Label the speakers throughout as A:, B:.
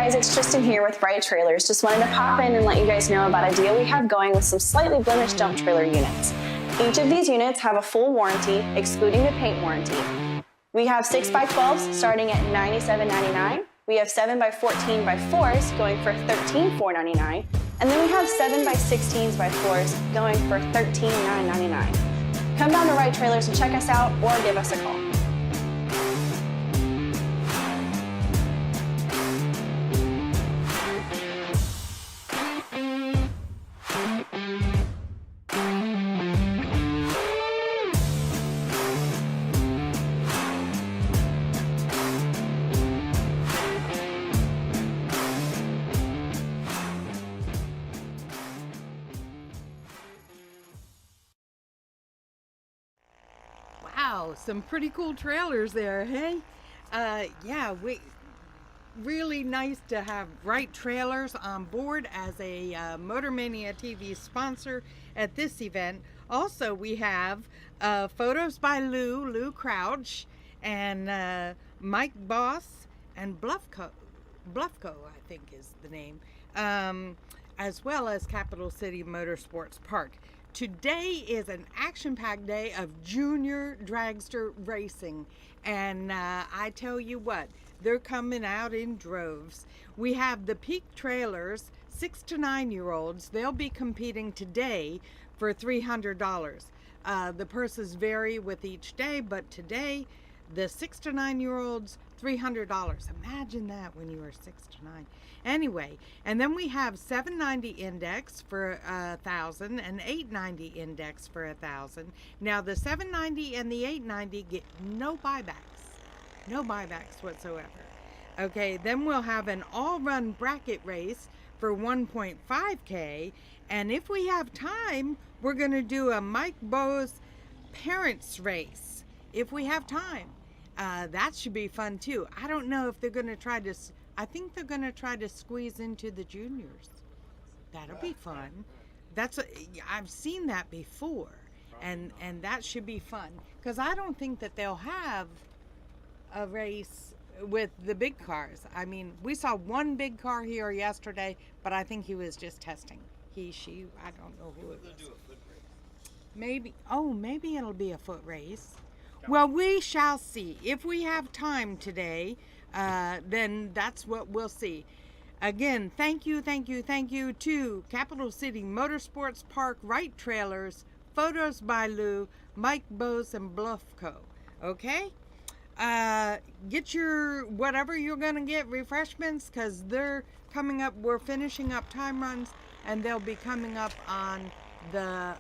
A: guys, it's Tristan here with Right Trailers. Just wanted to pop in and let you guys know about a deal we have going with some slightly blemished dump trailer units. Each of these units have a full warranty, excluding the paint warranty. We have 6x12s starting at $97.99. We have 7x14x4s going for $13,499. And then we have 7x16s by 4s going for $13,999. Come down to Right Trailers and check us out or give us a call.
B: Wow, some pretty cool trailers there, hey? Yeah, really nice to have Right Trailers on board as a MotorMania TV sponsor at this event. Also, we have photos by Lou Crouch, and Mike Boss, and Bluffco, I think is the name, as well as Capital City Motorsports Park. Today is an action-packed day of Jr Dragster racing, and I tell you what, they're coming out in droves. We have the Peak Trailers, 6 to 9-year-olds. They'll be competing today for $300. The purses vary with each day, but today, the 6 to 9-year-olds, $300. Imagine that when you were 6 to 9. Anyway, and then we have 790 index for $1,000 and 890 index for $1,000. Now the 790 and the 890 get no buybacks whatsoever. Okay, then we'll have an all-run bracket race for 1.5K, and if we have time, we're going to do a Mike Bowes parents race if we have time. That should be fun too. I don't know if they're going to try to. I think they're going to try to squeeze into the juniors. That'll be fun. I've seen that before, and that should be fun, because I don't think that they'll have a race with the big cars. I mean, we saw one big car here yesterday, but I think he was just testing. He, she, I don't know who it was. Maybe it'll be a foot race. Well, we shall see. If we have time today, then that's what we'll see. Again, thank you to Capital City Motorsports Park, Right Trailers, Photos by Lou, Mike Bowes, and Bluffco. Okay? Get your, whatever you're going to get, refreshments, because they're coming up. We're finishing up time runs, and they'll be coming up on the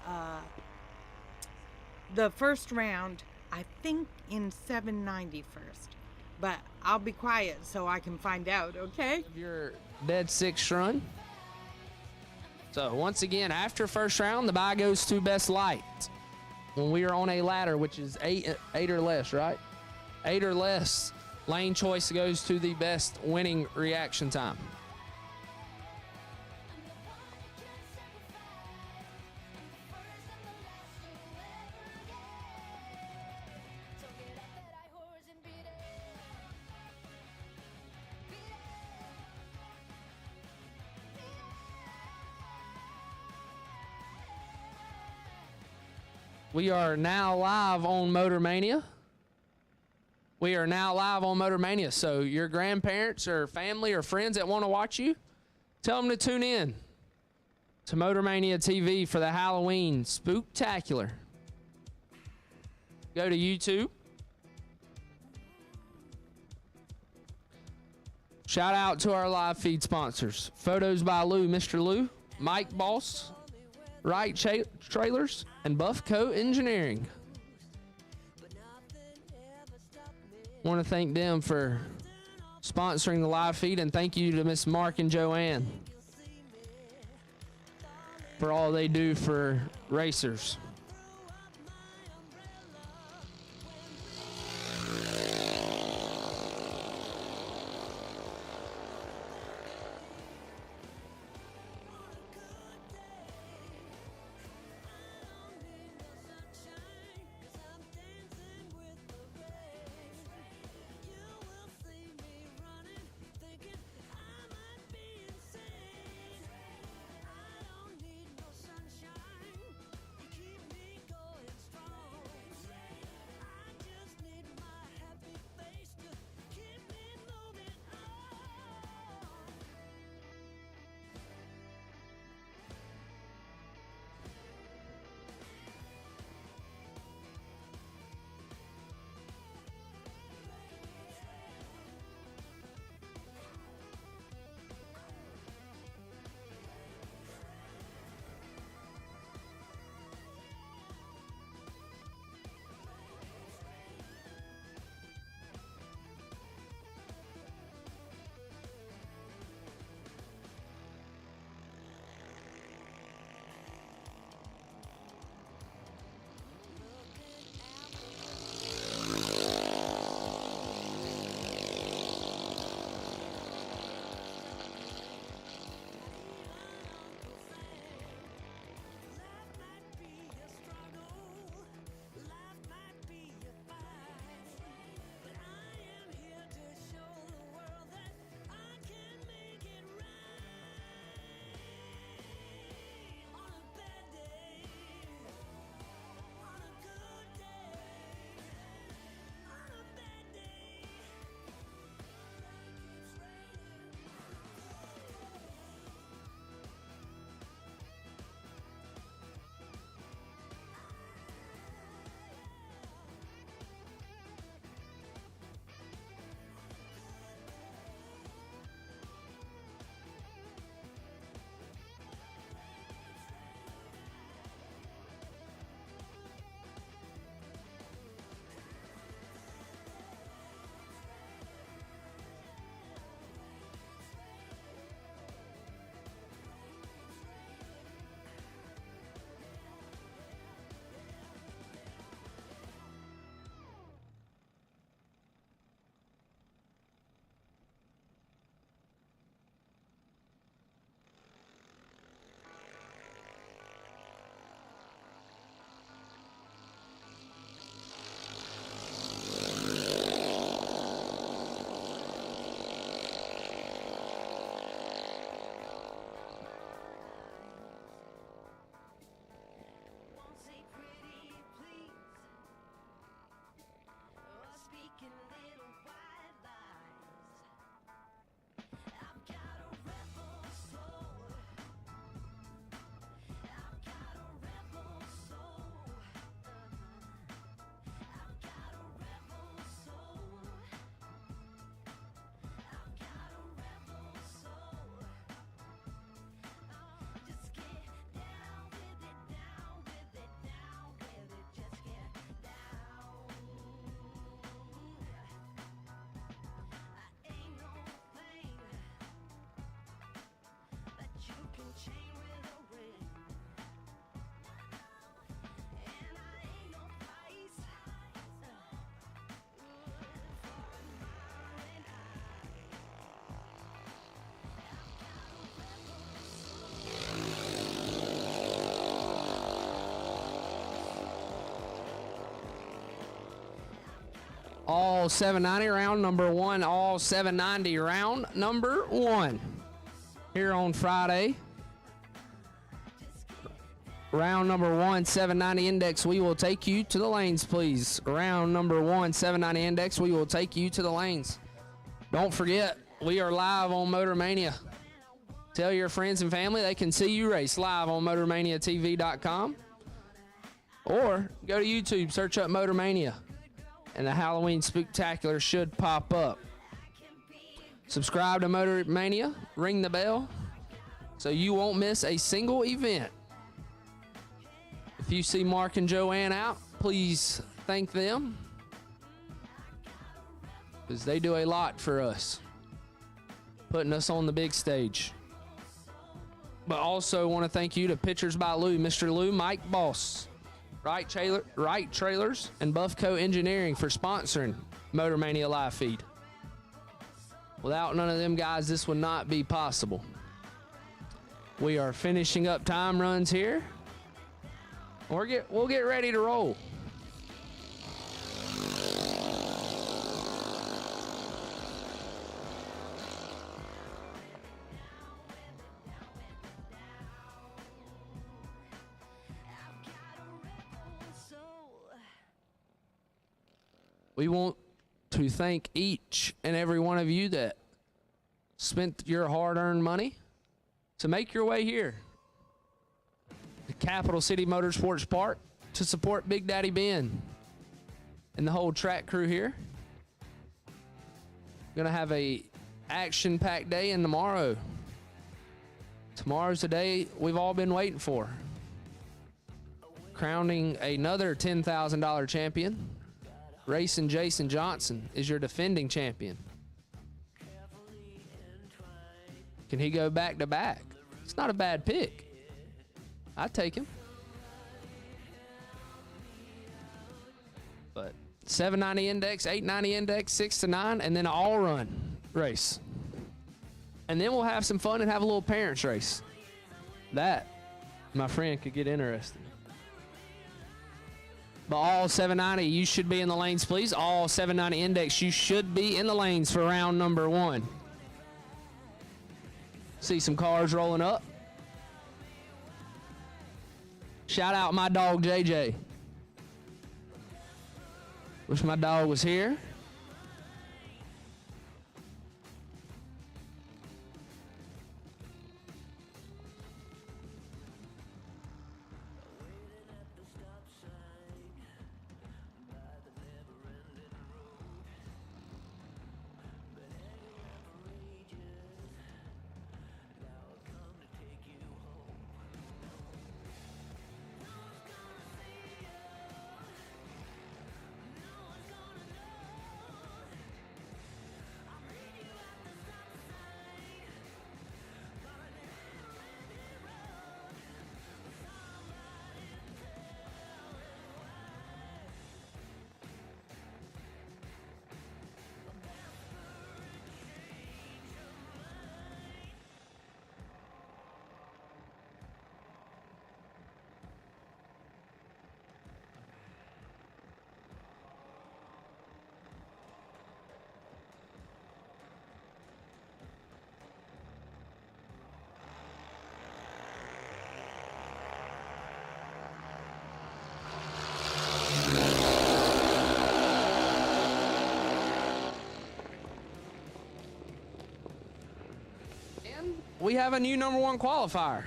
B: first round, I think in 790 first. But I'll be quiet so I can find out, okay?
C: Your dead sixth run. So once again, after first round, the bye goes to best light. When we are on a ladder, which is eight or less, right? 8 or less, lane choice goes to the best winning reaction time. We are now live on MotorMania. So your grandparents or family or friends that want to watch you, tell them to tune in to MotorMania TV for the Halloween Spooktacular. Go to YouTube. Shout out to our live feed sponsors. Photos by Lou, Mr. Lou, Mike Boss, Right Trailers, and Bluffco Engineering. Want to thank them for sponsoring the live feed, and thank you to Miss Mark and Joanne for all they do for racers. All 790 round number 1. All 790 round number 1. Here on Friday. Round number 1, 790 index. We will take you to the lanes, please. Round number 1, 790 index. We will take you to the lanes. Don't forget, we are live on Motor Mania. Tell your friends and family they can see you race live on MotorManiaTV.com. Or go to YouTube, search up Motor Mania, and the Halloween Spooktacular should pop up. Subscribe to Motor Mania, ring the bell, so you won't miss a single event. If you see Mark and Joanne out, please thank them, because they do a lot for us, putting us on the big stage. But also want to thank you to Pictures by Lou, Mr. Lou, Mike Boss, Right Trailers, and Buffco Engineering for sponsoring Motor Mania live feed. Without none of them guys, this would not be possible. We are finishing up time runs here. We'll get ready to roll. We want to thank each and every one of you that spent your hard-earned money to make your way here, the Capital City Motorsports Park, to support Big Daddy Ben and the whole track crew here. Gonna have a action-packed day, and tomorrow's the day we've all been waiting for. Crowning another $10,000 champion. Racing Jason Johnson is your defending champion. Can he go back to back? It's not a bad pick. I'd take him. But 790 index, 890 index, 6 to 9, and then an all-run race. And then we'll have some fun and have a little parents race. That, my friend, could get interesting. But all 790, you should be in the lanes, please. All 790 index, you should be in the lanes for round number 1. See some cars rolling up. Shout out my dog, JJ. Wish my dog was here. We have a new number 1 qualifier.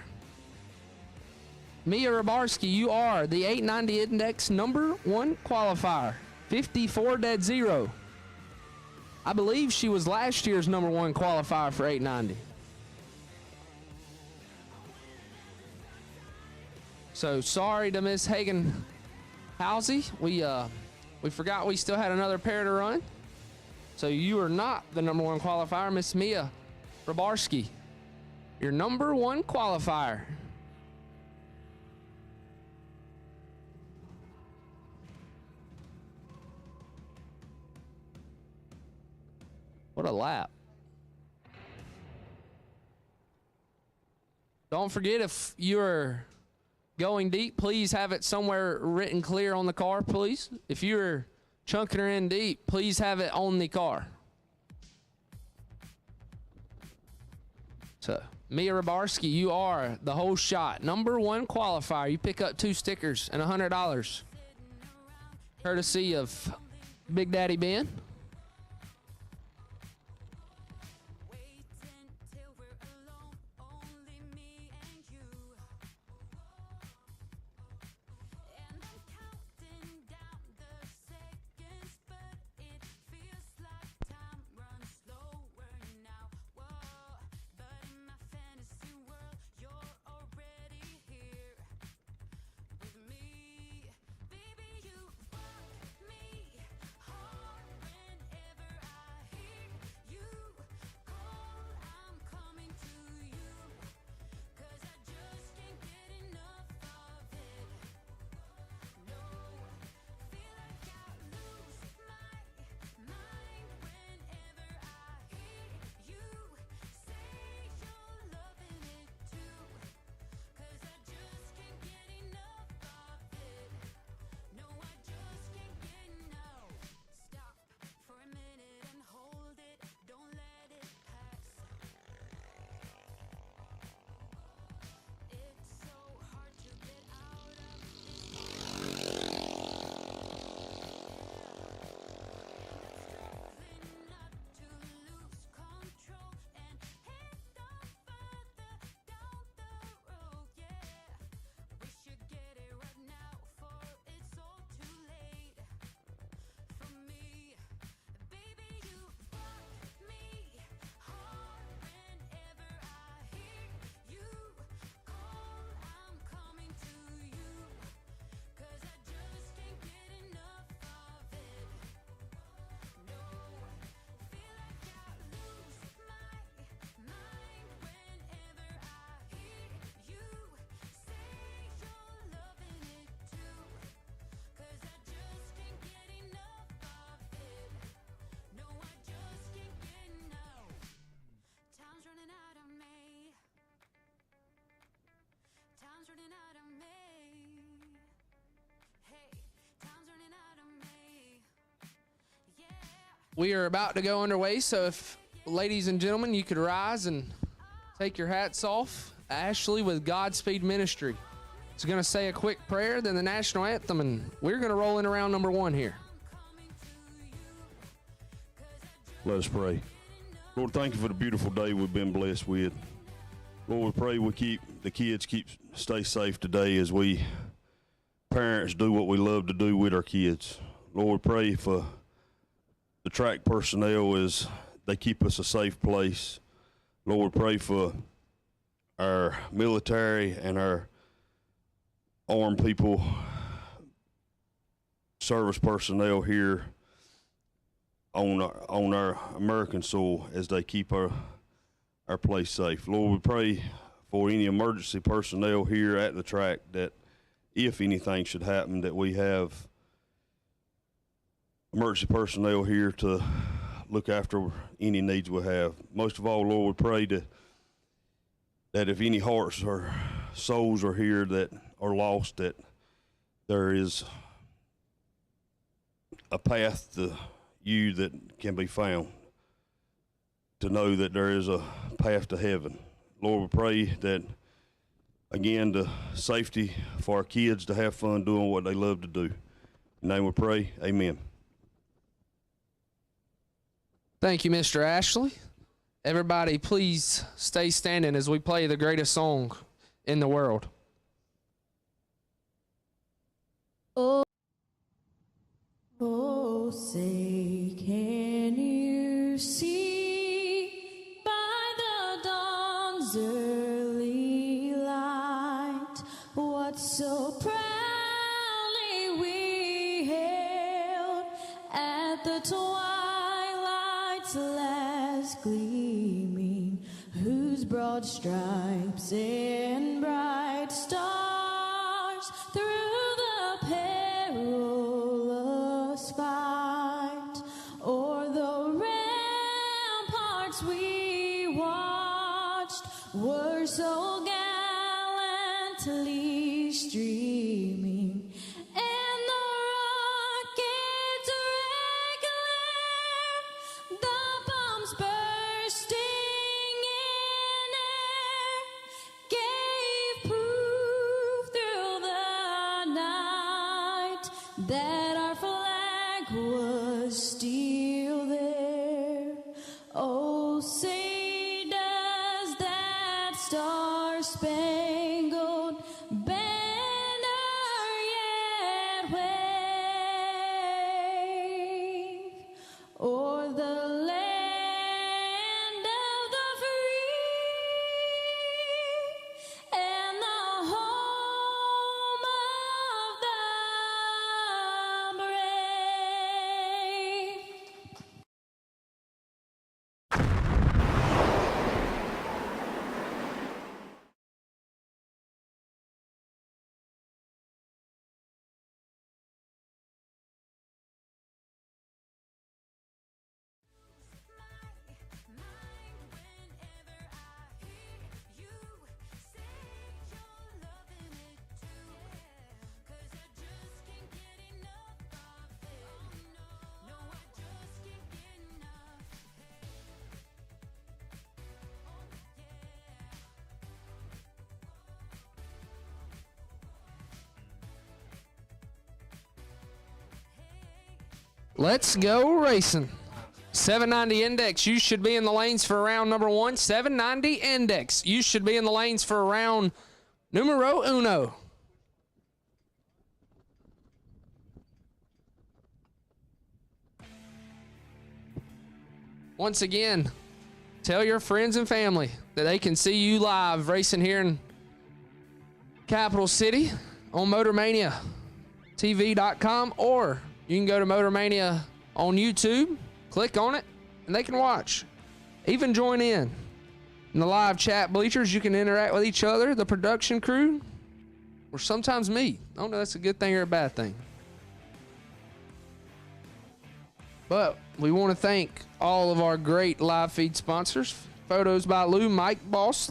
C: Mia Rabarski, you are the 890 index number 1 qualifier. 54-0. I believe she was last year's number 1 qualifier for 890. So sorry to Miss Hagen Halsey. We forgot we still had another pair to run. So you are not the number 1 qualifier, Miss Mia Rabarski. Your number 1 qualifier. What a lap. Don't forget, if you're going deep, please have it somewhere written clear on the car, please. If you're chunking her in deep. Please have it on the car. So, Mia Rabarski, you are the whole shot. Number 1 qualifier. You pick up 2 stickers and $100. Courtesy of Big Daddy Ben. We are about to go underway, so if, ladies and gentlemen, you could rise and take your hats off. Ashley with Godspeed Ministry is going to say a quick prayer, then the national anthem, and we're going to roll into round number 1 here.
D: Let us pray. Lord, thank you for the beautiful day we've been blessed with. Lord, we pray the kids stay safe today as we parents do what we love to do with our kids. Lord, pray for the track personnel as they keep us a safe place. Lord, pray for our military and our armed people, service personnel here on our American soil as they keep our place safe. Lord, we pray for any emergency personnel here at the track that if anything should happen, that we have emergency personnel here to look after any needs we have. Most of all, Lord, we pray that if any hearts or souls are here that are lost, that there is a path to you that can be found, to know that there is a path to heaven. Lord, we pray that, again, the safety for our kids to have fun doing what they love to do. In your name we pray, amen.
C: Thank you, Mr. Ashley. Everybody, please stay standing as we play the greatest song in the world.
E: Oh, say, can you see by the dawn's early light what so proudly we hailed at the twilight's last gleaming, whose broad stripes and bright stars through the perilous fight o'er the ramparts we watched were so gallantly streaming, and the rockets' that our flag was still there. Oh, say does that star-spangled banner yet wave o'er the land of the free and the home of the brave.
C: Let's go racing. 790 index, you should be in the lanes for round number 1. 790 index, you should be in the lanes for round numero uno. Once again, tell your friends and family that they can see you live racing here in Capital City on MotorManiaTV.com, or you can go to MotorMania on YouTube, click on it, and they can watch. Even join in the live chat bleachers. You can interact with each other, the production crew, or sometimes me. I don't know if that's a good thing or a bad thing. But we want to thank all of our great live feed sponsors. Photos by Lou, Mike Boss /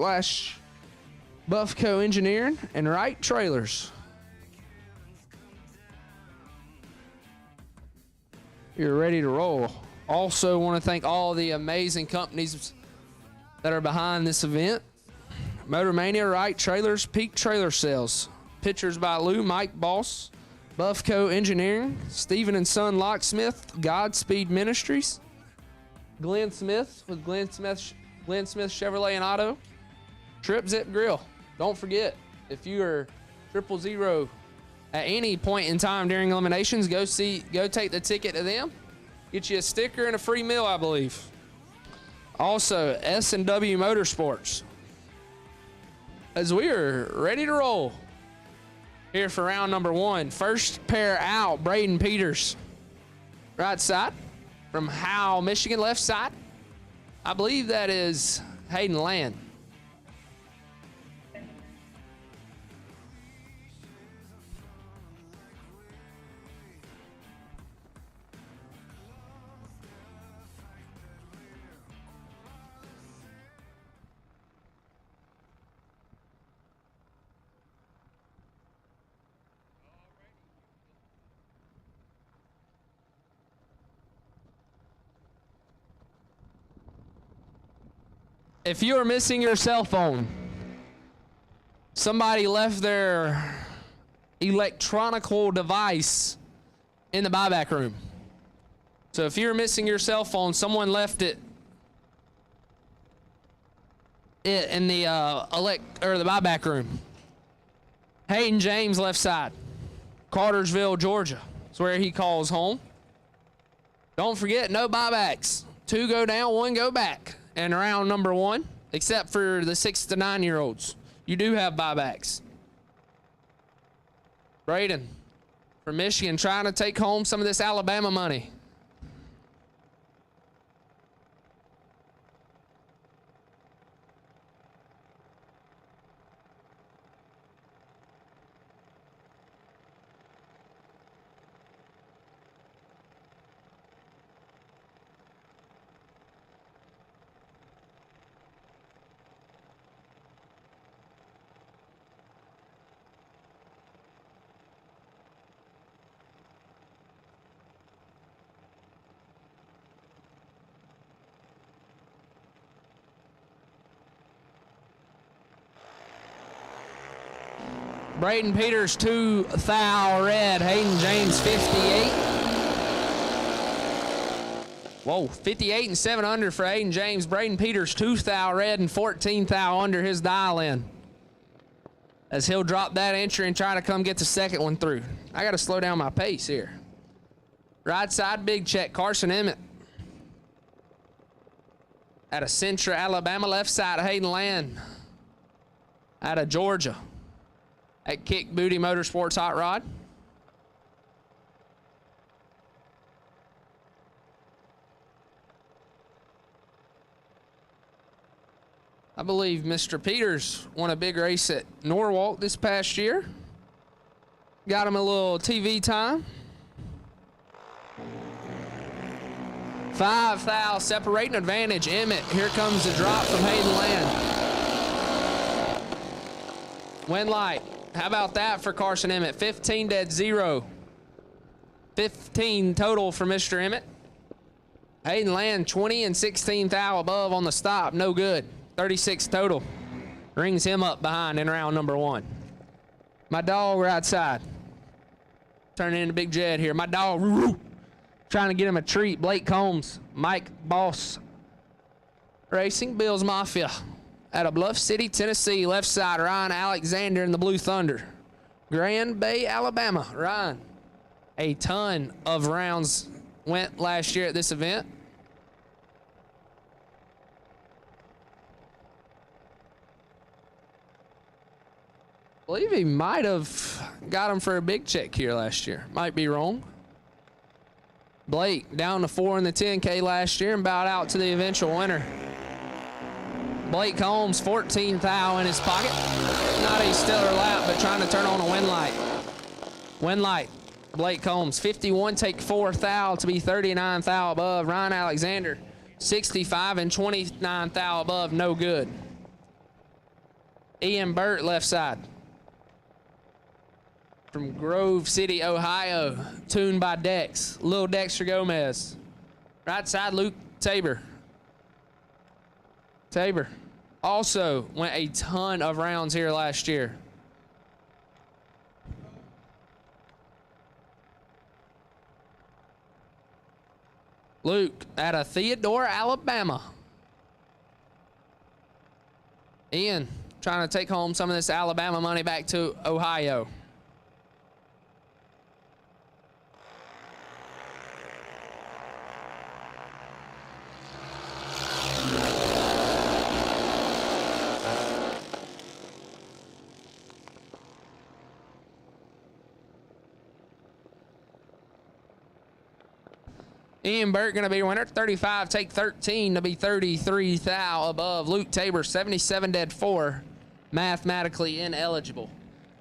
C: Buffco Engineering, and Wright Trailers. You're ready to roll. Also want to thank all the amazing companies that are behind this event. MotorMania, Wright Trailers, Peak Trailer Sales. Pictures by Lou, Mike Boss, Buffco Engineering, Stephen and Son Locksmith, Godspeed Ministries, Glenn Smith with Glenn Smith Chevrolet and Auto, Trip Zip Grill. Don't forget, if you are 000 at any point in time during eliminations, go take the ticket to them. Get you a sticker and a free meal, I believe. Also, S&W Motorsports. As we are ready to roll here for round number 1. First pair out, Braden Peters. Right side. From Howell, Michigan, left side. I believe that is Hayden Land. If you are missing your cell phone, somebody left their electronical device in the buyback room. So if you're missing your cell phone, someone left it in the the buyback room. Hayden James, left side, Cartersville, Georgia. That's where he calls home. Don't forget, no buybacks. 2 go down, 1 go back. And round number 1, except for the 6 to 9-year-olds, you do have buybacks. Braden from Michigan trying to take home some of this Alabama money. Braden Peters, 2 thou red. Hayden James, 58. Whoa, 58 and 7 under for Hayden James. Braden Peters, 2 thou red and 14 thou under his dial in. As he'll drop that entry and try to come get the second one through. I got to slow down my pace here. Right side, big check, Carson Emmett. Out of Central Alabama, left side, Hayden Land. Out of Georgia. At Kick Booty Motorsports Hot Rod. I believe Mr. Peters won a big race at Norwalk this past year. Got him a little TV time. 5 thou separating advantage. Emmett, here comes the drop from Hayden Land. Wind light. How about that for Carson Emmett? 15 dead 0. 15 total for Mr. Emmett. Hayden Land, 20 and 16 thou above on the stop. No good. 36 total. Brings him up behind in round number 1. My dog right side. Turning into Big Jed here. My dog trying to get him a treat. Blake Combs, Mike Boss Racing, Bills Mafia. Out of Bluff City, Tennessee. Left side, Ryan Alexander in the Blue Thunder. Grand Bay, Alabama. Ryan. A ton of rounds went last year at this event. I believe he might have got him for a big check here last year. Might be wrong. Blake down to 4 in the 10K last year and bowed out to the eventual winner. Blake Holmes, 14 thou in his pocket. Not a stellar lap, but trying to turn on a wind light. Wind light. Blake Holmes, 51, take 4 thou to be 39 thou above. Ryan Alexander, 65 and 29 thou above, no good. Ian Burt, left side. From Grove City, Ohio, tuned by Dex. Little Dexter Gomez. Right side, Luke Tabor. Tabor also went a ton of rounds here last year. Luke out of Theodore, Alabama. Ian trying to take home some of this Alabama money back to Ohio. Ian Burt going to be your winner. 35, take 13 to be 33 thou above. Luke Tabor, 77 dead 4. Mathematically ineligible.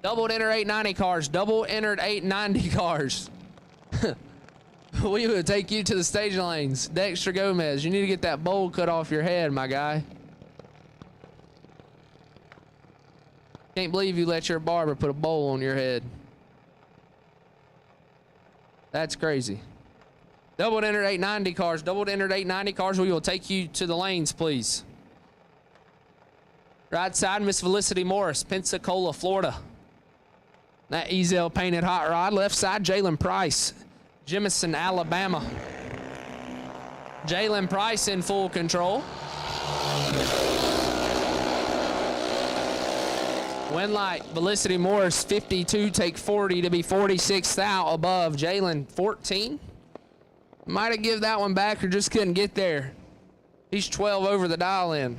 C: Doubled enter 890 cars. Double entered 890 cars. We would take you to the staging lanes. Dexter Gomez, you need to get that bowl cut off your head, my guy. Can't believe you let your barber put a bowl on your head. That's crazy. Double entered 890 cars. Double entered 890 cars. We will take you to the lanes, please. Right side, Miss Felicity Morris, Pensacola, Florida. That Ezel painted hot rod. Left side, Jalen Price, Jemison, Alabama. Jalen Price in full control. Wind light, Felicity Morris, 52, take 40 to be 46 thou above. Jalen, 14. Might have give that one back or just couldn't get there. He's 12 over the dial in.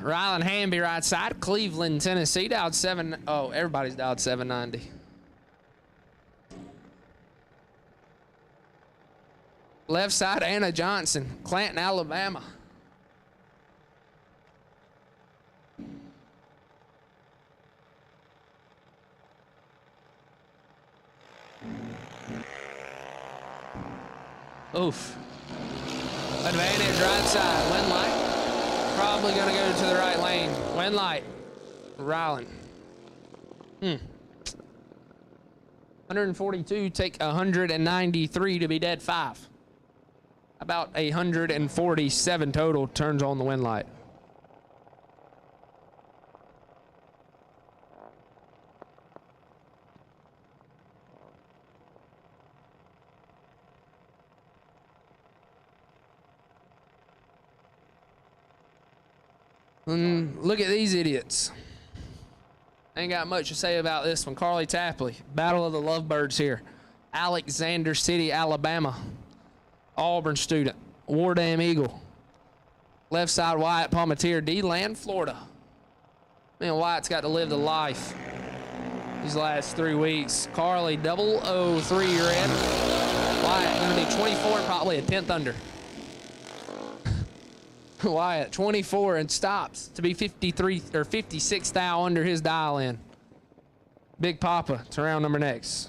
C: Rylan Hamby right side, Cleveland, Tennessee, dialed 7. Oh, everybody's dialed 790. Left side, Anna Johnson, Clanton, Alabama. Oof. Advantage right side, wind light. probably gonna go to the right lane. Wind light. Riling. 142, take 193 to be dead 5. About 147 total turns on the wind light. Look at these idiots. Ain't got much to say about this one. Carly Tapley, Battle of the Lovebirds here. Alexander City, Alabama. Auburn student. Wardam Eagle. Left side Wyatt Palmatier, D-Land, Florida. Man, Wyatt's got to live the life these last 3 weeks. Carly 003 red. Wyatt gonna be 24 and probably a 10th under. Wyatt 24 and stops to be 53 or 56 thou under his dial in. Big Papa to round number next.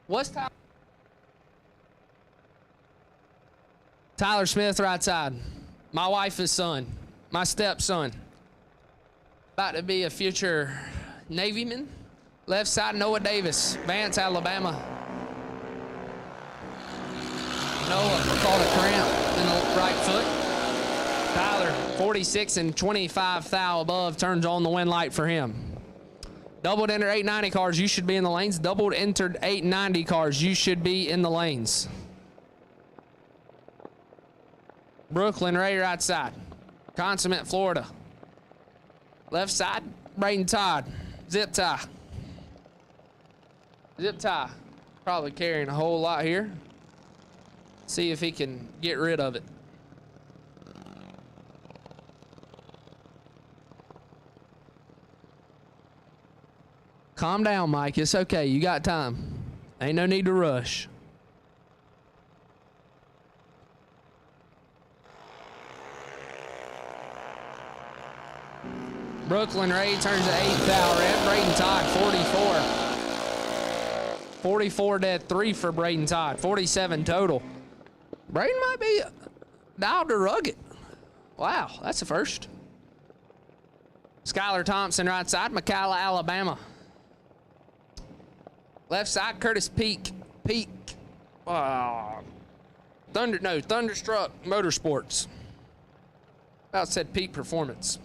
C: What's Tyler Smith, right side. My wife's son, my stepson. About to be a future Navyman. Left side, Noah Davis, Vance, Alabama. Noah caught a cramp in the right foot. Tyler, 46 and 25 thou above, turns on the wind light for him. Doubled entered 890 cars, you should be in the lanes. Doubled entered 890 cars, you should be in the lanes. Brooklyn Ray, right side. Consummate, Florida. Left side, Braden Todd. Zip tie. Zip tie. Probably carrying a whole lot here. See if he can get rid of it. Calm down, Mike. It's okay. You got time. Ain't no need to rush. Brooklyn Ray turns to 8th thou red. Braden Todd, 44. 44 dead 3 for Braden Todd. 47 total. Braden might be dialed to rugged. Wow, that's a first. Skylar Thompson, right side. McCalla, Alabama. Left side, Curtis Peak. Thunderstruck Motorsports. About said Peak Performance.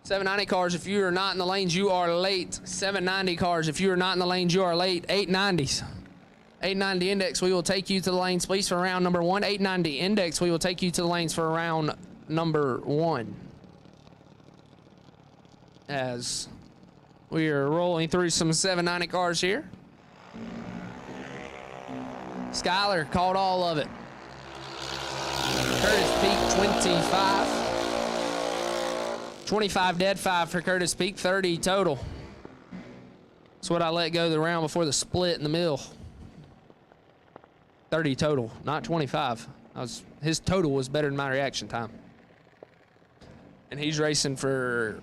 C: 790 cars, if you are not in the lanes, you are late. 790 cars, if you are not in the lanes, you are late. 890s. 890 index, we will take you to the lanes, please, for round number 1. 890 index, we will take you to the lanes for round number 1. As we are rolling through some 790 cars here. Skyler caught all of it. Curtis Peak, 25. 25 dead, 5 for Curtis Peak, 30 total. That's what I let go the round before the split in the middle. 30 total, not 25. His total was better than my reaction time. And he's racing for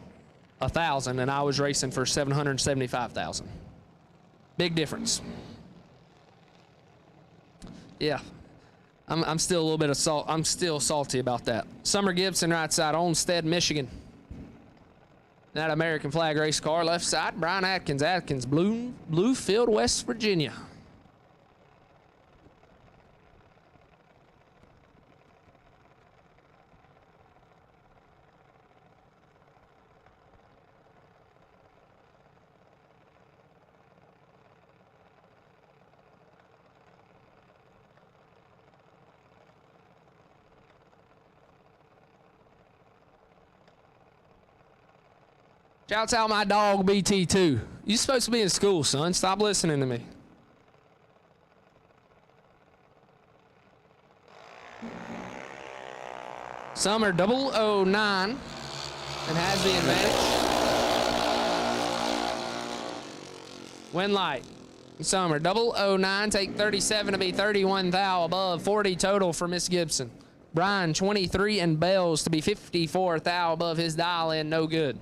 C: 1,000, and I was racing for 775,000. Big difference. Yeah, I'm still a little bit of salt. I'm still salty about that. Summer Gibson, right side, Olmsted, Michigan. That American flag race car, left side, Brian Atkins, Bluefield, West Virginia. Shouts out my dog, BT2. You supposed to be in school, son. Stop listening to me. Summer 009 and has the advantage. Win light. Summer, 009, take 37 to be 31 thou above, 40 total for Miss Gibson. Brian, 23, and Bells to be 54 thou above his dial in, no good.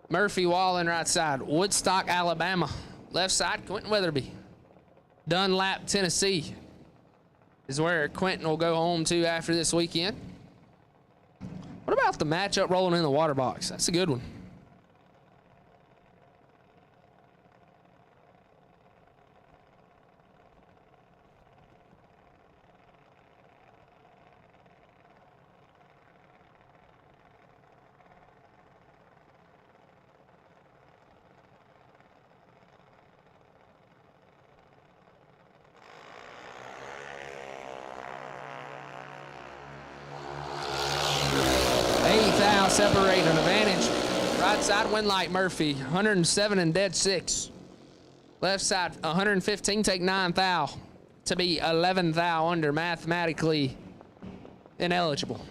C: Murphy Wallen, right side. Woodstock, Alabama. Left side, Quentin Weatherby. Dunlap, Tennessee is where Quentin will go home to after this weekend. What about the matchup rolling in the water box? That's a good one. Separate an advantage. Right side, win light Murphy, 107 and dead 6. Left side, 115, take 9 thou to be 11 thou under, mathematically ineligible.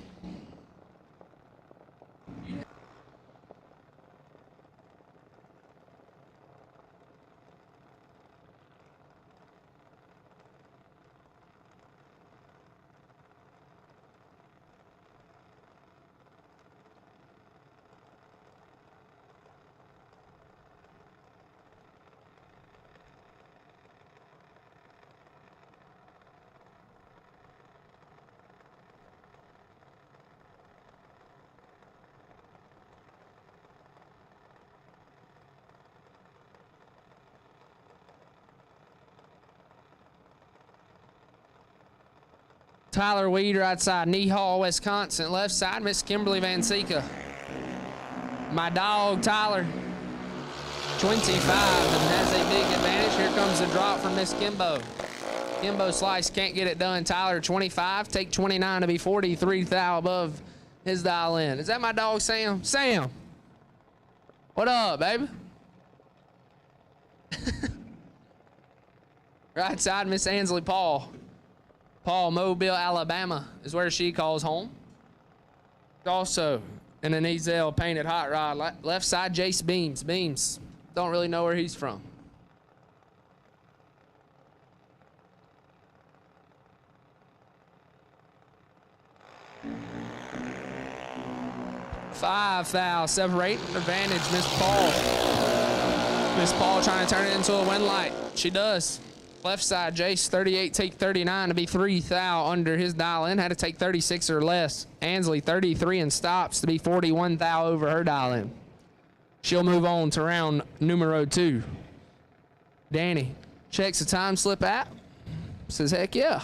C: Tyler Weed, right side, Nehall, Wisconsin. Left side, Miss Kimberly Van Sika. My dog, Tyler, 25, and has a big advantage. Here comes the drop from Miss Kimbo. Kimbo Slice can't get it done. Tyler, 25, take 29 to be 43 thou above his dial in. Is that my dog, Sam? Sam, what up, baby? Right side, Miss Ansley Paul. Paul, Mobile, Alabama is where she calls home. Also, in an Ezel painted hot rod. Left side, Jace Beams. Beams, don't really know where he's from. Five thou, separate, advantage, Miss Paul. Miss Paul trying to turn it into a win light. She does. Left side, Jace, 38, take 39 to be 3 thou under his dial in. Had to take 36 or less. Ansley, 33 and stops to be 41 thou over her dial in. She'll move on to round numero 2. Danny checks the time slip app. Says, heck yeah.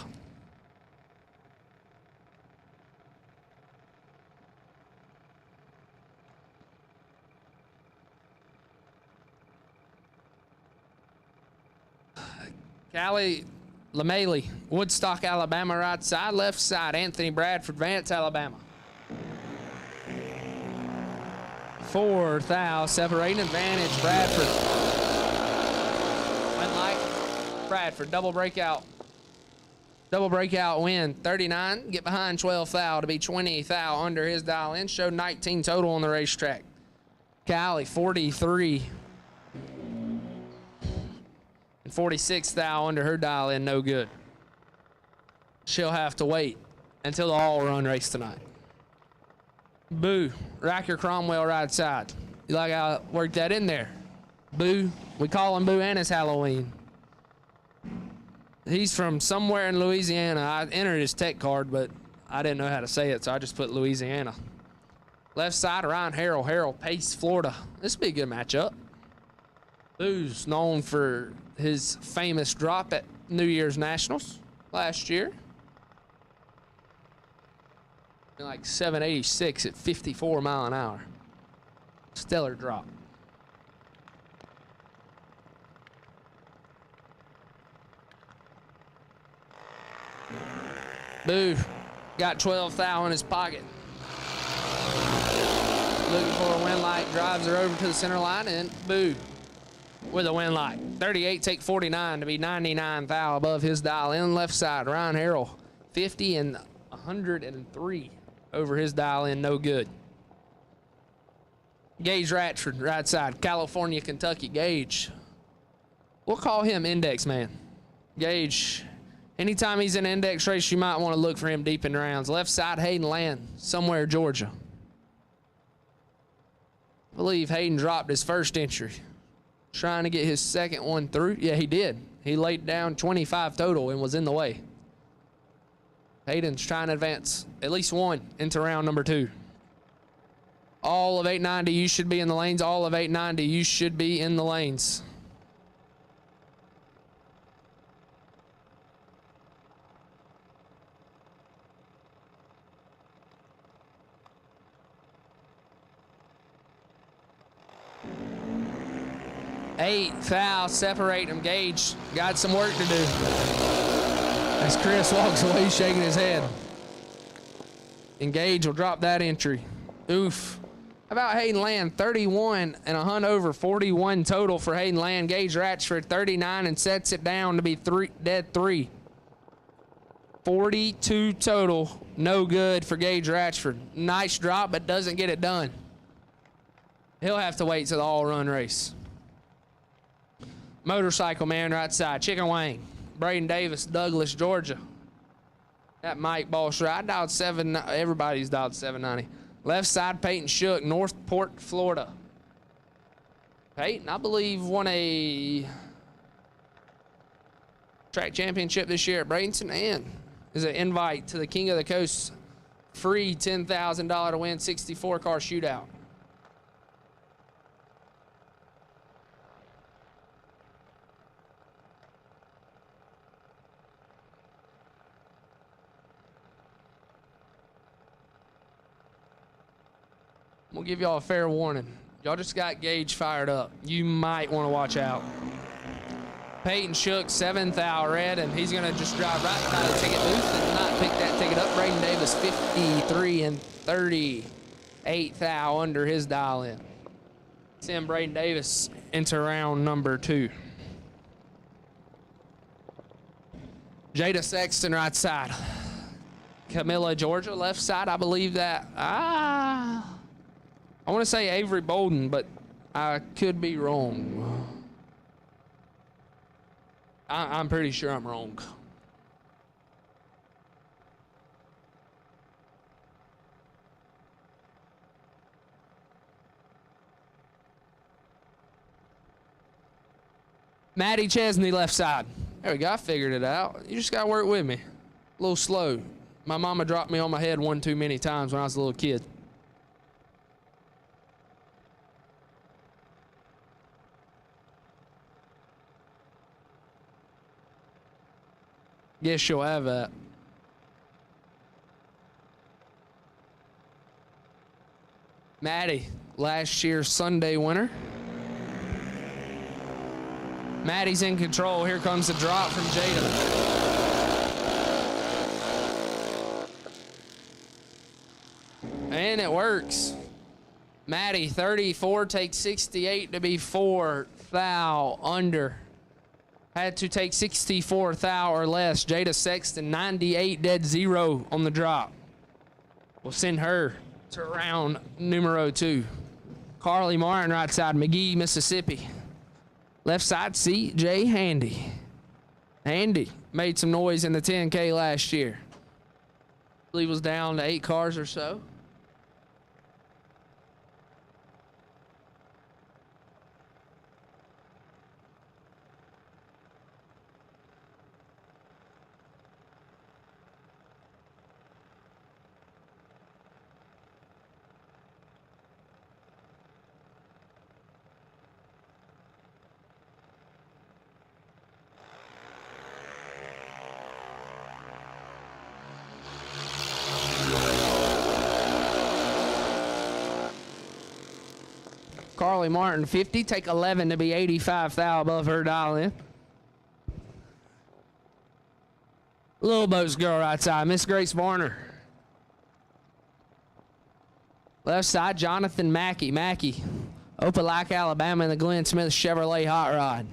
C: Callie LeMailey, Woodstock, Alabama, right side. Left side, Anthony Bradford, Vance, Alabama. 4 thou, separating advantage, Bradford. Went like Bradford, double breakout. Double breakout win, 39. Get behind 12 thou to be 20 thou under his dial in. Showed 19 total on the racetrack. Callie, 43. 46 thou under her dial in, no good. She'll have to wait until the all run race tonight. Boo, Racker Cromwell right side. You like how I worked that in there? Boo, we call him Boo and it's Halloween. He's from somewhere in Louisiana. I entered his tech card, but I didn't know how to say it, so I just put Louisiana. Left side, Ryan Harrell, Pace, Florida. This will be a good matchup. Boo's known for his famous drop at New Year's Nationals last year. Like 786 at 54 mile an hour. Stellar drop. Boo got 12 thou in his pocket. Looking for a win light, drives her over to the center line, and Boo with a win light. 38, take 49 to be 99 thou above his dial in. Left side, Ryan Harrell, 50 and 103 over his dial in, no good. Gage Ratchford, right side. California, Kentucky. Gage. We'll call him Index Man. Gage. Anytime he's in an index race, you might want to look for him deep in the rounds. Left side, Hayden Land, somewhere Georgia. I believe Hayden dropped his first entry. Trying to get his second one through. Yeah, he did. He laid down 25 total and was in the way. Hayden's trying to advance at least one into round number 2. All of 890, you should be in the lanes. All of 890, you should be in the lanes. Eight foul, separate them. Gage got some work to do. As Chris walks away, shaking his head. And Gage will drop that entry. Oof. How about Hayden Land? 31 and a hunt over 41 total for Hayden Land. Gage Ratchford 39 and sets it down to be dead 3. 42 total. No good for Gage Ratchford. Nice drop, but doesn't get it done. He'll have to wait till the all-run race. Motorcycle Man right side. Chicken Wang. Braden Davis, Douglas, Georgia. That Mike Boss right. I dialed 7. Everybody's dialed 790. Left side, Peyton Shook, Northport, Florida. Peyton, I believe, won a track championship this year at Bradenton and is an invite to the King of the Coast free $10,000 to win 64-car shootout. We'll give y'all a fair warning. Y'all just got Gage fired up. You might want to watch out. Peyton Shook, 7th thou red, and he's going to just drive right by the ticket booth and not pick that ticket up. Braden Davis, 53 and 30. 8th thou under his dial in. Send Braden Davis into round number 2. Jada Sexton, right side. Camilla, Georgia, left side. I believe that. I want to say Avery Bolden, but I could be wrong. I'm pretty sure I'm wrong. Maddie Chesney, left side. There we go. I figured it out. You just got to work with me. A little slow. My mama dropped me on my head one too many times when I was a little kid. Guess you'll have that. Maddie, last year's Sunday winner. Maddie's in control. Here comes the drop from Jada. And it works. Maddie, 34, takes 68 to be 4 thou under. Had to take 64 thou or less. Jada Sexton, 98 dead 0 on the drop. We'll send her to round numero 2. Carly Martin, right side, McGee, Mississippi. Left side, C.J. Handy. Handy made some noise in the 10K last year. I believe was down to 8 cars or so. Carly Martin, 50. Take 11 to be 85 thou above her dial in. Little Boats girl right side, Miss Grace Varner. Left side, Jonathan Mackey. Mackey, Opelika, Alabama, in the Glenn Smith Chevrolet Hot Rod.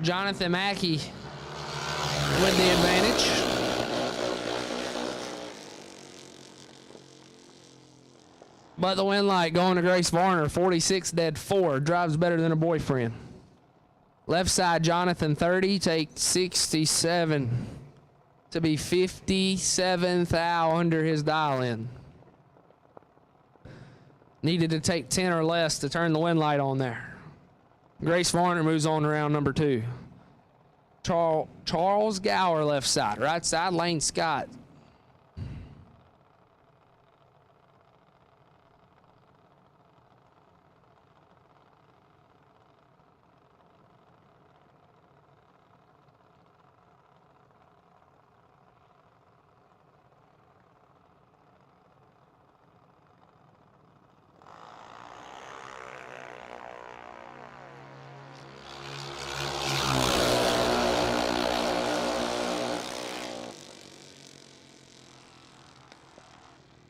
C: Jonathan Mackey with the advantage. But the win light going to Grace Varner, 46 dead 4. Drives better than her boyfriend. Left side, Jonathan 30, take 67 to be 57 thou under his dial in. Needed to take 10 or less to turn the win light on there. Grace Varner moves on to round number 2. Charles Gower left side. Right side, Lane Scott.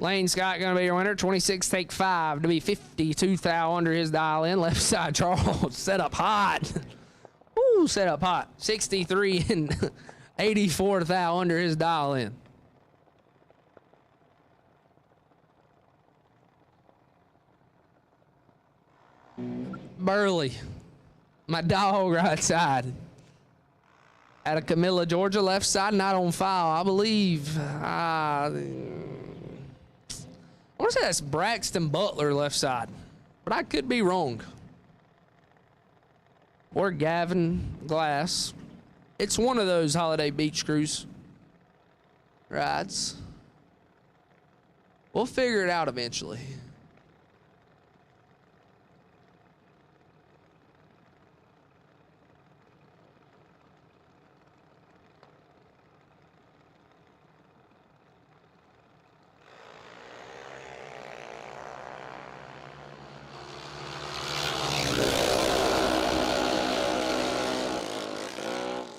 C: Lane Scott going to be your winner. 26 take 5 to be 52 thou under his dial in. Left side, Charles set up hot. Woo, set up hot. 63 and 84 thou under his dial in. Burley, my dog right side. Out of Camilla, Georgia, left side, not on file, I believe. I want to say that's Braxton Butler left side, but I could be wrong. Or Gavin Glass. It's one of those holiday beach cruise rides. We'll figure it out eventually.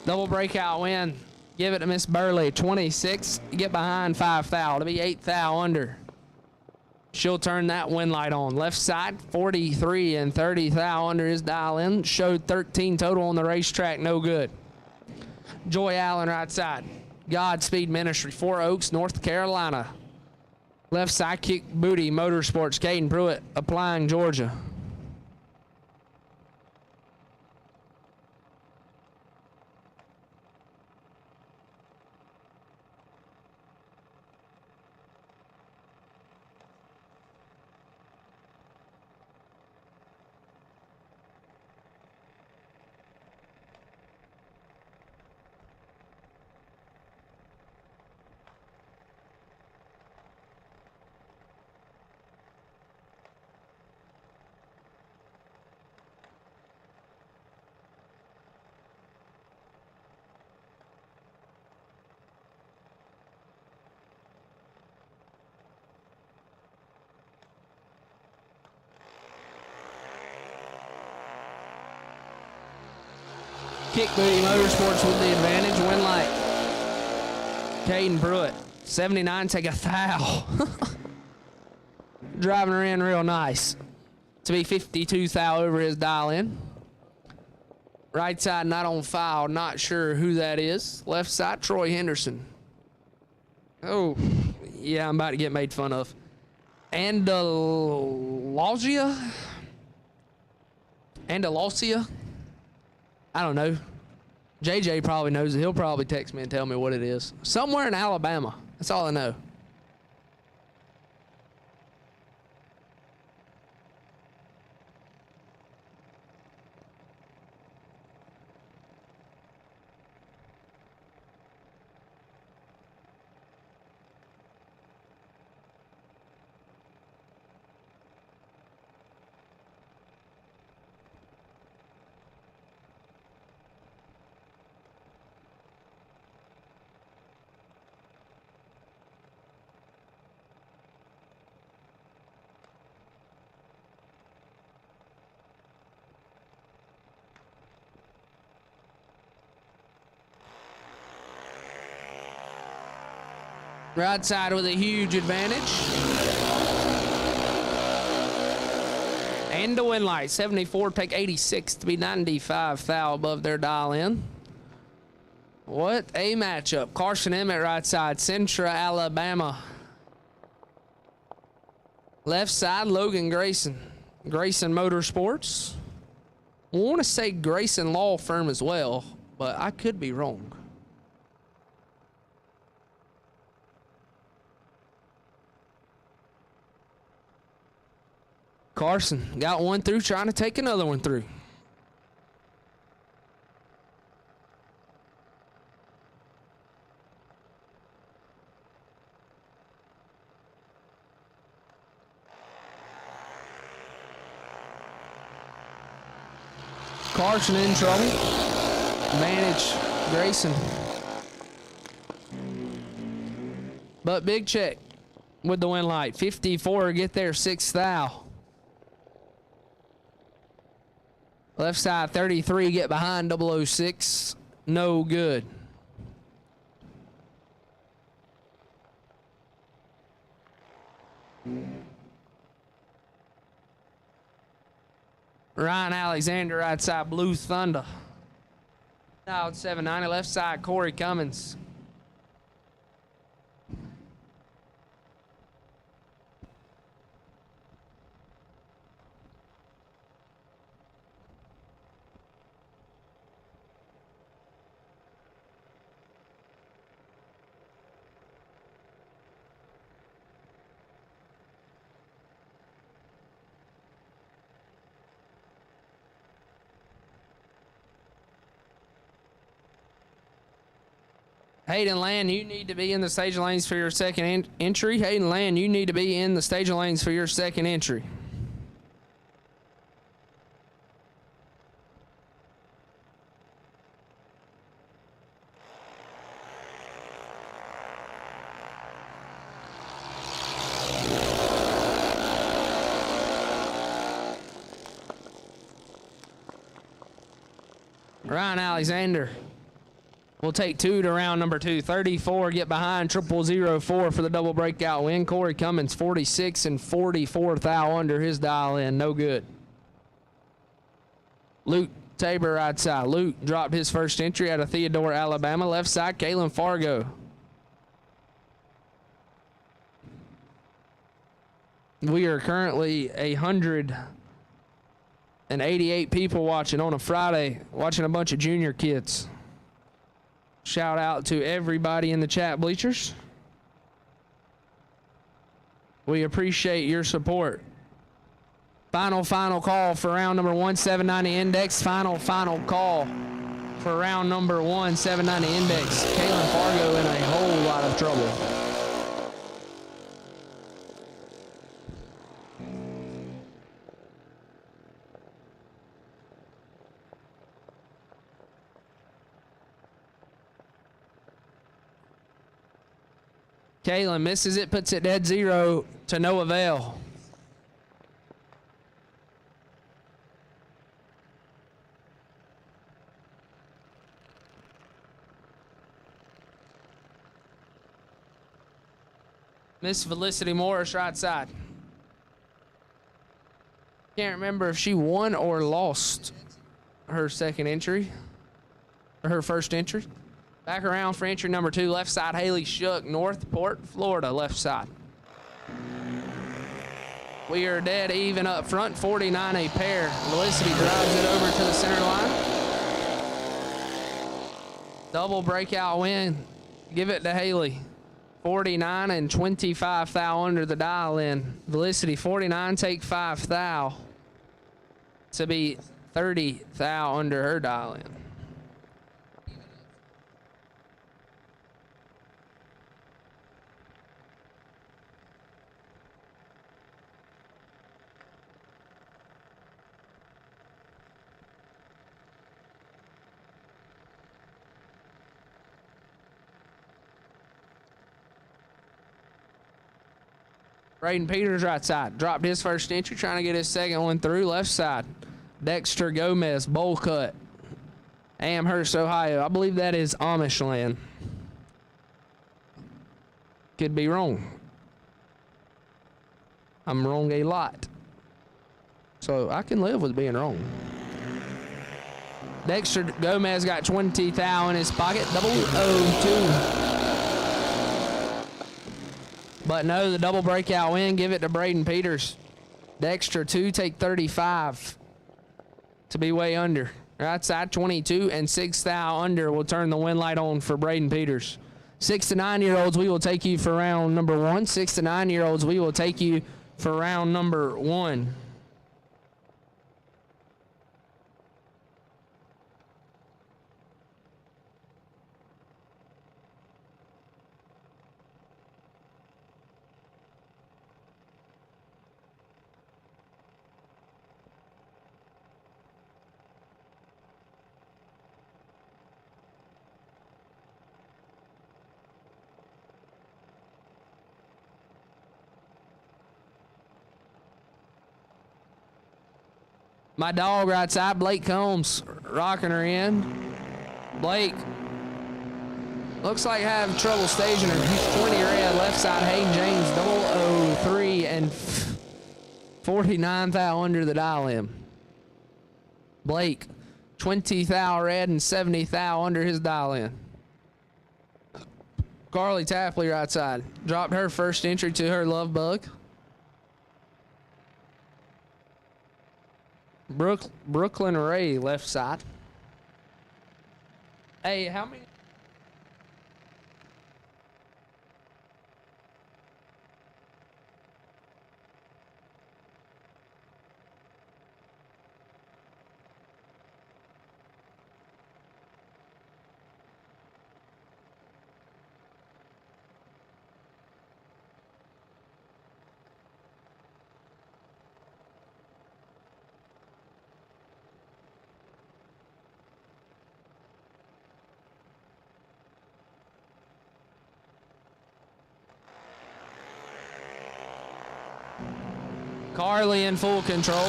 C: Double breakout win. Give it to Miss Burley. 26. Get behind 5 thou to be 8 thou under. She'll turn that win light on. Left side, 43 and 30 thou under his dial in. Showed 13 total on the racetrack. No good. Joy Allen right side. Godspeed Ministry. 4 Oaks, North Carolina. Left side, Kick Booty Motorsports. Caden Pruitt applying Georgia. Kick Booty Motorsports with the advantage. Win light. Caden Pruitt, 79, take a thou. Driving her in real nice. To be 52 thou over his dial in. Right side not on file, not sure who that is. Left side, Troy Henderson. Oh, yeah, I'm about to get made fun of. Andalosia? I don't know. JJ probably knows it. He'll probably text me and tell me what it is. Somewhere in Alabama. That's all I know. Right side with a huge advantage. And the win light, 74, take 86 to be 95 thou above their dial in. What a matchup. Carson Emmett right side, Centra, Alabama. Left side, Logan Grayson. Grayson Motorsports. I want to say Grayson Law Firm as well, but I could be wrong. Carson got one through, trying to take another one through. Carson in trouble. Manage Grayson. But big check with the win light. 54, get there, 6 thou. Left side, 33, get behind 006. No good. Ryan Alexander, right side, Blue Thunder. Out 790, left side, Corey Cummins. Hayden Land, you need to be in the staging lanes for your second entry. Hayden Land, you need to be in the staging lanes for your second entry. Ryan Alexander. We'll take 2 to round number 2. 34, get behind 0004 for the double breakout win. Corey Cummins, 46 and 44 thou under his dial in. No good. Luke Tabor right side. Luke dropped his first entry out of Theodore, Alabama. Left side, Kalen Fargo. We are currently 188 people watching on a Friday, watching a bunch of junior kids. Shout out to everybody in the chat bleachers. We appreciate your support. Final call for round number 1, 790 index. Final call for round number 1, 790 index. Kalen Fargo in a whole lot of trouble. Kalen misses it, puts it dead zero to no avail. Miss Felicity Morris right side. Can't remember if she won or lost her second entry, or her first entry. Back around for entry number 2, left side, Haley Shook, Northport, Florida, left side. We are dead even up front, 49 a pair. Felicity drives it over to the center line. Double breakout win. Give it to Haley. 49 and 25 thou under the dial in. Felicity, 49, take 5 thou to be 30 thou under her dial in. Braden Peters right side. Dropped his first entry, trying to get his second one through. Left side. Dexter Gomez, bowl cut. Amherst, Ohio. I believe that is Amish land. Could be wrong. I'm wrong a lot. So I can live with being wrong. Dexter Gomez got 20 thou in his pocket. 002. But no, the double breakout win. Give it to Braden Peters. Dexter 2, take 35 to be way under. Right side 22 and 6 thou under will turn the win light on for Braden Peters. 6 to 9-year-olds, we will take you for round number 1. 6 to 9-year-olds, we will take you for round number 1. My dog right side, Blake Combs, rocking her in. Blake looks like having trouble staging her. He's 20 red, left side, Hayden James, 003 and 49 thou under the dial in. Blake, 20 thou red and 70 thou under his dial in. Carly Tapley right side, dropped her first entry to her love bug. Brooklyn Ray left side. Hey, how many? Carly in full control.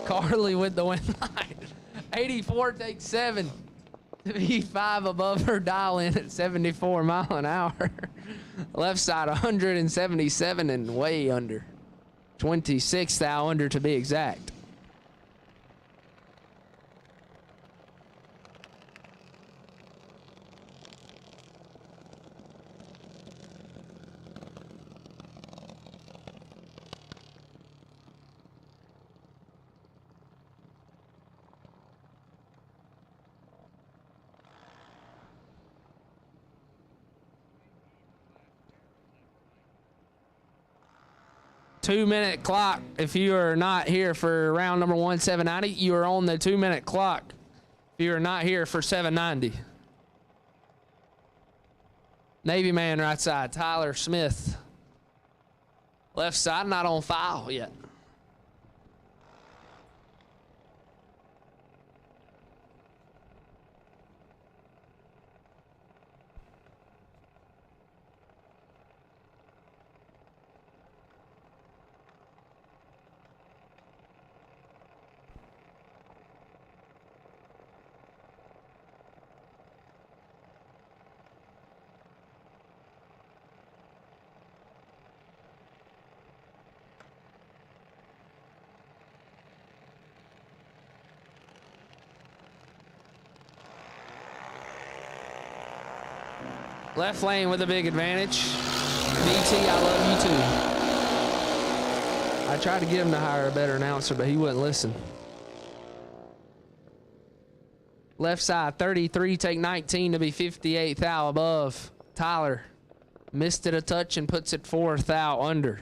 C: Carly with the win line. 84 takes 7 to be 5 above her dial in at 74 mile an hour. Left side 177 and way under. 26 thou under to be exact. Two-minute clock. If you are not here for round number 1, 790, you are on the 2-minute clock. If you are not here for 790. Navy man right side, Tyler Smith. Left side, not on file yet. Left lane with a big advantage. BT, I love you too. I tried to get him to hire a better announcer, but he wouldn't listen. Left side, 33, take 19 to be 58 thou above. Tyler missed it a touch and puts it 4 thou under.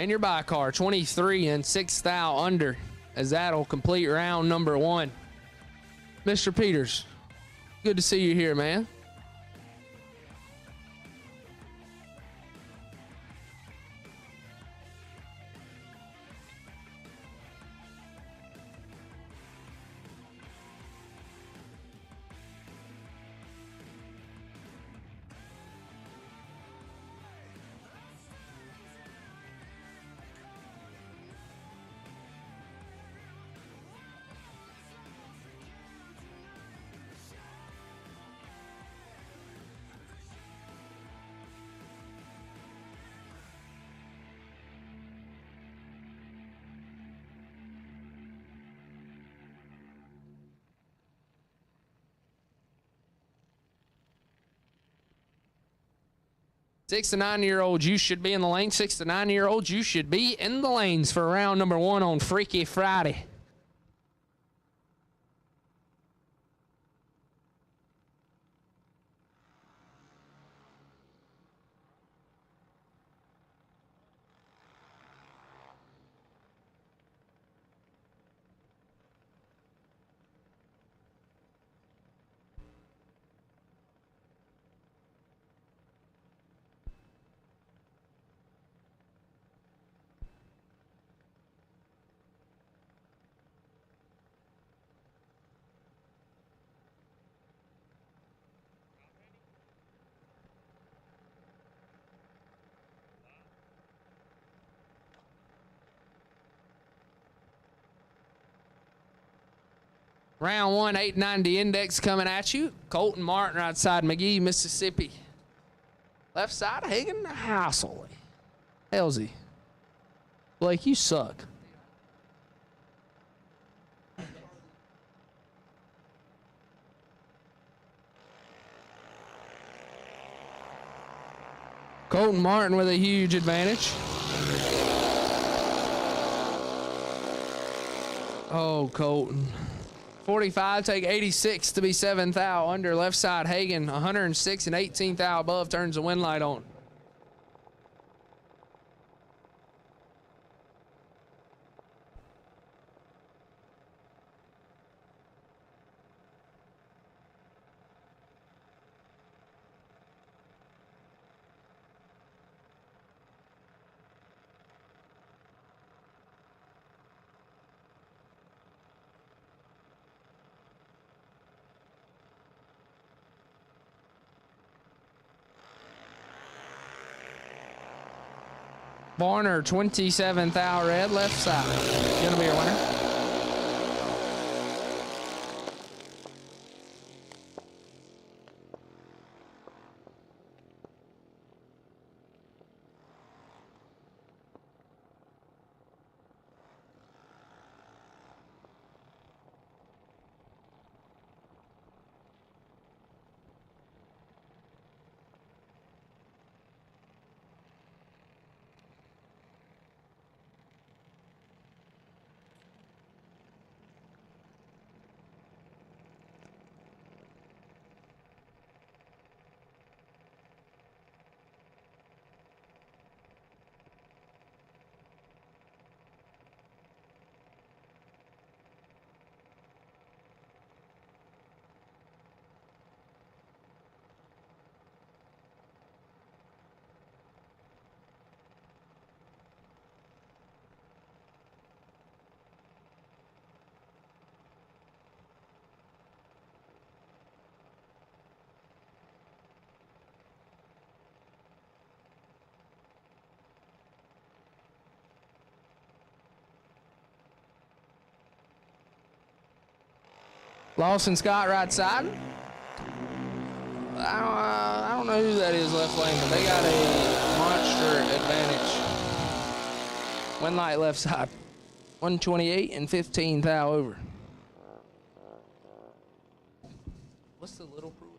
C: And your by car, 23 and 6 thou under, as that'll complete round number 1. Mr. Peters, good to see you here, man. Six to 9-year-olds, you should be in the lane. 6 to 9-year-olds, you should be in the lanes for round number 1 on Freaky Friday. Round 1, 890 index coming at you. Colton Martin right side McGee, Mississippi. Left side, Hagen Hasselly. Halsey. Blake, you suck. Colton Martin with a huge advantage. Oh, Colton. 45, take 86 to be 7th thou under. Left side, Hagen, 106 and 18th thou above, turns the wind light on. Varner, 27th thou red, left side. Gonna be your winner. Lawson Scott right side. I don't know who that is left lane, but they got a monster advantage. Wind light left side. 128 and 15 thou over. What's the little Pruitt?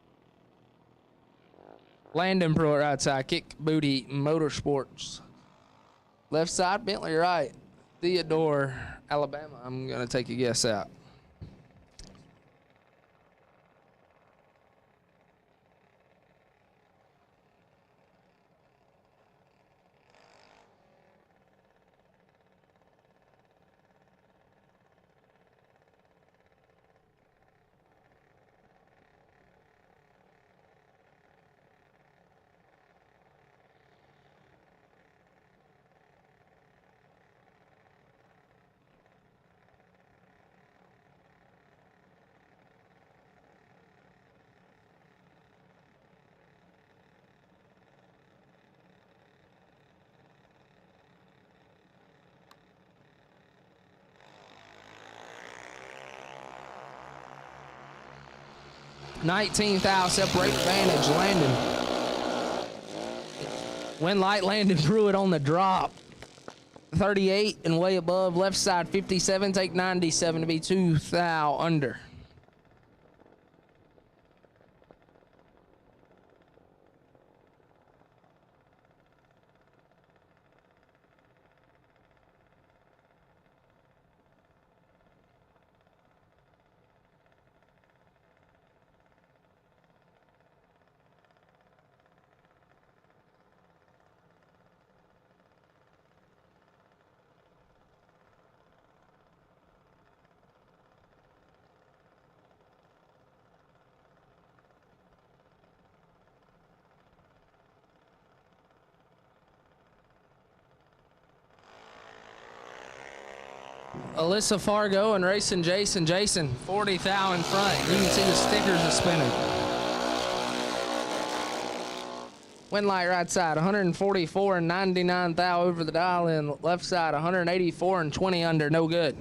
C: Landon Pruitt right side. Kick Booty Motorsports. Left side, Bentley right. Theodore, Alabama. I'm going to take a guess out. 19th thou, separate advantage, Landon. Wind light, Landon threw it on the drop. 38 and way above, left side 57, take 97 to be 2 thou under. Alyssa Fargo and racing Jason. Jason, 40 thou in front. You can see the stickers are spinning. Wind light right side, 144 and 99 thou over the dial in. Left side, 184 and 20 under, no good.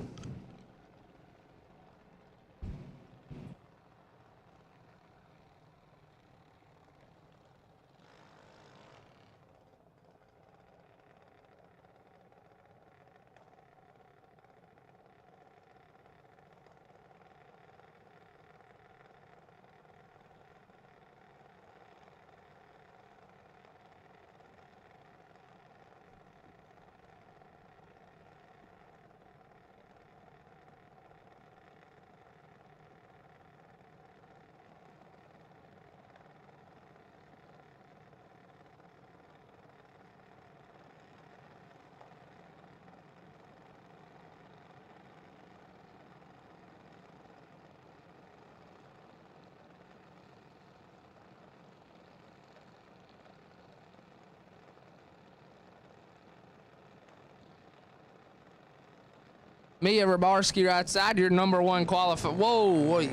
C: Mia Rabarski right side, your number one qualifier. Whoa, wait.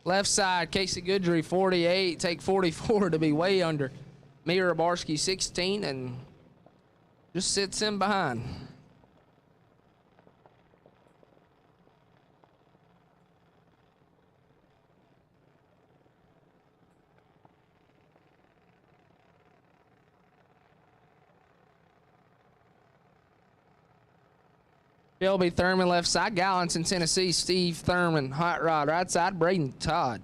C: Left side, Casey Goodry, 48, take 44 to be way under. Mia Rabarski, 16, and just sits in behind. Shelby Thurman left side, Gallatin, Tennessee, Steve Thurman, hot rod right side, Braden Todd.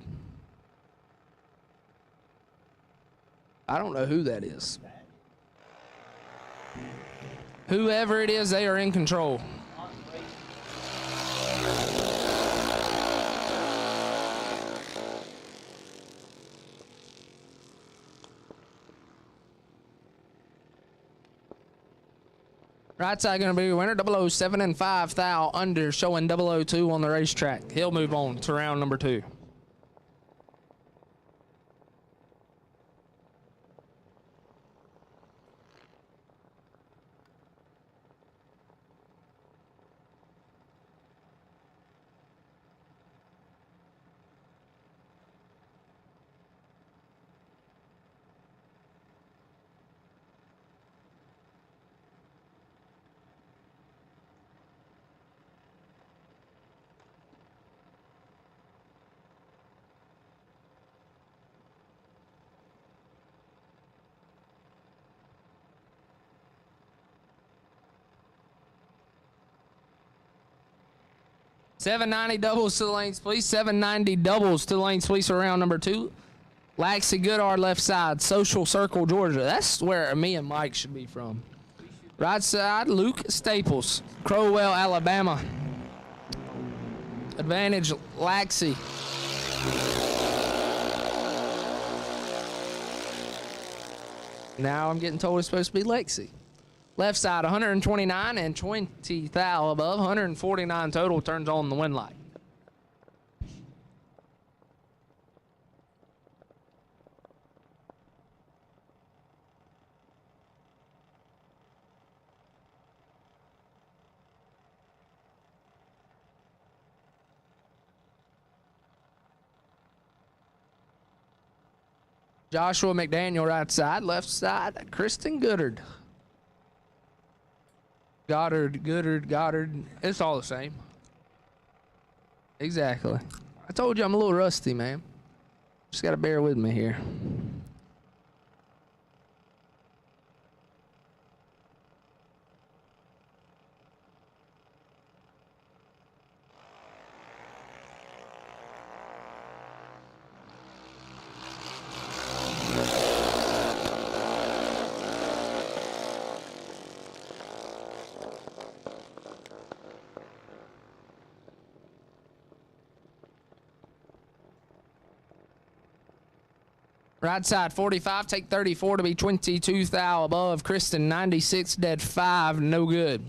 C: I don't know who that is. Whoever it is, they are in control. Right side going to be your winner, 007 and 5 thou under, showing 002 on the racetrack. He'll move on to round number 2. $790 doubles to the lanes, please. $790 doubles to the lanes, please, for round number 2. Laxey Goodard left side, Social Circle, Georgia. That's where me and Mike should be from. Right side, Luke Staples, Crowell, Alabama. Advantage, Laxey. Now I'm getting told it's supposed to be Lexi. Left side, 129 and 20 thou above, 149 total, turns on the wind light. Joshua McDaniel, right side. Left side, Kristen Goddard. Goddard. It's all the same. Exactly. I told you I'm a little rusty, man. Just got to bear with me here. Right side 45, take 34 to be 22 thou above. Kristen 96, dead 5, no good.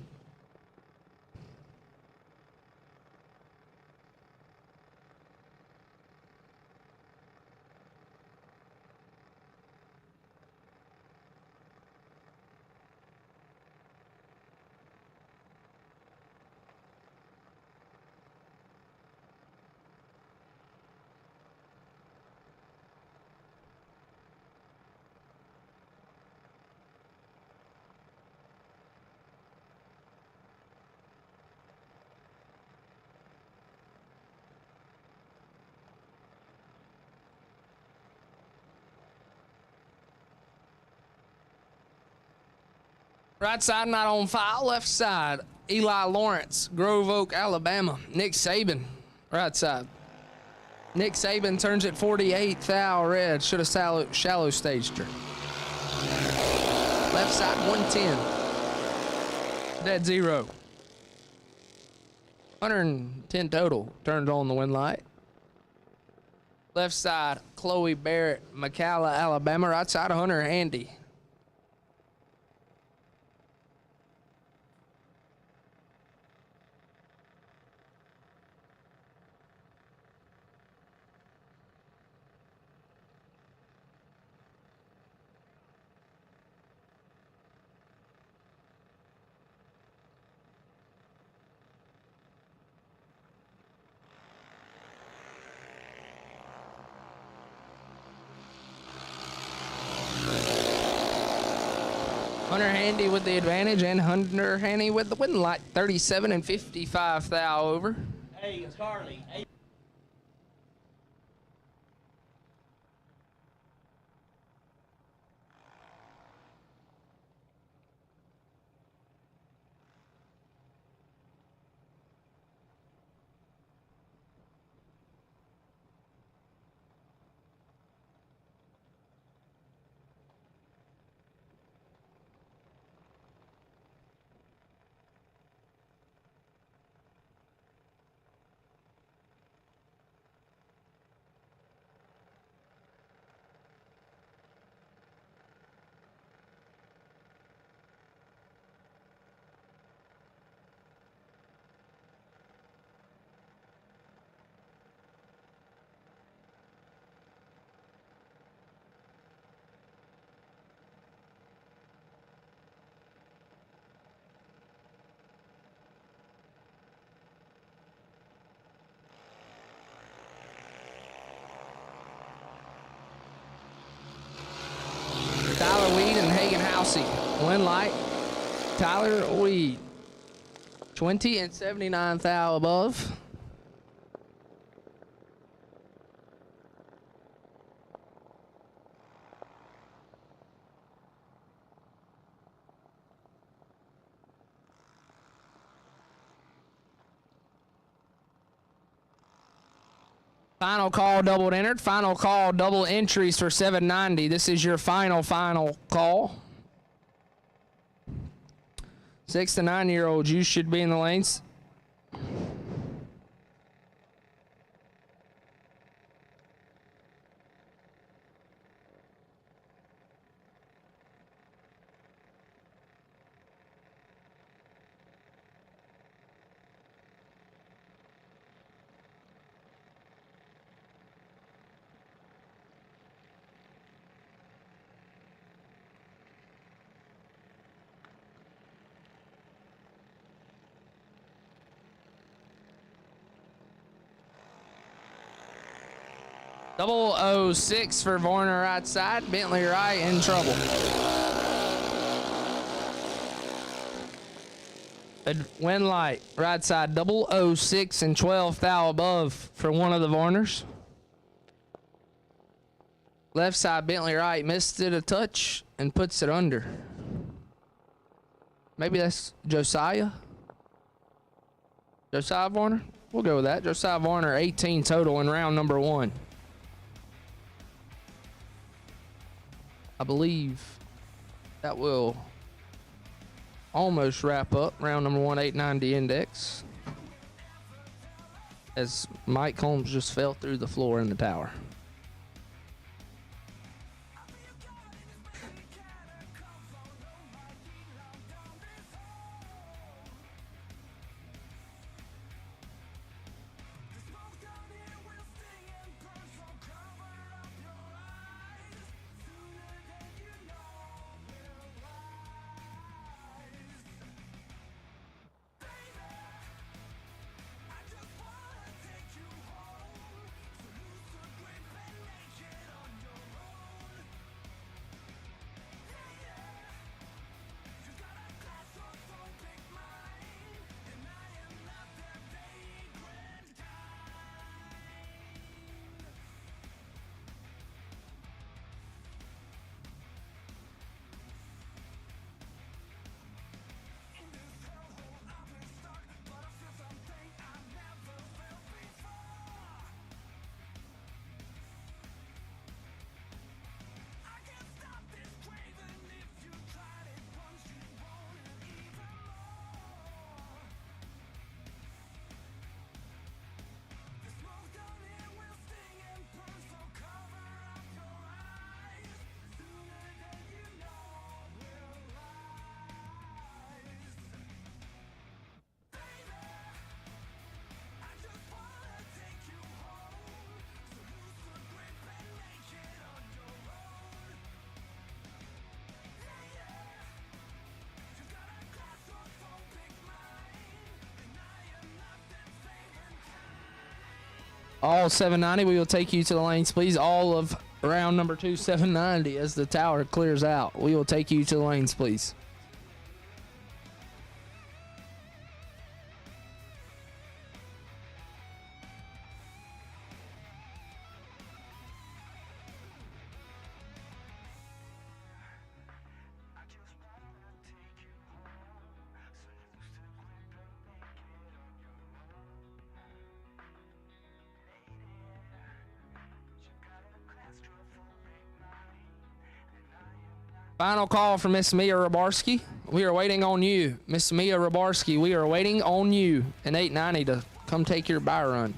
C: Right side not on file. Left side, Eli Lawrence, Grove Oak, Alabama. Nick Saban, right side. Nick Saban turns at 48, thou red. Should have shallow staged her. Left side 110. Dead 0. 110 total. Turned on the wind light. Left side, Chloe Barrett, McCalla, Alabama. Right side, Hunter Handy. Hunter Handy with the advantage, and Hunter Handy with the wind light. 37 and 55 thou over.
F: Hey, Carly. Hey.
C: Tyler Weed and Hagen Housey. Wind light. Tyler Weed. 20 and 79 thou above. Final call doubled entered. Final call double entries for 790. This is your final call. 6 to 9 year olds, you should be in the lanes. 006 for Varner right side. Bentley right in trouble. Wind light right side 006 and 12 thou above for one of the Varners. Left side Bentley right missed it a touch and puts it under. Maybe that's Josiah. Josiah Varner? We'll go with that. Josiah Varner 18 total in round number 1. I believe that will almost wrap up round number 1, 890 index. As Mike Holmes just fell through the floor in the tower. All 790, we will take you to the lanes, please. All of round number 2, 790, as the tower clears out. We will take you to the lanes, please. Final call from Miss Mia Rabarski. We are waiting on you. Miss Mia Rabarski, we are waiting on you in 890 to come take your buy run.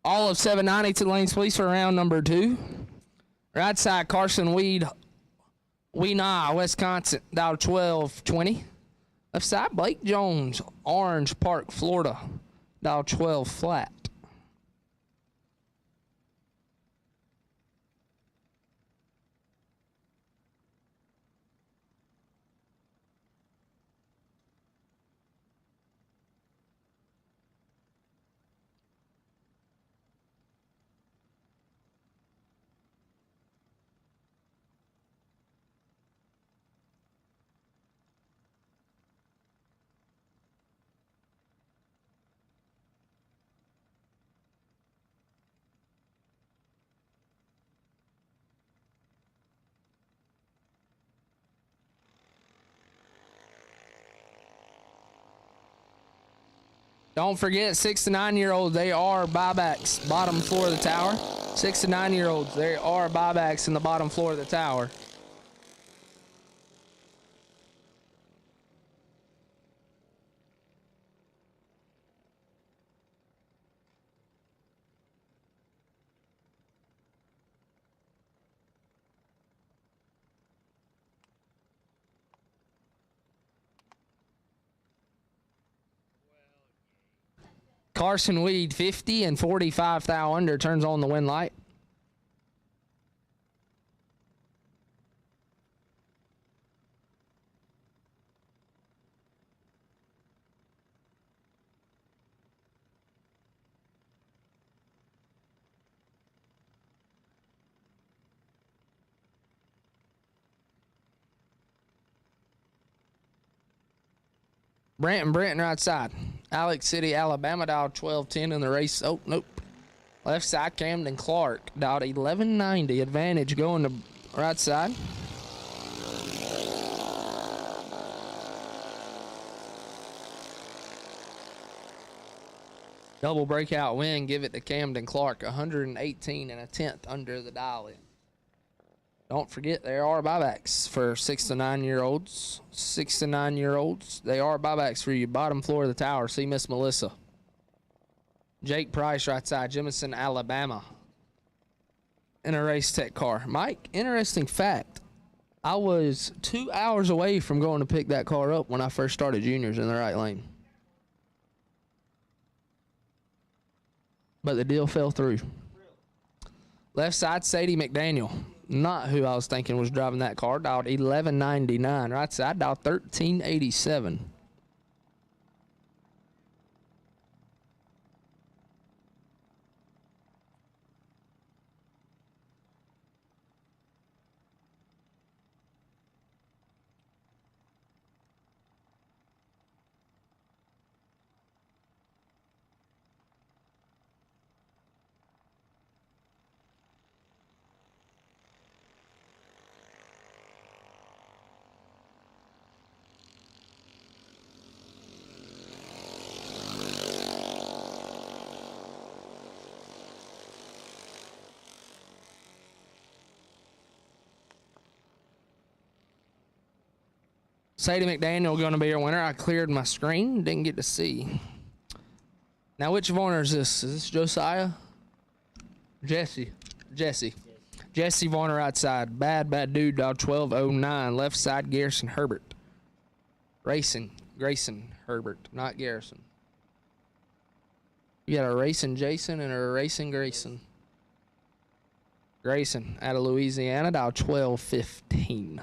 C: All of 790 to the lanes, please, for round number 2. Right side, Carson Weed, Weenah, Wisconsin, dial 1220. Left side, Blake Jones, Orange Park, Florida, dial 12 flat. Don't forget, 6 to 9-year-olds, they are buybacks, bottom floor of the tower. 6 to 9-year-olds, they are buybacks in the bottom floor of the tower. Carson Weed, 50 and 45 thou under, turns on the win light. Brenton right side. Alex City, Alabama, dialed 1210 in the race. Oh, nope. Left side, Camden Clark, dialed 1190. Advantage going to right side. Double breakout win, give it to Camden Clark, 118 and a tenth under the dial-in. Don't forget, there are buybacks for 6 to 9-year-olds. 6 to 9-year-olds, they are buybacks for you. Bottom floor of the tower, see Miss Melissa. Jake Price, right side, Jemison, Alabama. In a race tech car. Mike, interesting fact. I was 2 hours away from going to pick that car up when I first started juniors in the right lane. But the deal fell through. Left side, Sadie McDaniel. Not who I was thinking was driving that car. Dialed 1199. Right side, dialed 1387. Sadie McDaniel going to be your winner. I cleared my screen. Didn't get to see. Now, which Varner is this? Is this Josiah? Jesse. Jesse Varner outside. Bad dude, dog 1209. Left side, Garrison Herbert. Grayson Herbert, not Garrison. You got a racing Jason and a racing Grayson. Grayson out of Louisiana, dial 1215.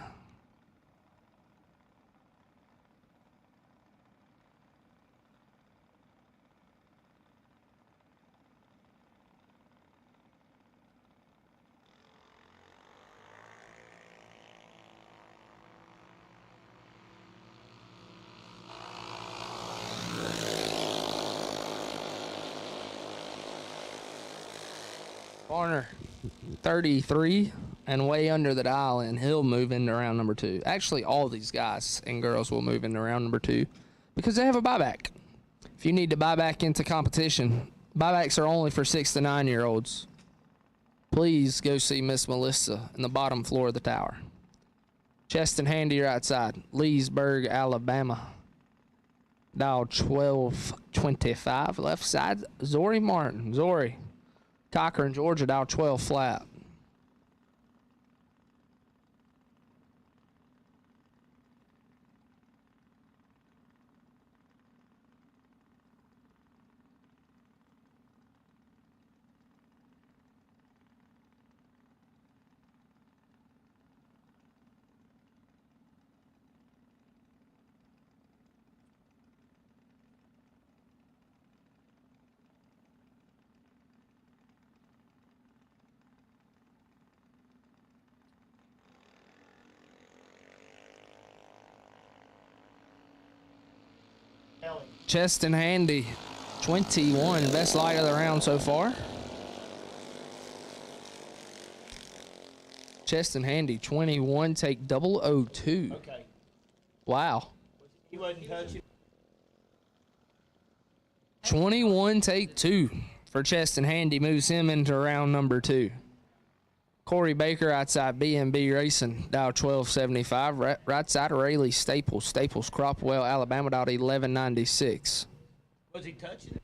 C: Varner, 33 and way under the dial, and he'll move into round number 2. Actually, all these guys and girls will move into round number 2 because they have a buyback. If you need to buy back into competition, buybacks are only for 6 to 9-year-olds. Please go see Miss Melissa in the bottom floor of the tower. Chest and Handy right side, Leesburg, Alabama. Dial 1225. Left side, Zori Martin. Zori, Cochran, Georgia, dial 12 flat. Cheston Handy, 21, best light of the round so far. Cheston Handy, 21, take 002.
F: Okay.
C: Wow.
F: He wasn't touching.
C: 21, take 2 for Cheston Handy, moves him into round number 2. Corey Baker outside B&B Racing, dial 1275. Right side of Rayleigh Staples, Cropwell, Alabama, dial 1196.
F: Was he touching it?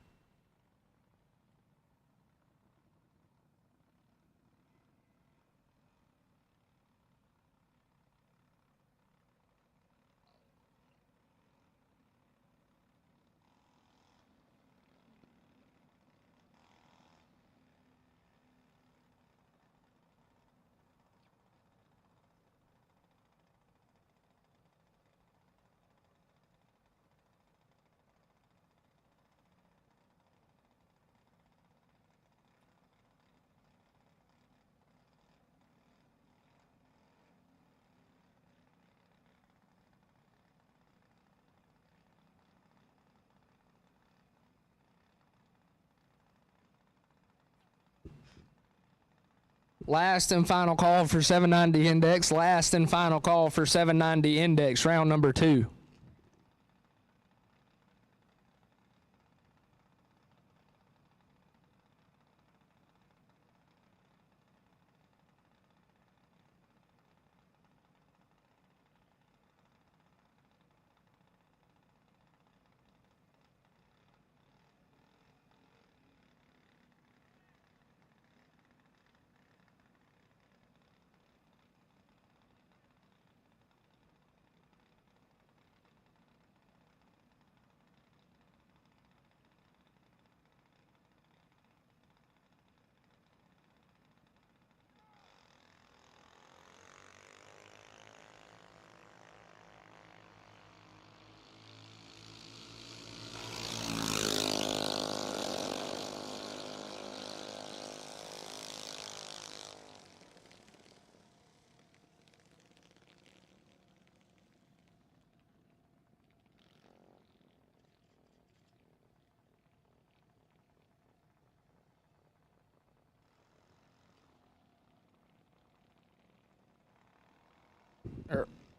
C: Last and final call for 790 index. Last and final call for 790 index, round number 2.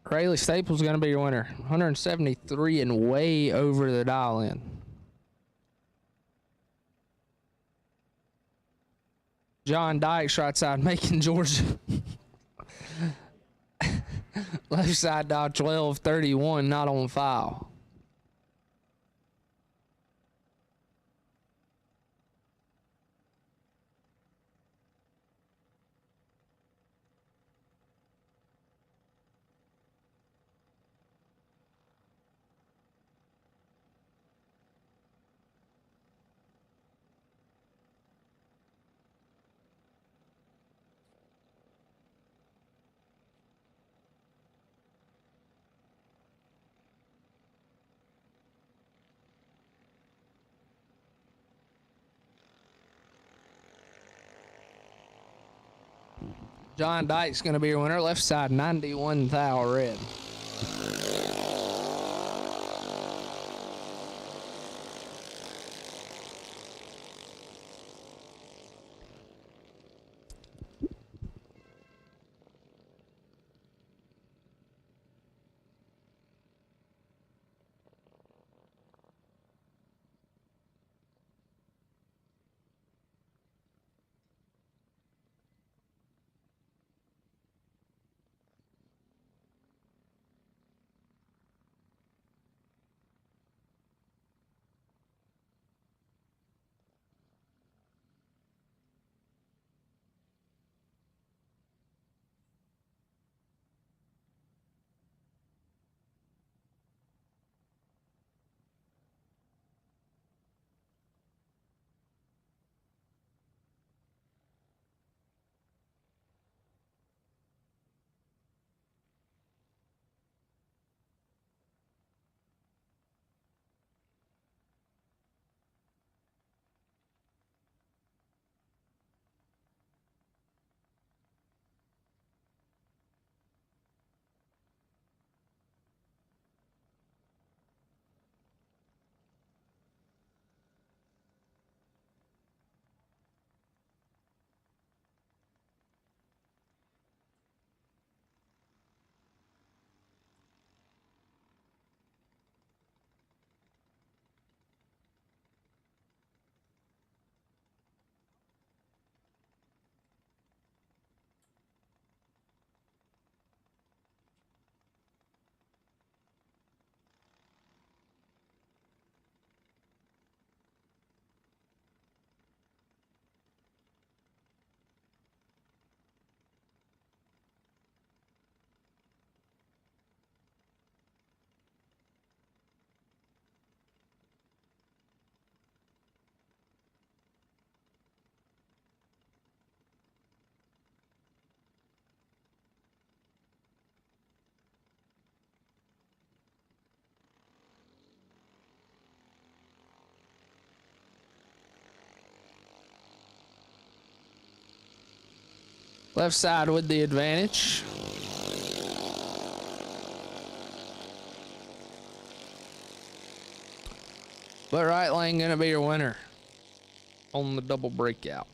C: Rayleigh Staples is going to be your winner. 173 and way over the dial in. John Dykes right side, Macon, Georgia. Left side dial 1231, not on file. John Dykes going to be your winner. Left side, 91 thou red. Left side with the advantage. But right lane gonna be your winner on the double breakout.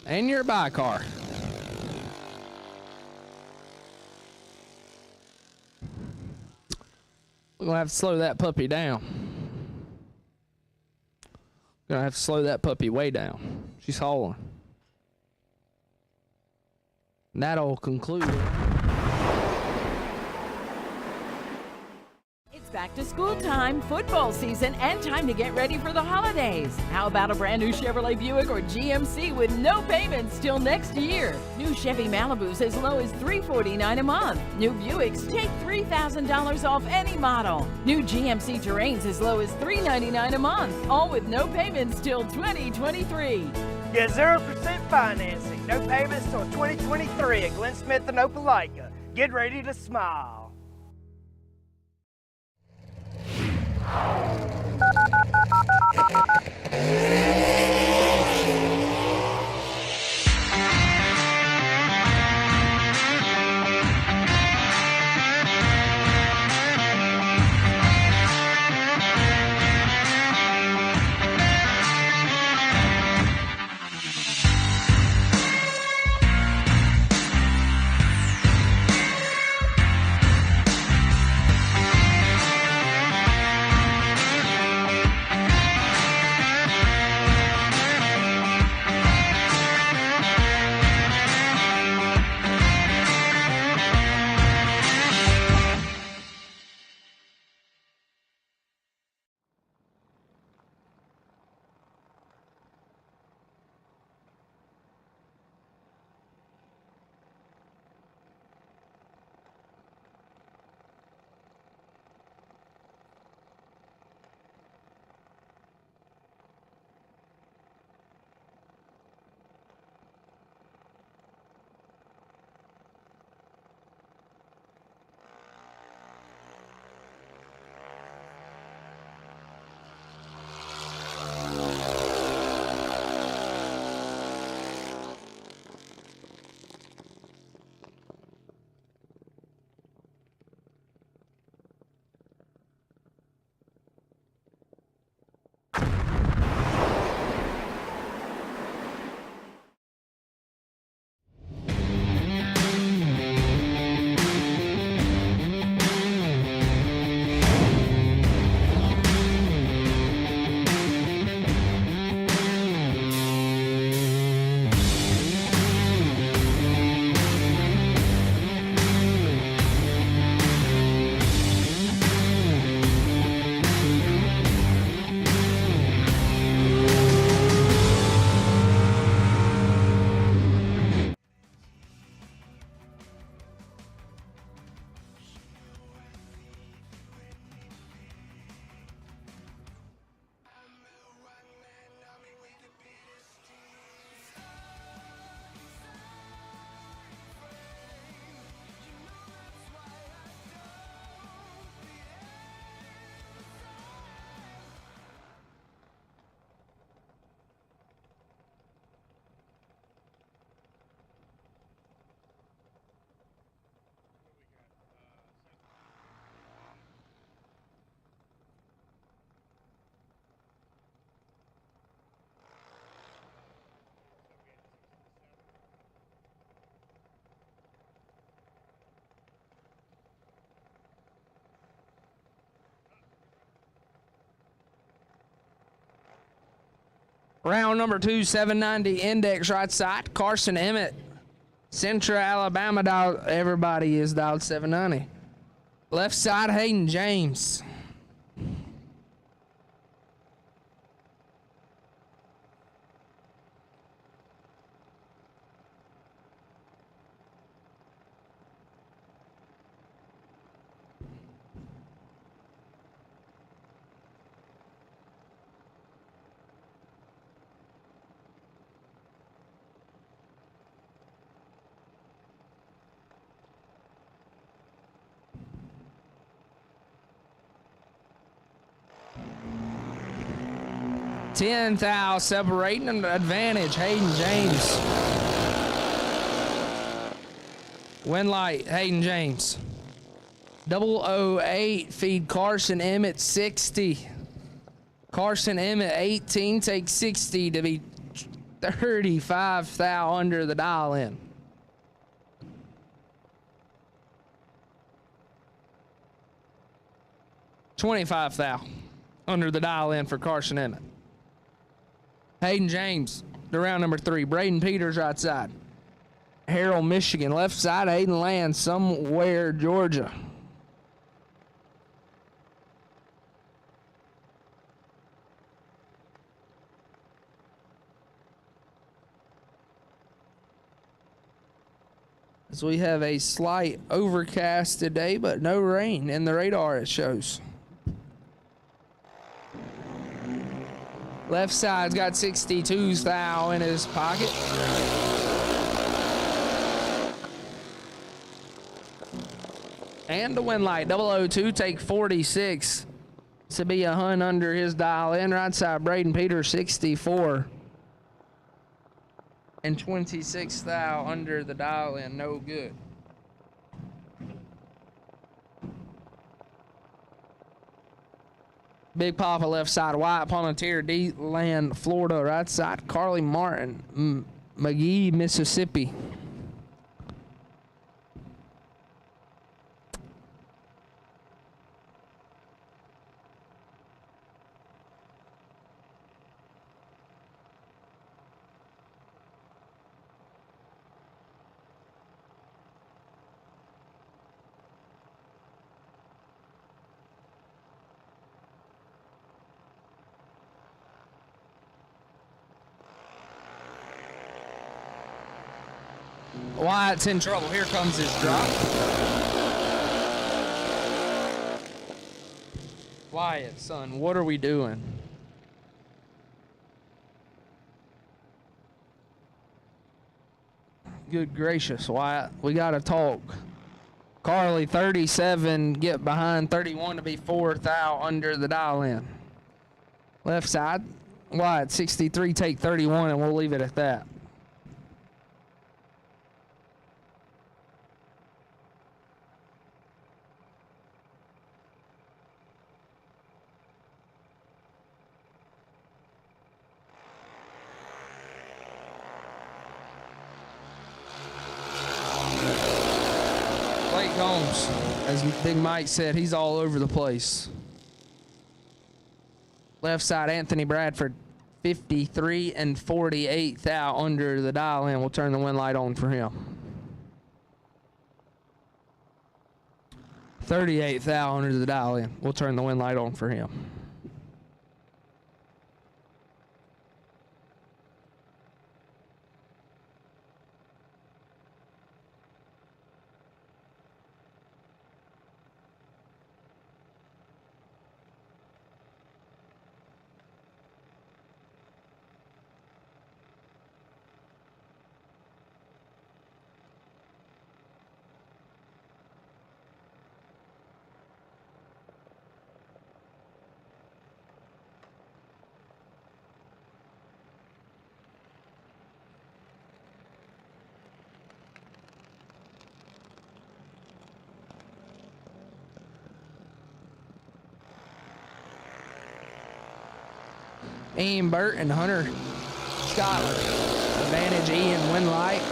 C: And your buy car. We're gonna have to slow that puppy down. Gonna have to slow that puppy way down. She's hauling. And that'll conclude it.
G: It's back to school time, football season, and time to get ready for the holidays. How about a brand new Chevrolet Buick or GMC with no payments till next year? New Chevy Malibus as low as $349 a month. New Buicks take $3,000 off any model. New GMC Terrains as low as $399 a month, all with no payments till 2023.
H: Get 0% financing, no payments till 2023 at Glenn Smith and Opelika. Get ready to smile.
C: Round number 2, 790 index right side. Carson Emmett, Central Alabama dial. Everybody is dialed 790. Left side, Hayden James. Ten thou separating an advantage. Hayden James. Win light, Hayden James. 008 feed Carson Emmett 60. Carson Emmett 18 takes 60 to be 35 thou under the dial in. $25 thou under the dial in for Carson Emmett. Hayden James to round number 3. Braden Peters right side. Harold, Michigan. Left side, Hayden Land, somewhere, Georgia. As we have a slight overcast today, but no rain in the radar, it shows. Left side's got 62 thou in his pocket. And the win light, 002, take 46 to be a hun under his dial in. Right side, Braden Peters, 64. And 26 thou under the dial in, no good. Big Papa left side, White Pontier, D-Land, Florida. Right side, Carly Martin, McGee, Mississippi. Wyatt's in trouble. Here comes his drop. Wyatt, son, what are we doing? Good gracious, Wyatt. We got to talk. Carly, 37, get behind 31 to be 4 thou under the dial in. Left side, Wyatt, 63, take 31, and we'll leave it at that. Combs, as Big Mike said, he's all over the place. Left side, Anthony Bradford, 53 and 48 thou under the dial in. We'll turn the win light on for him. 38 thou under the dial in. We'll turn the win light on for him. Ian Burt and Hunter Scotland. Advantage Ian win light.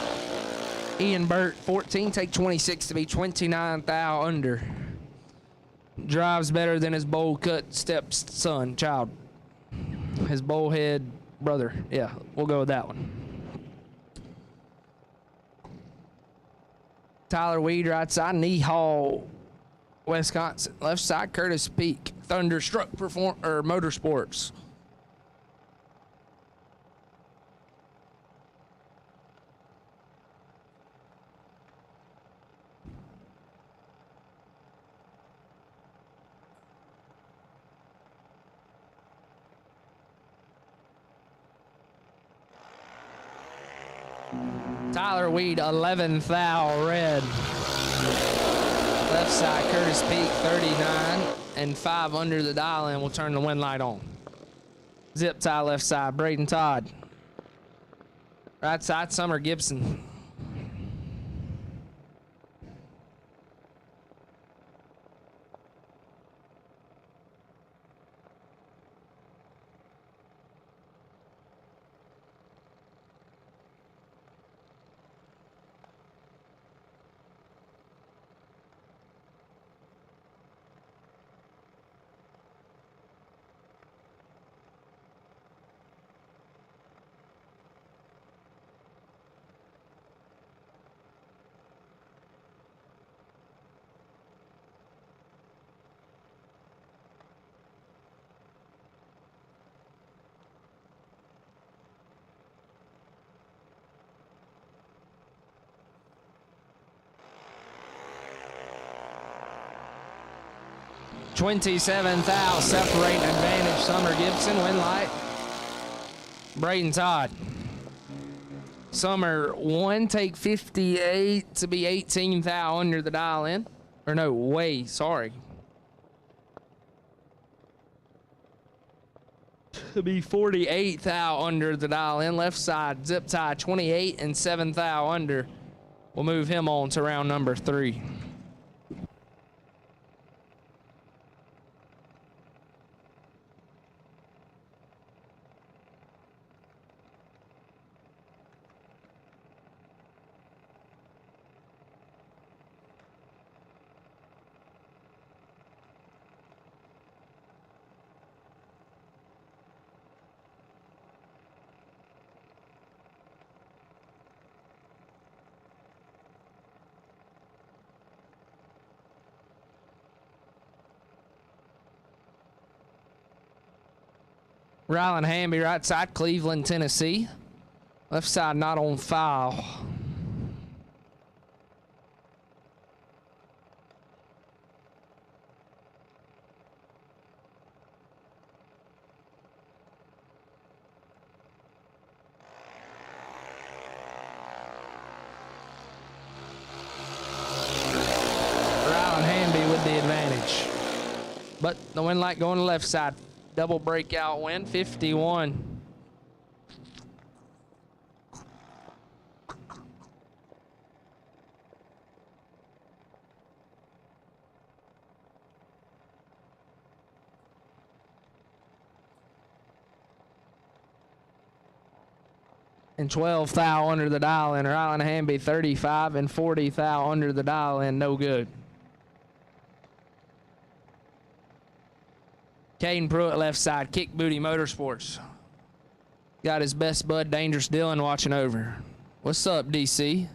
C: Ian Burt 14, take 26 to be 29 thou under. Drives better than his bowl cut stepson, child. His bullhead brother. Yeah, we'll go with that one. Tyler Weed, right side. Knee Hall, Wisconsin. Left side, Curtis Peak. Thunderstruck Motorsports. Tyler Weed, 11th thou red. Left side, Curtis Peak, 39 and 5 under the dial, and we'll turn the wind light on. Zip tie left side, Braden Todd. Right side, Summer Gibson. $27,000 separating advantage. Summer Gibson, win light. Braden Todd. Summer 1, take 58 to be 18,000 under the dial in. Or no, way, sorry. To be 48,000 under the dial in. Left side, zip tie 28 and 7,000 under. We'll move him on to round number 3. Rylan Hamby, right side, Cleveland, Tennessee. Left side, not on file. Rylan Hamby with the advantage. But the wind light going to the left side. Double breakout win, 51. And 12 thou under the dial in. Rylan Hamby 35 and 40 thou under the dial in, no good. Caden Pruitt left side, Kick Booty Motorsports. Got his best bud, Dangerous Dylan, watching over. What's up, DC?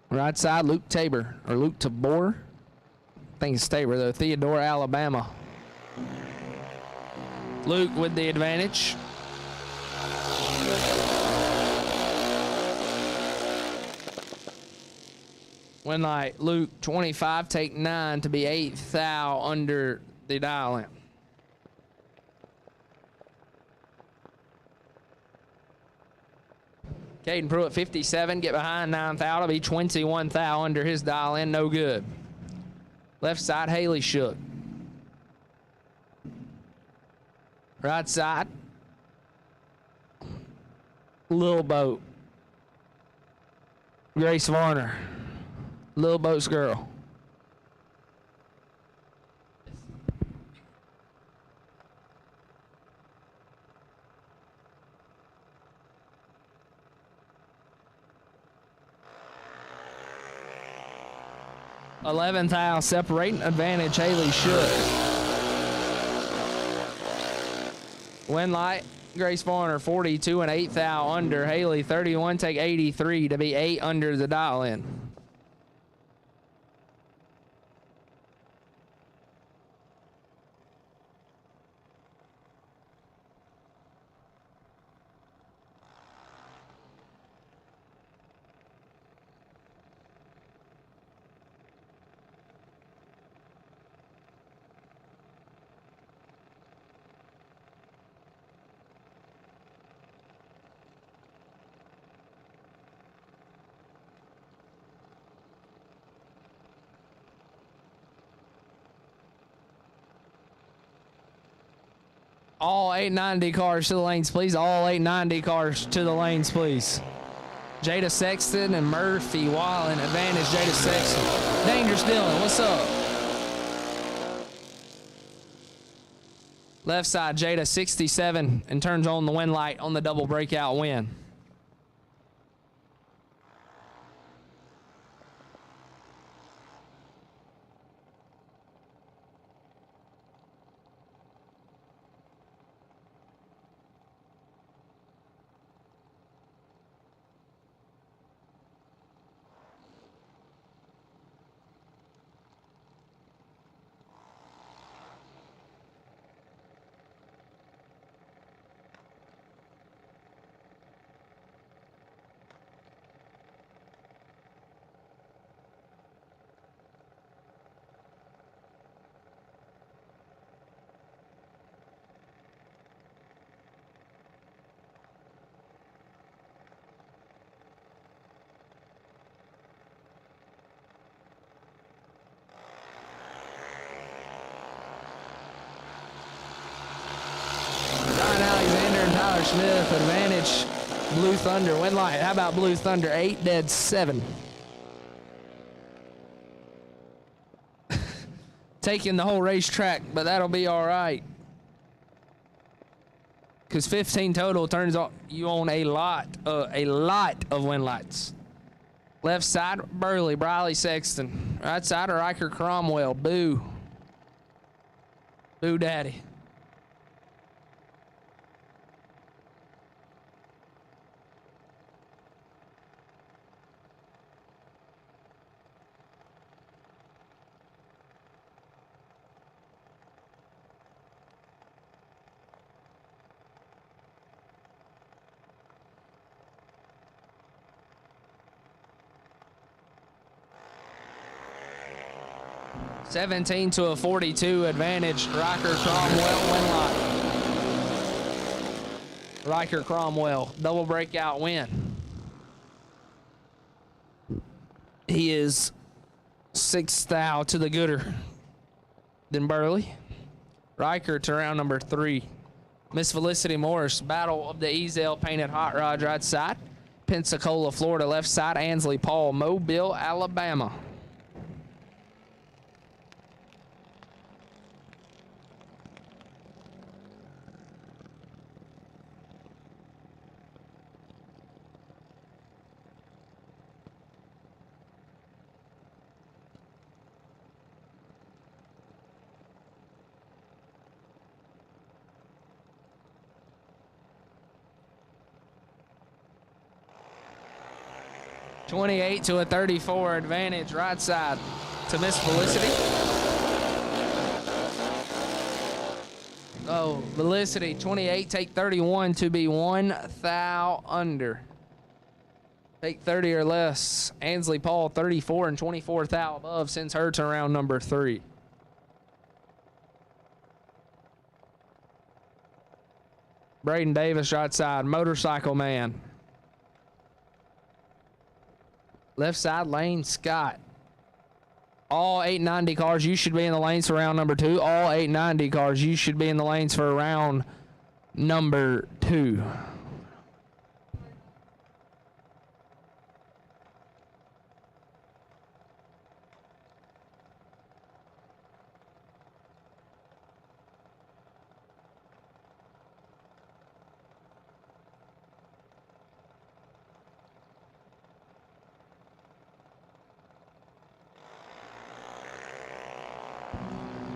C: Right side, Luke Tabor, or Luke Tabor. I think it's Tabor, though. Theodore, Alabama. Luke with the advantage. Win light, Luke 25, take 9 to be 8th thou under the dial in. Caden Pruitt 57, get behind 9 thou to be 21 thou under his dial in, no good. Left side, Haley Shook. Right side, Lil Boat. Grace Varner. Lil Boat's girl. $11,000 separating advantage, Haley Shook. Win light. Grace Foreigner 42 and 8 thou under. Haley 31, take 83 to be 8 under the dial in. All 890 cars to the lanes, please. All 890 cars to the lanes, please. Jada Sexton and Murphy Wallen. Advantage, Jada Sexton. Dangerous Dylan, what's up? Left side, Jada 67 and turns on the win light on the double breakout win. Smith, advantage, Blue Thunder, win light. How about Blue Thunder? 8 dead 7. Taking the whole racetrack, but that'll be all right. Because 15 total turns you on a lot of win lights. Left side, Burley, Briley Sexton. Right side, Riker Cromwell. Boo. Boo daddy. $17 to a 42 advantage. Riker Cromwell win light. Riker Cromwell double breakout win. He is 6 thou to the gooder. Then Burley. Riker to round number 3. Miss Felicity Morris, Battle of the Ezel painted hot rod right side. Pensacola, Florida left side. Ansley Paul, Mobile, Alabama. $28 to a 34 advantage right side to Miss Felicity. Oh, Felicity 28, take 31 to be 1 thou under. Take 30 or less. Ansley Paul 34 and 24 thou above sends her to round number 3. Braden Davis right side, Motorcycle Man. Left side, Lane Scott. All 890 cars, you should be in the lanes for round number 2. All 890 cars, you should be in the lanes for round number 2.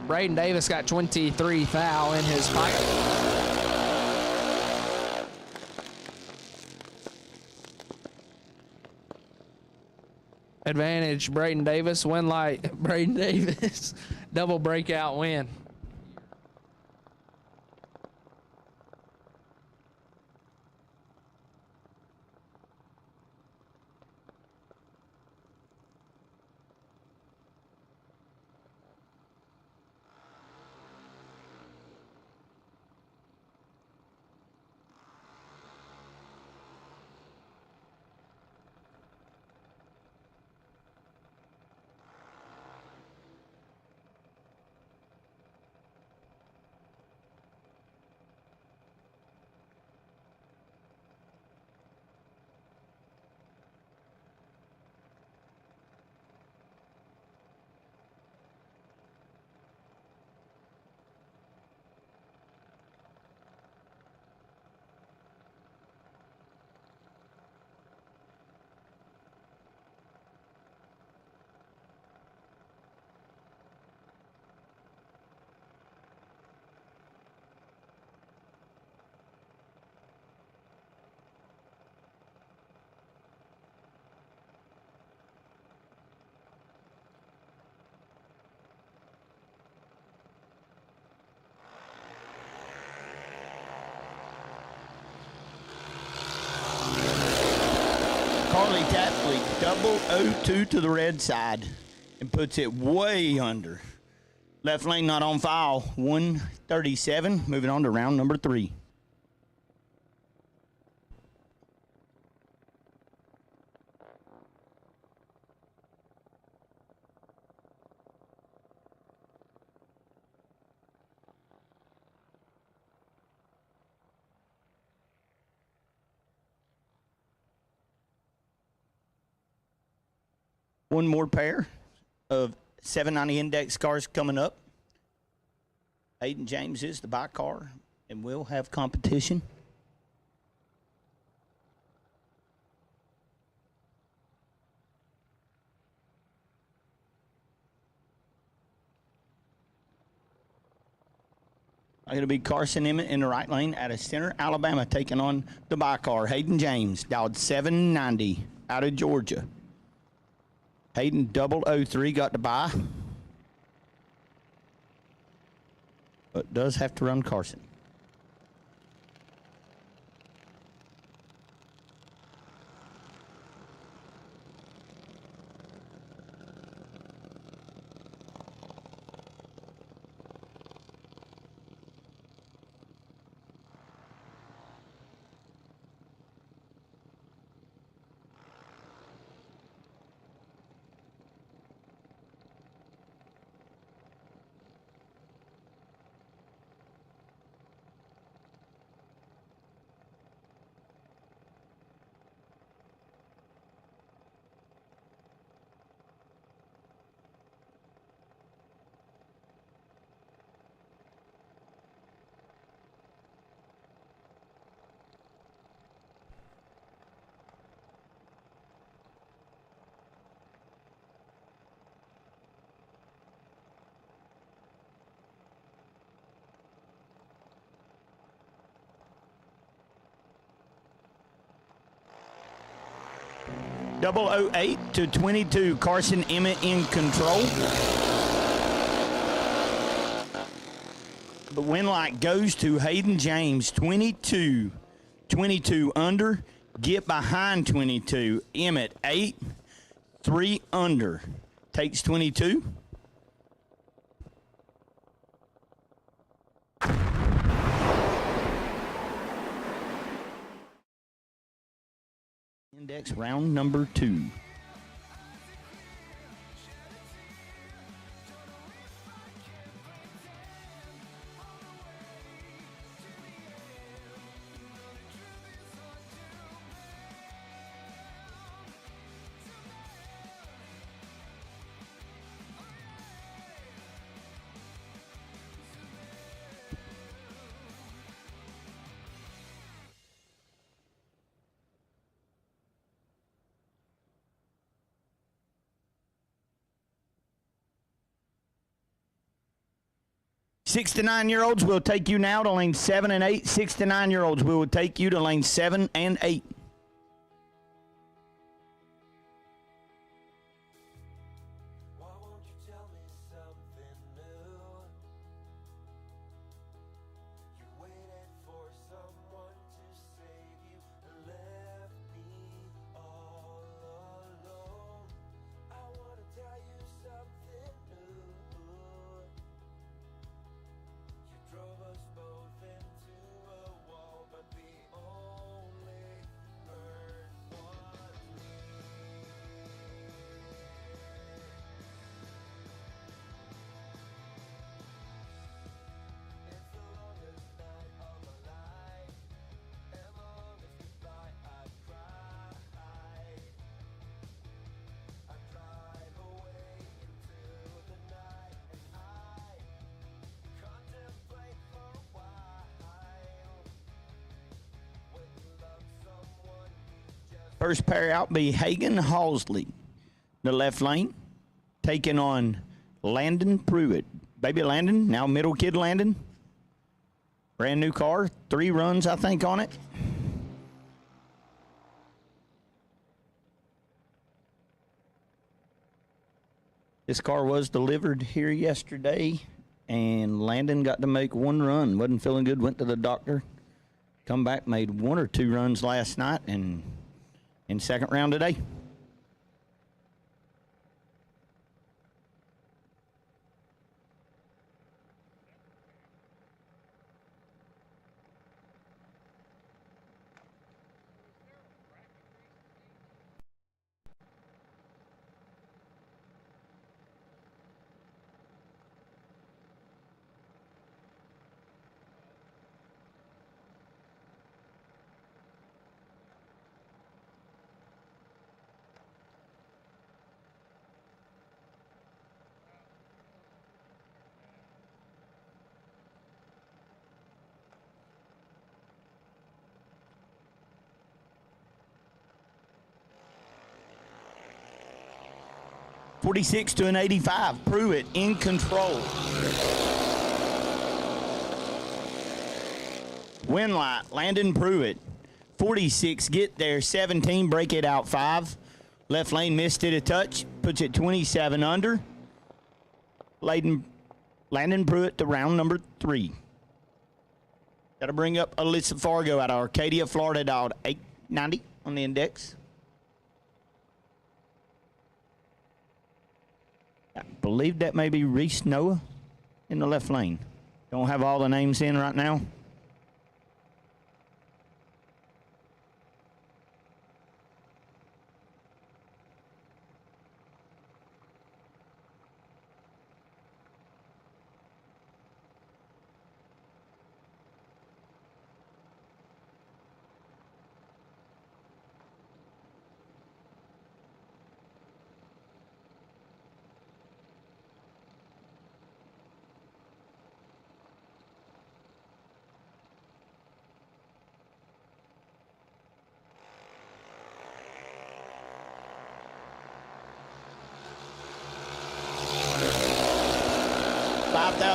C: Braden Davis got 23 thou in his pocket. advantage, Braden Davis. Win light, Braden Davis. Double breakout win.
F: Carly Tapley, 002 to the red side and puts it way under. Left lane not on file, 137. Moving on to round number 3. One more pair of 790 index cars coming up. Hayden James is the by car, and we'll have competition. Going to be Carson Emmett in the right lane out of Center, Alabama, taking on the by car. Hayden James, dialed 790 out of Georgia. Hayden 003 got the bye, but does have to run Carson. .008 to 22, Carson Emmett in control. The win light goes to Hayden James, 22 under. Get behind 22. Emmett, 8, 3 under. Takes 22. Index round number 2. Six to 9-year-olds will take you now to lane 7 and 8. 6 to 9-year-olds will take you to lane 7 and 8. First pair out be Hagan Halsley, the left lane, taking on Landon Pruitt. Baby Landon, now middle kid Landon. Brand new car, 3 runs, I think, on it. This car was delivered here yesterday, and Landon got to make 1 run. Wasn't feeling good, went to the doctor. Come back, made 1 or 2 runs last night, and in second round today. $46 to an $85. Pruitt in control. Win light, Landon Pruitt. 46, get there. 17, break it out 5. Left lane missed it a touch, puts it 27 under. Landon Pruitt to round number 3. Got to bring up Alyssa Fargo out of Arcadia, Florida, dialed 890 on the index. I believe that may be Reese Noah in the left lane. Don't have all the names in right now.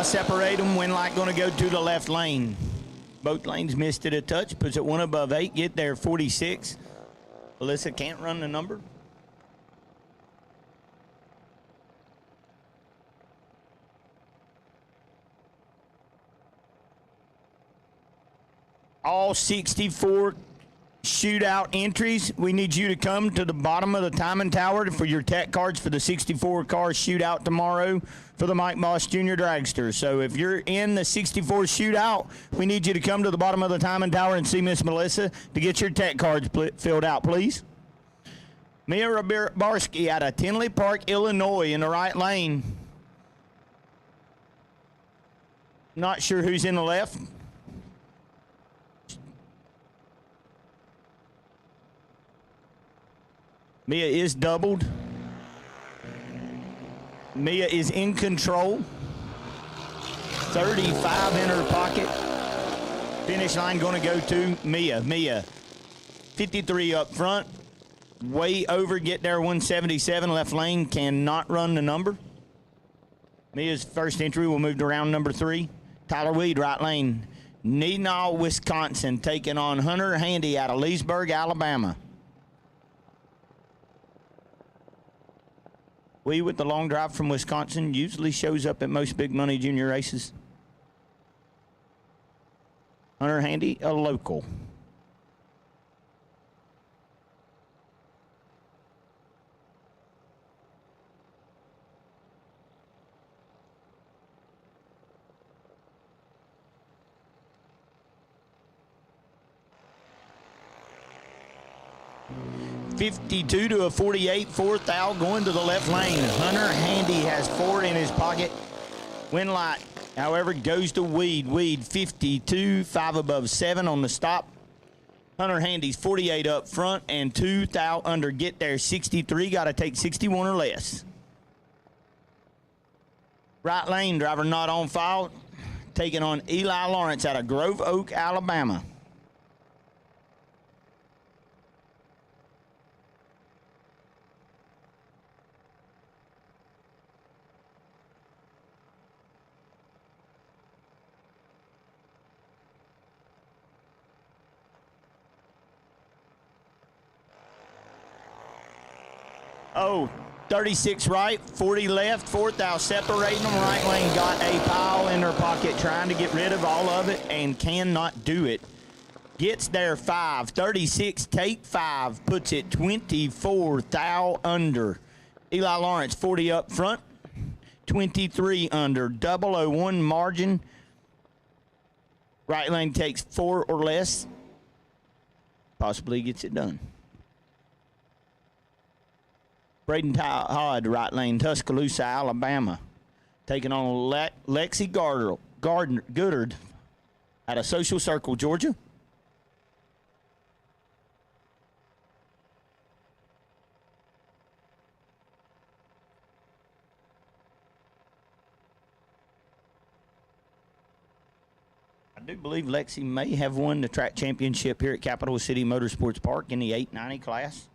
F: Separate them. Win light going to go to the left lane. Both lanes missed it a touch. Puts it 1 above 8. Get there 46. Alyssa can't run the number. All 64 shootout entries. We need you to come to the bottom of the timing tower for your tech cards for the 64 car shootout tomorrow for the Mike Moss Jr Dragster. So if you're in the 64 shootout, we need you to come to the bottom of the timing tower and see Miss Melissa to get your tech cards filled out, please. Mia Rabarski out of Tinley Park, Illinois, in the right lane. Not sure who's in the left. Mia is doubled. Mia is in control. 35 in her pocket. Finish line going to go to Mia. Mia, 53 up front. Way over, get there 177. Left lane cannot run the number. Mia's first entry will move to round number 3. Tyler Weed, right lane. Neenah, Wisconsin, taking on Hunter Handy out of Leesburg, Alabama. We, with the long drive from Wisconsin, usually shows up at most big money junior races. Hunter Handy, a local. $52 to a 48, 4th out going to the left lane. Hunter Handy has 4 in his pocket. Win light, however, goes to Weed. Weed 52, 5 above 7 on the stop. Hunter Handy's 48 up front and 2 thou under. Get there 63, got to take 61 or less. Right lane, driver not on file, taking on Eli Lawrence out of Grove Oak, Alabama. Oh, 36 right, 40 left, fourth out, separating them. Right lane got a pile in her pocket, trying to get rid of all of it and cannot do it. Gets there 5, 36, take 5, puts it 24 thou under. Eli Lawrence 40 up front, 23 under, 001 margin. Right lane takes 4 or less, possibly gets it done. Braden Todd, right lane, Tuscaloosa, Alabama. Taking on Lexi Goddard out of Social Circle, Georgia. I do believe Lexi may have won the track championship here at Capital City Motorsports Park in the 890 class.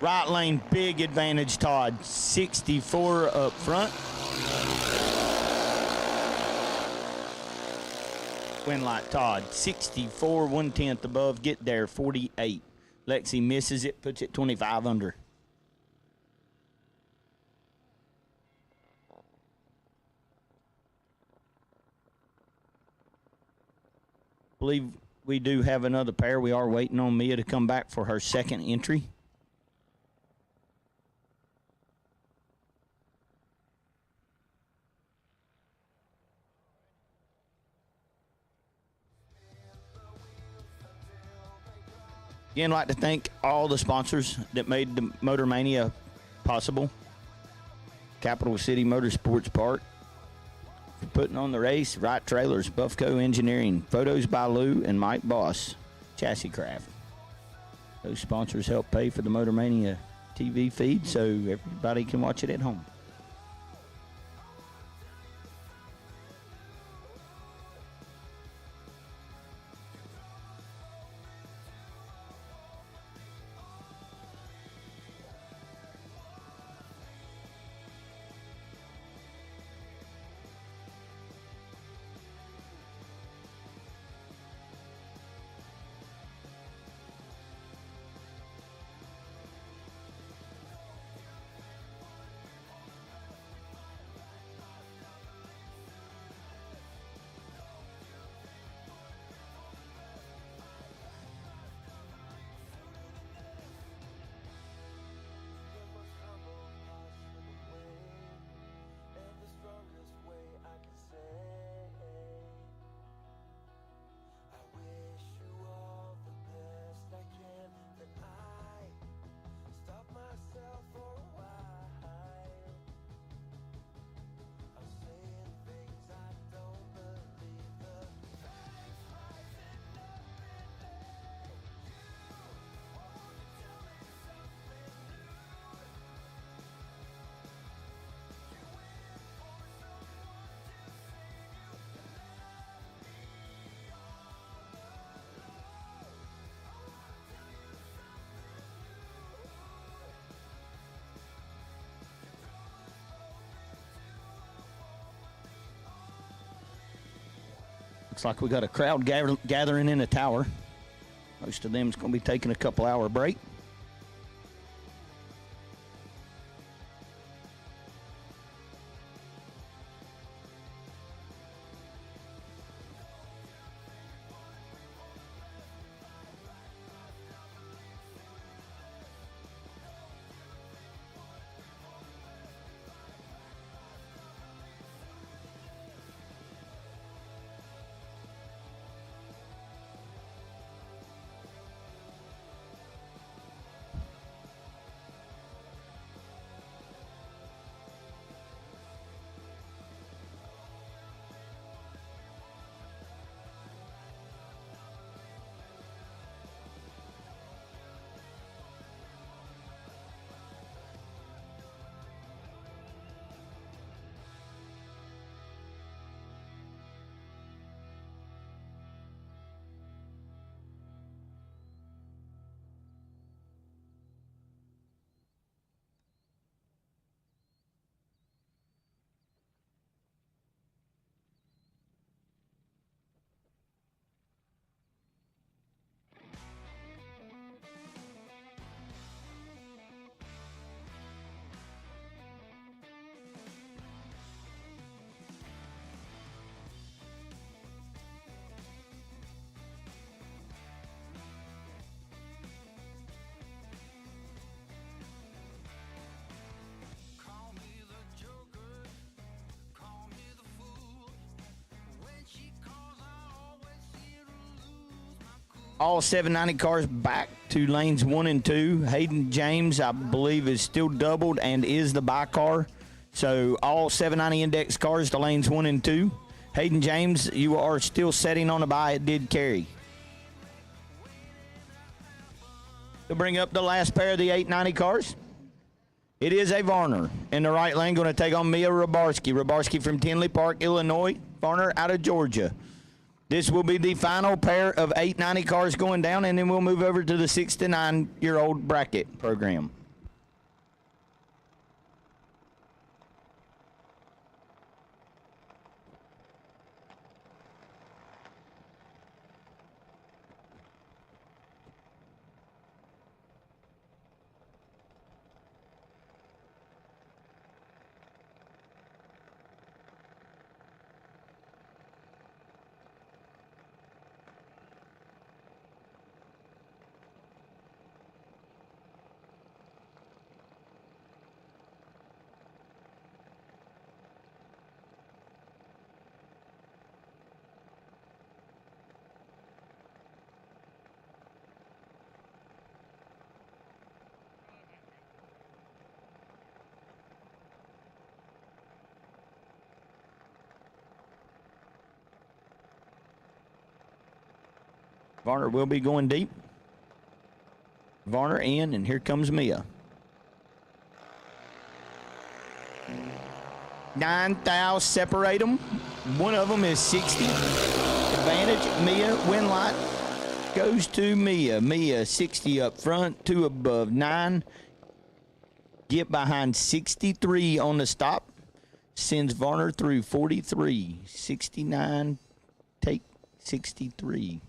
F: Right lane, big advantage, Todd. 64 up front. Win like Todd. 64, 1/10 above. Get there, 48. Lexi misses it, puts it 25 under. Believe we do have another pair. We are waiting on Mia to come back for her second entry. Again, I'd like to thank all the sponsors that made the Motor Mania possible. Capital City Motorsports Park for putting on the race. Wright Trailers, Buffco Engineering, Photos by Lou and Mike Boss, Chassis Craft. Those sponsors help pay for the Motor Mania TV feed so everybody can watch it at home. Looks like we got a crowd gathering in the tower. Most of them's going to be taking a couple-hour break. All 790 cars back to lanes 1 and 2. Hayden James, I believe, is still doubled and is the by car. So all 790 index cars to lanes 1 and 2. Hayden James, you are still setting on a bye. It did carry. To bring up the last pair of the 890 cars, it is a Varner in the right lane, going to take on Mia Rabarski. Rabarski from Tinley Park, Illinois. Varner out of Georgia. This will be the final pair of 890 cars going down, and then we'll move over to the 6 to 9-year-old bracket program. Varner will be going deep. Varner in, and here comes Mia. 9 thou separate them. One of them is 60. Advantage, Mia, win light goes to Mia. Mia, 60 up front, 2 above, 9. Get behind 63 on the stop. Sends Varner through 43. 69, take 63.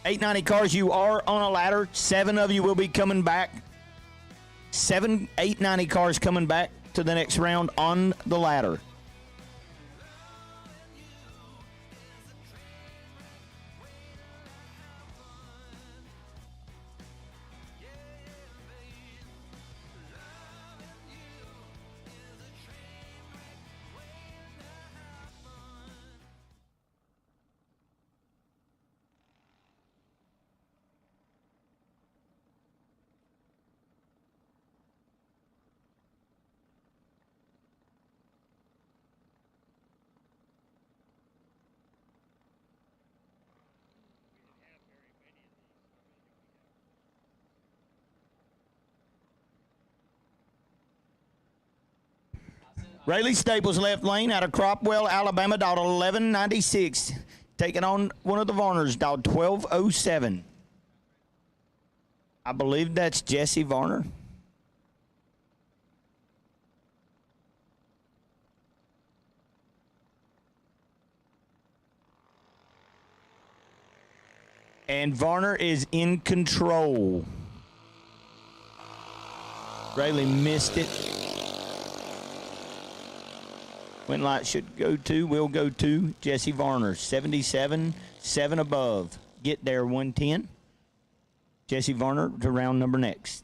F: $890 cars, you are on a ladder. 7 of you will be coming back. 7 $890 cars coming back to the next round on the ladder. Rayleigh Staples left lane out of Cropwell, Alabama, dot 1196. Taking on one of the Varners, dot 1207. I believe that's Jesse Varner. And Varner is in control. Rayleigh missed it. Win light should go to, will go to Jesse Varner, 77, 7 above. Get there, 110. Jesse Varner to round number next.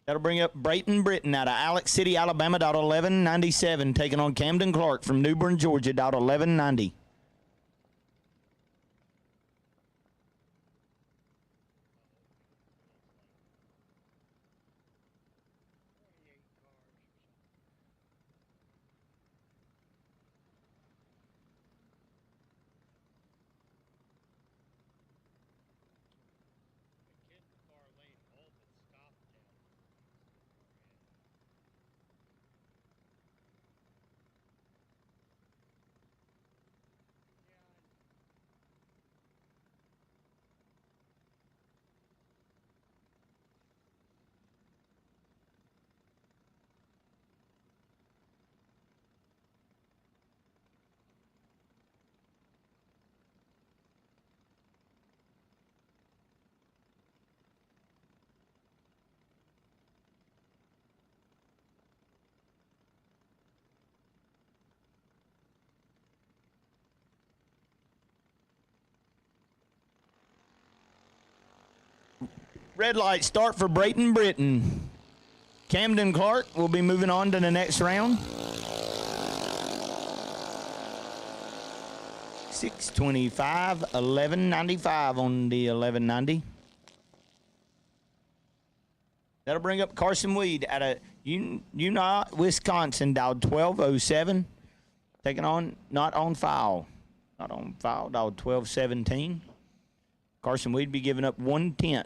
F: That'll bring up Brayton Britton out of Alex City, Alabama, dot 1197, taking on Camden Clark from New Bern, Georgia, dot 1190. Red light start for Brayton Britton. Camden Clark will be moving on to the next round. 625, 1195 on the 1190. That'll bring up Carson Weed out of Unot, Wisconsin, dialed 1207. Taking on Not On Foul. Not On Foul, dialed 1217. Carson Weed be giving up 1/10.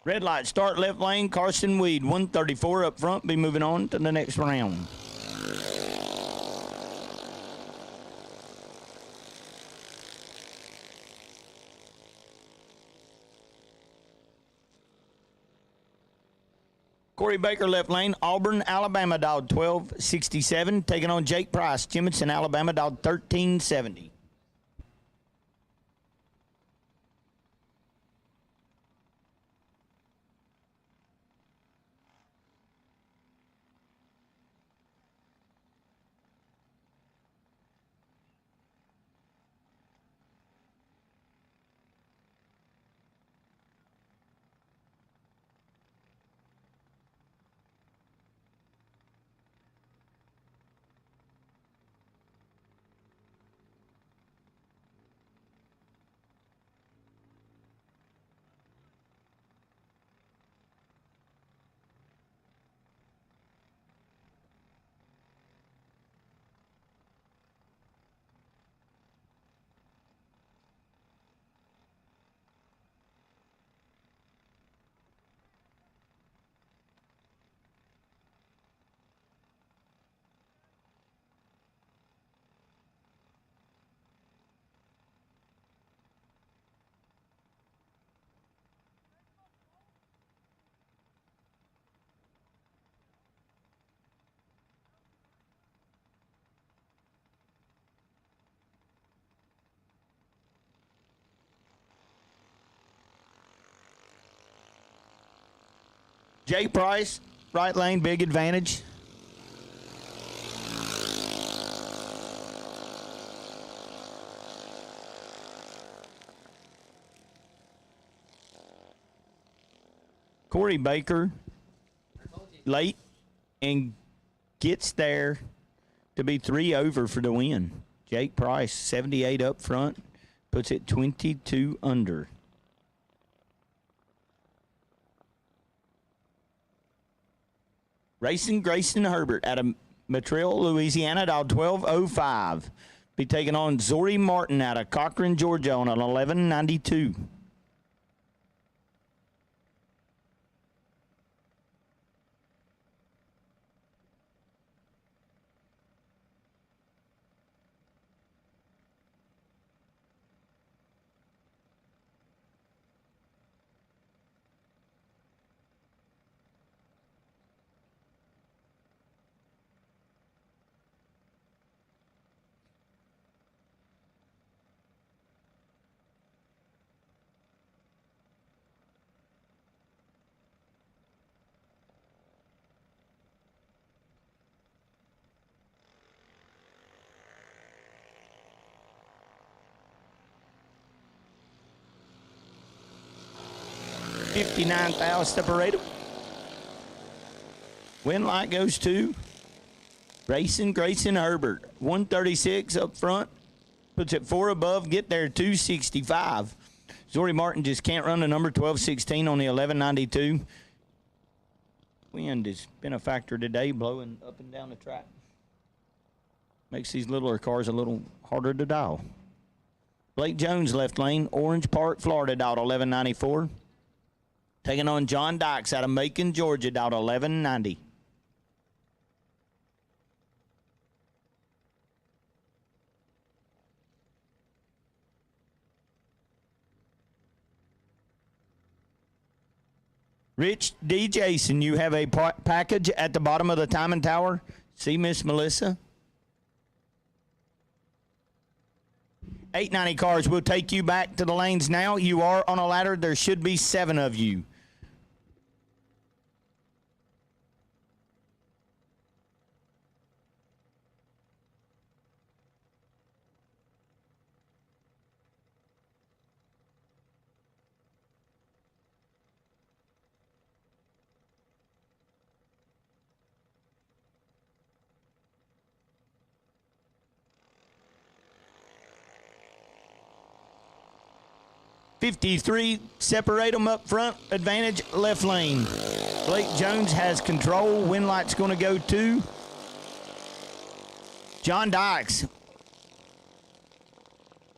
F: Red light, start left lane, Carson Weed, 134 up front, be moving on to the next round. Corey Baker, left lane, Auburn, Alabama, dialed 1267, taking on Jake Price, Jimison, Alabama, dialed 1370. Jake Price, right lane, big advantage. Corey Baker, late, and gets there to be 3 over for the win. Jake Price, 78 up front, puts it 22 under. Racing Grayson Herbert out of Montreal, Louisiana, dialed 1205. Be taking on Zori Martin out of Cochran, Georgia on an 1192. $59,000 separator. Win light goes to Grayson Herbert. 136 up front. Puts it 4 above. Get there 265. Zori Martin just can't run the number 1216 on the 1192. Wind has been a factor today, blowing up and down the track. Makes these littler cars a little harder to dial. Blake Jones left lane. Orange Park, Florida, dialed 1194. Taking on John Dykes out of Macon, Georgia, dialed 1190. Rich D. Jason, you have a package at the bottom of the timing tower. See Miss Melissa. 890 cars will take you back to the lanes now. You are on a ladder. There should be 7 of you. $53, separate them up front, advantage left lane. Blake Jones has control. Win light's going to go to John Dykes.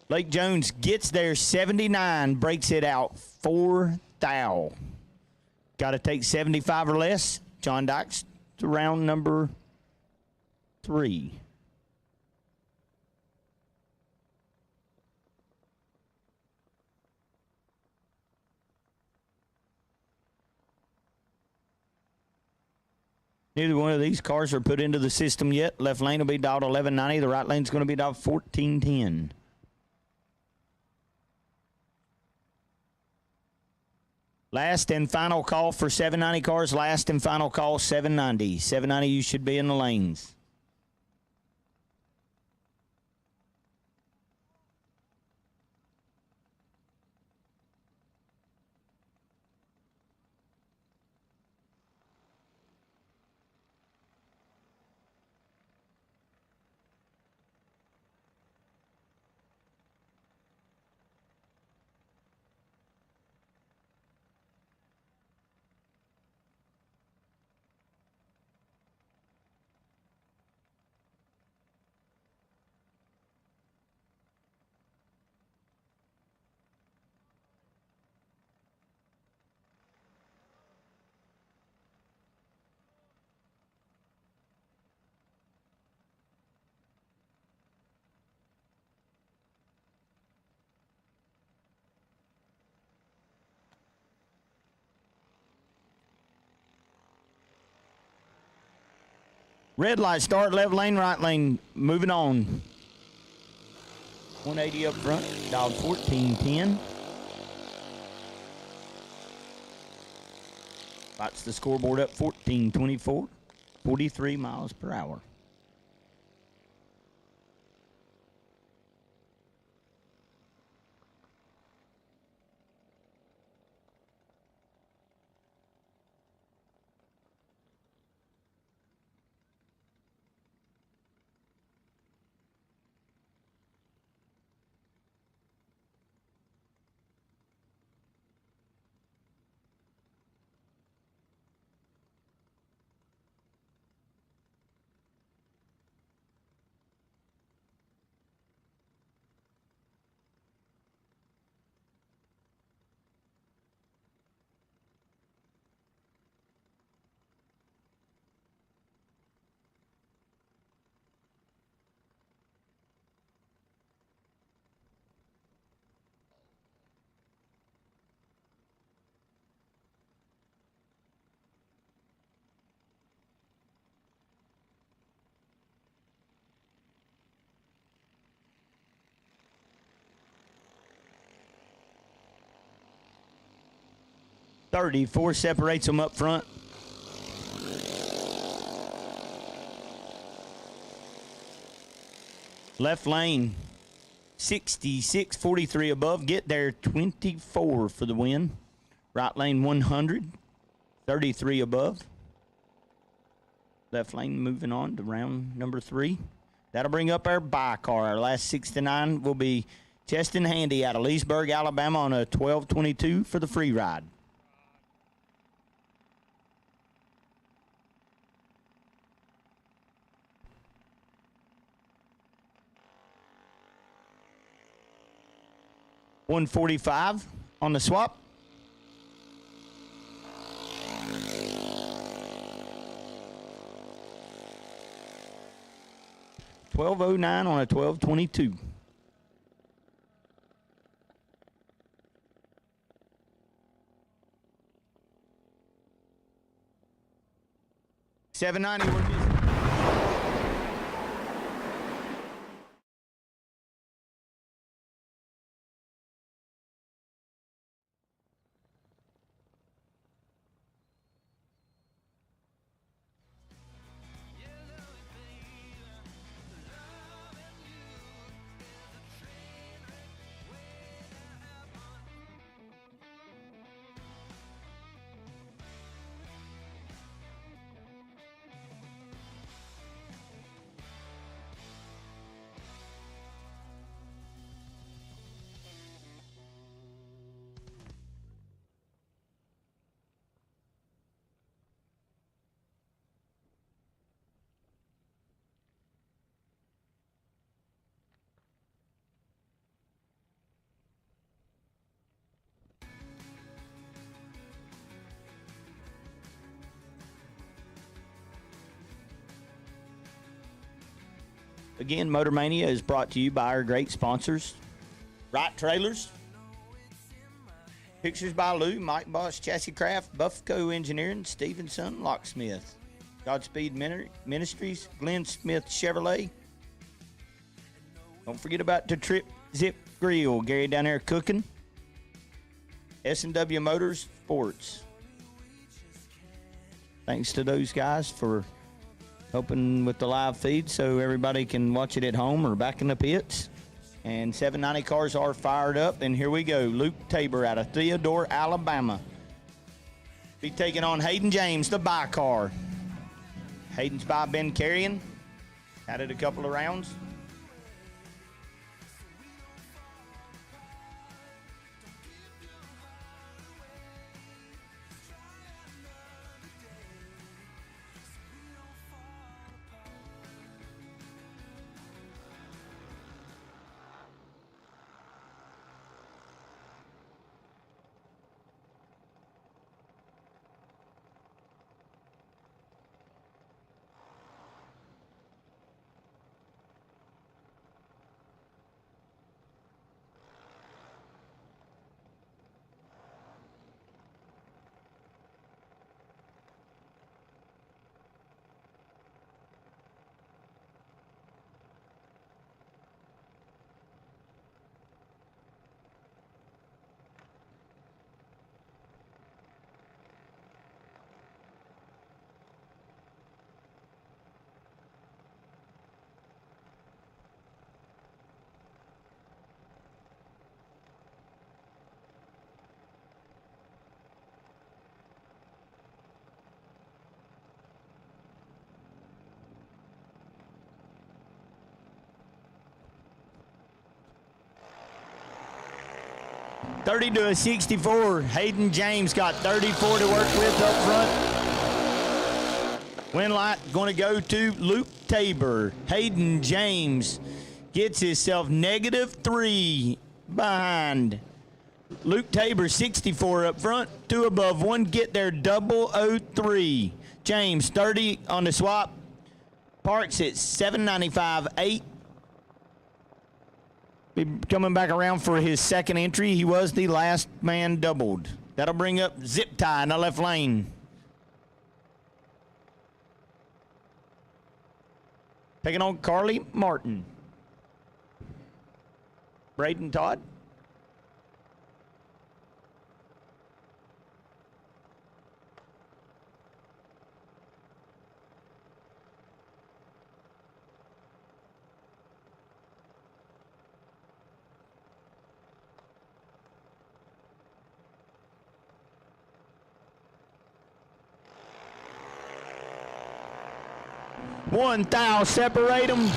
F: Blake Jones gets there 79, breaks it out 4 thou. Got to take 75 or less. John Dykes to round number 3. Neither one of these cars are put into the system yet. Left lane will be dialed 1190. The right lane's going to be dialed 1410. Last and final call for 790 cars. Last and final call 790. 790, you should be in the lanes. Red light start, left lane, right lane, moving on. 180 up front, dialed 1410. Lights the scoreboard up 1424, 43 miles per hour. 34 separates them up front. Left lane, 66, 43 above. Get there, 24 for the win. Right lane, 100, 33 above. Left lane moving on to round number 3. That'll bring up our bye car. Our last 6 to 9 will be Chest and Handy out of Leesburg, Alabama on a 12:22 for the free ride. $145 on the swap. $12.09 on a 12:22. $7.90. We're missing. Again, Motor Mania is brought to you by our great sponsors. Wright Trailers. Pictures by Lou, Mike Boss, Chassis Craft, Buffco Engineering, Stevenson Locksmith. Godspeed Ministries, Glenn Smith Chevrolet. Don't forget about the Trip Zip Grill. Gary down there cooking. S&W Motors Sports. Thanks to those guys for helping with the live feed so everybody can watch it at home or back in the pits. And 790 cars are fired up. And here we go. Luke Tabor out of Theodore, Alabama. Be taking on Hayden James, the bye car. Hayden's by Ben Carrion. Added a couple of rounds. $30 to a 64. Hayden James got 34 to work with up front. Win light going to go to Luke Tabor. Hayden James gets himself -3 behind. Luke Tabor 64 up front, 2 above, 1 get there, 003. James 30 on the swap. Parks at 795.8. Be coming back around for his second entry. He was the last man doubled. That'll bring up Zip Tie in the left lane. Taking on Carly Martin. Braden Todd. 1 thou separate them.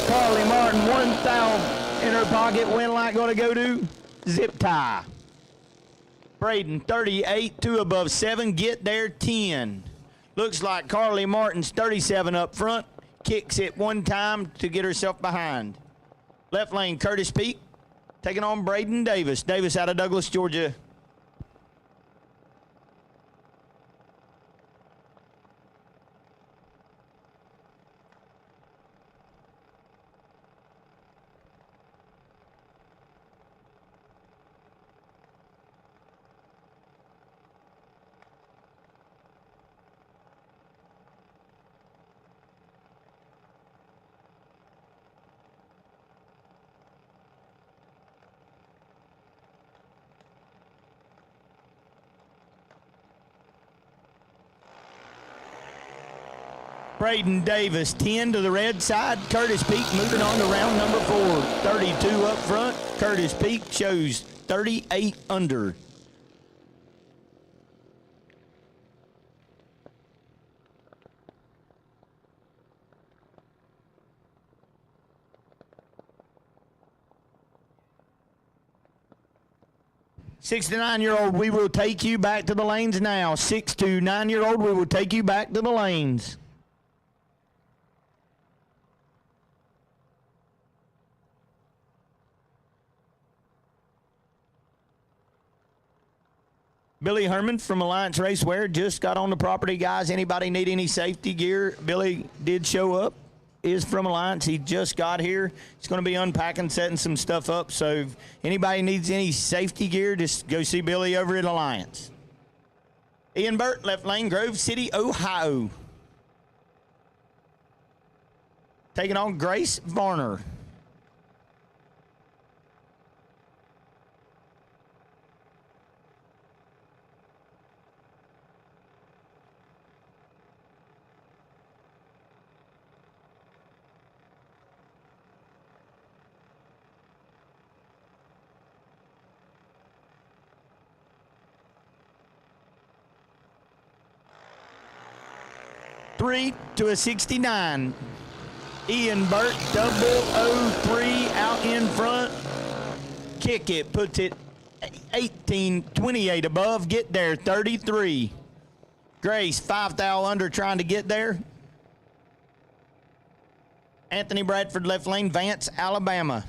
F: Carly Martin, 1 thou in her pocket. Win light going to go to Zip Tie. Braden, 38, 2 above 7, get there 10. Looks like Carly Martin's 37 up front. Kicks it one time to get herself behind. Left lane, Curtis Peak taking on Braden Davis. Davis out of Douglas, Georgia. Braden Davis, 10 to the red side. Curtis Peak moving on to round number 4. 32 up front. Curtis Peak shows 38 under. Six to 9-year-old, we will take you back to the lanes now. 6 to 9-year-old, we will take you back to the lanes. Billy Herman from Alliance Racewear just got on the property, guys. Anybody need any safety gear? Billy did show up. Is from Alliance. He just got here. He's going to be unpacking, setting some stuff up. So if anybody needs any safety gear, just go see Billy over at Alliance. Ian Burt, left lane, Grove City, Ohio. Taking on Grace Varner. Three to a 69. Ian Burt, 003 out in front. Kick it, puts it 18, 28 above. Get there, 33. Grace, 5 thou under, trying to get there. Anthony Bradford, left lane, Vance, Alabama.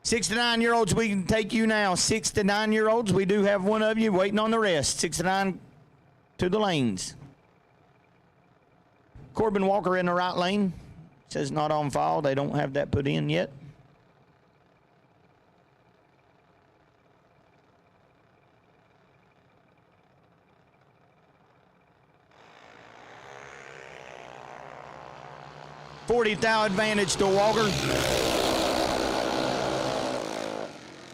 F: Six to 9-year-olds, we can take you now. 6 to 9-year-olds, we do have one of you waiting on the rest. 6 to 9 to the lanes. Corbin Walker in the right lane. Says not on file. They don't have that put in yet. $40 thou advantage to Walker.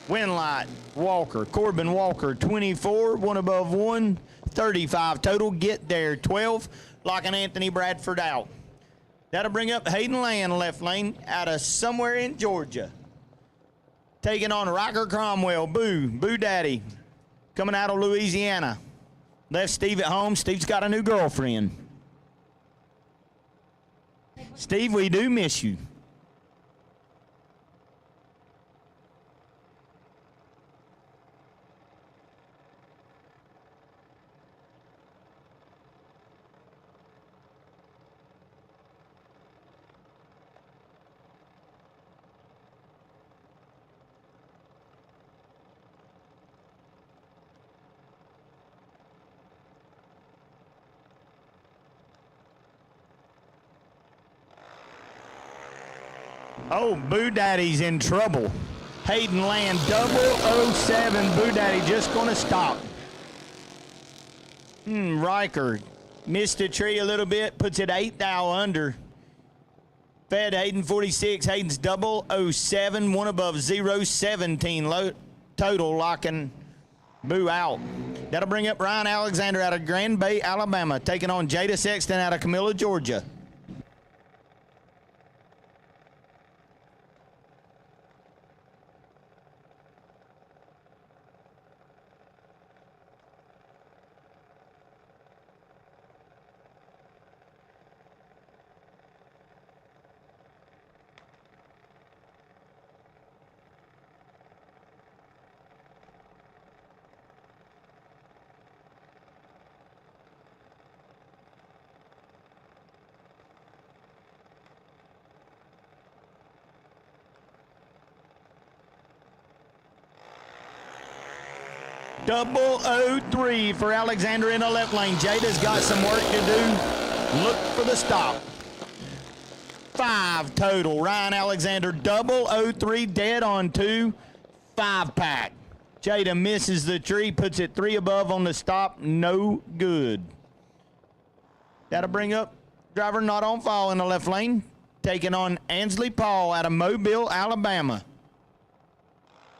F: Win light, Walker, Corbin Walker, 24, 1 above 1, 35 total. Get there, 12, locking Anthony Bradford out. That'll bring up Hayden Land, left lane, out of somewhere in Georgia. Taking on Rocker Cromwell, Boo Daddy, coming out of Louisiana. Left Steve at home. Steve's got a new girlfriend. Steve, we do miss you. Oh, Boo Daddy's in trouble. Hayden Land, 007. Boo Daddy just going to stop. Riker missed a tree a little bit, puts it 8 thou under. Fed Hayden 46. Hayden's 007, 1 above 0, 17 total, locking Boo out. That'll bring up Ryan Alexander out of Grand Bay, Alabama, taking on Jada Sexton out of Camilla, Georgia. 003 for Alexander in the left lane. Jada's got some work to do. Look for the stop. 5 total. Ryan Alexander 003 dead on 2. 5-pack. Jada misses the tree, puts it 3 above on the stop. No good. That'll bring up driver not on file in the left lane. Taking on Ansley Paul out of Mobile, Alabama.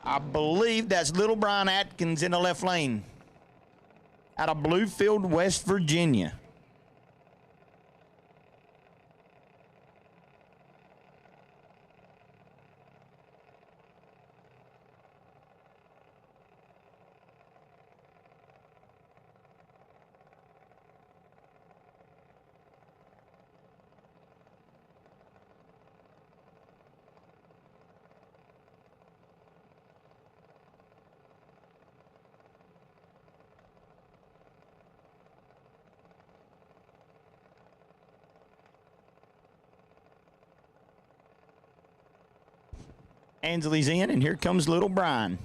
F: I believe that's little Brian Atkins in the left lane. Out of Bluefield, West Virginia. Ansley's in, and here comes little Brian.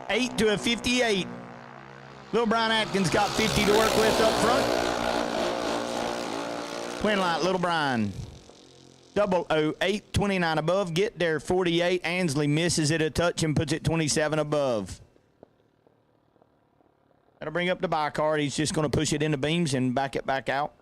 F: 8 to a 58. Little Brian Atkins got 50 to work with up front. Twin light, little Brian. 008, 29 above. Get there, 48. Ansley misses it a touch and puts it 27 above. That'll bring up the by card. He's just going to push it into beams and back it back out.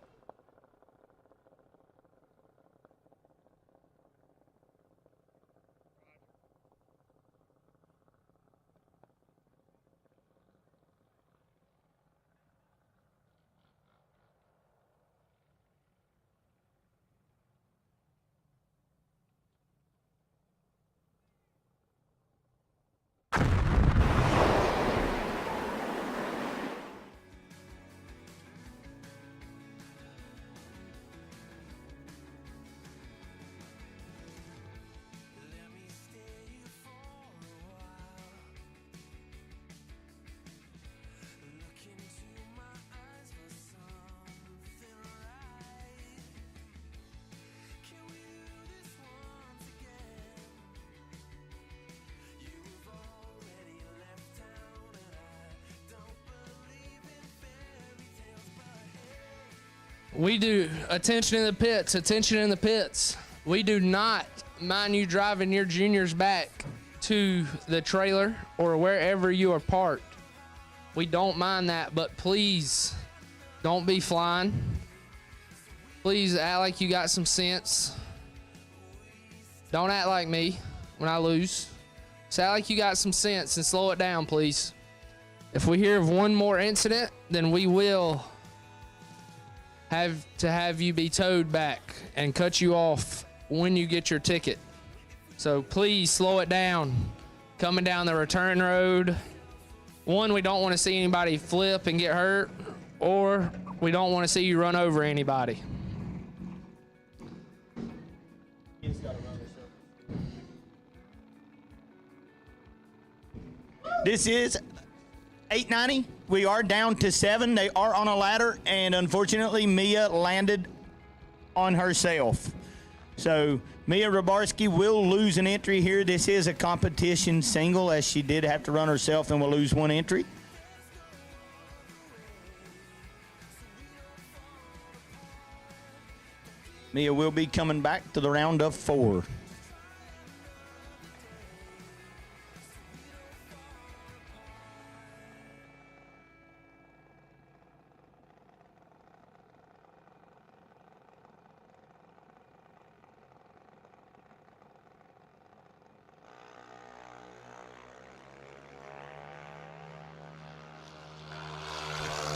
C: We do, attention in the pits, attention in the pits. We do not mind you driving your juniors back to the trailer or wherever you are parked. We don't mind that, but please don't be flying. Please act like you got some sense. Don't act like me when I lose. Just act like you got some sense and slow it down, please. If we hear of one more incident, then we will have to have you be towed back and cut you off when you get your ticket. So please slow it down. Coming down the return road. One, we don't want to see anybody flip and get hurt, or we don't want to see you run over anybody.
F: This is 890. We are down to 7. They are on a ladder, and unfortunately, Mia landed on herself. So Mia Rabarski will lose an entry here. This is a competition single, as she did have to run herself and will lose 1 entry. Mia will be coming back to the round of 4.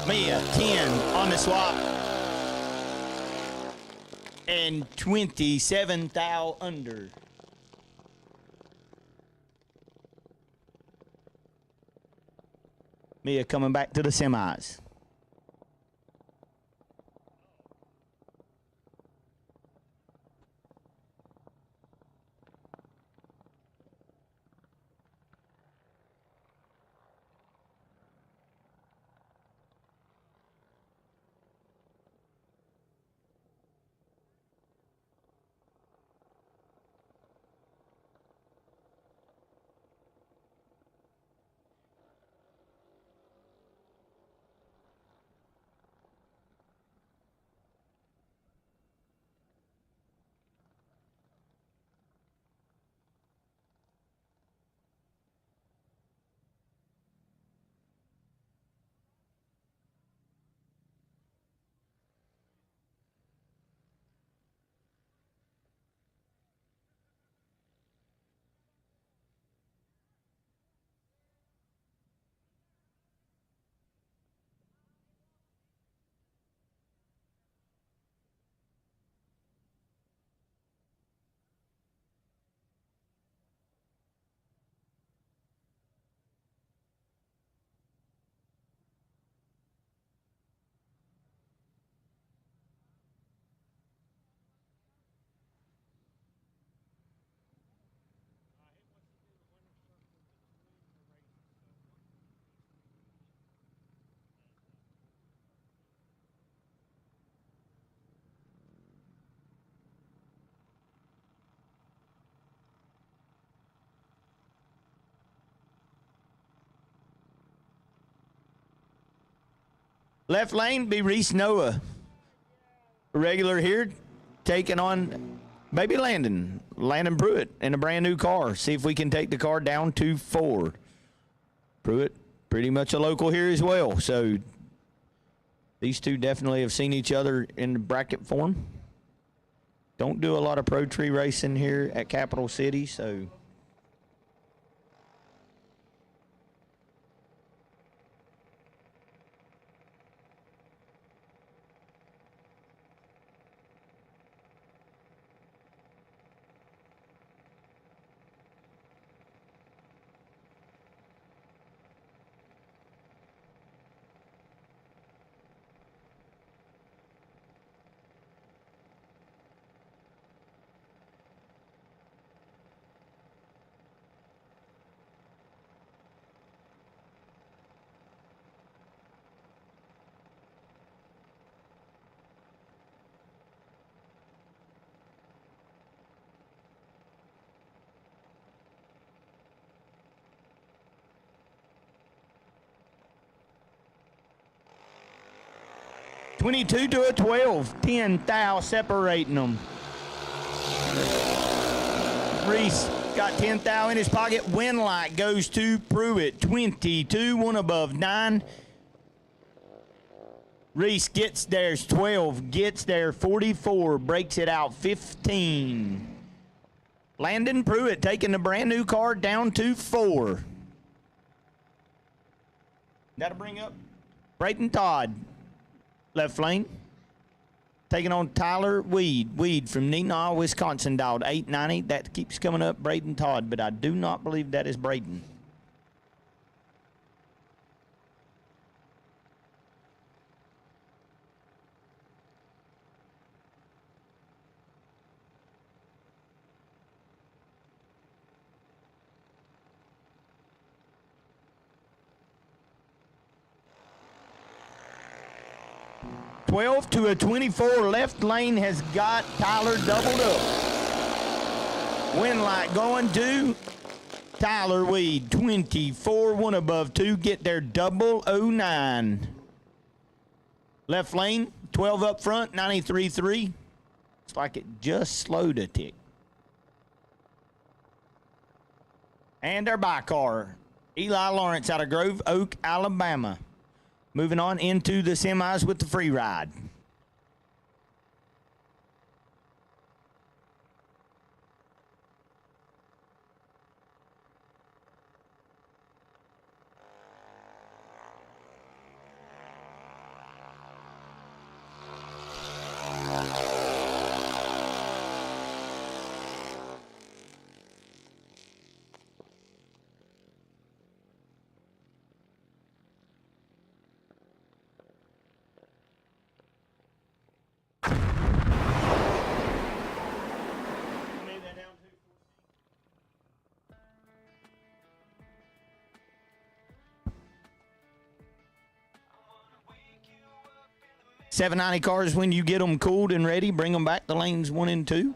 F: Mia, 10 on the swap. And 27 thou under. Mia coming back to the semis. Left lane be Reese Noah. Regular here, taking on baby Landon Pruitt in a brand new car. See if we can take the car down to 4. Pruitt, pretty much a local here as well. So these two definitely have seen each other in the bracket form. Don't do a lot of pro tree racing here at Capital City, so. $22 to a 12, 10 thou separating them. Reese got 10 thou in his pocket. Winlight goes to Pruitt, 22, one above 9. Reese gets theirs 12, gets there 44, breaks it out 15. Landon Pruitt taking the brand new car down to 4. That'll bring up Brayton Todd. Left lane. Taking on Tyler Weed. Weed from Neenah, Wisconsin, dialed 890. That keeps coming up, Braden Todd, but I do not believe that is Braden. $12 to a 24. Left lane has got Tyler doubled up. Winlight going to Tyler Weed. 24, one above 2. Get there 009. Left lane, 12 up front, 93.3. Looks like it just slowed a tick. And our by-car, Eli Lawrence out of Grove Oak, Alabama. Moving on into the semis with the free ride. $790 cars when you get them cooled and ready. Bring them back to lanes 1 and 2.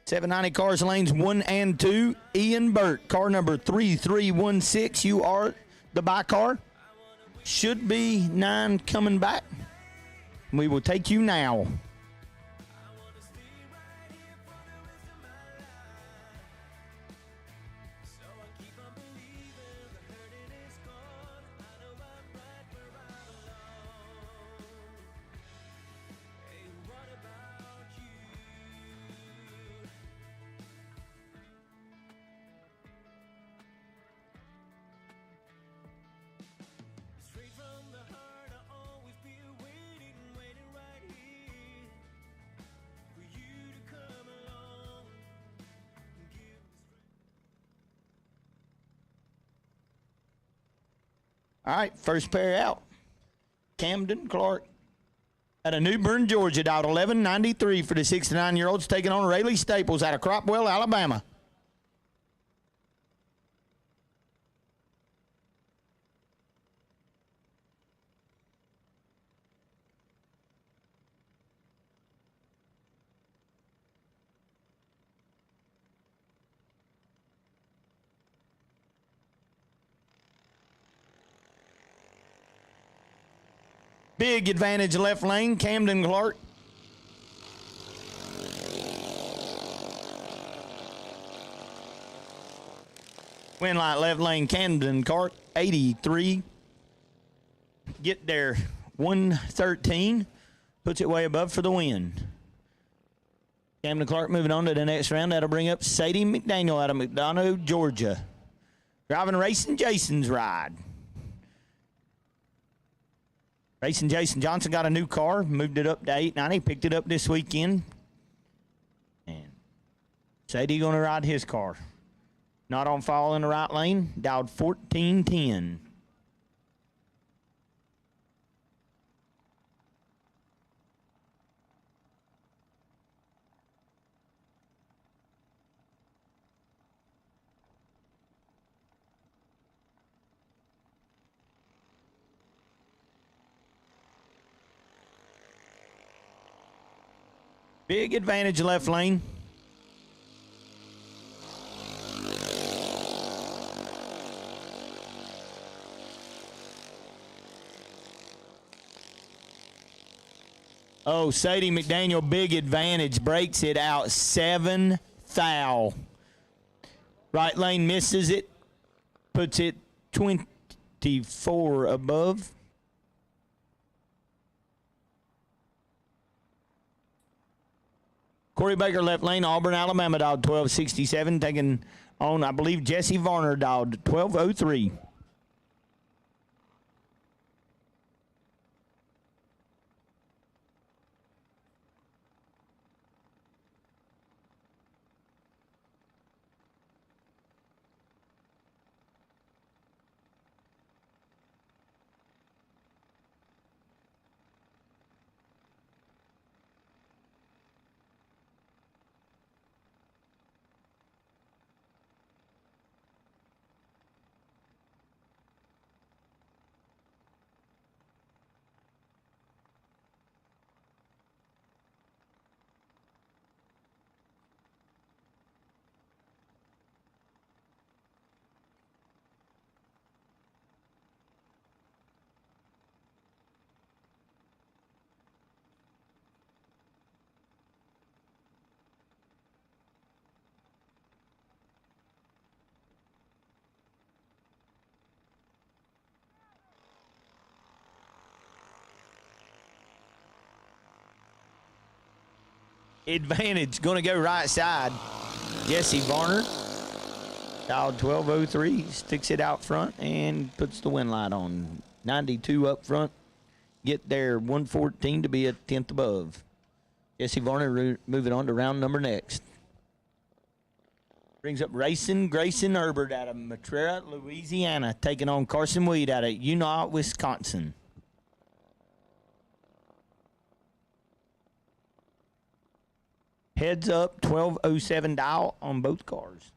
F: $790 cars lanes 1 and 2. Ian Burt, car number 3316. You are the by car. Should be 9 coming back. We will take you now. All right, first pair out. Camden Clark, Out of New Bern, Georgia, dialed 1193 for the 6 to 9-year-olds, taking on Rayleigh Staples out of Cropwell, Alabama. Big advantage left lane, Camden Clark. Win light left lane, Camden Clark, 83. Get there, 113. Puts it way above for the win. Camden Clark moving on to the next round. That'll bring up Sadie McDaniel out of McDonough, Georgia. Driving Racing Jason's ride. Racing Jason Johnson got a new car, moved it up to 890, picked it up this weekend. And Sadie going to ride his car. Not on file in the right lane, dialed 1410. Big advantage left lane. Oh, Sadie McDaniel, big advantage, breaks it out, 7 thou. Right lane misses it, puts it 24 above. Corey Baker, left lane, Auburn, Alabama, dialed 1267, taking on, I believe, Jesse Varner, dialed 1203. Advantage, going to go right side. Jesse Varner, dialed 1203, sticks it out front and puts the win light on. 92 up front. Get there, 114 to be a 10th above. Jesse Varner moving on to round number next. Brings up Grayson Herbert out of Matrera, Louisiana, taking on Carson Weed out of Union, Wisconsin. Heads up, 1207 dial on both cars.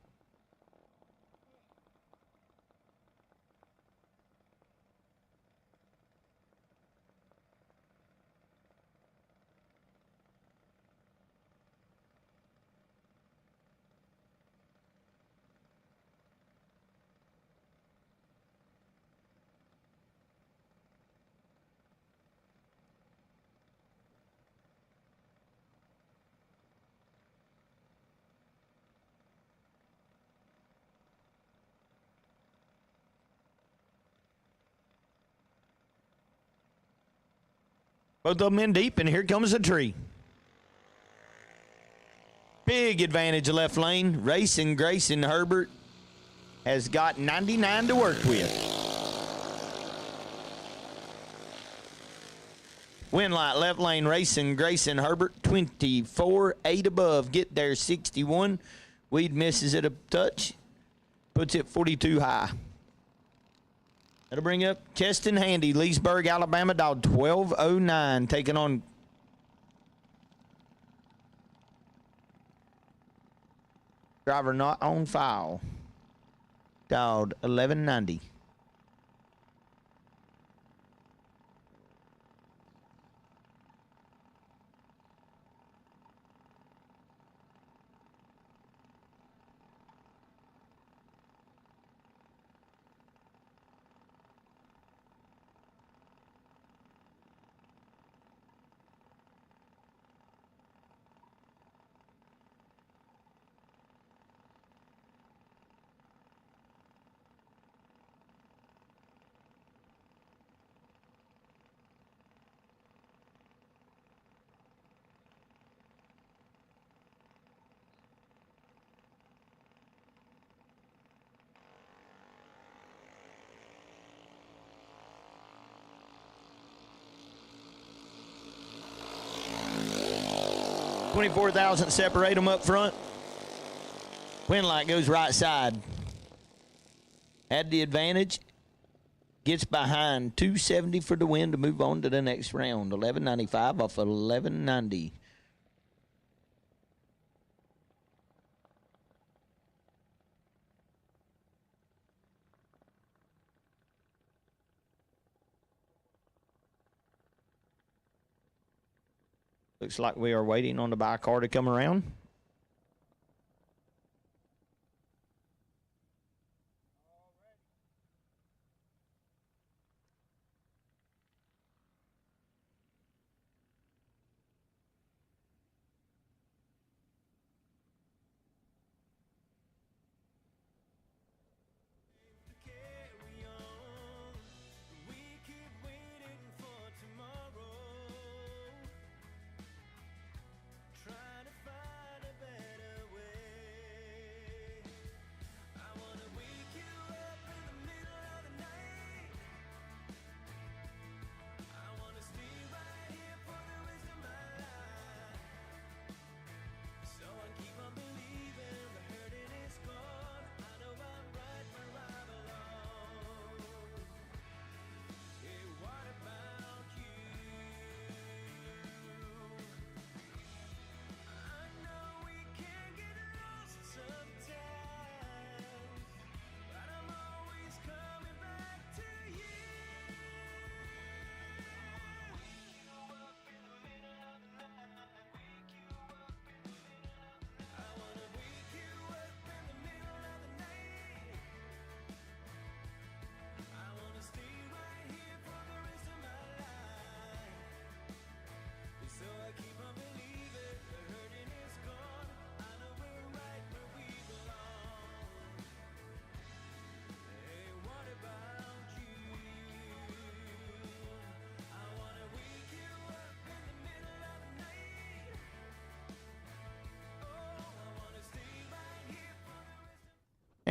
F: Both of them in deep, and here comes a tree. Big advantage left lane. Racing Grayson Herbert has got 99 to work with. Win light left lane, Racing Grayson Herbert, 24, 8 above. Get there, 61. Weed misses it a touch, puts it 42 high. That'll bring up Cheston Handy, Leesburg, Alabama, dialed 1209, taking on Driver not on file. Dialed 1190. $24,000 separate them up front. Wind light goes right side. Had the advantage. Gets behind 270 for the win to move on to the next round. 1195 off of 1190. Looks like we are waiting on the buy car to come around.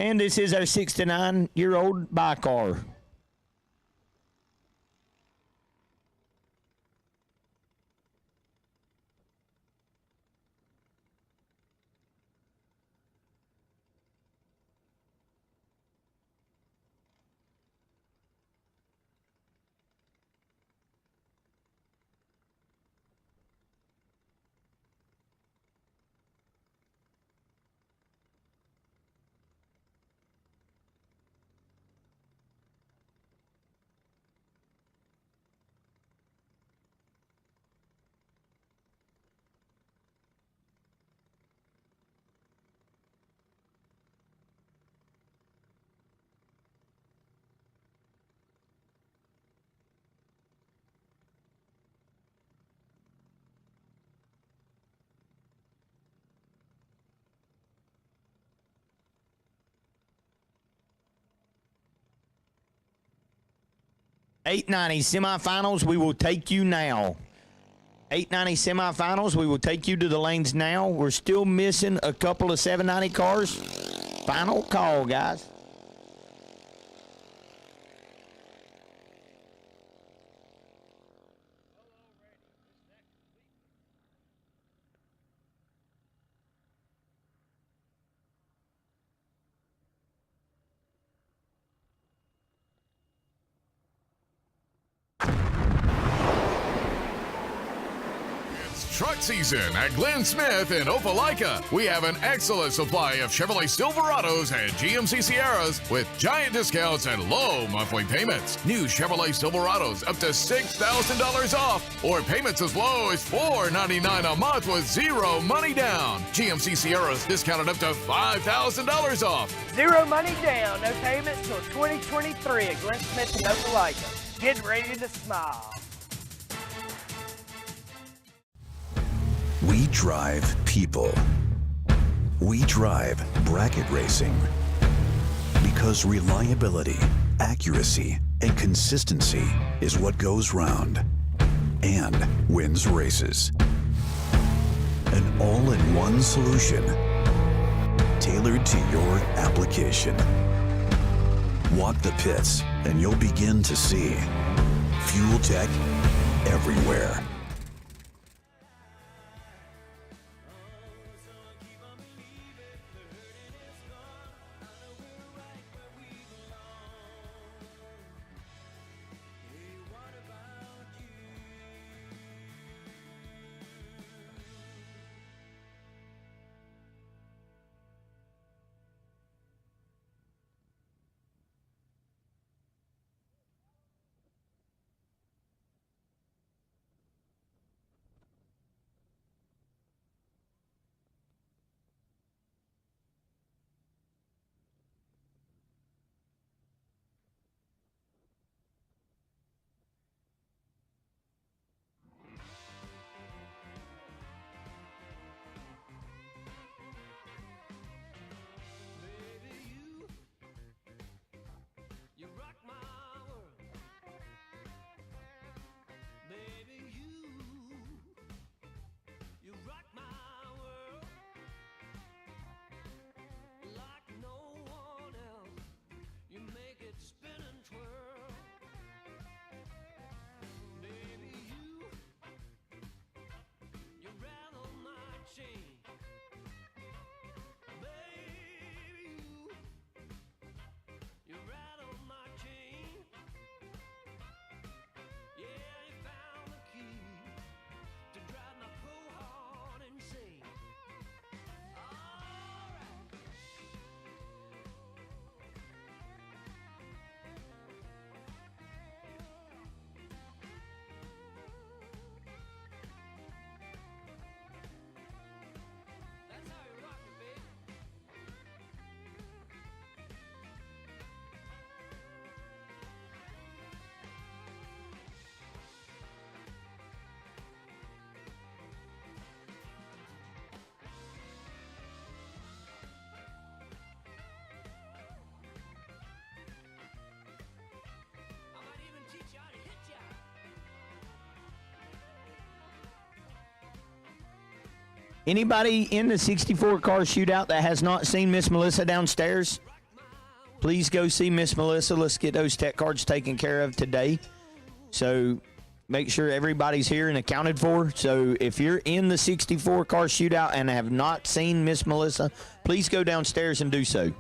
F: And this is our 6 to 9-year-old buy car. $890 semifinals, we will take you now. $890 semifinals, we will take you to the lanes now. We're still missing a couple of $790 cars. Final call, guys.
I: truck season at Glenn Smith in Opelika. We have an excellent supply of Chevrolet Silverados and GMC Sierras with giant discounts and low monthly payments. New Chevrolet Silverados up to $6,000 off, or payments as low as $499 a month with zero money down. GMC Sierras discounted up to $5,000 off.
H: Zero money down, no payments till 2023 at Glenn Smith in Opelika. Get ready to smile.
J: We drive people. We drive bracket racing. Because reliability, accuracy, and consistency is what goes round and wins races. An all-in-one solution tailored to your application. Walk the pits and you'll begin to see fuel tech everywhere.
F: Anybody in the 64 car shootout that has not seen Miss Melissa downstairs, please go see Miss Melissa. Let's get those tech cards taken care of today. So make sure everybody's here and accounted for. So if you're in the 64 car shootout and have not seen Miss Melissa, please go downstairs and do so.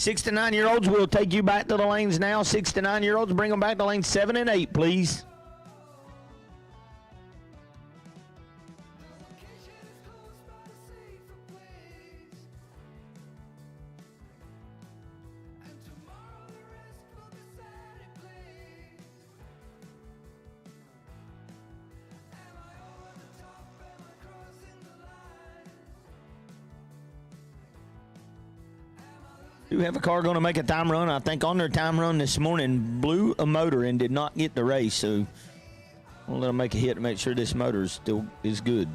F: 6 to 9-year-olds, we'll take you back to the lanes now. 6 to 9-year-olds, bring them back to lanes 7 and 8, please. Do have a car going to make a time run. I think on their time run this morning blew a motor and did not get the race. So we'll let them make a hit to make sure this motor still is good.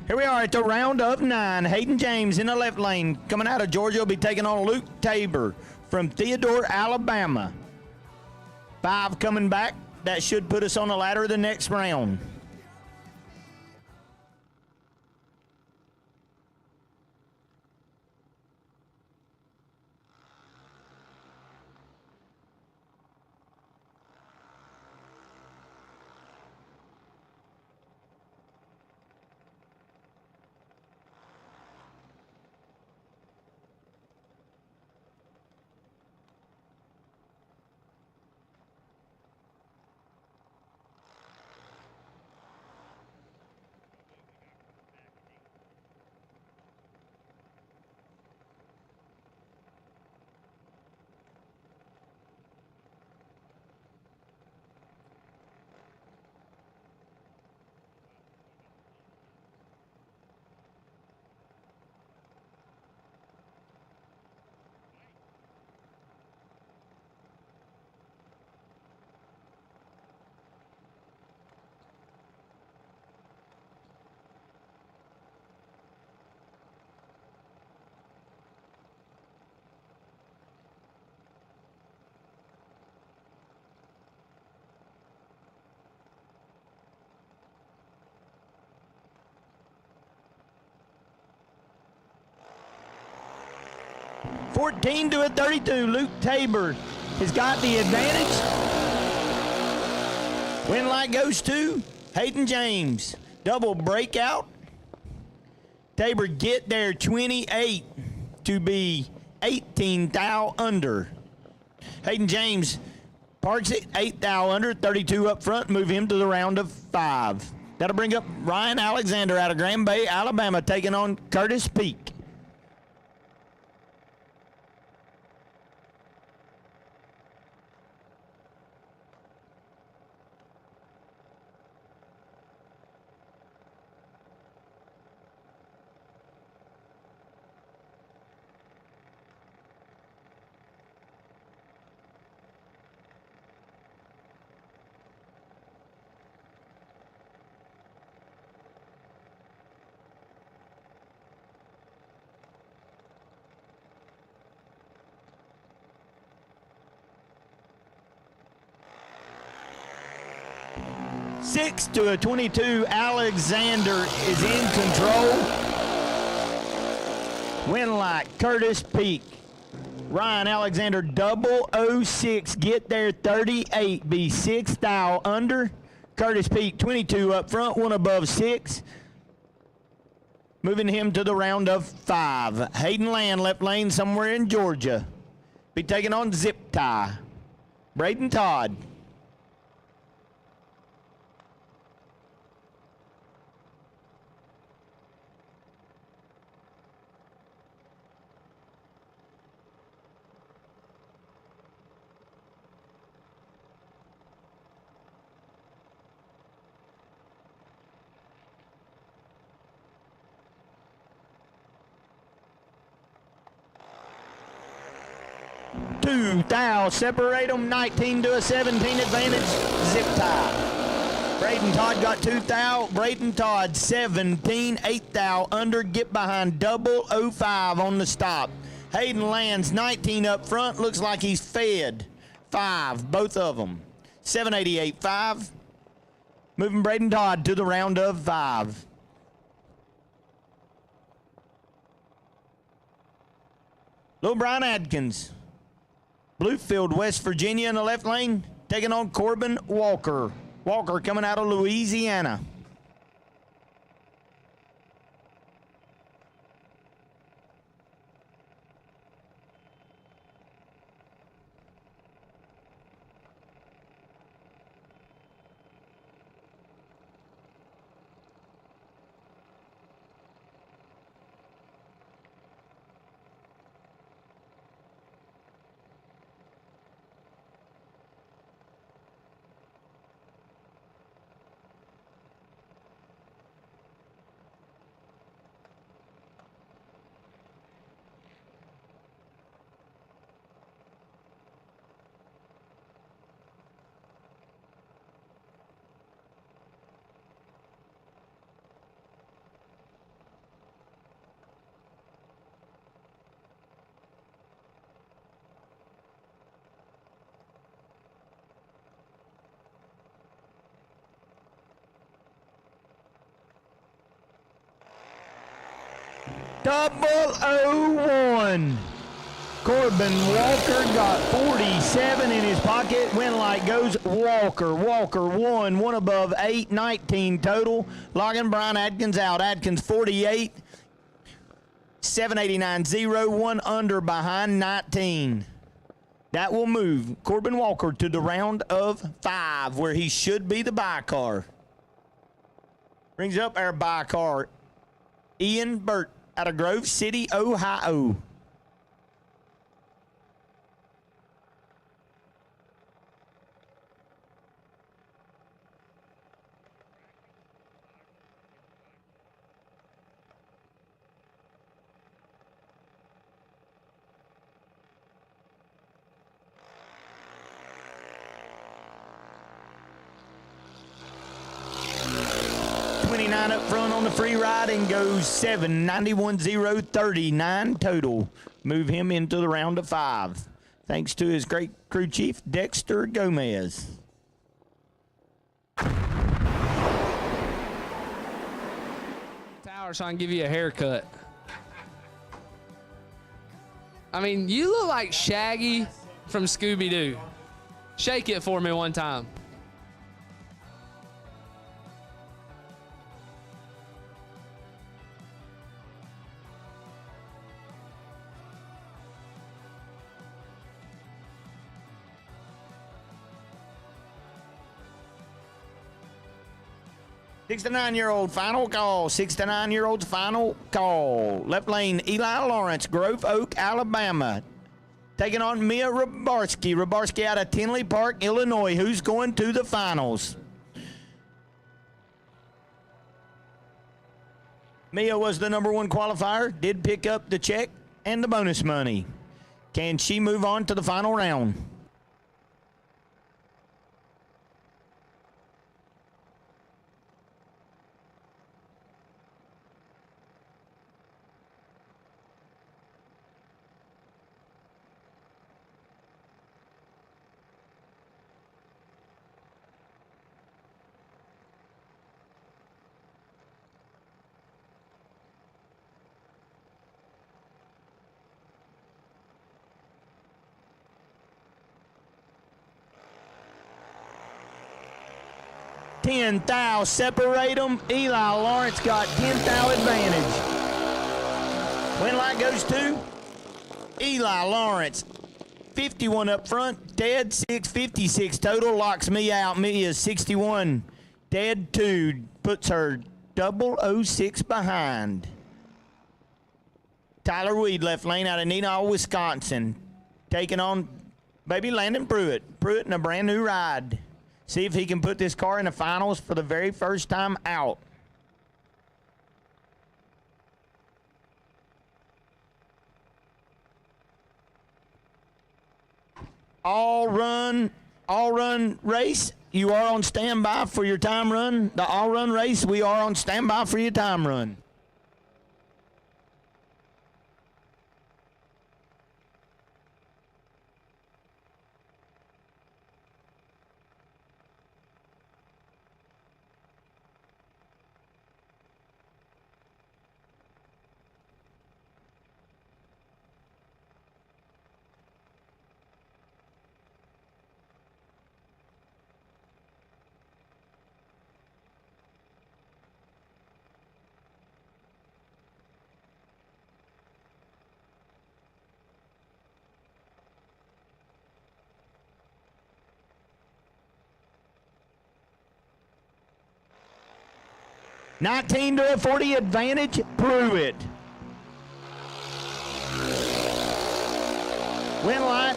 F: Here we are at the round of 9. Hayden James in the left lane. Coming out of Georgia will be taking on Luke Tabor from Theodore, Alabama. 5 coming back. That should put us on the ladder of the next round. $14 to $32. Luke Tabor has got the advantage. Win light goes to Hayden James. Double breakout. Tabor get there 28 to be 18 thou under. Hayden James parks it 8 thou under, 32 up front, move him to the round of 5. That'll bring up Ryan Alexander out of Grand Bay, Alabama, taking on Curtis Peak. 6 to a 22. Alexander is in control. Winlight, Curtis Peak. Ryan Alexander, 006, get there 38, be 6 thou under. Curtis Peak, 22 up front, one above 6. Moving him to the round of 5. Hayden Land, left lane somewhere in Georgia. Be taking on Zip Tie. Braden Todd. Two thou, separate them, 19 to a 17 advantage, Zip Tie. Braden Todd got 2 thou, Braden Todd 17, 8 thou under, get behind 005 on the stop. Hayden Lands 19 up front, looks like he's fed 5, both of them. 788.5, moving Braden Todd to the round of 5. Little Brian Adkins. Bluefield, West Virginia in the left lane, taking on Corbin Walker. Walker coming out of Louisiana. Double 01. Corbin Walker got 47 in his pocket. Winlight goes Walker. Walker 1 above 8, 19 total. Logging Brian Adkins out. Adkins 48, 789.0, 1 under behind 19. That will move Corbin Walker to the round of 5, where he should be the bye car. Brings up our bye car, Ian Burt out of Grove City, Ohio. Up front on the free ride and goes 791.039 total. Move him into the round of 5. Thanks to his great crew chief, Dexter Gomez.
C: Tower so I can give you a haircut. I mean, you look like Shaggy from Scooby-Doo. Shake it for me one time.
F: Six to 9-year-old final call. 6 to 9-year-old's final call. Left lane, Eli Lawrence, Grove Oak, Alabama. Taking on Mia Rabarski. Rabarski out of Tinley Park, Illinois. Who's going to the finals? Mia was the #1 qualifier. Did pick up the check and the bonus money. Can she move on to the final round? 10 thou separate them. Eli Lawrence got 10 thou advantage. Win light goes to Eli Lawrence. 51 up front, dead 6, 56 total. Locks me out. Me is 61. Dead 2. Puts her 006 behind. Tyler Weed, left lane out of Neenah, Wisconsin. Taking on baby Landon Pruitt. Pruitt in a brand new ride. See if he can put this car in the finals for the very first time out. All run race. You are on standby for your time run. The all run race, we are on standby for your time run. $19 to a $40 advantage, Pruitt. Winlight,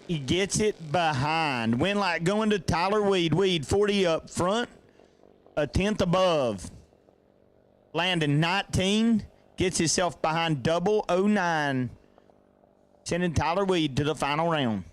F: he gets it behind. Winlight going to Tyler Weed. Weed 40 up front, a 10th above. Landon 19, gets himself behind 009. Sending Tyler Weed to the final round.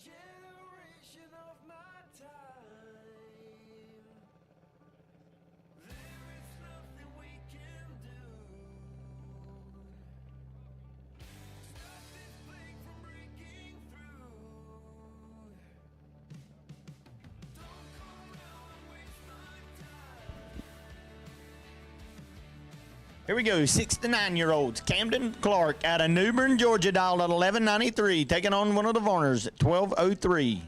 K: Generation of my time. There is nothing we can do.
F: Here we go. 6 to 9-year-olds. Camden Clark out of New Bern, Georgia, dialed at 1193, taking on one of the Varners at 1203.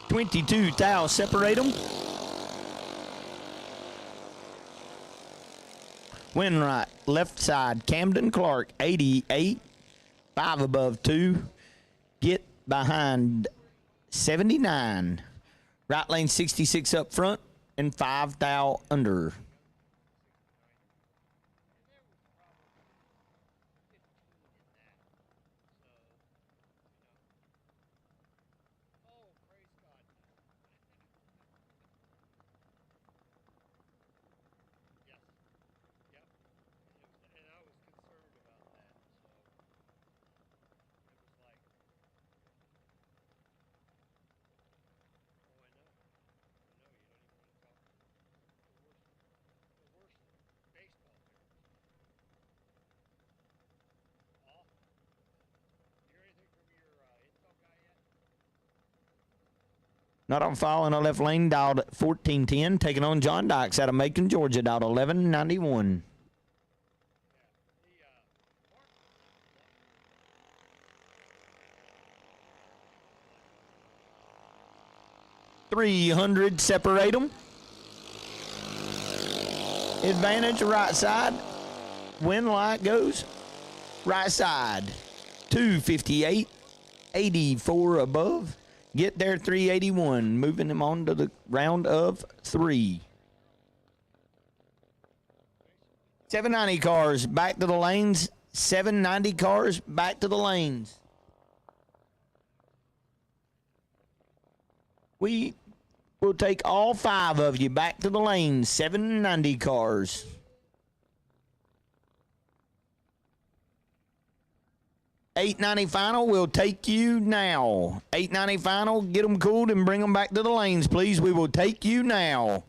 F: .22 thou separate them. Win right, left side, Camden Clark, 88. 5 above 2. Get behind 79. Right lane 66 up front and 5 thou under. Not on file in the left lane, dialed 1410, taking on John Dykes out of Macon, Georgia, dialed 1191. .300 separate them. Advantage right side. Win light goes right side. 258, 84 above. Get there 381. Moving them on to the round of 3. 790 cars back to the lanes. 790 cars back to the lanes. We will take all 5 of you back to the lanes. 790 cars. $8.90 final will take you now. $8.90 final, get them cooled and bring them back to the lanes, please. We will take you now.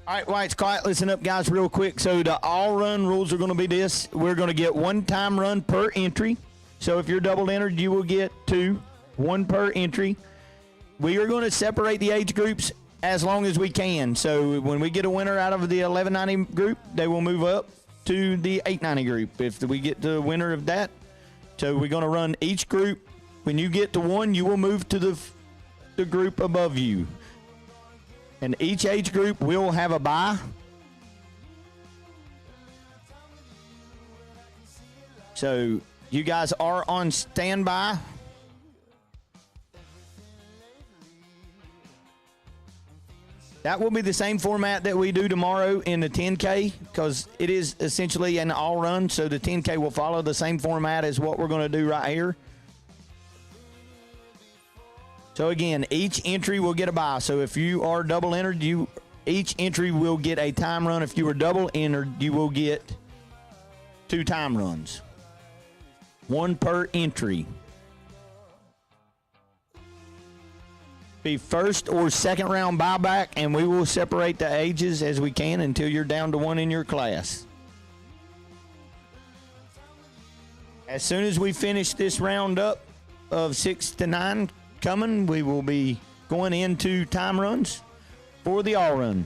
F: All right, White's quiet. Listen up, guys, real quick. So the all-run rules are going to be this. We're going to get one time run per entry. So if you're double entered, you will get 2, 1 per entry. We are going to separate the age groups as long as we can. So when we get a winner out of the 1190 group, they will move up to the 890 group. If we get the winner of that, so we're going to run each group. When you get to 1, you will move to the group above you. And each age group will have a bye. So you guys are on standby. That will be the same format that we do tomorrow in the 10K because it is essentially an all run. So the 10K will follow the same format as what we're going to do right here. So again, each entry will get a bye. So if you are double entered, each entry will get a time run. If you are double entered, you will get 2 time runs. 1 per entry. Be first or second round buyback, and we will separate the ages as we can until you're down to 1 in your class. As soon as we finish this roundup of 6 to 9 coming, we will be going into time runs for the all run.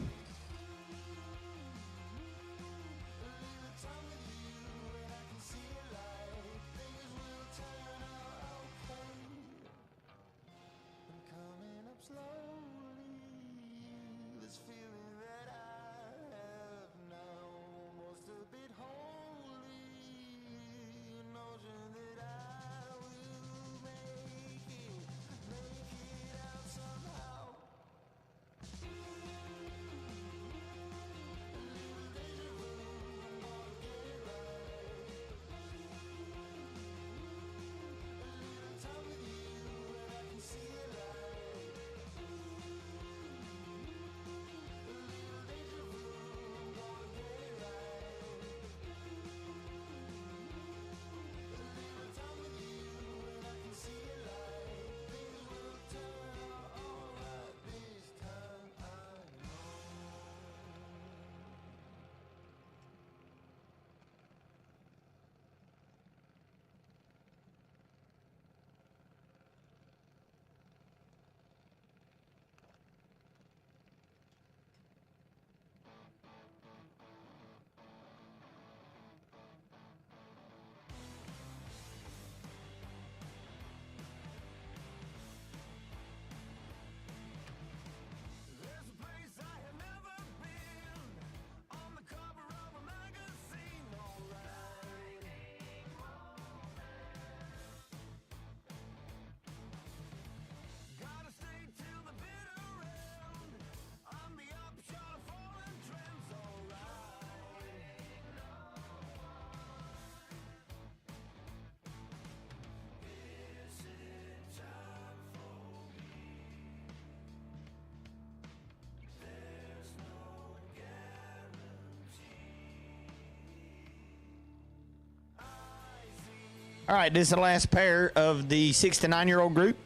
F: All right, this is the last pair of the 6 to 9-year-old group.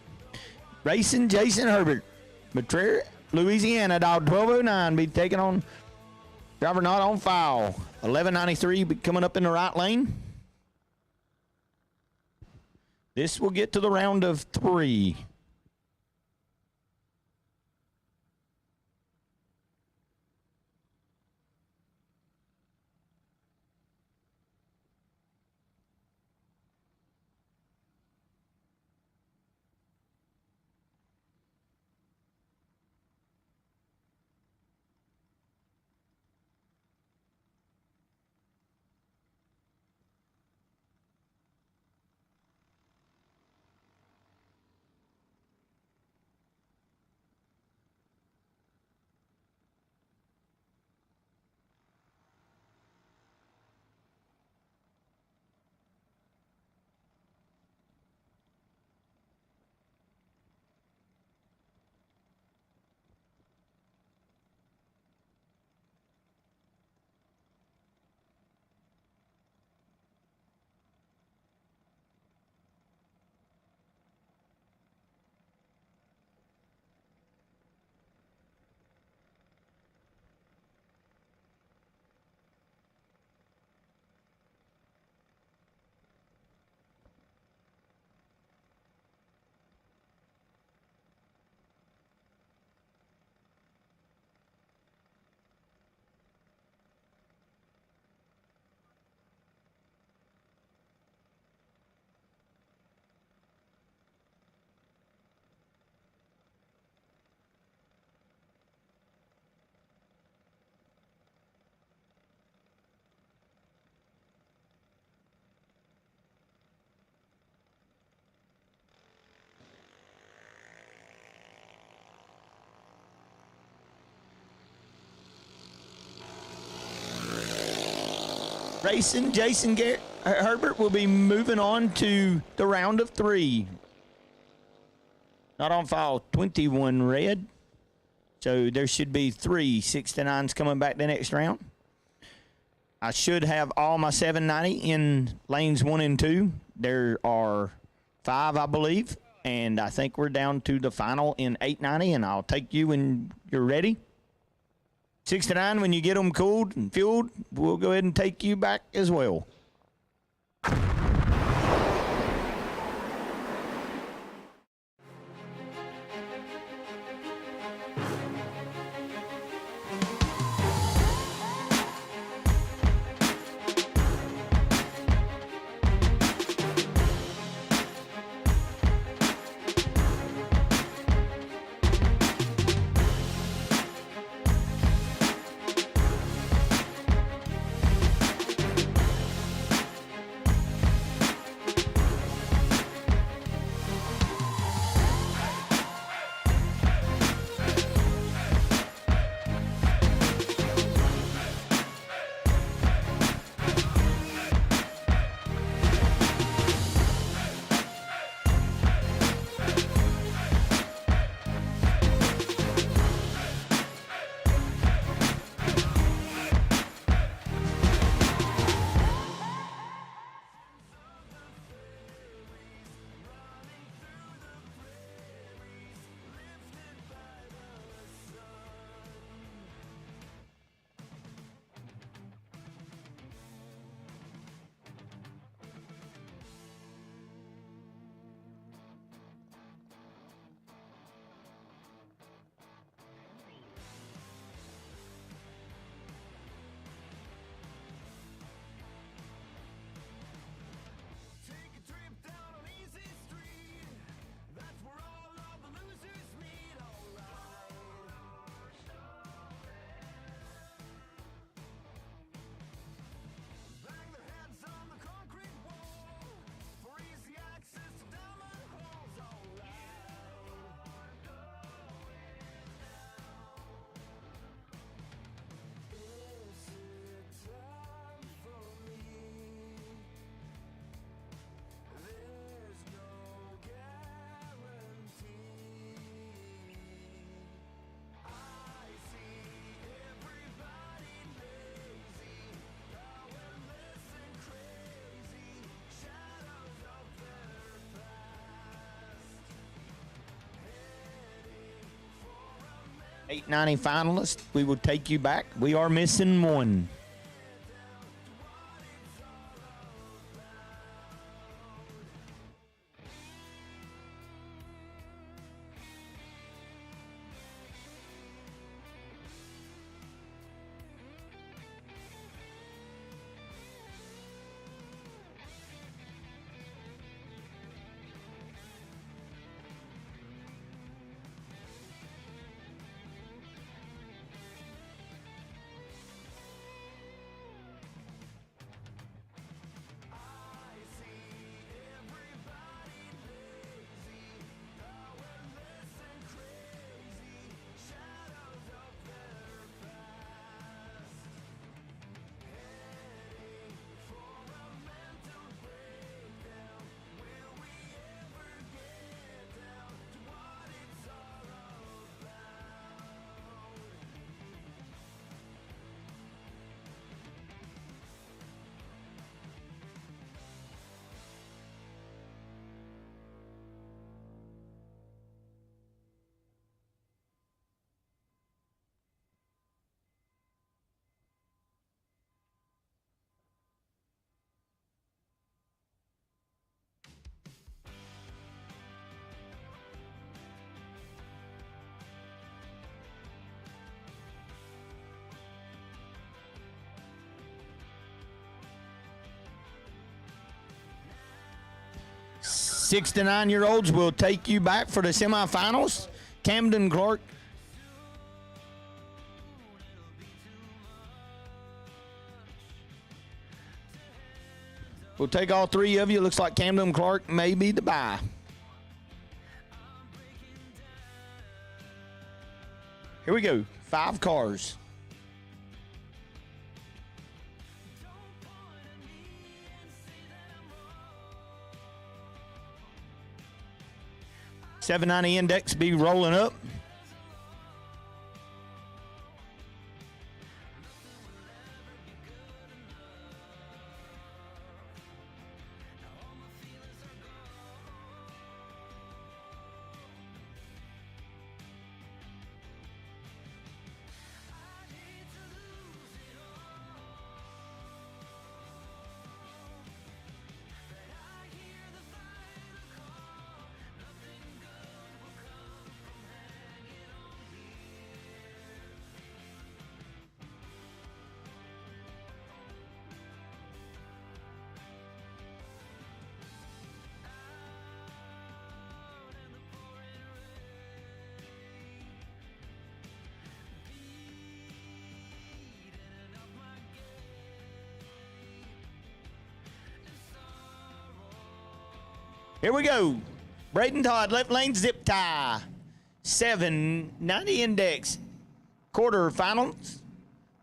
F: Racing Jason Herbert, Betrayer, Louisiana, dog 1209, be taking on driver not on foul. 1193 be coming up in the right lane. This will get to the round of 3. Racing, Jason Herbert will be moving on to the round of 3. Not on file, 21 red. So there should be 3 6-9s coming back the next round. I should have all my 790 in lanes 1 and 2. There are 5, I believe. And I think we're down to the final in 890, and I'll take you when you're ready. 6-9, when you get them cooled and fueled, we'll go ahead and take you back as well. $890 finalists, we will take you back. We are missing 1. Six to 9 year olds will take you back for the semifinals. Camden Clark. We'll take all 3 of you. Looks like Camden Clark may be the bye. Here we go. 5 cars. 790 index be rolling up. Here we go. Braden Todd, left lane zip tie. 790 index. Quarterfinals.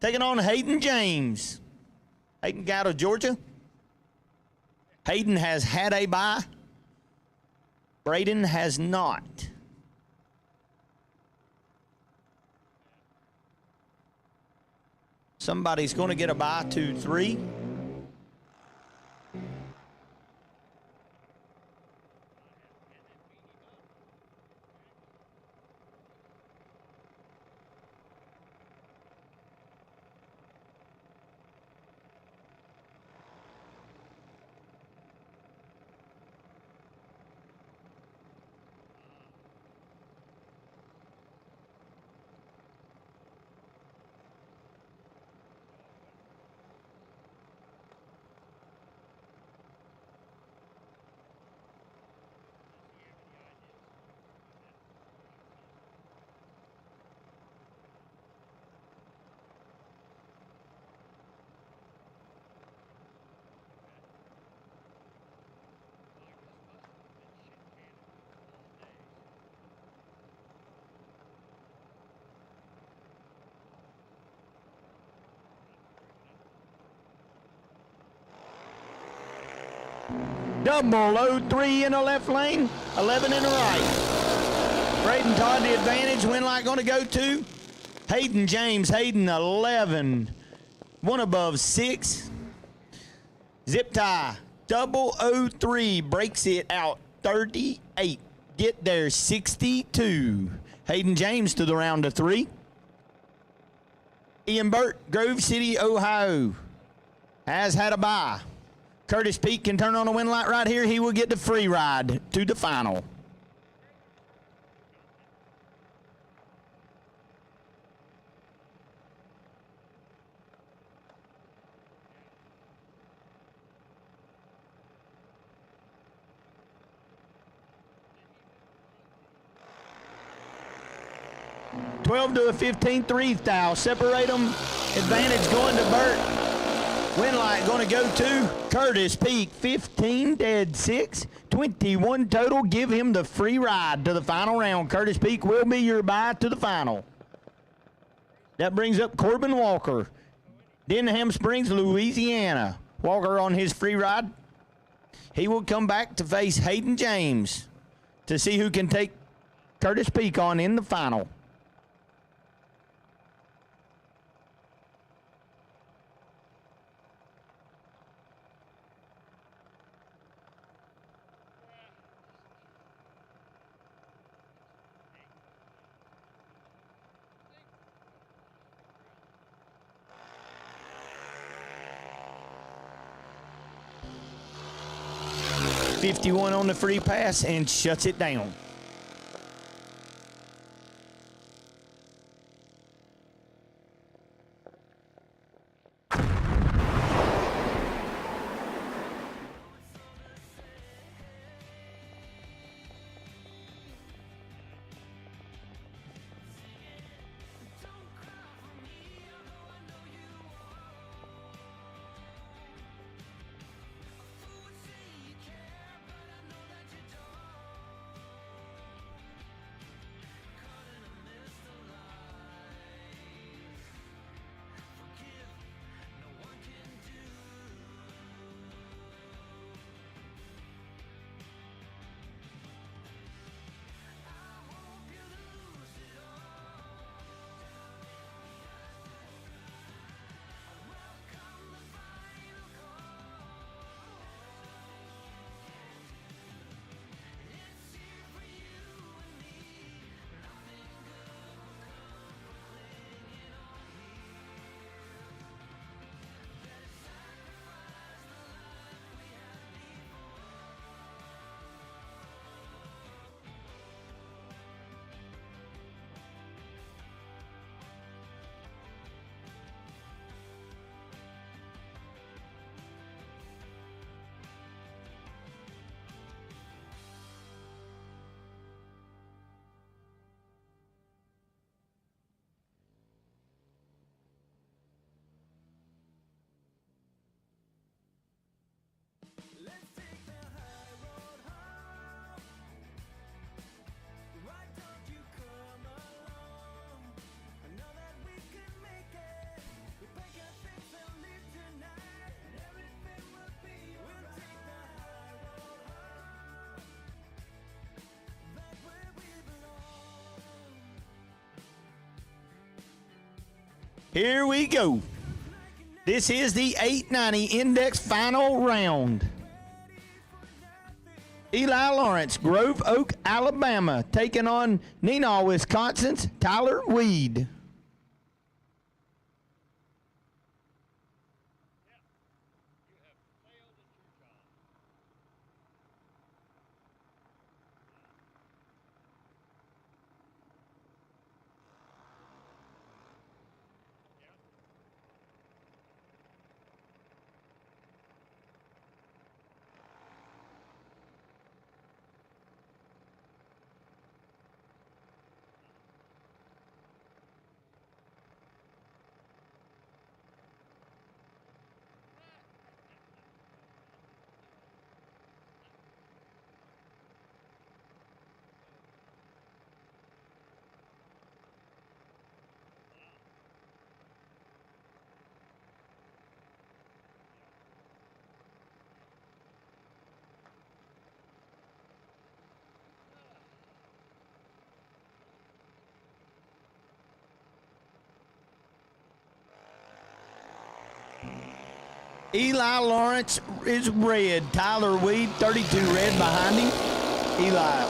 F: Taking on Hayden James. Hayden out of Georgia. Hayden has had a bye. Braden has not. Somebody's going to get a bye, 2, 3. Double 03 in the left lane, 11 in the right. Braden Todd the advantage. Win light going to go to Hayden James. Hayden 11. One above 6. Zip tie. Double 03 breaks it out 38. Get there 62. Hayden James to the round of 3. Ian Burt, Grove City, Ohio, has had a bye. Curtis Peak can turn on a win light right here. He will get the free ride to the final. $12 to a 15-3 thou. Separate them. Advantage going to Burt. Win light going to go to Curtis Peak. 15 dead 6. 21 total. Give him the free ride to the final round. Curtis Peak will be your bye to the final. That brings up Corbin Walker. Denham Springs, Louisiana. Walker on his free ride. He will come back to face Hayden James to see who can take Curtis Peak on in the final. .51 on the free pass and shuts it down. Here we go. This is the 890 Index final round. Eli Lawrence, Grove Oak, Alabama, taking on Neenah, Wisconsin's Tyler Weed. Eli Lawrence is red. Tyler Weed, 32 red behind him. Eli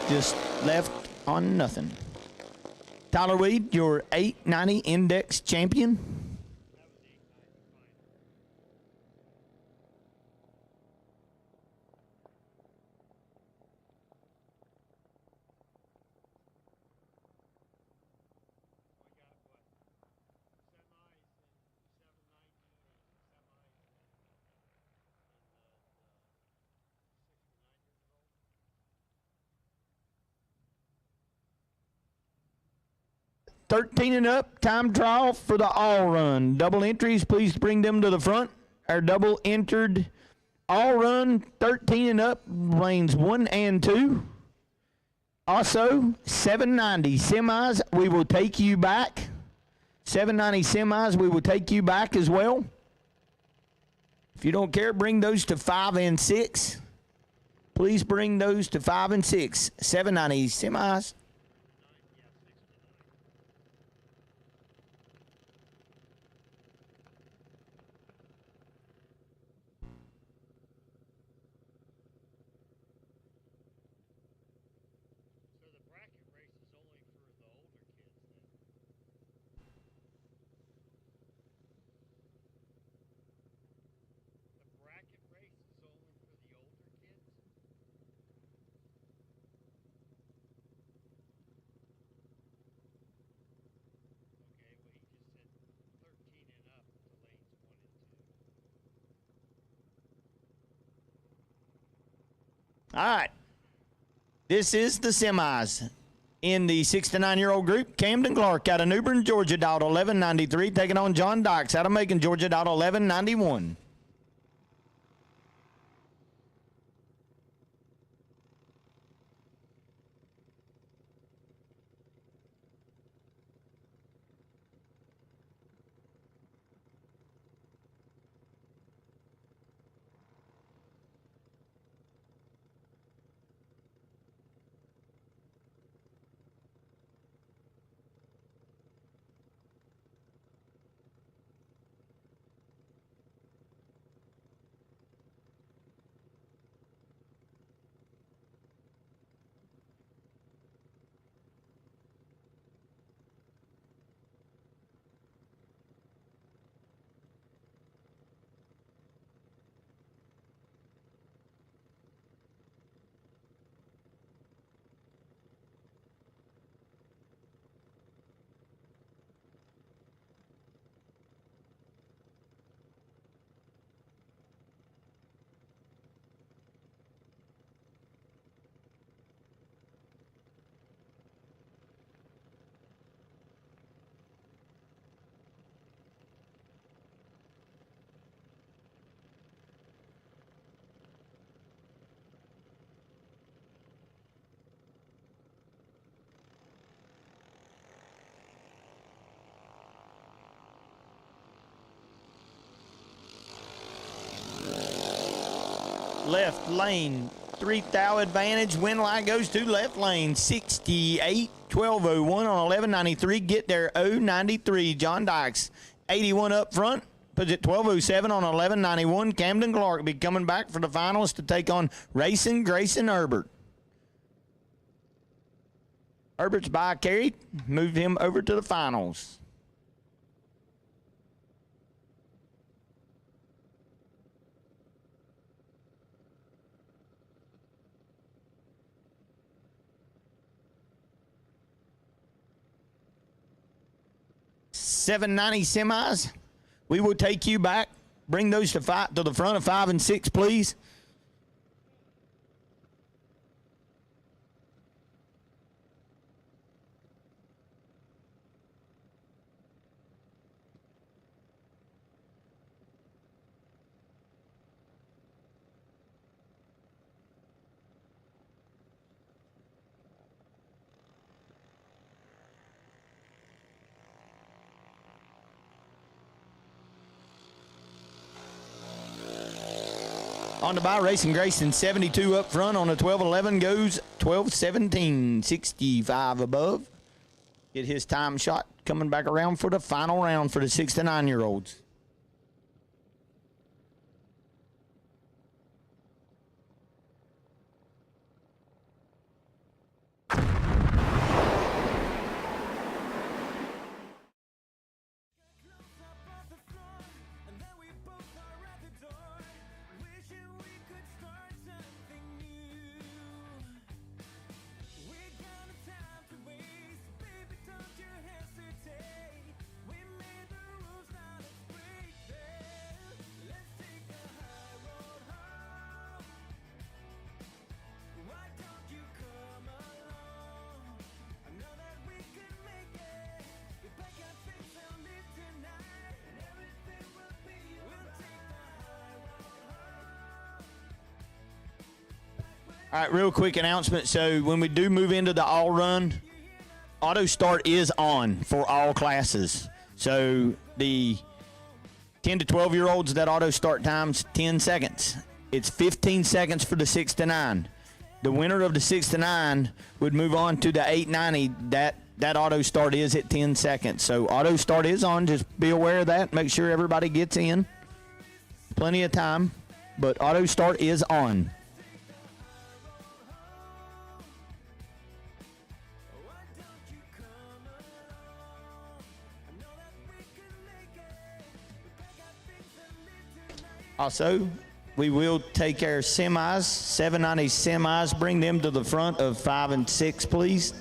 F: just left on nothing. Tyler Weed, your 890 Index champion. $13 and up, time trial for the all run. Double entries, please bring them to the front. Our double entered all run, 13 and up, lanes 1 and 2. Also, 790 semis, we will take you back. 790 semis, we will take you back as well. If you don't care, bring those to 5 and 6. Please bring those to 5 and 6. 790 semis. All right. This is the semis. In the 6 to 9-year-old group, Camden Clark out of New Bern, Georgia, dialed 1193, taking on John Dykes out of Macon, Georgia, dialed 1191. Left lane 3,000 advantage. Win line goes to left lane. 68, 1201 on 1193. Get there 093. John Dykes, 81 up front. Puts it 1207 on 1191. Camden Clark be coming back for the finals to take on Racing Grayson Herbert. Herbert's by carried. Moved him over to the finals. $790 semis. We will take you back. Bring those to the front of 5 and 6, please. On the bye, Racing Grayson, 72 up front on the 12-11 goes 12-17, 65 above. Get his time shot coming back around for the final round for the 6 to 9-year-olds. All right, real quick announcement. So when we do move into the all run, auto start is on for all classes. So the 10 to 12-year-olds, that auto start time's 10 seconds. It's 15 seconds for the 6 to 9. The winner of the 6 to 9 would move on to the 890. That auto start is at 10 seconds. So auto start is on. Just be aware of that. Make sure everybody gets in. Plenty of time, but auto start is on. Also, we will take our semis, 790 semis, bring them to the front of 5 and 6, please.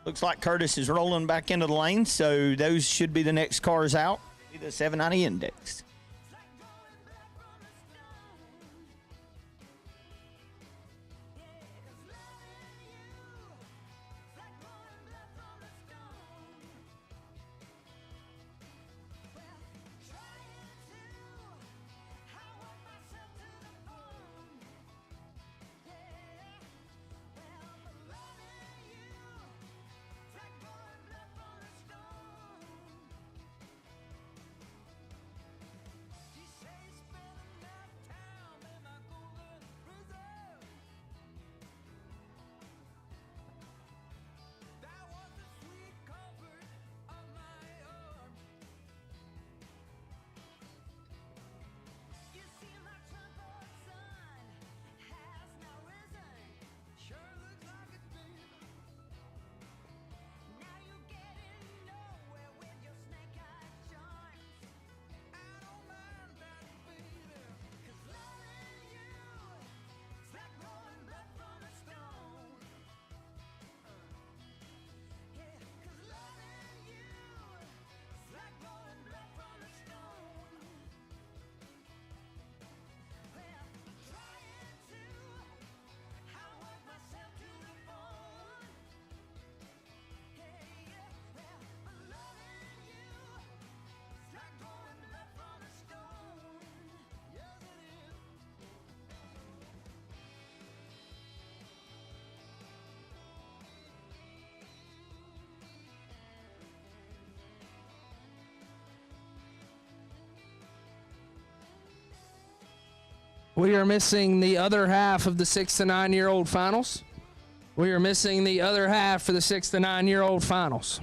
F: Looks like Curtis is rolling back into the lane, so those should be the next cars out. Be the 790 Index.
C: We are missing the other half of the 6 to 9 year old finals. We are missing the other half for the 6 to 9 year old finals.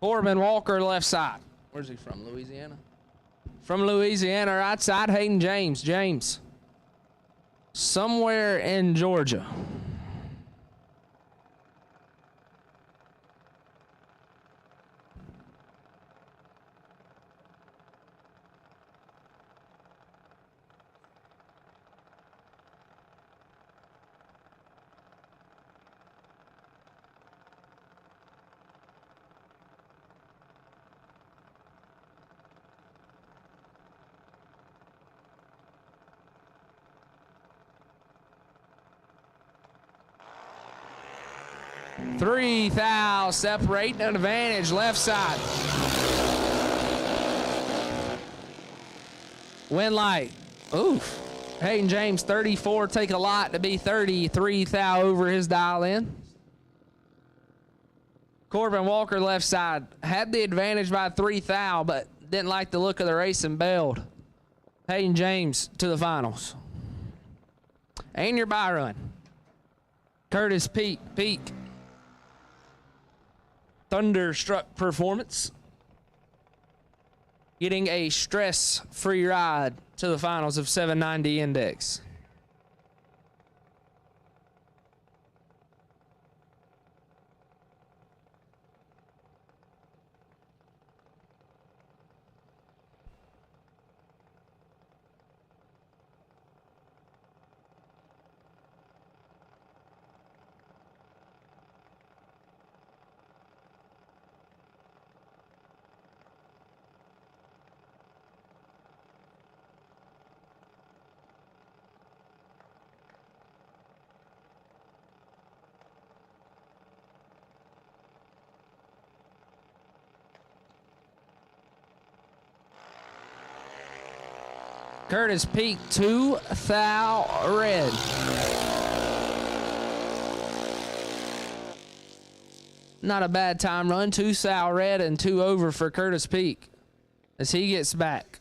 C: Corbin Walker, left side. Where's he from? Louisiana? From Louisiana, right side, Hayden James. James. Somewhere in Georgia. Three thou separating an advantage left side. Win light. Oof. Hayden James 34, take a lot to be 33 thou over his dial in. Corbin Walker left side had the advantage by 3 thou, but didn't like the look of the race and bailed. Hayden James to the finals. And your bye run. Curtis Peak. Thunderstruck performance. Getting a stress-free ride to the finals of 790 index. Curtis Peak, 2 thou red. Not a bad time run. 2 thou red and 2 over for Curtis Peak as he gets back.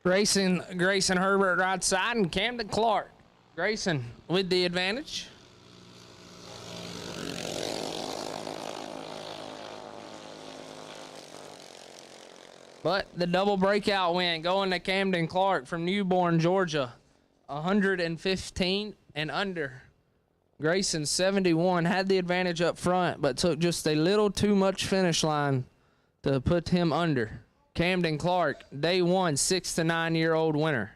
C: Grayson Herbert right side and Camden Clark. Grayson with the advantage. But the double breakout win going to Camden Clark from Newborn, Georgia. 115 and under. Grayson 71 had the advantage up front, but took just a little too much finish line to put him under. Camden Clark, day one, 6 to 9 year old winner.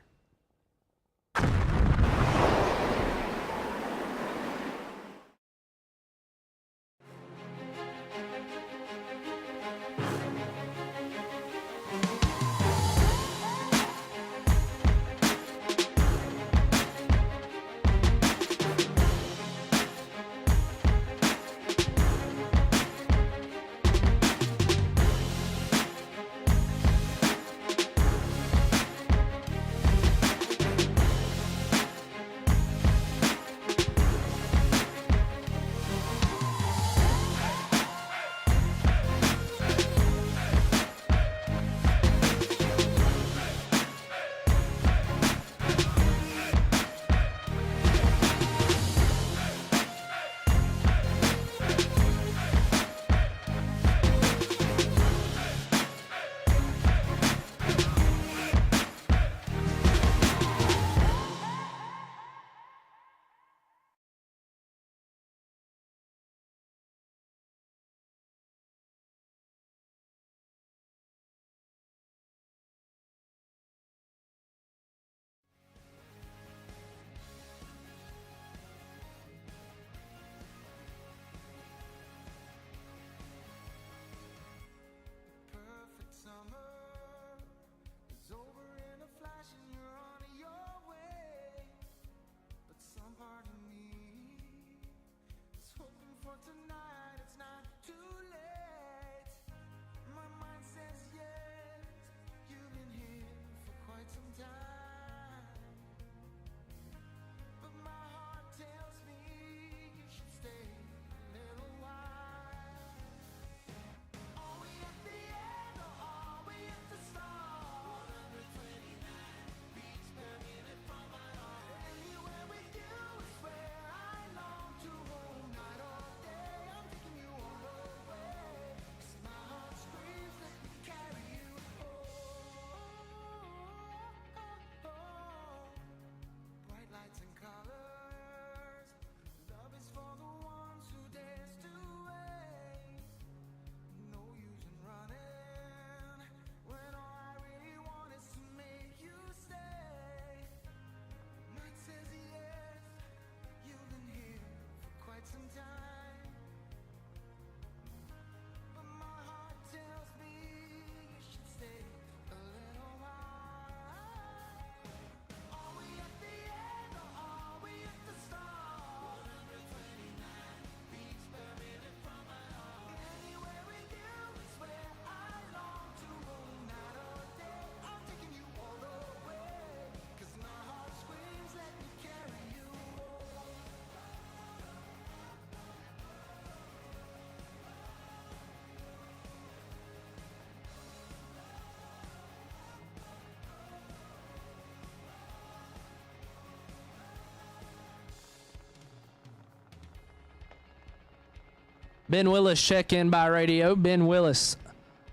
C: Ben Willis, check in by radio. Ben Willis,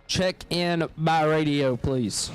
C: check in by radio, please.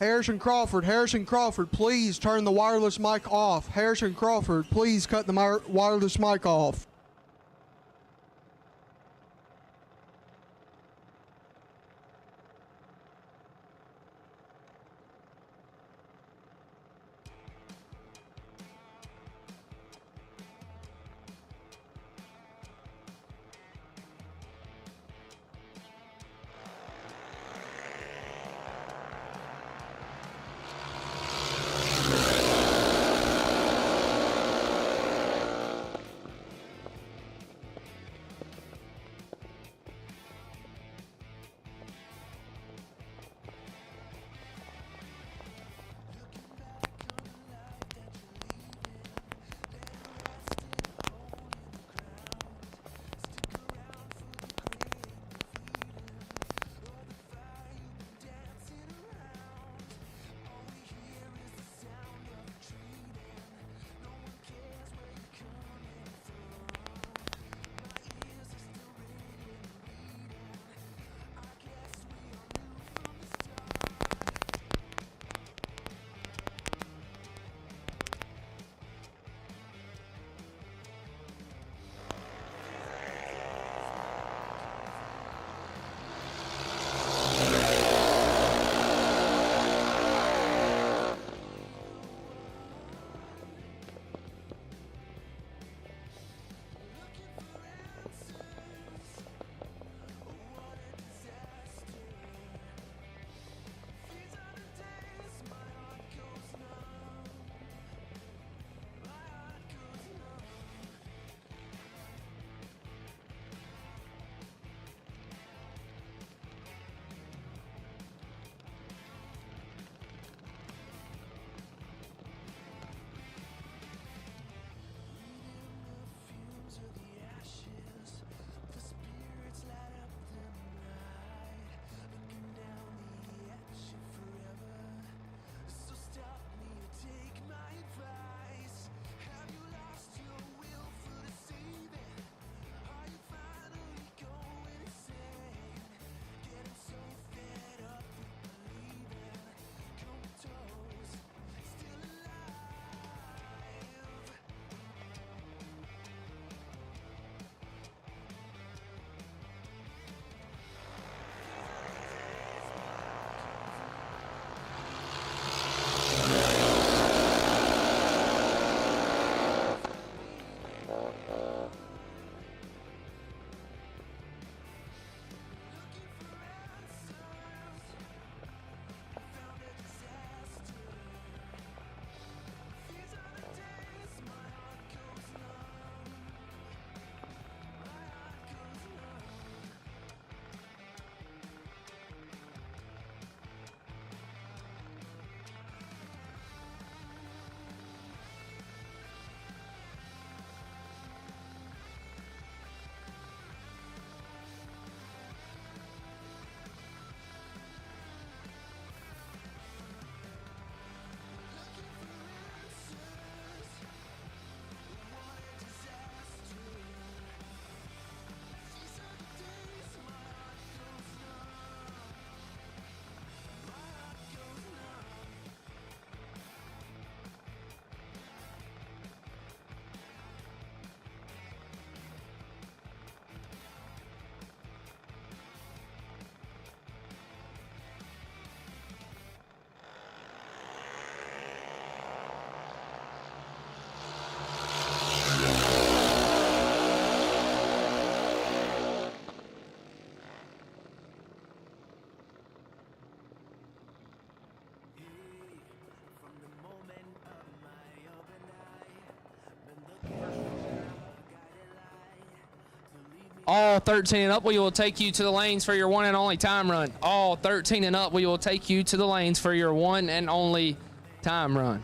L: Harrison Crawford, please turn the wireless mic off. Harrison Crawford, please cut the wireless mic off.
C: All 13 and up, we will take you to the lanes for your one and only time run. All 13 and up, we will take you to the lanes for your one and only time run.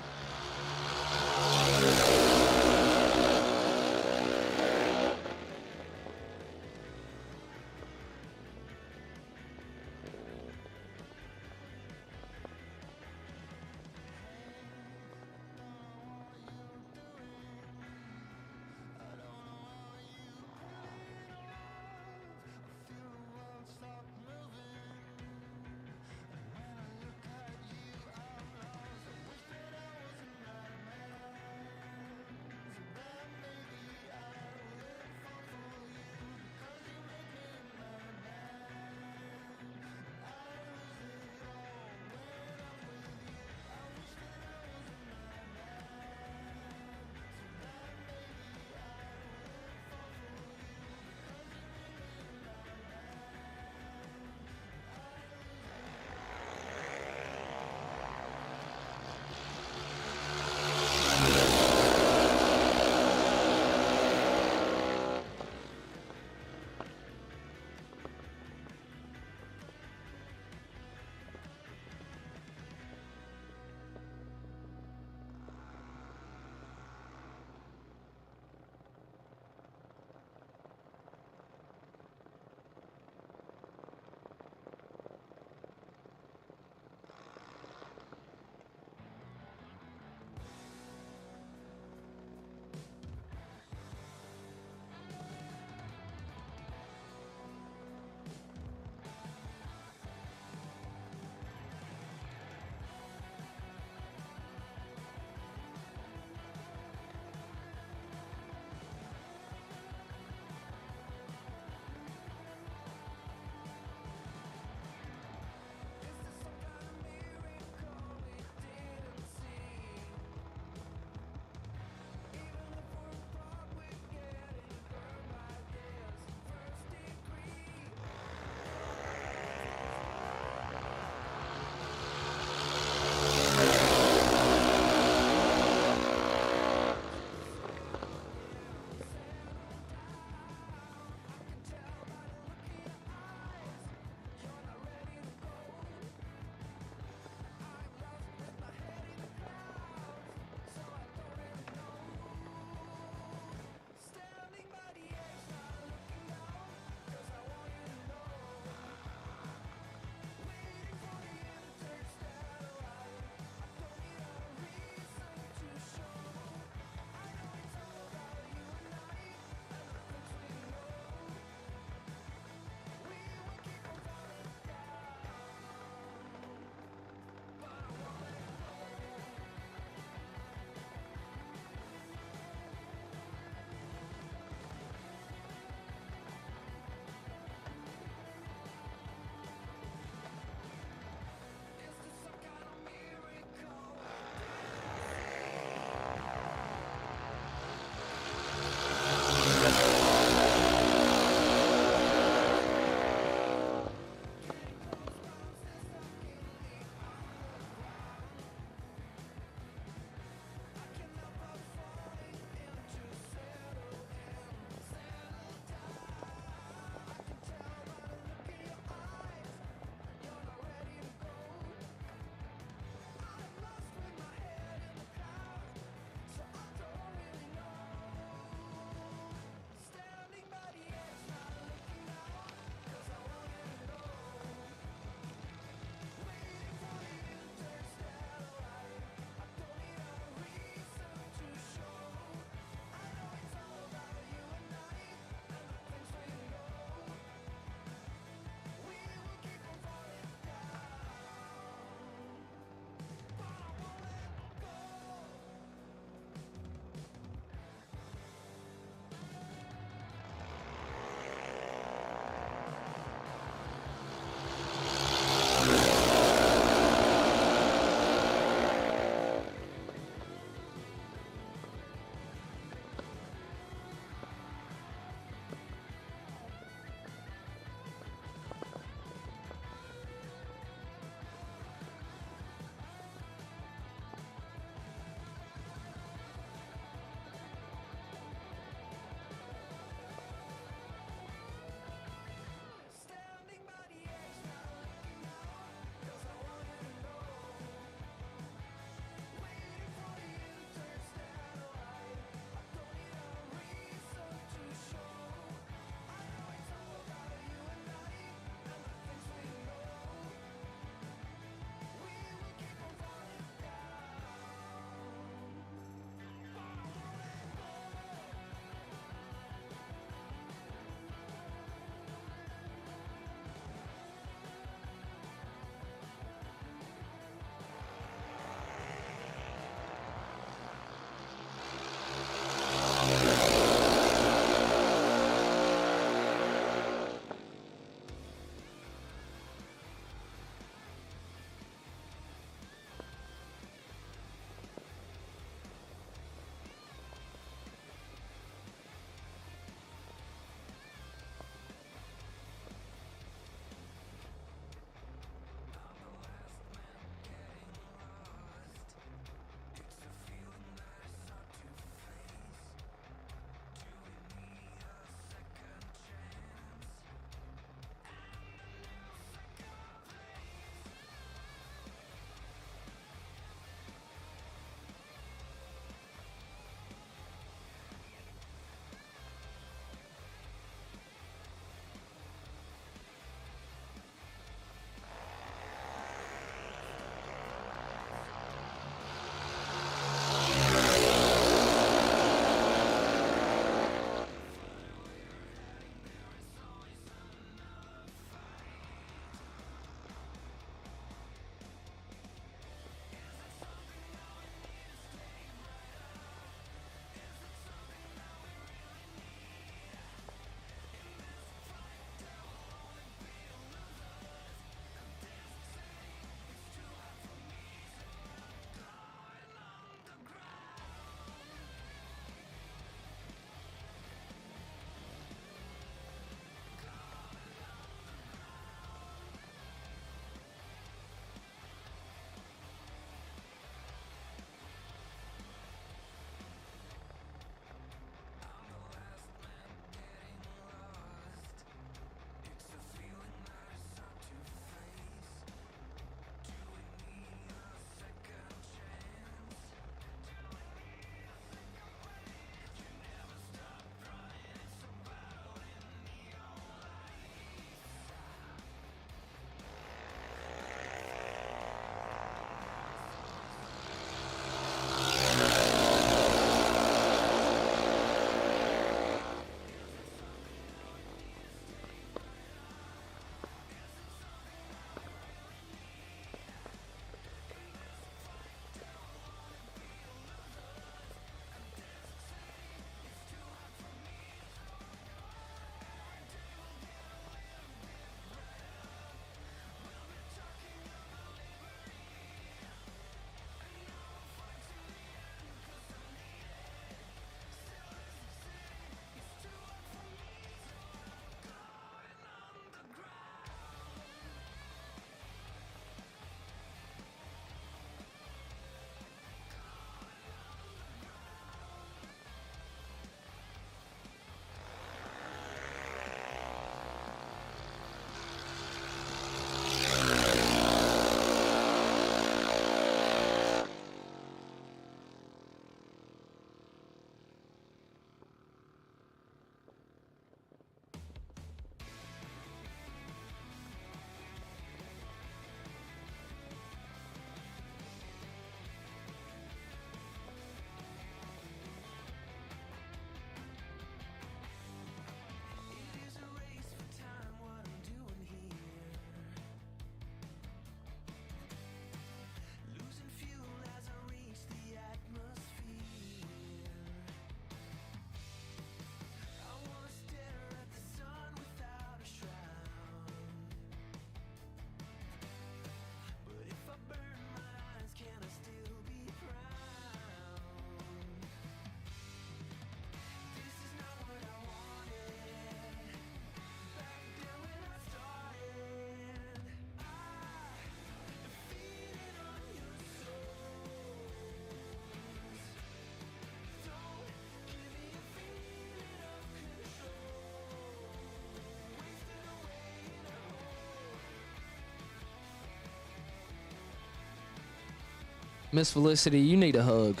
C: Miss Felicity, you need a hug.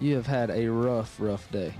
C: You have had a rough day.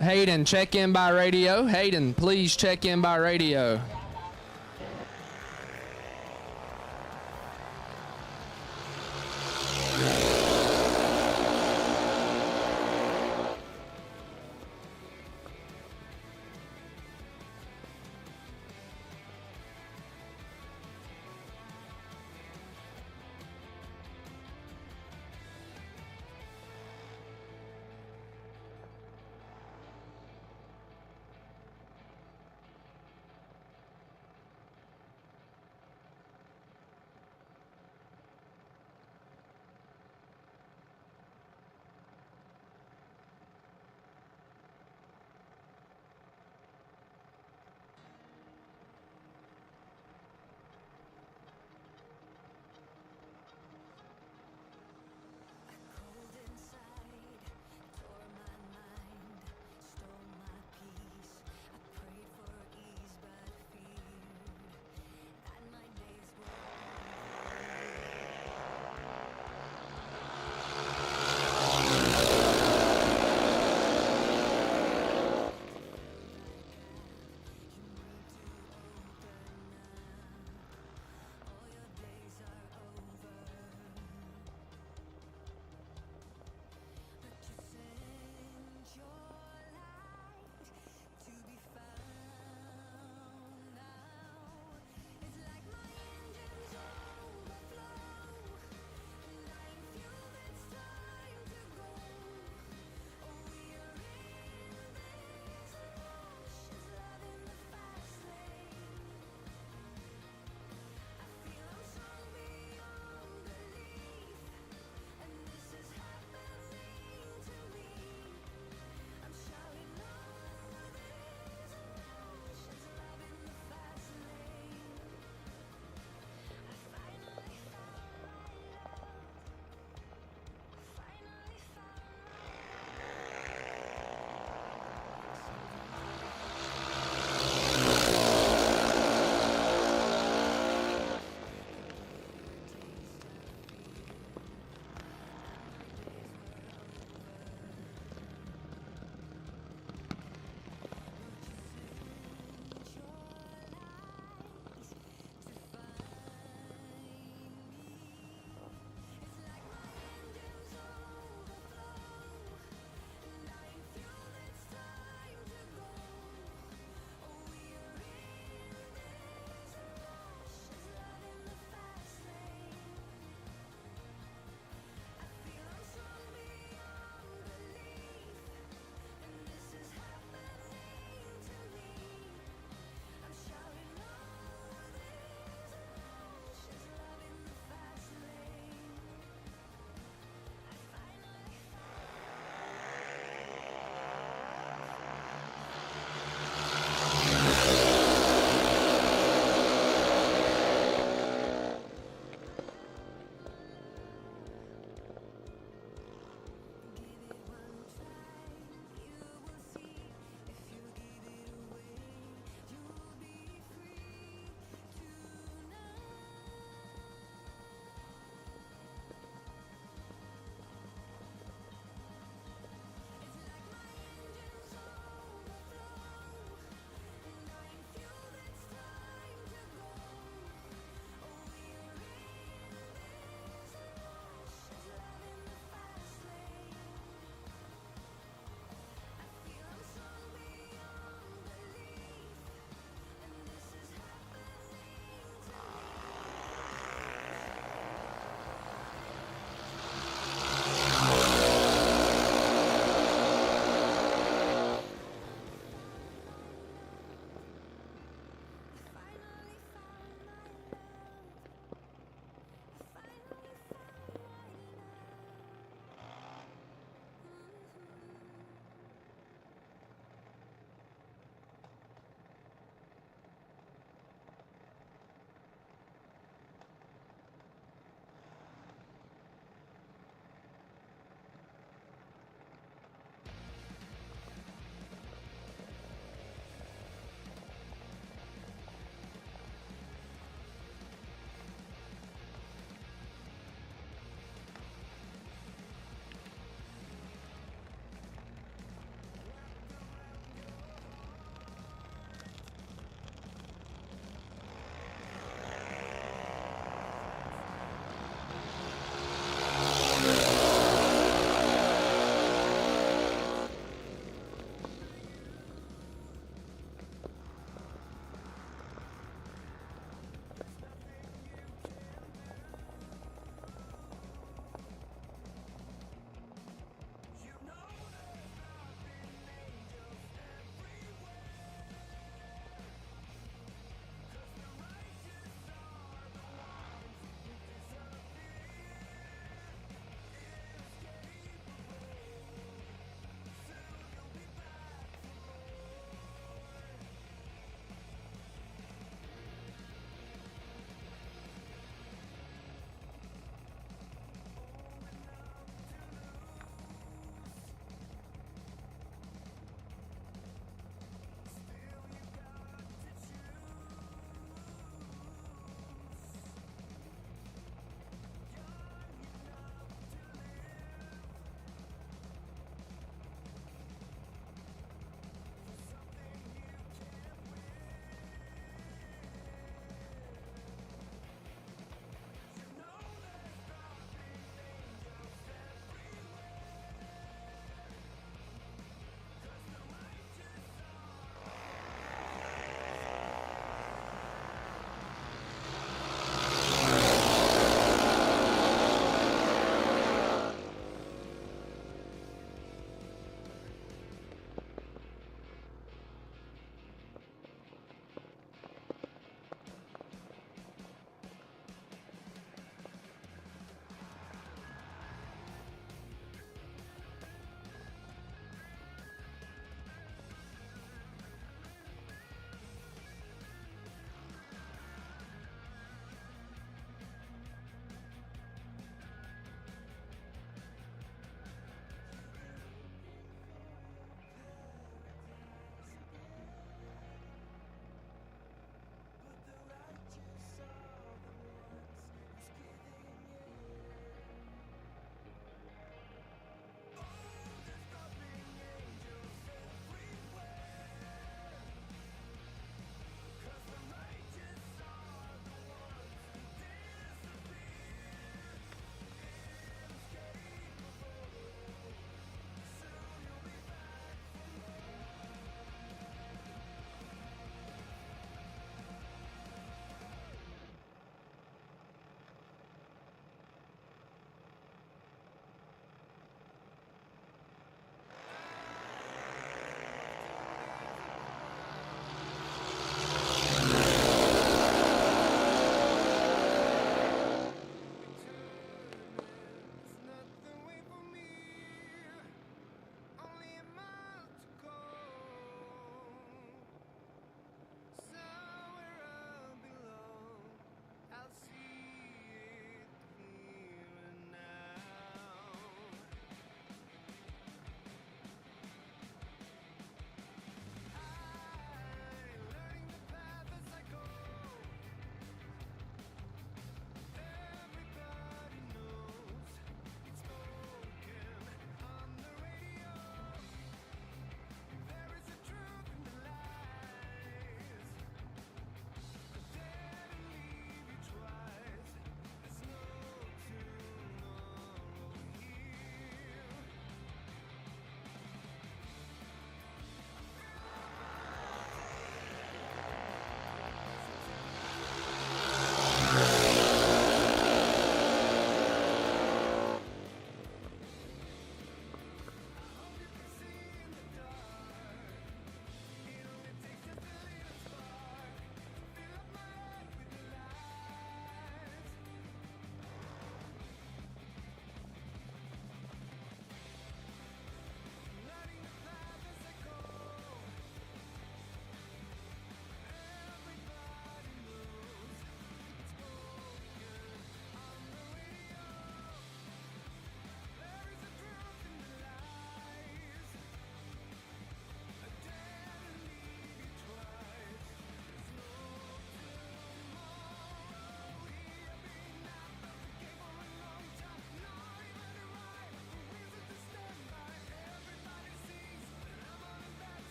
C: Hayden, check in by radio. Hayden, please check in by radio.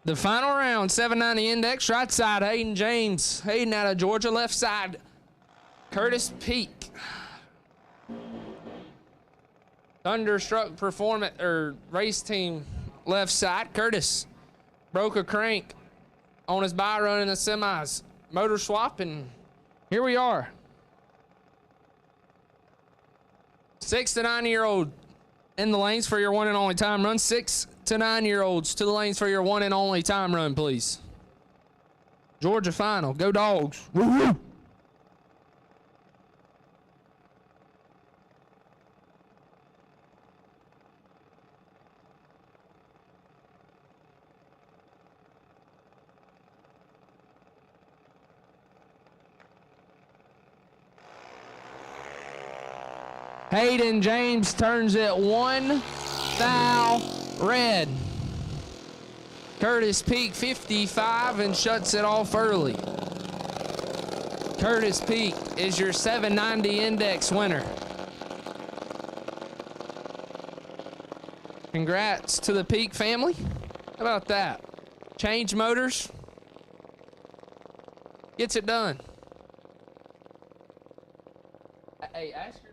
C: The final round, 790 index, right side, Hayden James. Hayden out of Georgia, left side, Curtis Peak. Thunderstruck Performance, or race team, left side. Curtis broke a crank on his bye run in the semis. Motor swap, and here we are. 6 to 9-year-old in the lanes for your one and only time run. 6 to 9-year-olds to the lanes for your one and only time run, please. Georgia final. Go Dogs. Woo-hoo. Hayden James turns it 1 foul red. Curtis Peak 55 and shuts it off early. Curtis Peak is your 790 index winner. Congrats to the Peak family. How about that? Change Motors gets it done. Hey, ask her.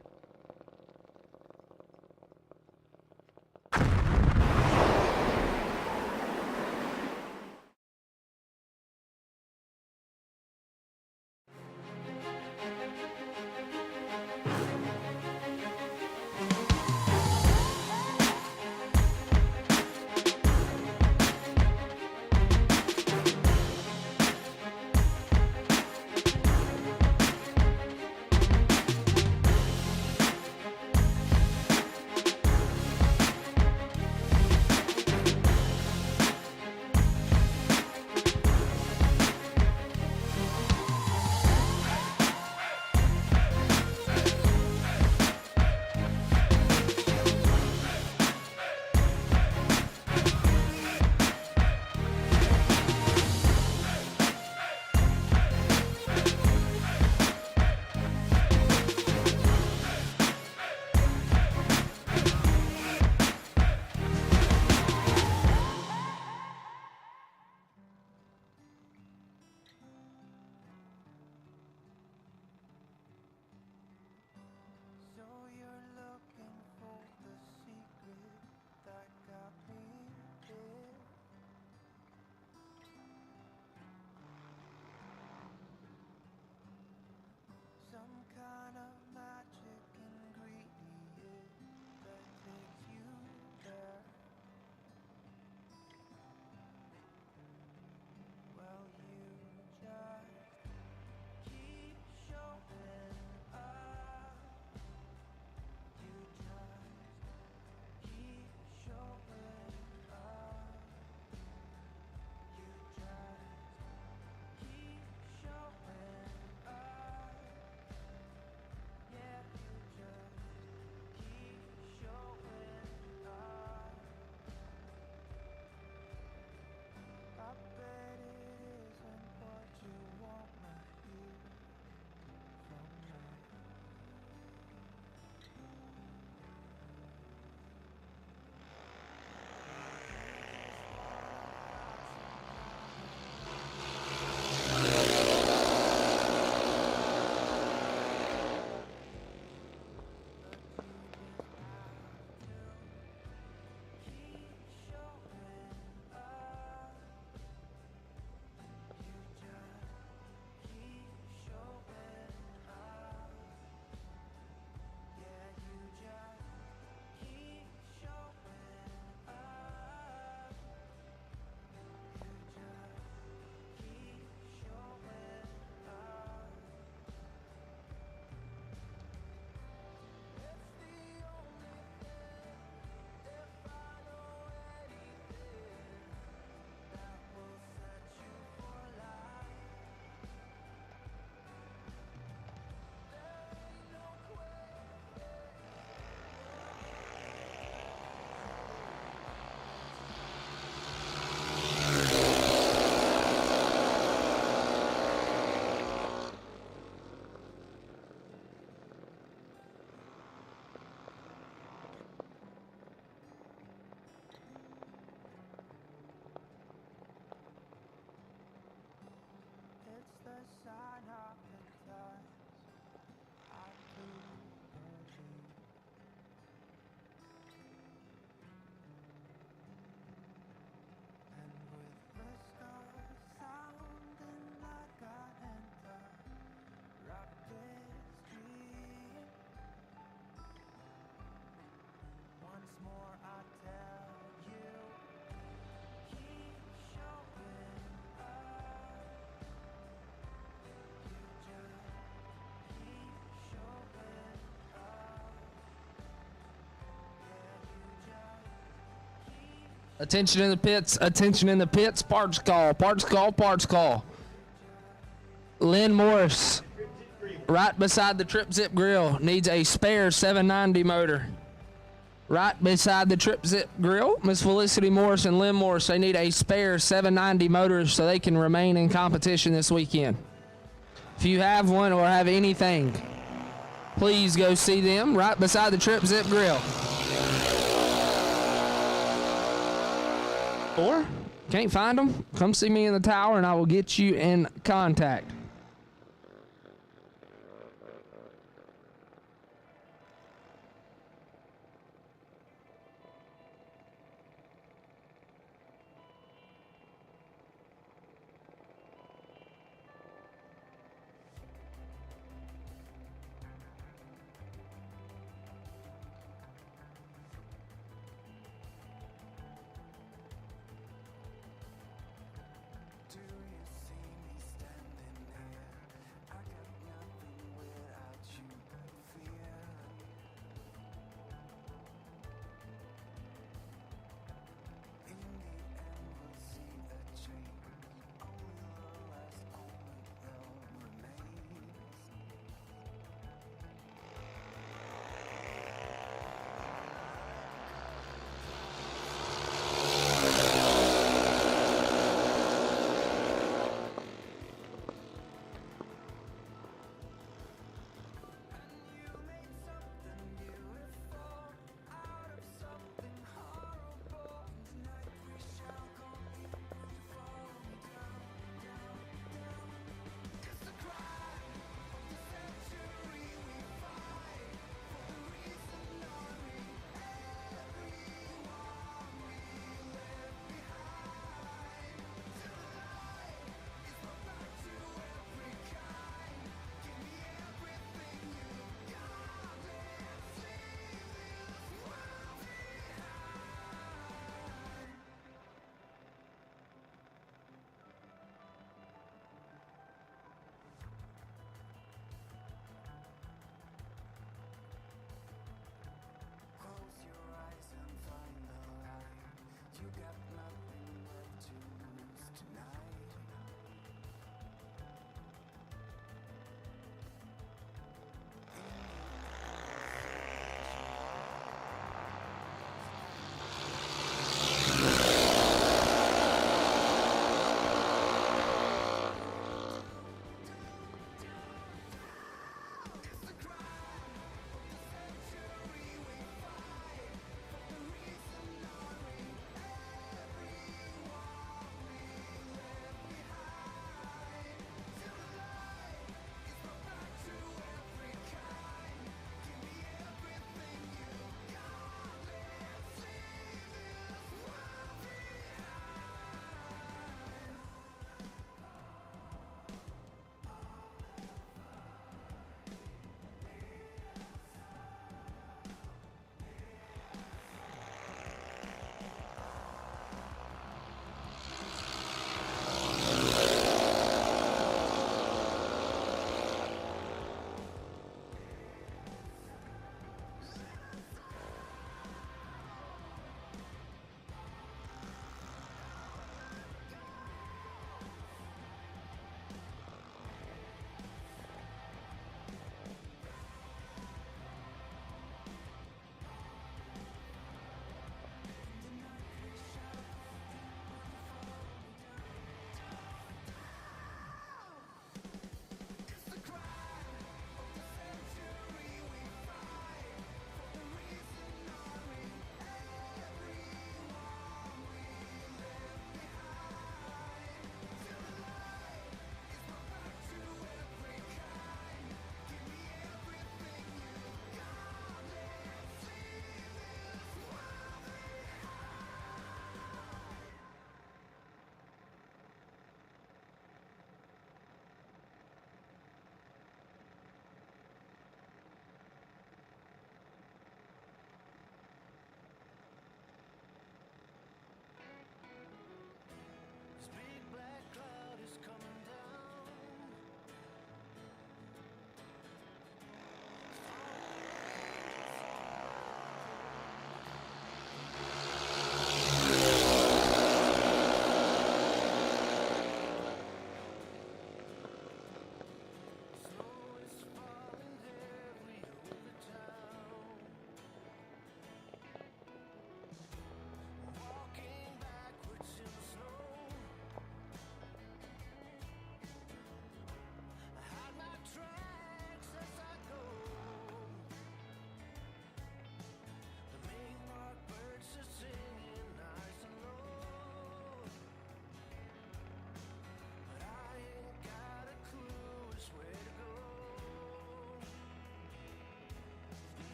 C: Attention in the pits. Attention in the pits. Parts call. Parts call. Parts call. Lynn Morris, right beside the Trip Zip Grill, needs a spare 790 motor. Right beside the Trip Zip Grill, Miss Felicity Morris and Lynn Morris, they need a spare 790 motors so they can remain in competition this weekend. If you have one or have anything, please go see them right beside the Trip Zip Grill. Or, can't find them, come see me in the tower and I will get you in contact.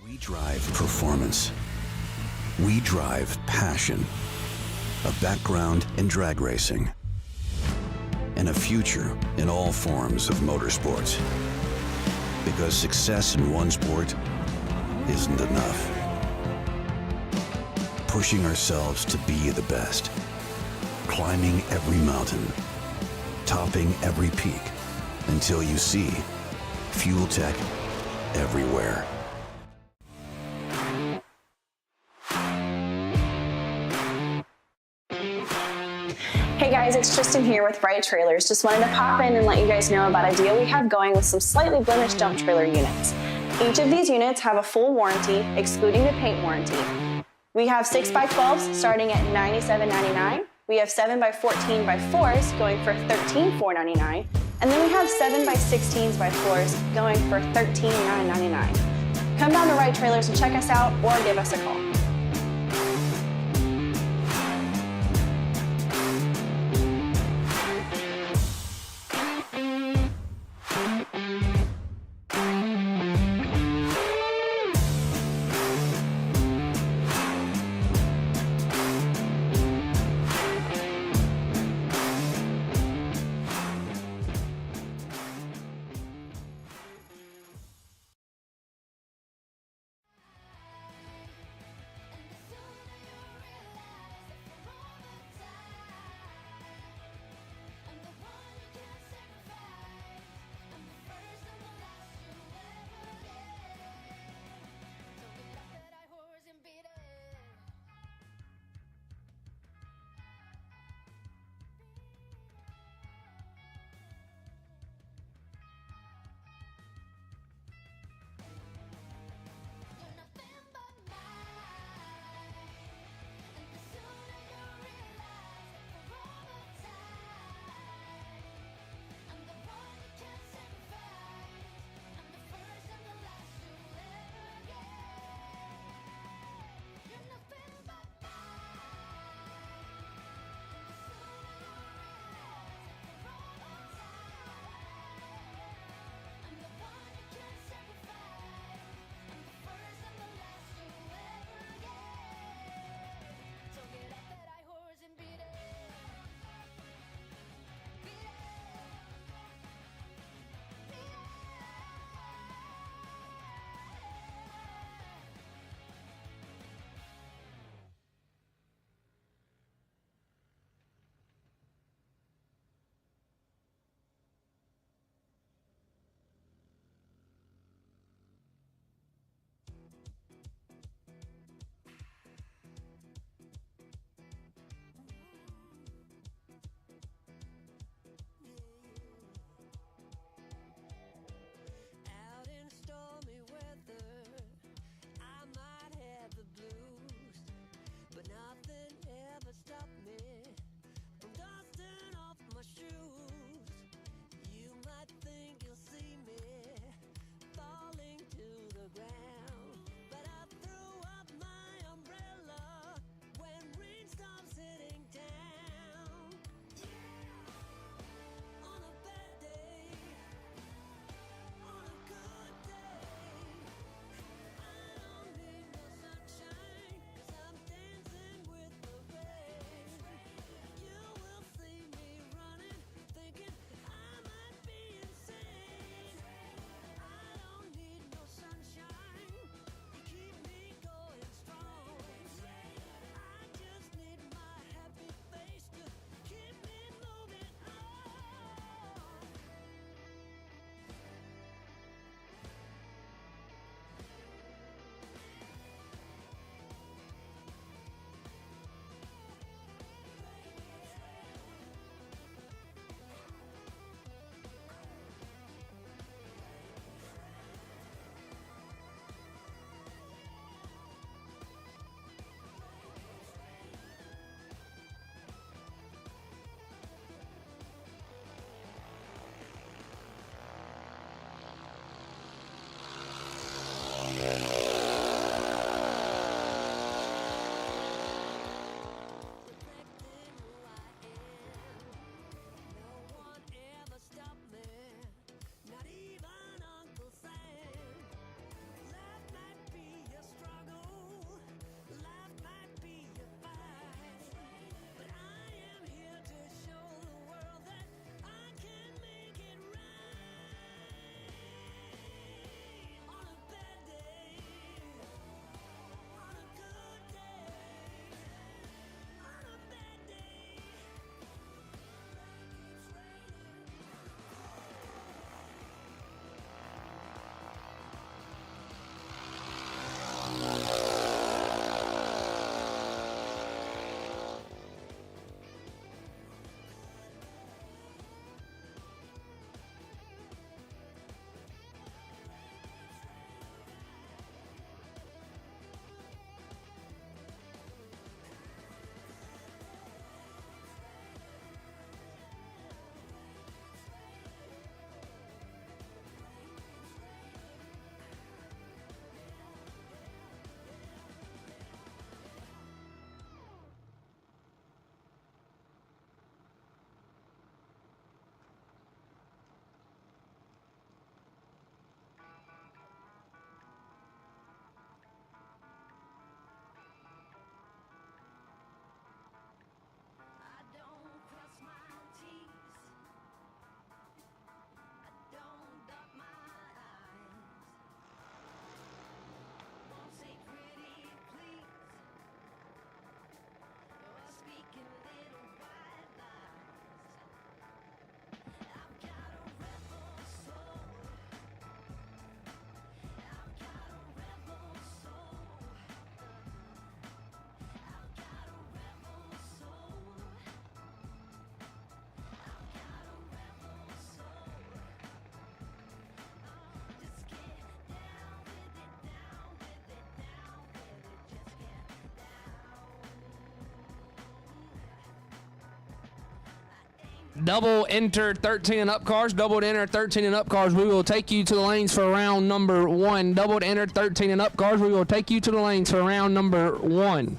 J: We drive performance. We drive passion. A background in drag racing. And a future in all forms of motorsports. Because success in one sport isn't enough. Pushing ourselves to be the best. Climbing every mountain. Topping every peak. Until you see Fuel Tech everywhere.
A: Hey guys, it's Tristan here with Bright Trailers. Just wanted to pop in and let you guys know about a deal we have going with some slightly blemished dump trailer units. Each of these units have a full warranty, excluding the paint warranty. We have 6x12s starting at $97.99. We have 7x14x4s going for $13,499. And then we have 7x16s/4s going for $13,999. Come down to Bright Trailers and check us out or give us a call.
C: Double enter 13 and up cars. Double enter 13 and up cars. We will take you to the lanes for round number 1. Double enter 13 and up cars. We will take you to the lanes for round number 1.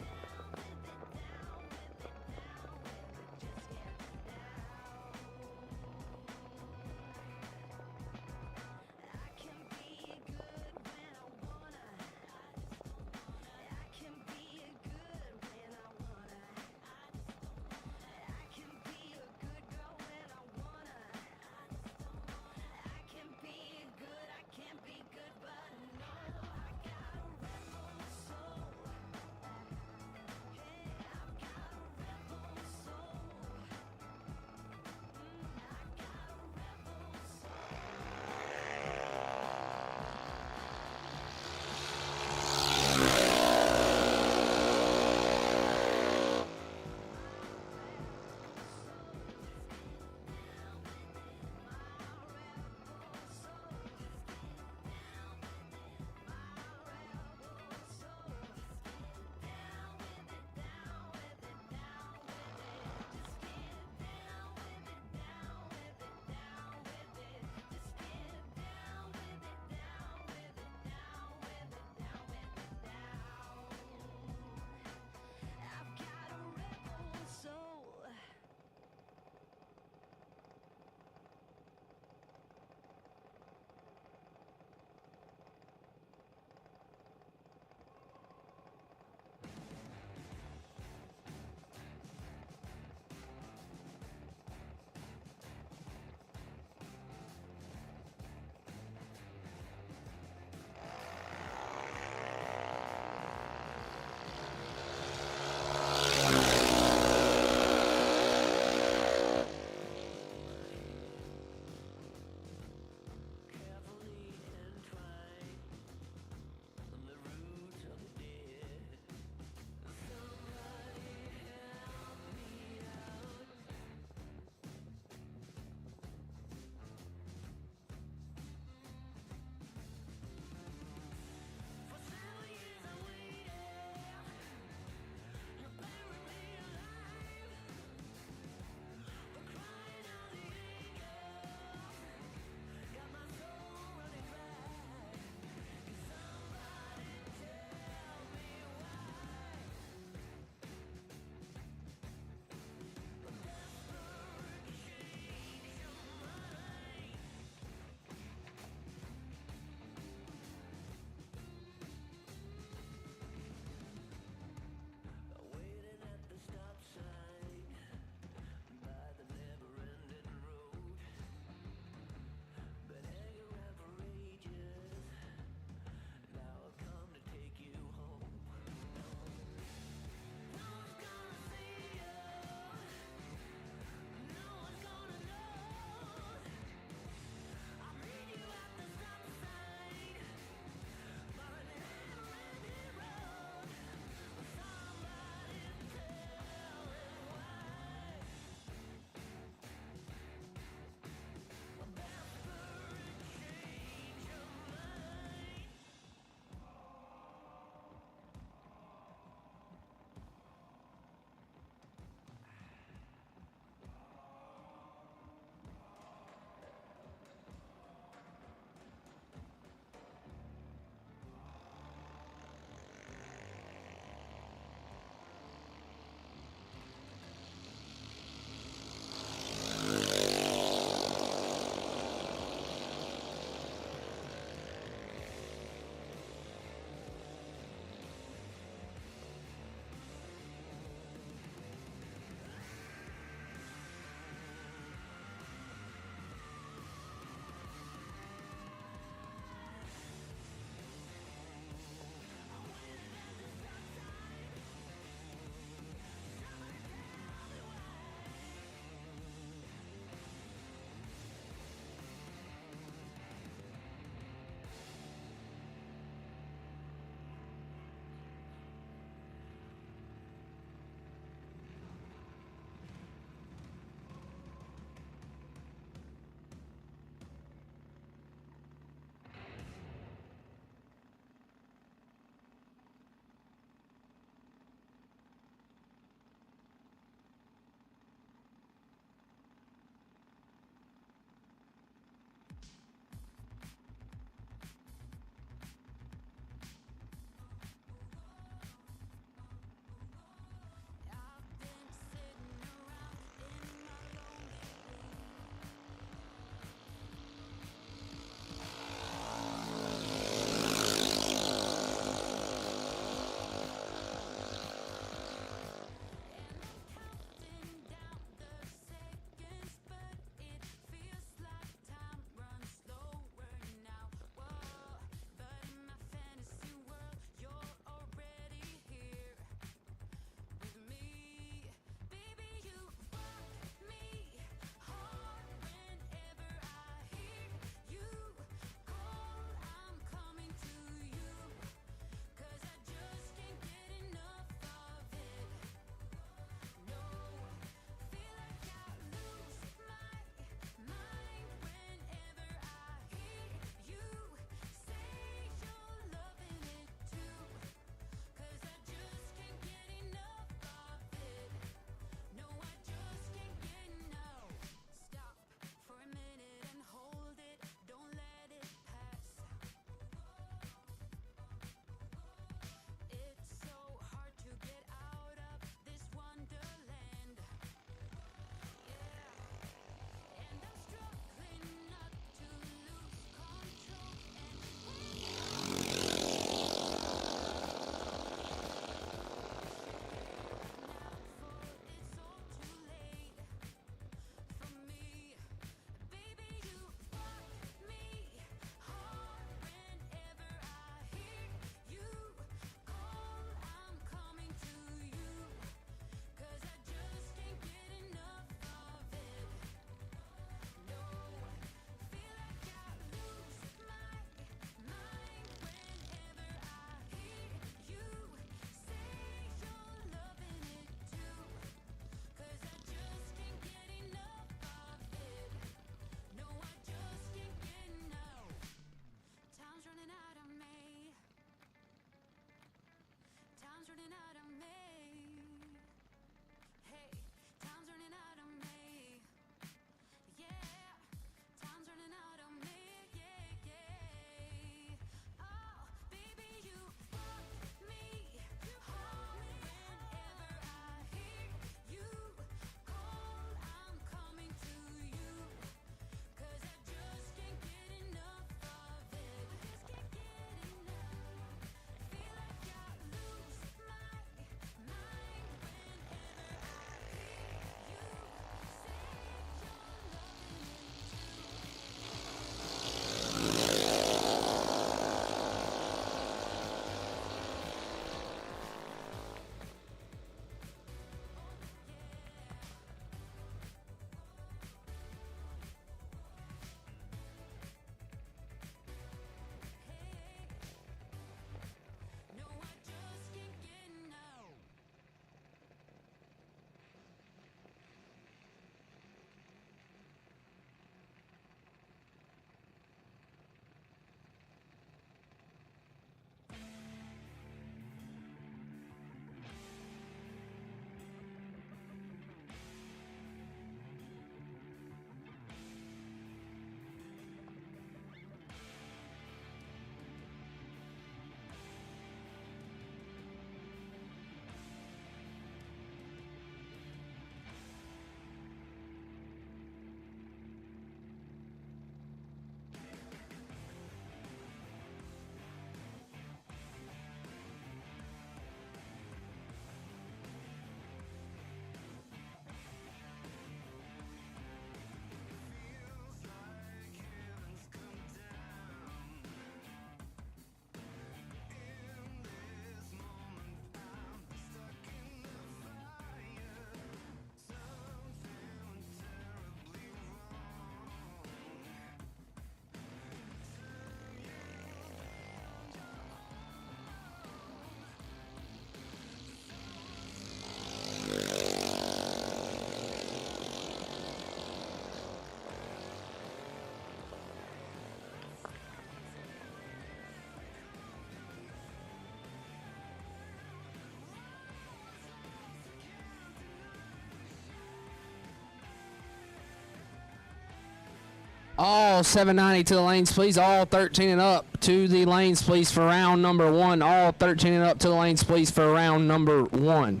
C: All 790 to the lanes, please. All 13 and up to the lanes, please, for round number 1. All 13 and up to the lanes, please, for round number 1.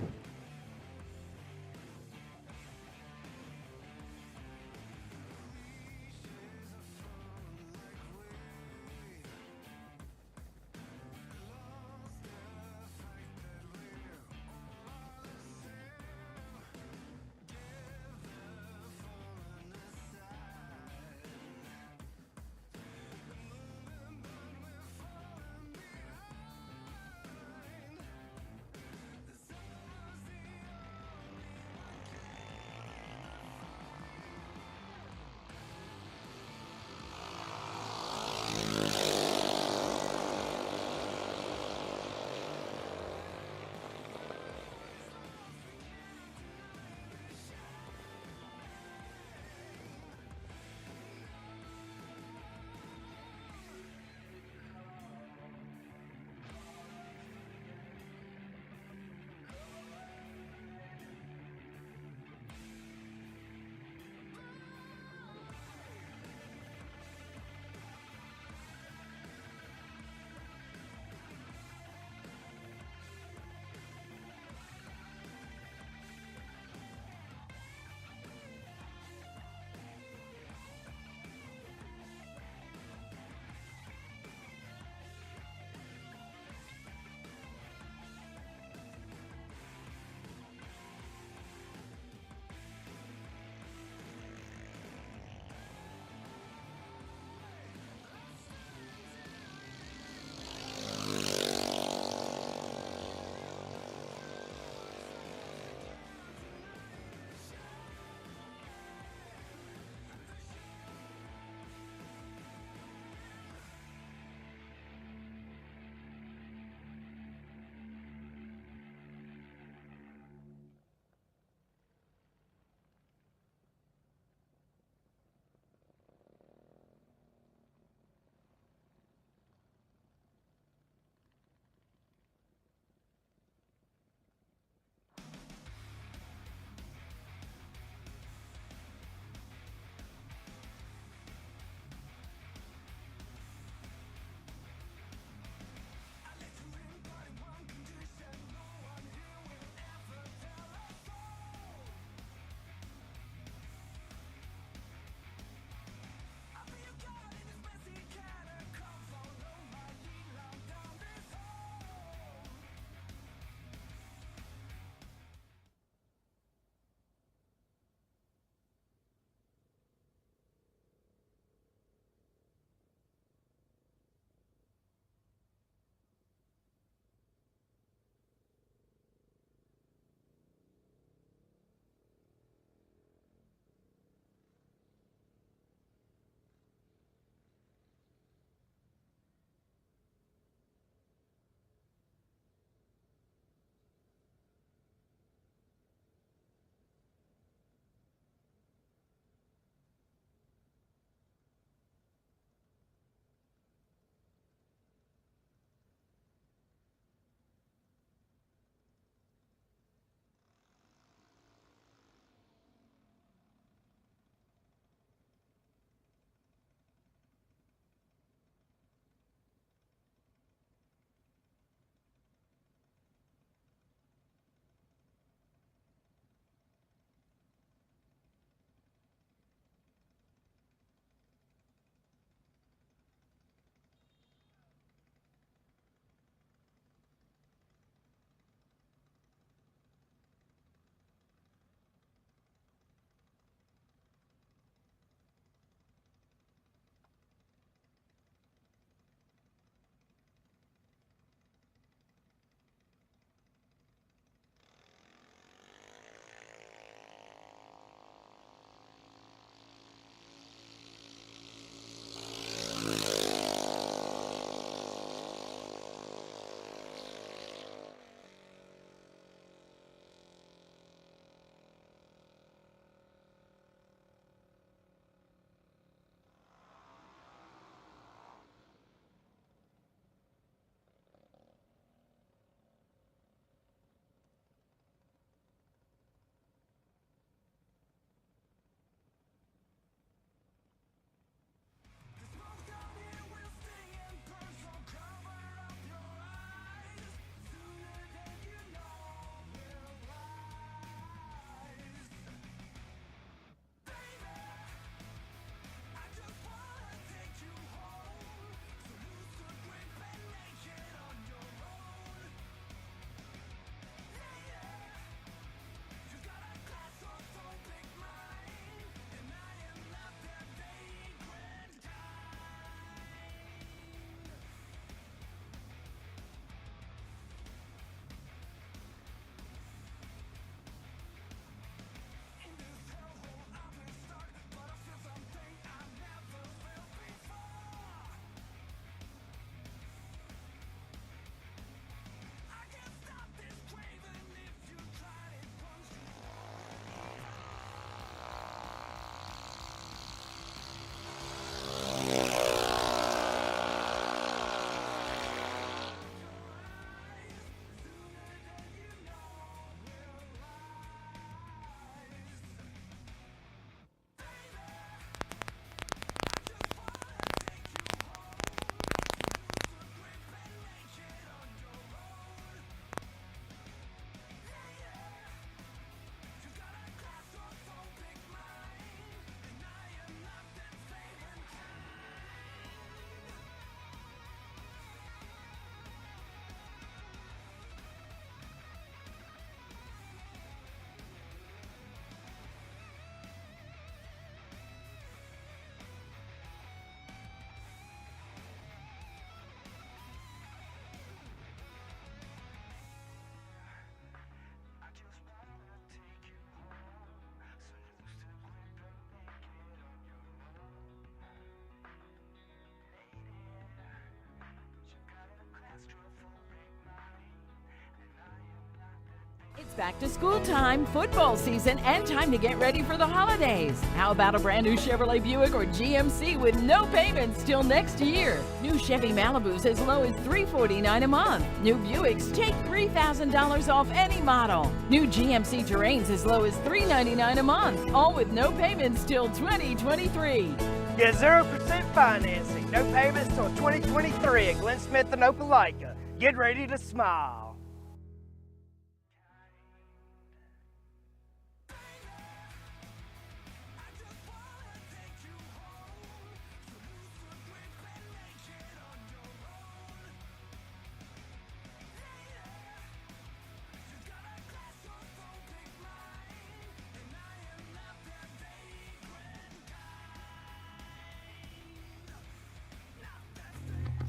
G: back to school time, football season, and time to get ready for the holidays. How about a brand new Chevrolet Buick or GMC with no payments till next year? New Chevy Malibus as low as $349 a month. New Buicks take $3,000 off any model. New GMC Terrains as low as $399 a month, all with no payments till 2023.
H: Get 0% financing, no payments till 2023 at Glenn Smith and Opelika. Get ready to smile.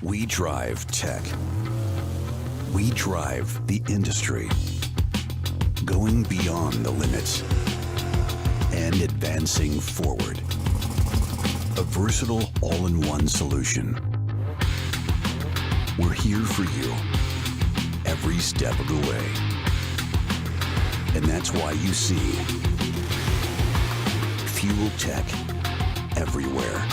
J: We drive tech. We drive the industry. Going beyond the limits and advancing forward. A versatile all-in-one solution. We're here for you every step of the way. And that's why you see Fuel Tech everywhere.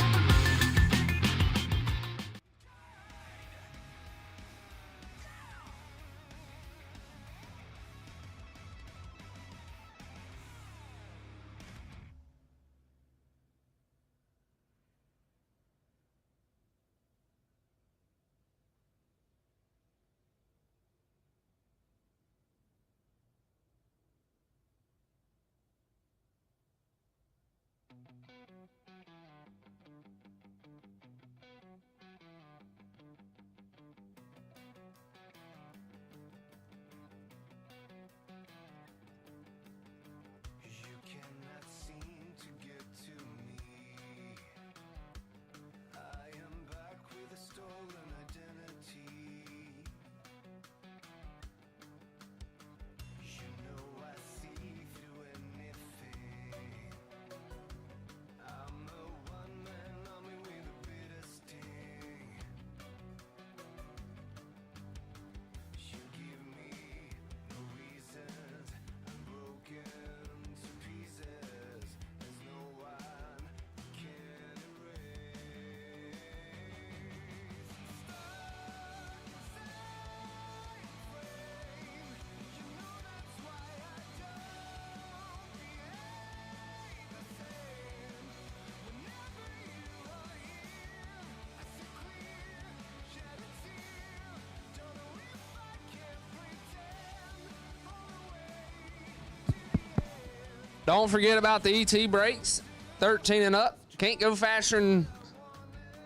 C: Don't forget about the ET brakes, 13 and up. Can't go faster than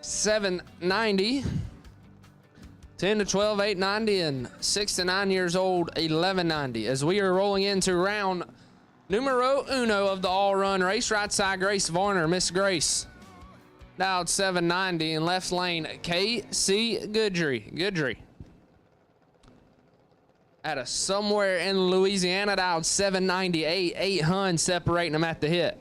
C: 790. 10 to 12, 890, and 6 to 9 years old, 1190. As we are rolling into round numero uno of the all-run race, right side Grace Varner, Miss Grace, dialed 790, in left lane K.C. Goodry. Out of somewhere in Louisiana, dialed 798, 8 Hun separating them at the hit.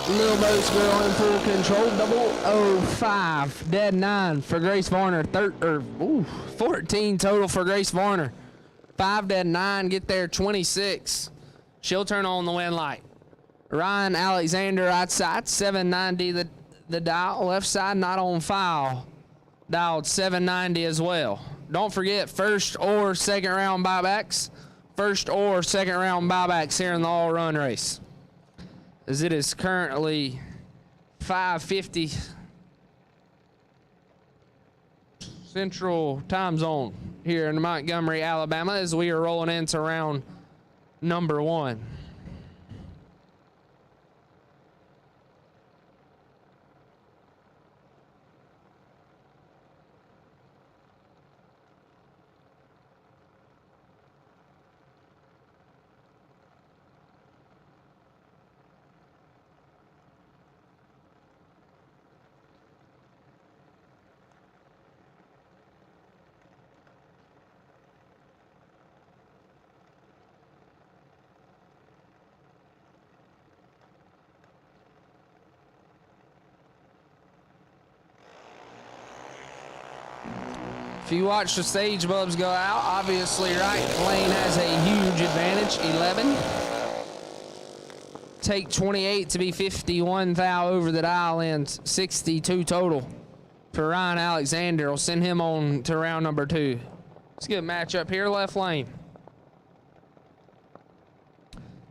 C: Little Boat's girl in full control. 005, dead 9 for Grace Varner. 14 total for Grace Varner. 5 dead 9, get there 26. She'll turn on the win light. Ryan Alexander right side, 790 the dial. Left side not on file. Dialed 790 as well. Don't forget first or second round buybacks. First or second round buybacks here in the all run race. As it is currently 5:50 Central Time Zone here in Montgomery, Alabama, as we are rolling into round number 1. If you watch the stage bulbs go out, obviously right lane has a huge advantage, 11. Take 28 to be 51 thou over the dial in, 62 total for Ryan Alexander. Will send him on to round number 2. Let's get a matchup here, left lane.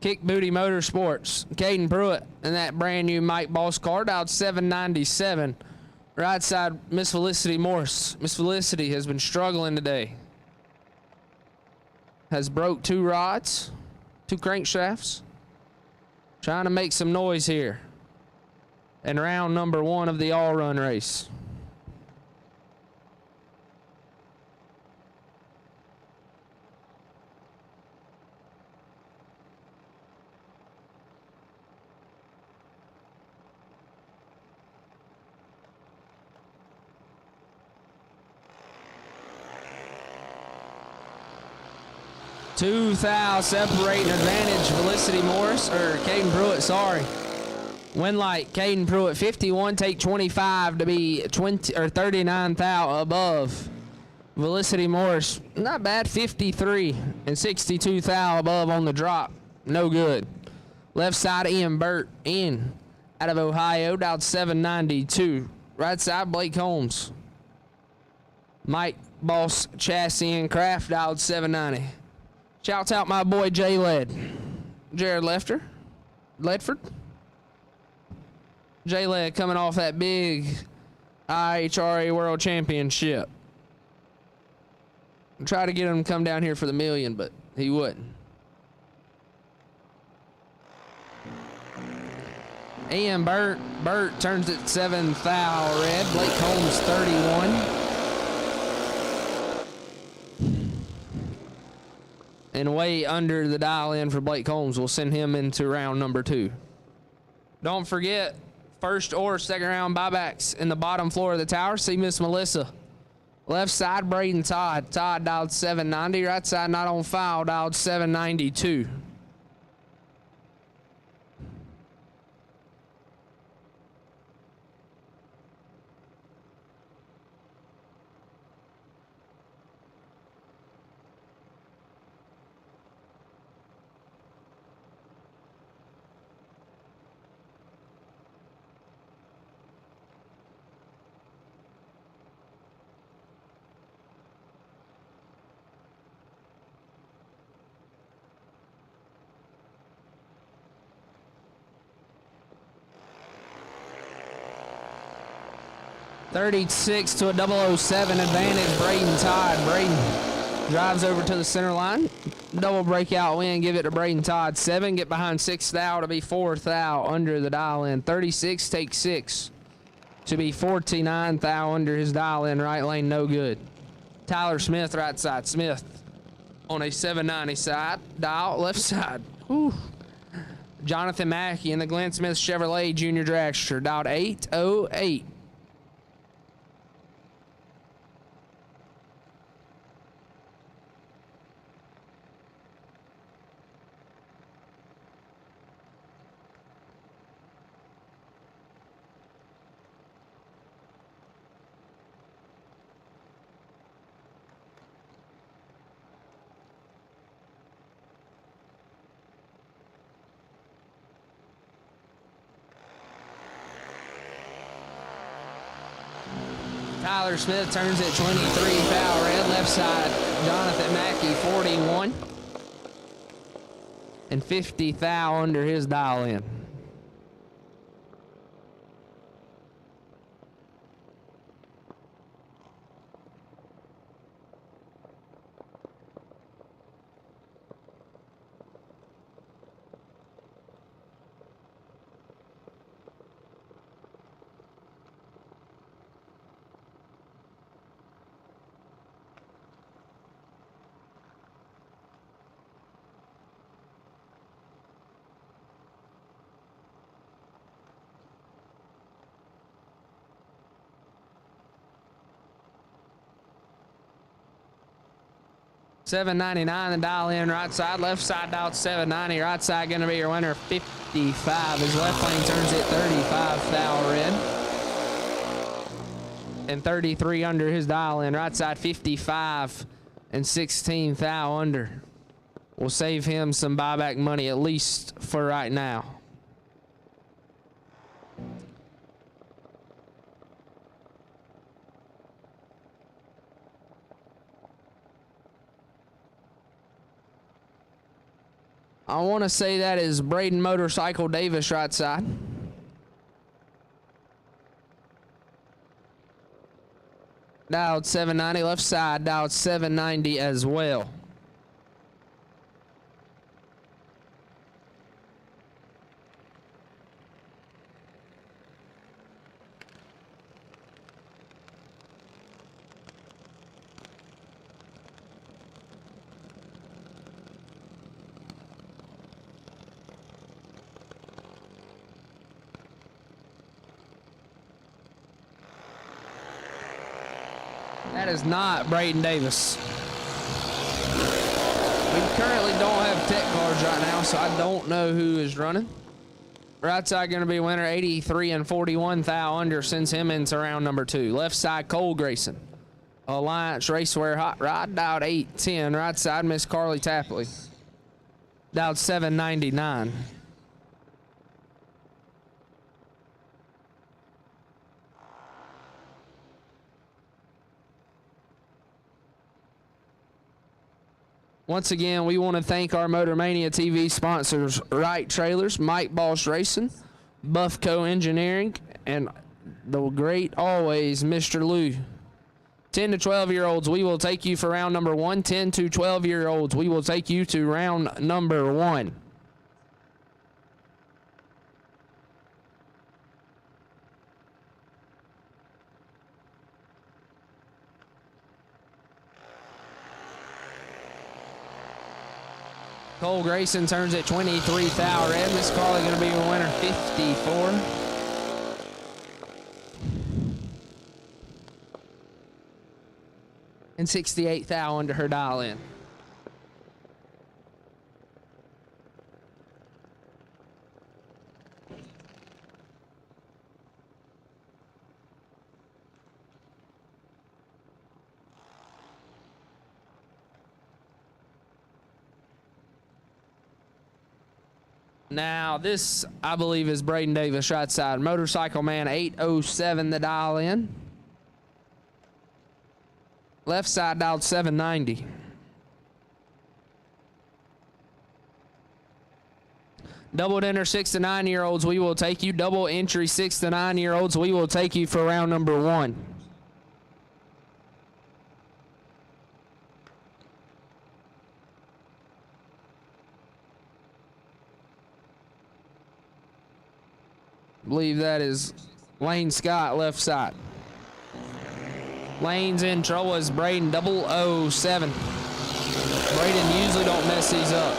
C: Kick Booty Motorsports, Caden Pruitt, and that brand new Mike Boss car, dialed 797. Right side, Miss Felicity Morse. Miss Felicity has been struggling today. Has broke 2 rods, 2 crankshafts. Trying to make some noise here in round number 1 of the all-run race. Two thou separating advantage, Felicity Morris, or Caden Pruitt, sorry. Win light, Caden Pruitt, 51, take 25 to be 20 or 39 thou above. Felicity Morris, not bad, 53 and 62 thou above on the drop. No good. Left side, Ian Burt, in out of Ohio, dialed 792. Right side, Blake Holmes. Mike Boss, Chassis and Craft, dialed 790. Shouts out my boy Jay Led. Jared Ledford. Jay Led coming off that big IHRA World Championship. Try to get him to come down here for the million, but he wouldn't. Ian Burt turns it 7 thou red. Blake Holmes 31. And way under the dial in for Blake Holmes. Will send him into round number 2. Don't forget, first or second round buybacks in the bottom floor of the tower. See Miss Melissa. Left side, Braden Todd. Todd dialed 790. Right side, not on file, dialed 792. .36 to a 007 advantage, Braden Todd. Braden drives over to the center line. Double breakout win, give it to Braden Todd. 7, get behind 6 thou to be 4 thou under the dial in. 36, take 6 to be 49 thou under his dial in. Right lane, no good. Tyler Smith, right side. Smith on a 790 side. Dial, left side. Whew. Jonathan Mackey in the Glenn Smith Chevrolet Jr Dragster. Dialed 808. Tyler Smith turns it 23 foul red. Left side, Jonathan Mackey 41 and 50 thou under his dial in. 799 the dial in right side. Left side dialed 790. Right side going to be your winner, 55. His left lane turns it 35 thou red. And 33 under his dial in. Right side 55 and 16 thou under. Will save him some buyback money, at least for right now. I want to say that is Braden Motorcycle Davis right side. Dialed 790 left side, dialed 790 as well. That is not Braden Davis. We currently don't have tech cards right now, so I don't know who is running. Right side going to be winner, 83 and 41 thou under, sends him into round number 2. Left side, Cole Grayson. Alliance Racewear Hot Rod, dialed 810. Right side, Miss Carly Tapley. Dialed 799. Once again, we want to thank our Motor Mania TV sponsors, Wright Trailers, Mike Boss Racing, Buffco Engineering, and the great always Mr. Lou. 10 to 12-year-olds, we will take you for round number 1. 10 to 12-year-olds, we will take you to round number 1. Cole Grayson turns at 23 thou red. Miss Carly going to be your winner, 54. And 68 thou under her dial in. Now, this, I believe, is Braden Davis, right side. Motorcycle Man, 807 the dial in. Left side dialed 790. Doubled enter 6 to 9-year-olds, we will take you. Double entry 6 to 9-year-olds, we will take you for round number 1. Believe that is Lane Scott, left side. Lane's in trouble as Braden 007. Braden usually don't mess these up.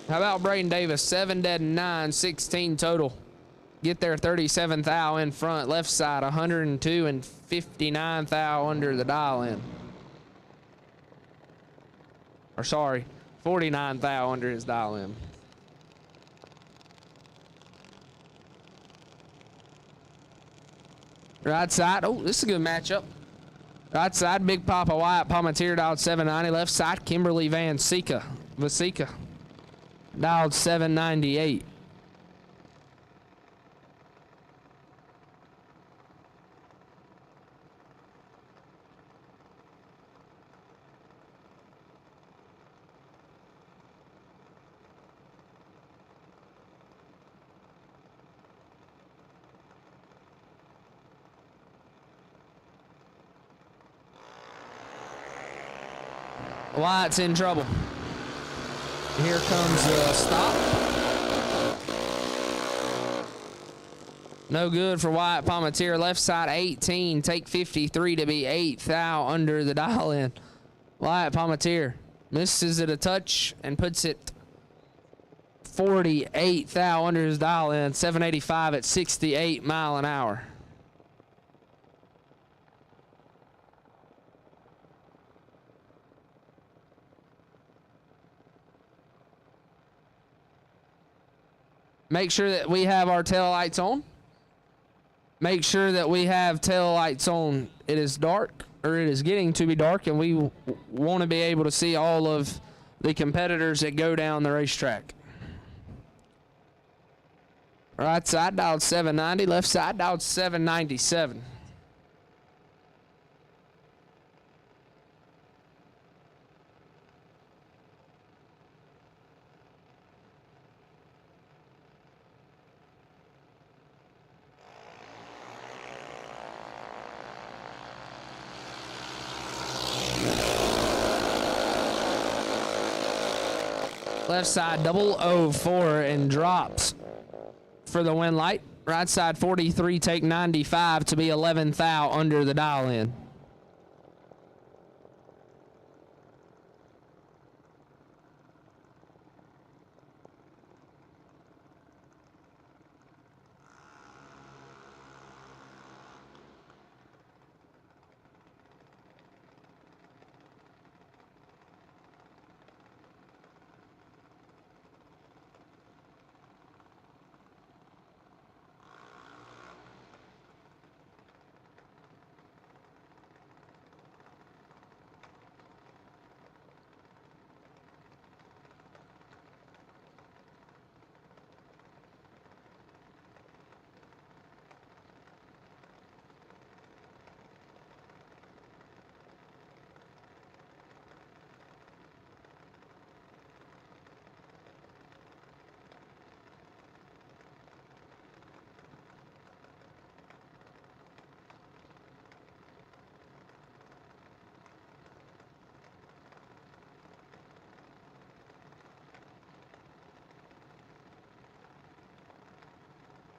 C: How about Braden Davis? 7 dead and 9, 16 total. Get there 37 thou in front. Left side 102 and 59 thou under the dial in. Or sorry, 49 thou under his dial in. Right side, oh, this is a good matchup. Right side, Big Papa Wyatt Palmatier dialed 790. Left side, Kimberly Vasika, dialed 798. Wyatt's in trouble. Here comes a stop. No good for Wyatt Palmatier. Left side 18. Take 53 to be 8 thou under the dial in. Wyatt Palmatier misses it a touch and puts it 48 thou under his dial in. 785 at 68 mile an hour. Make sure that we have our tail lights on. Make sure that we have tail lights on. It is dark, or it is getting to be dark, and we want to be able to see all of the competitors that go down the racetrack. Right side dialed 790, left side dialed 797. Left side 004 and drops for the win light. Right side 43, take 95 to be 11th out under the dial in.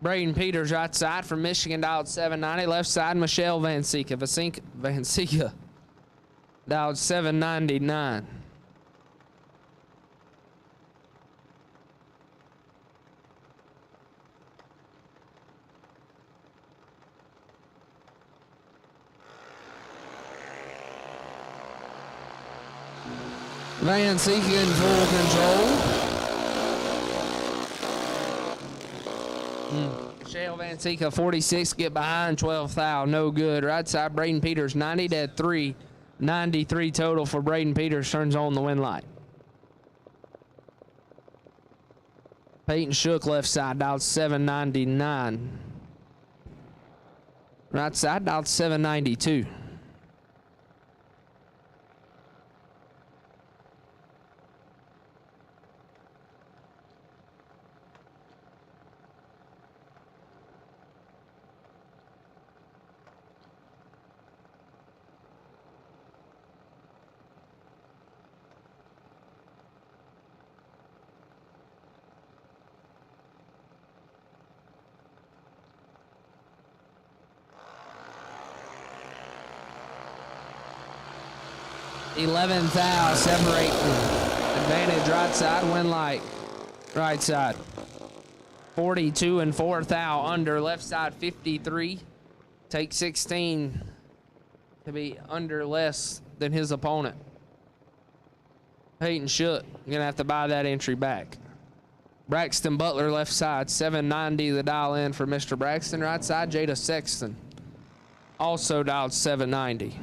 C: Braden Peters right side from Michigan dialed 790. Left side Michelle Van Sika dialed 799. Van Sika in full control. Michelle Van Sika 46, get behind 12th out, no good. Right side Braden Peters 90 to 3, 93 total for Braden Peters, turns on the win light. Peyton Shook left side dialed 799. Right side dialed 792. Eleventh out, separate advantage right side, win light, right side. 42 and 4th out under, left side 53. Take 16 to be under less than his opponent. Peyton Shook gonna have to buy that entry back. Braxton Butler left side, 790 the dial in for Mr. Braxton. Right side, Jada Sexton also dialed 790.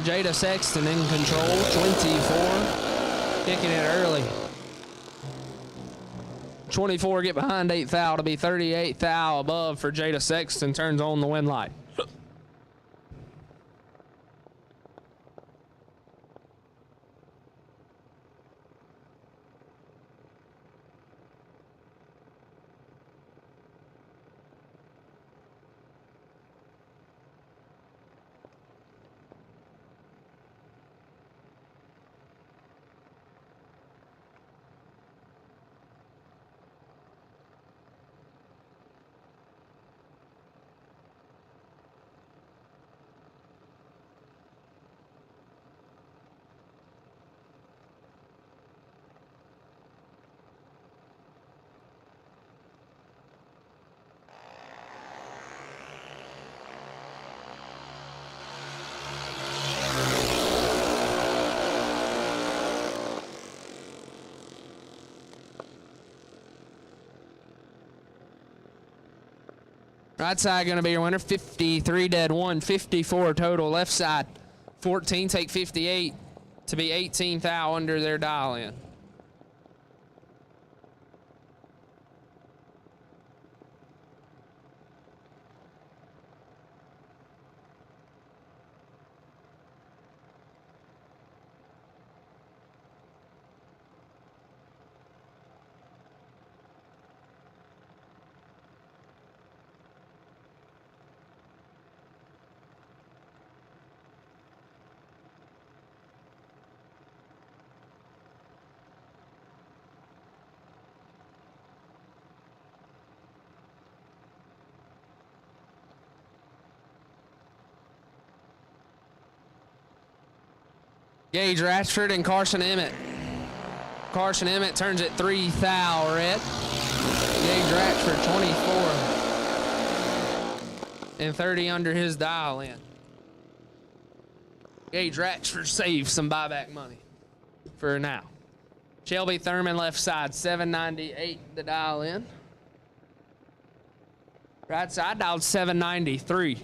C: Jada Sexton in control, 24, kicking it early. 24 get behind 8th foul to be 38th foul above for Jada Sexton, turns on the win light. Right side going to be your winner, 53 dead 1, 54 total. Left side, 14, take 58 to be 18th out under their dial in. Gage Ratchford and Carson Emmett. Carson Emmett turns it 3 thou red. Gage Ratchford 24 and 30 under his dial in. Gage Ratchford saves some buyback money for now. Shelby Thurman left side, 798 the dial in. Right side dialed 793.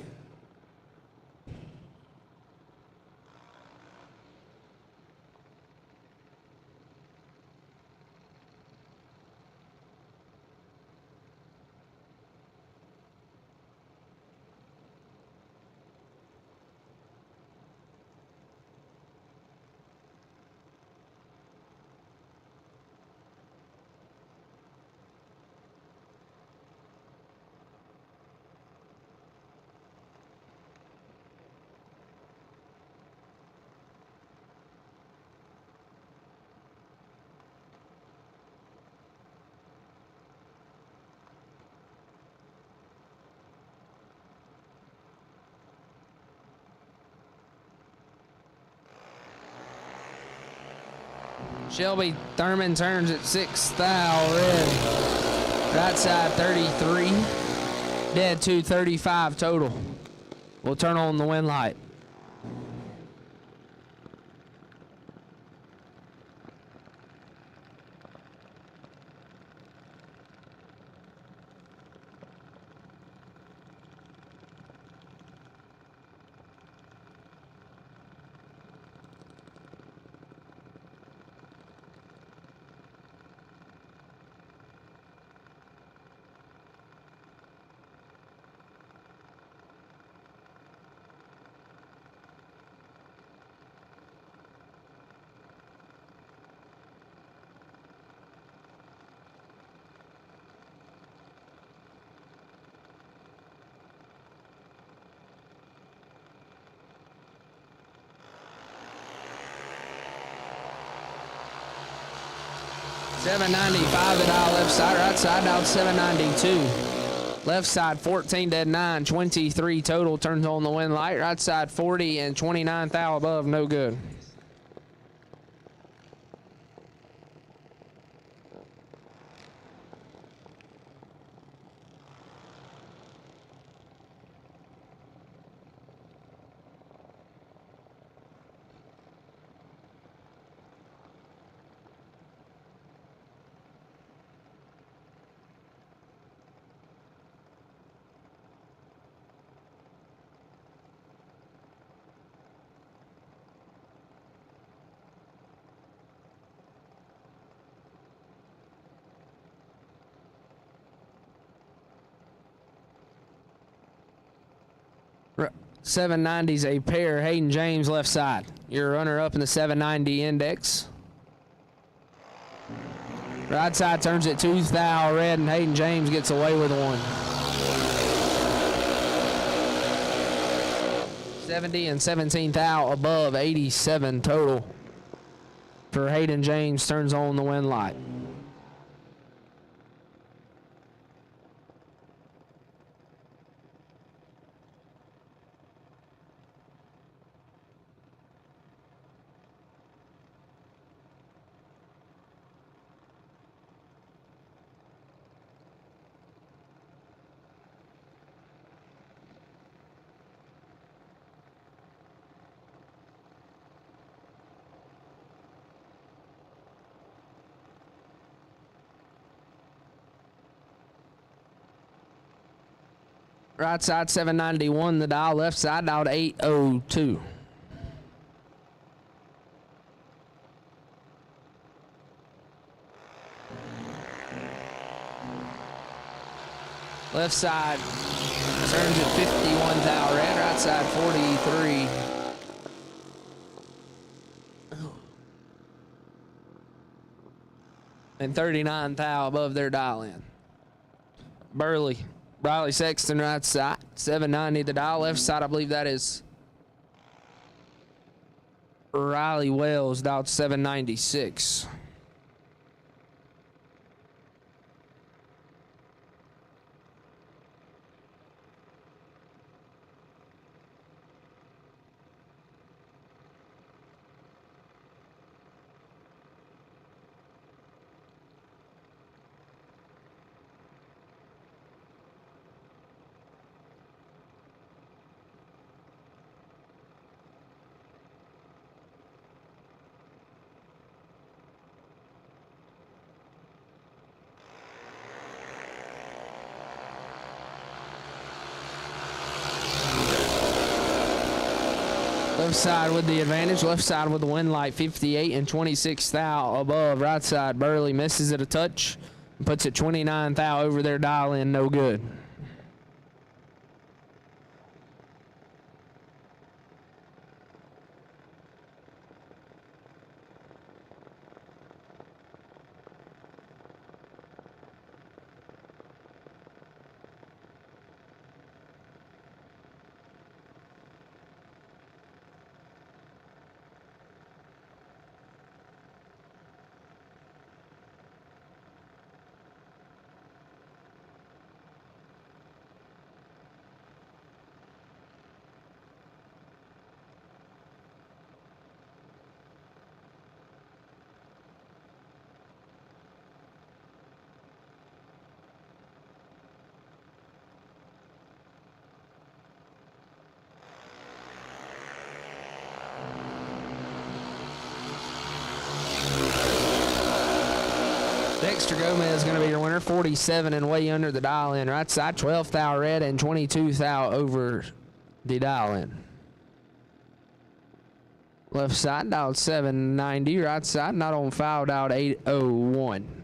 C: Shelby Thurman turns at 6 thou red. Right side 33. Dead 235 total. We'll turn on the wind light. $795 the dial left side, right side dialed 792. Left side 14 dead 9, 23 total, turns on the wind light. Right side 40 and 29 thou above, no good. Right, 790's a pair. Hayden James left side. Your runner up in the 790 index. Right side turns it 2 thou red, and Hayden James gets away with one. 70 and 17 thou above, 87 total for Hayden James, turns on the wind light. Right side 791 the dial. Left side dialed 802. Left side turns at 51 thou red. Right side 43. And 39 thou above their dial in. Burley. Riley Sexton right side, 790 the dial. Left side, I believe that is Riley Wells, dialed 796. Left side with the advantage. Left side with the wind light. 58 and 26 thou above. Right side, Burley misses it a touch and puts it 29 thou over their dial in. No good. Dexter Gomez is going to be your winner. 47 and way under the dial in. Right side 12 thou red and 22 thou over the dial in. Left side dialed 790. Right side not on foul dialed 801.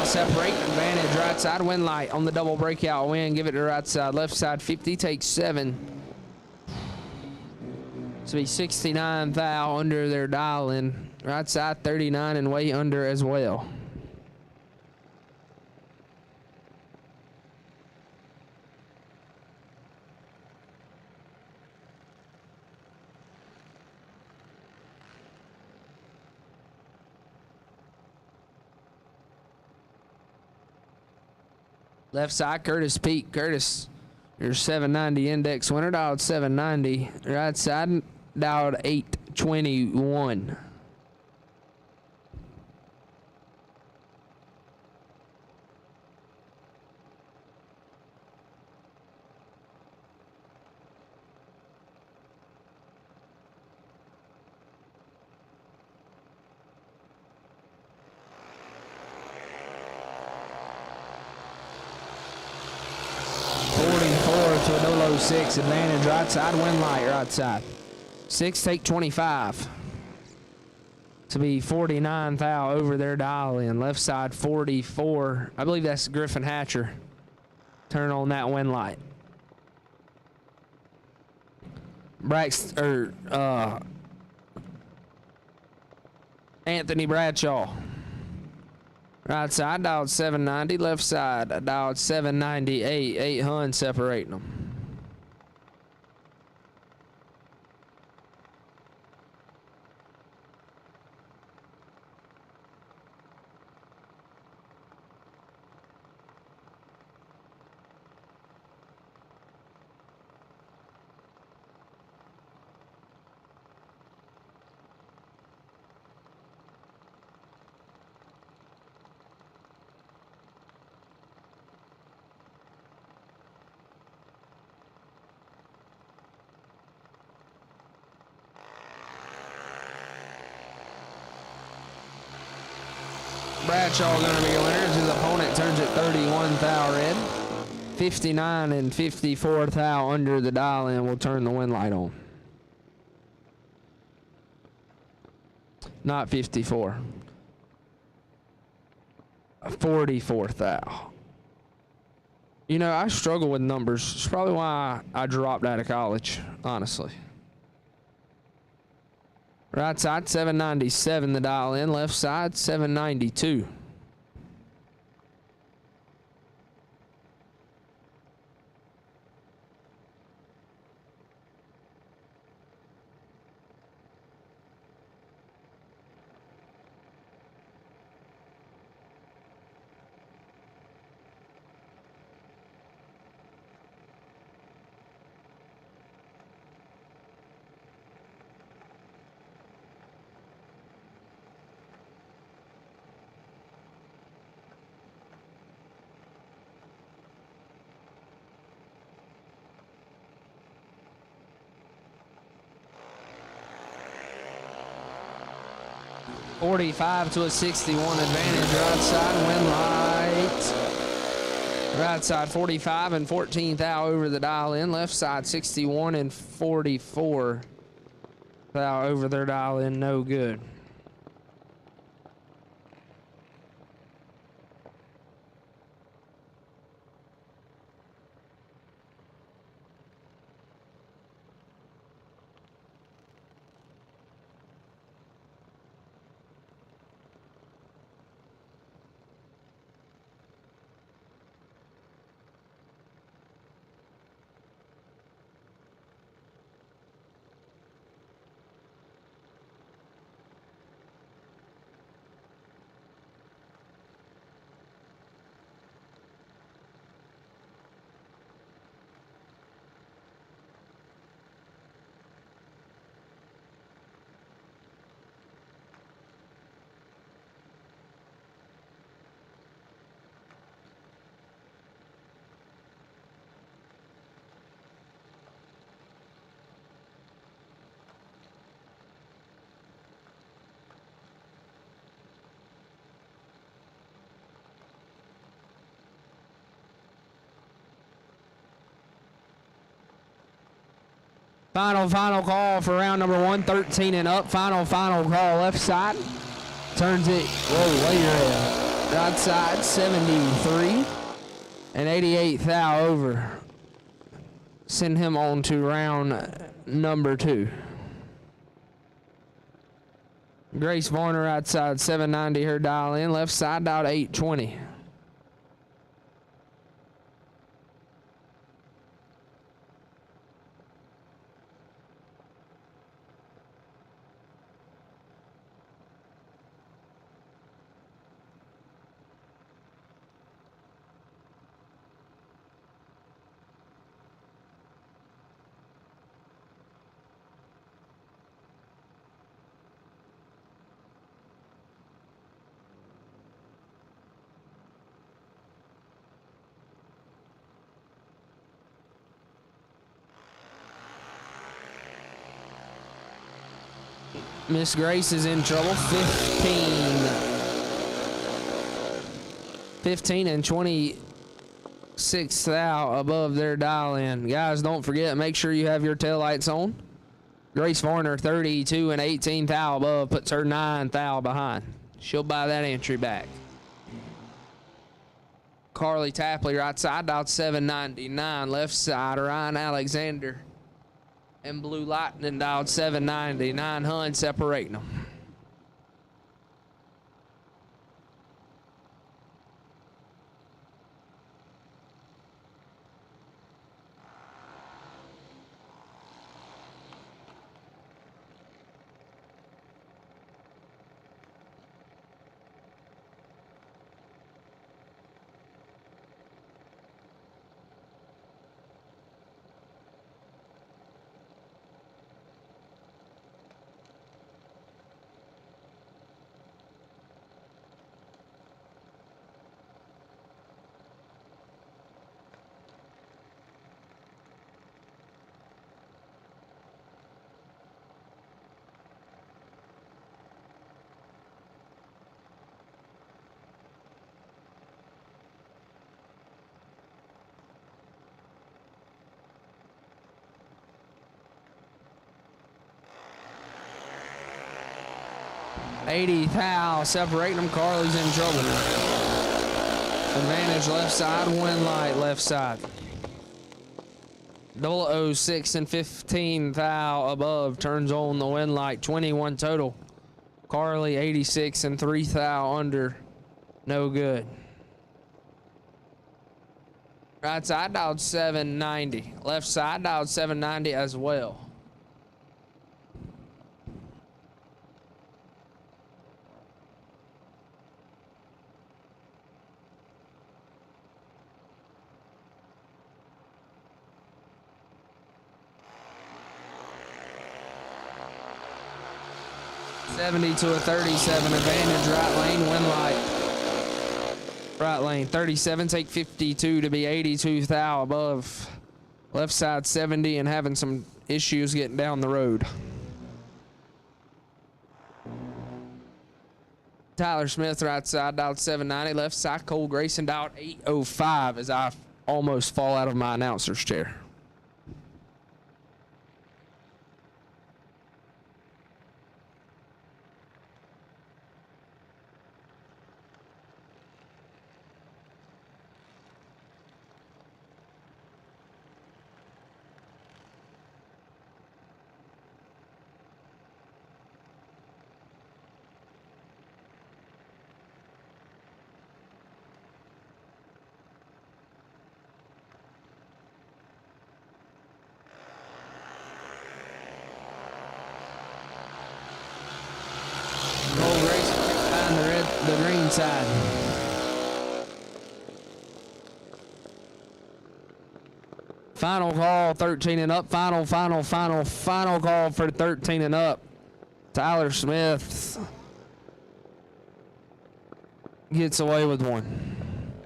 C: Separate advantage. Right side wind light on the double breakout wind. Give it to right side. Left side 50 takes 7. So be 69 thou under their dial in. Right side 39 and way under as well. Left side, Curtis Peak. Curtis, your 790 index winner, dialed 790. Right side, dialed 821. To a no low 6 advantage. Right side wind light. Right side 6 take 25 to be 49 thou over their dial in. Left side 44. I believe that's Griffin Hatcher. Turn on that wind light. Anthony Bradshaw. Right side, dialed 790. Left side, dialed 798. 8 Hun separating them. Bradshaw going to be a winner as his opponent turns at 31 thou red. 59 and 54 thou under the dial in will turn the wind light on. Not 54. 44 thou. You know, I struggle with numbers. It's probably why I dropped out of college, honestly. Right side, 797 the dial in. Left side, 792. .45 to a 61 advantage. Right side, wind light. Right side, 45 and 14 thou over the dial in. Left side, 61 and 44 thou over their dial in. No good. Final call for round number 1, 13 and up. Final call left side. Turns it, whoa, later. Right side, 73 and 88 thou over. Send him on to round number 2. Grace Varner, right side, 790, her dial in. Left side, dialed 820. Miss Grace is in trouble. 15 and 26 thou above their dial in. Guys, don't forget, make sure you have your taillights on. Grace Varner, 32 and 18 thou above, puts her 9 thou behind. She'll buy that entry back. Carly Tapley, right side, dialed 799. Left side, Ryan Alexander and Blue Lightning, dialed 790. 9 Hun separating them. 80 thou separating them. Carly's in trouble. Advantage left side, win light left side. 006 and 15 thou above turns on the win light. 21 total. Carly 86 and 3 thou under. No good. Right side dialed 790. Left side dialed 790 as well. $70 to a 37 advantage. Right lane, win light. Right lane, 37, take 52 to be 82 thou above. Left side 70 and having some issues getting down the road. Tyler Smith, right side, dialed 790. Left side, Cole Grayson, dialed 805 as I almost fall out of my announcer's chair. The green side. Final call, 13 and up. Final call for 13 and up. Tyler Smith gets away with one.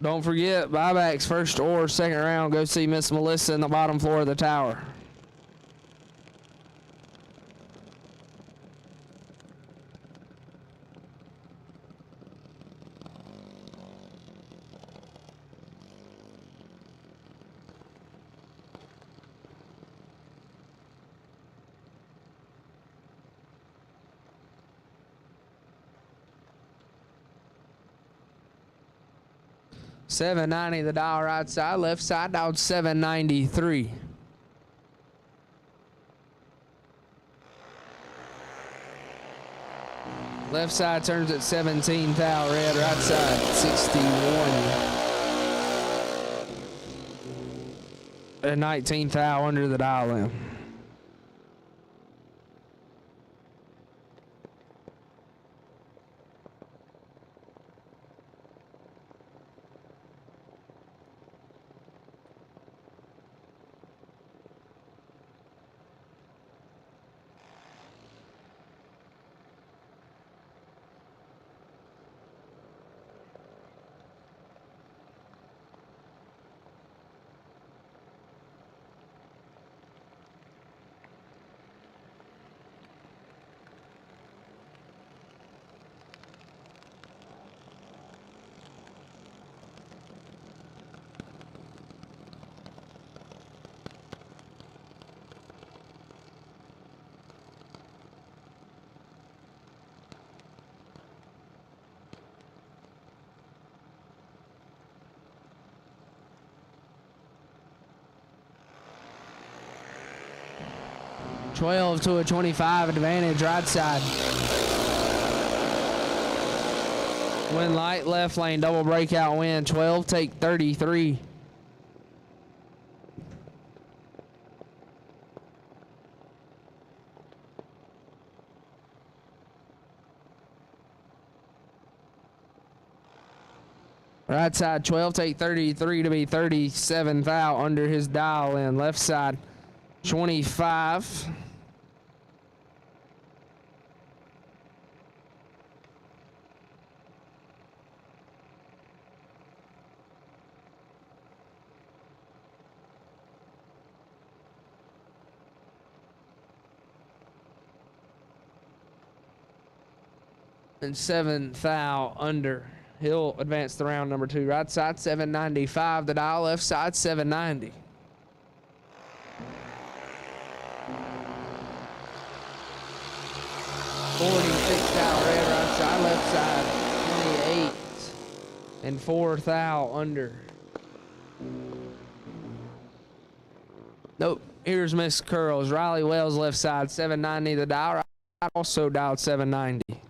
C: Don't forget, buybacks first or second round. Go see Miss Melissa in the bottom floor of the tower. $790 the dial right side, left side dialed 793. Left side turns at 17 thou red, right side 61. And 19 thou under the dial in. $12 to a 25 advantage right side. Win light, left lane, double breakout win. 12, take 33. Right side 12, take 33 to be 37 thou under his dial in. Left side 25. And 7 thou under. He'll advance to round number 2. Right side 795. The dial, left side 790. 46 thou red right side, left side 28, and 4 thou under. Nope. Here's Miss Curls. Riley Wells left side 790 the dial. Right side also dialed 790.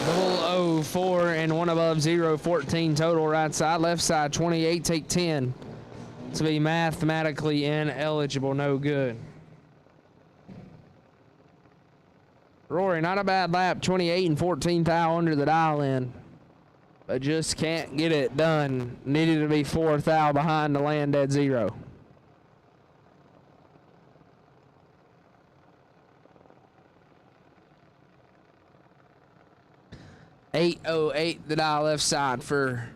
C: Double 04 and one above 0, 14 total right side, left side 28, take 10 to be mathematically ineligible, no good. Rory, not a bad lap, 28 and 14 thou under the dial in, but just can't get it done. Needed to be 4 thou behind to land at 0. .808 the dial left side for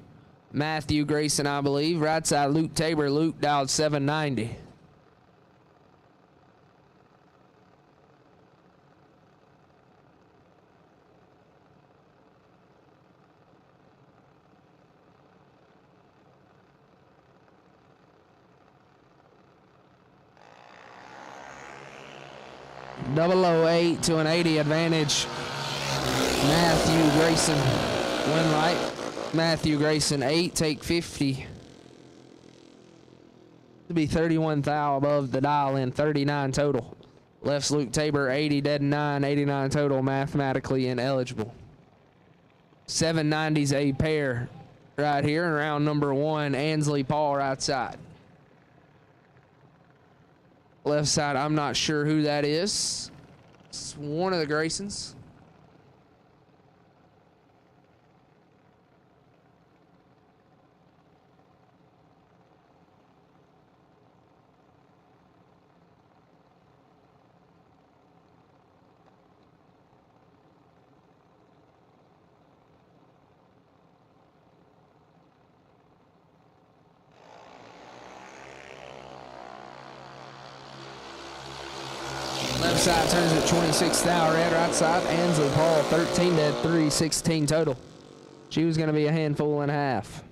C: Matthew Grayson, I believe. Right side, Luke Tabor. Luke dialed 790. .008 to an 80 advantage. Matthew Grayson, win right. Matthew Grayson, 8, take 50. To be 31 thou above the dial in, 39 total. Left's Luke Tabor, 80, dead 9, 89 total, mathematically ineligible. 790's a pair right here in round number 1. Ansley Paul right side. Left side, I'm not sure who that is. It's one of the Graysons. Left side turns at 26 thou red, right side. Ansley Paul, 13 dead 3, 16 total. She was going to be a handful and a half.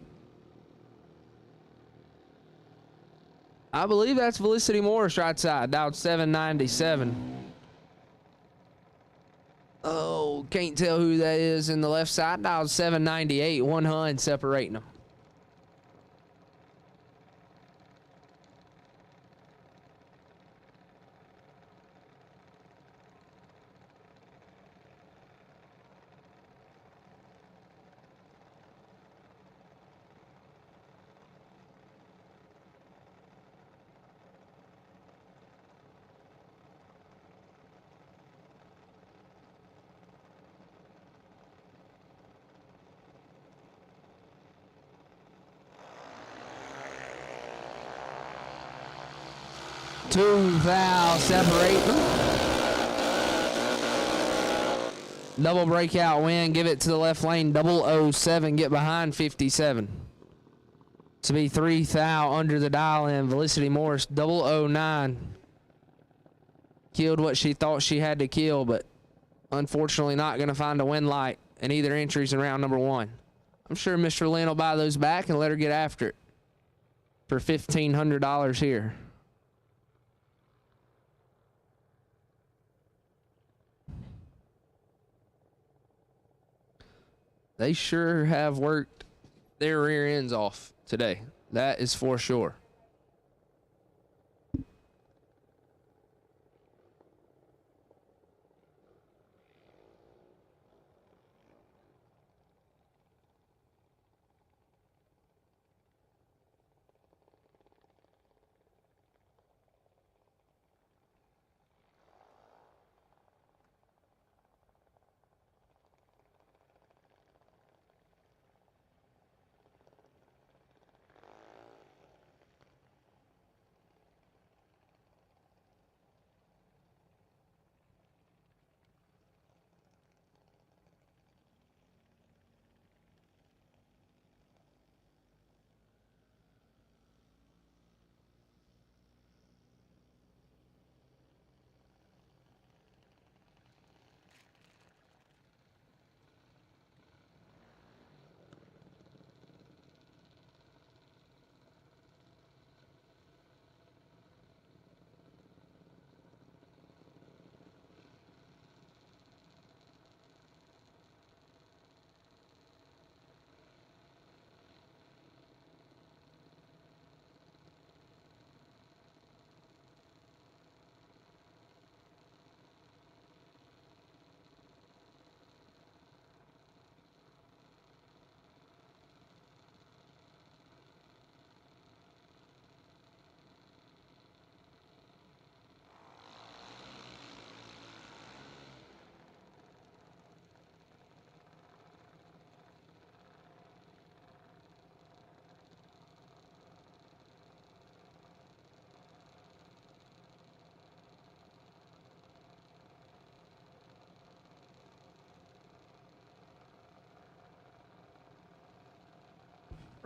C: I believe that's Felicity Morris right side, dialed 797. Oh, can't tell who that is in the left side, dialed 798, 100 separating them. Two thou separate them. Double breakout win. Give it to the left lane. 007. Get behind 57. To be 3 thou under the dial in. Felicity Morris 009. Killed what she thought she had to kill, but unfortunately not going to find a win light in either entries in round number 1. I'm sure Mr. Lynn will buy those back and let her get after it for $1,500 here. They sure have worked their rear ends off today. That is for sure.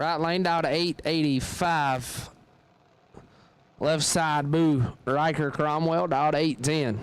C: Right lane down to 885. Left side, Boo Riker Cromwell down to 810.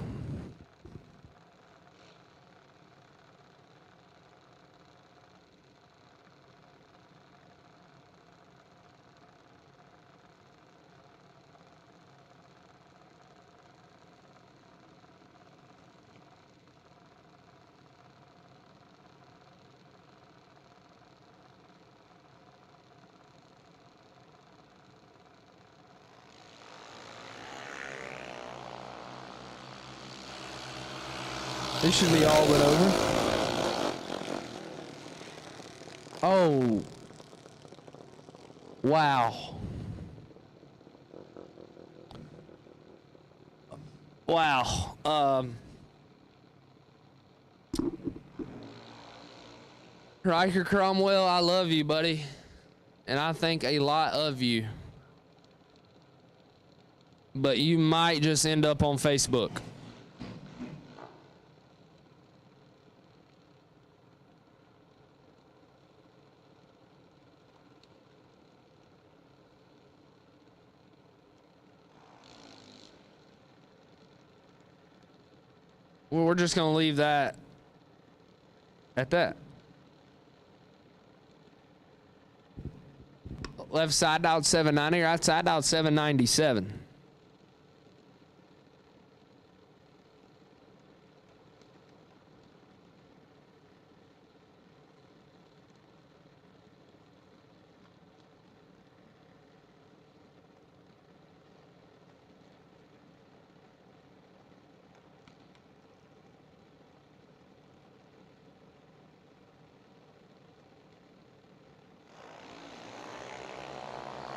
C: This should be all but over. Oh. Wow. Wow. Riker Cromwell, I love you, buddy. And I think a lot of you. But you might just end up on Facebook. Well, we're just going to leave that at that. Left side out 790, right side out 797.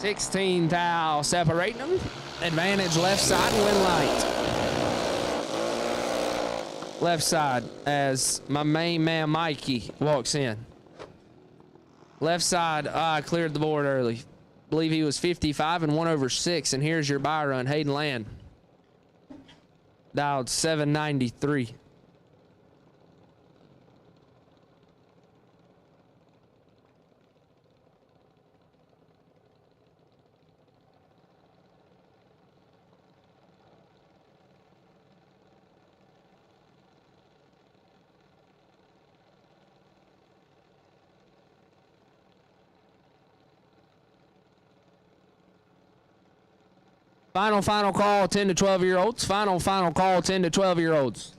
C: $16 thou separating them. Advantage left side, win light. Left side as my main man Mikey walks in. Left side, cleared the board early. Believe he was 55 and 1/6. And here's your buy run, Hayden Land. Dialed 793. Final call, 10 to 12-year-olds. Final call, 10 to 12-year-olds.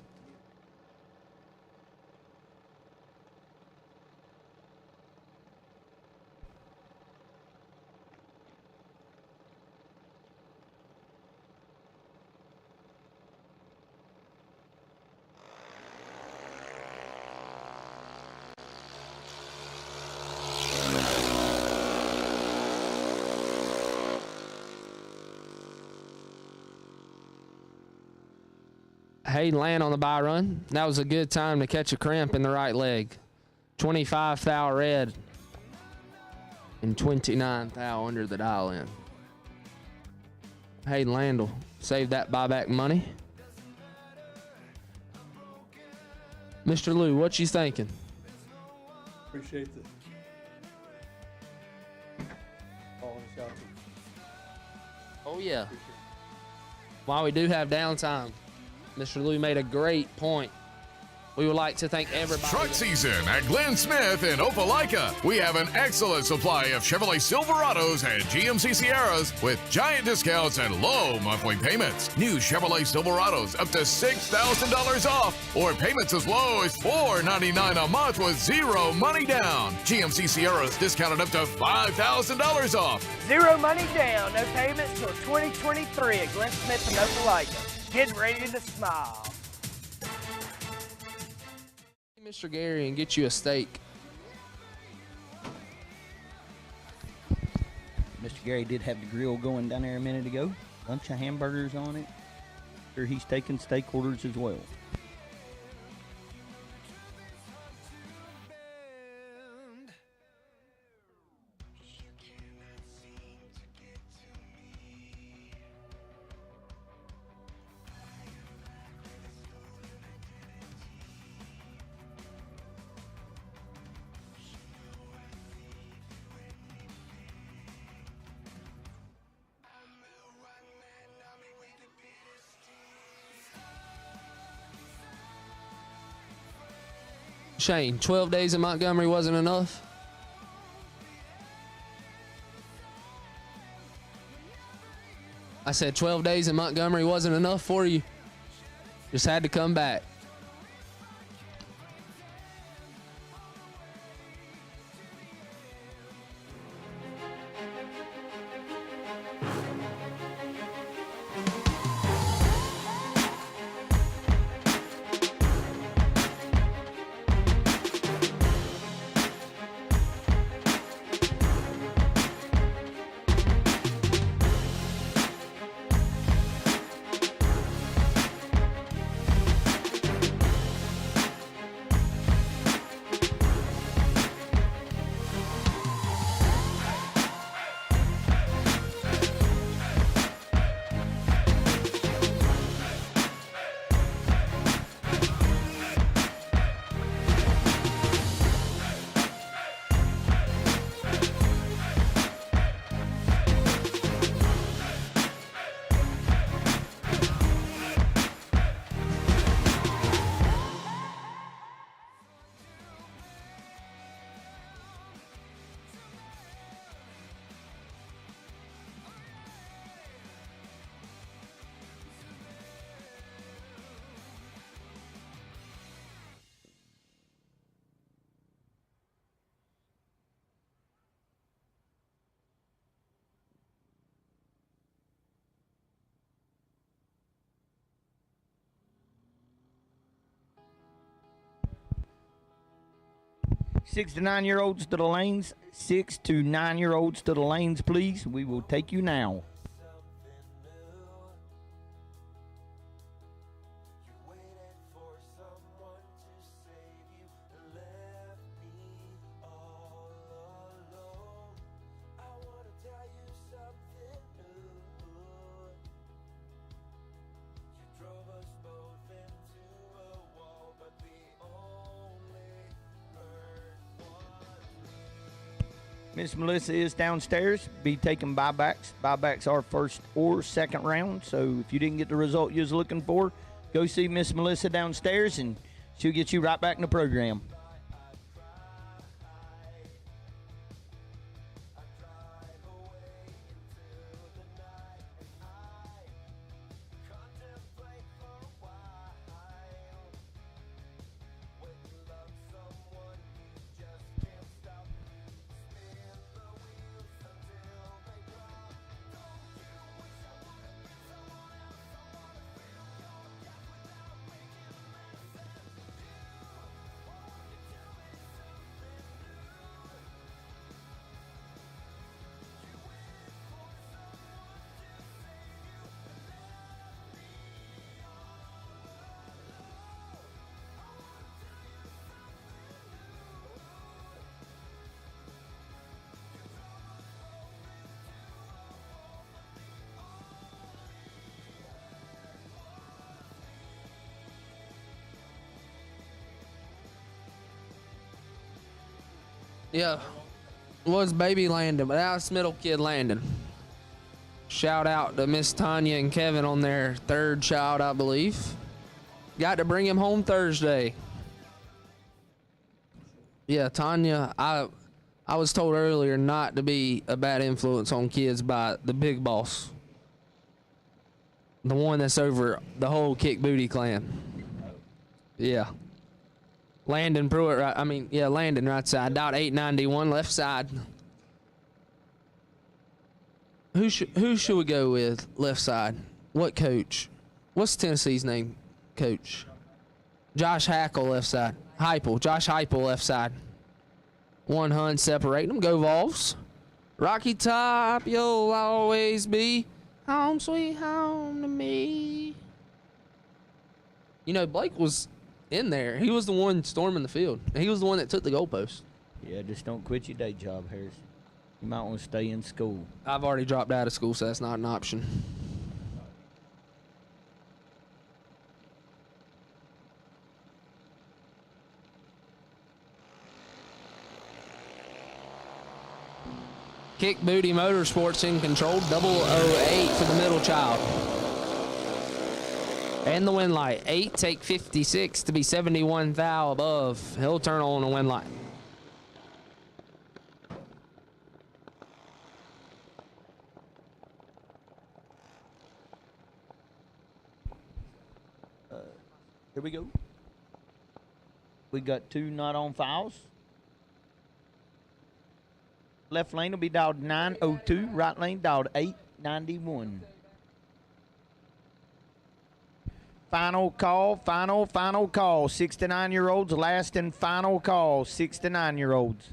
C: Hayden Land on the buy run. That was a good time to catch a cramp in the right leg. 25 thou red and 29 thou under the dial in. Hayden Land will save that buyback money. Mr. Lou, what you thinking?
M: Appreciate the calling us out.
C: Oh yeah. While we do have downtime, Mr. Lou made a great point. We would like to thank everybody.
I: Truck season at Glenn Smith in Opelika. We have an excellent supply of Chevrolet Silverados and GMC Sierras with giant discounts and low monthly payments. New Chevrolet Silverados up to $6,000 off, or payments as low as $499 a month with zero money down. GMC Sierras discounted up to $5,000 off.
H: Zero money down, no payments till 2023 at Glenn Smith in Opelika. Get ready to smile.
C: Mr. Gary, and get you a steak.
F: Mr. Gary did have the grill going down there a minute ago. Bunch of hamburgers on it. Sure, he's taking steak orders as well.
C: Shane, 12 days in Montgomery wasn't enough? I said 12 days in Montgomery wasn't enough for you. Just had to come back.
F: Six to 9 year olds to the lanes. 6 to 9 year olds to the lanes, please. We will take you now. Miss Melissa is downstairs. Be taking buybacks. Buybacks are first or second round. So if you didn't get the result you was looking for, go see Miss Melissa downstairs, and she'll get you right back in the program.
C: Yeah, was baby Landon, but that was middle kid Landon. Shout out to Miss Tanya and Kevin on their third child, I believe. Got to bring him home Thursday. Yeah, Tanya, I was told earlier not to be a bad influence on kids by the big boss. The one that's over the whole Kick Booty clan. Yeah. Landon Pruitt, right? Landon right side. Dot 891 left side. Who should we go with left side? What coach? What's Tennessee's name? Coach. Josh Hackle left side. Josh Heupel left side. 100 separating them. Go Vols. Rocky Top, you'll always be home sweet home to me. You know, Blake was in there. He was the one storming the field. He was the one that took the goalpost.
F: Yeah, just don't quit your day job, Harris. You might want to stay in school.
C: I've already dropped out of school, so that's not an option. Kick Booty Motorsports in control. 008 for the middle child. And the wind light. 8, take 56 to be 71 thou above. He'll turn on the wind light.
F: Here we go. We got 2 not on fouls. Left lane will be dialed 902. Right lane dialed 891. Final call, final call. 6 to 9-year-olds, last and final call. 6 to 9-year-olds.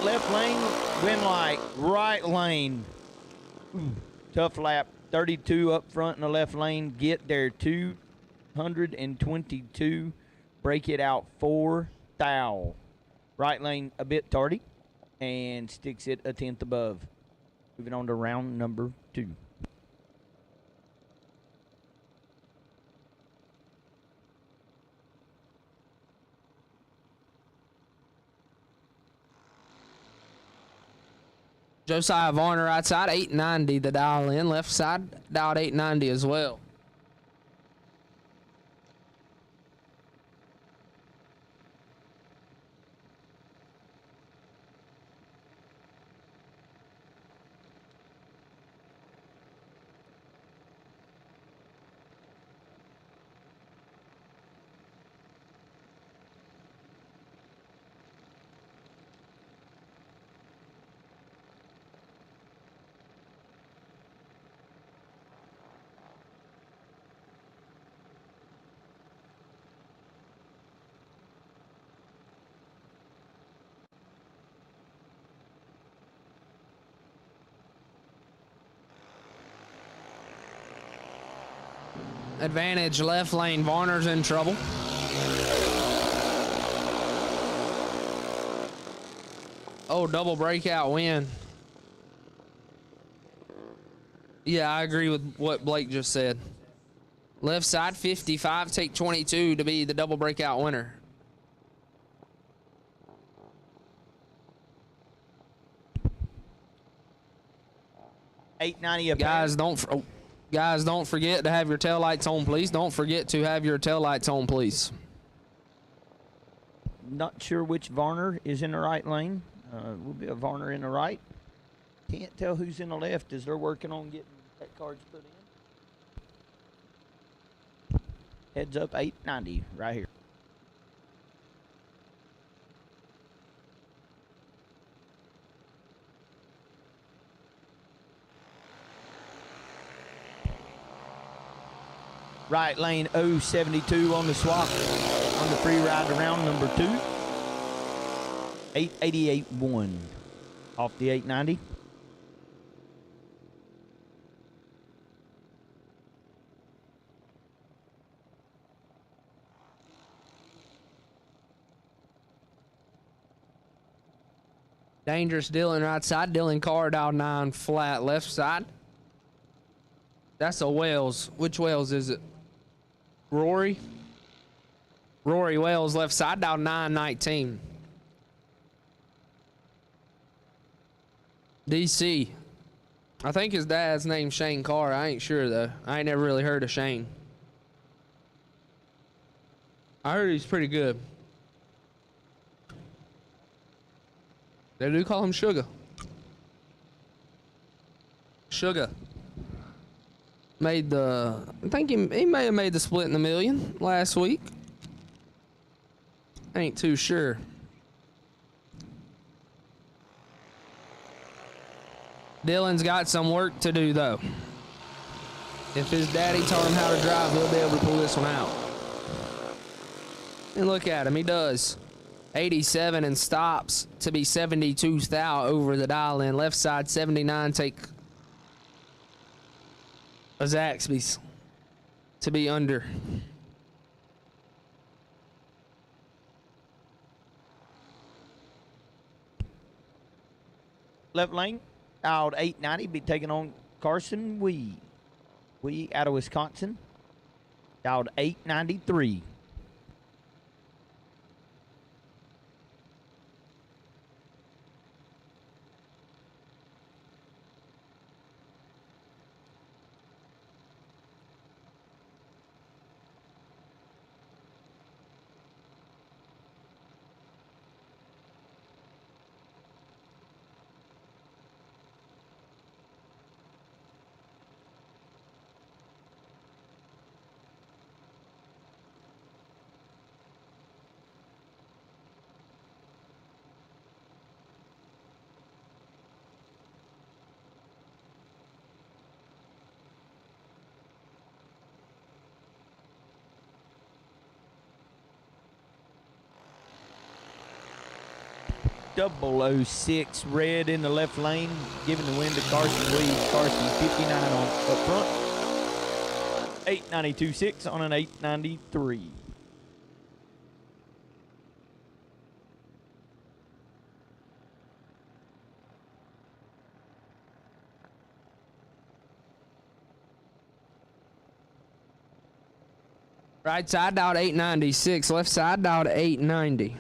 F: Left lane, wind light, right lane. Tough lap. 32 up front in the left lane. Get there 222. Break it out 4 thou. Right lane a bit tardy and sticks it a tenth above. Moving on to round number 2.
C: Josiah Varner right side, 890 the dial in. Left side, dialed 890 as well. Advantage left lane. Varner's in trouble. Oh, double breakout win. Yeah, I agree with what Blake just said. Left side 55, take 22 to be the double breakout winner.
F: $8.90 a
C: Guys, Guys, don't forget to have your taillights on, please. Don't forget to have your taillights on, please.
F: Not sure which Varner is in the right lane. Will be a Varner in the right. Can't tell who's in the left as they're working on getting that cards put in. Heads up 890 right here. Right lane 072 on the swap on the free ride to round number 2. 888-1 off the 890.
C: Dangerous Dylan right side. Dylan Carr dial 9 flat left side. That's a Wells. Which Wells is it? Rory Wells left side dial 919. DC. I think his dad's name's Shane Carr. I ain't sure though. I ain't never really heard of Shane. I heard he's pretty good. They do call him Sugar. Sugar. Made the, I think he may have made the split in the million last week. Ain't too sure. Dylan's got some work to do though. If his daddy taught him how to drive, he'll be able to pull this one out. And look at him, he does. 87 and stops to be 72 thou over the dial in. Left side 79, take a Zaxby's to be under.
F: left lane, out 890, be taking on Carson Wee. Wee out of Wisconsin, out 893. Double 06 red in the left lane, giving the win to Carson Wee. Carson 59 on up front. 892.6 on an 893.
C: Right side out 896, left side out 890.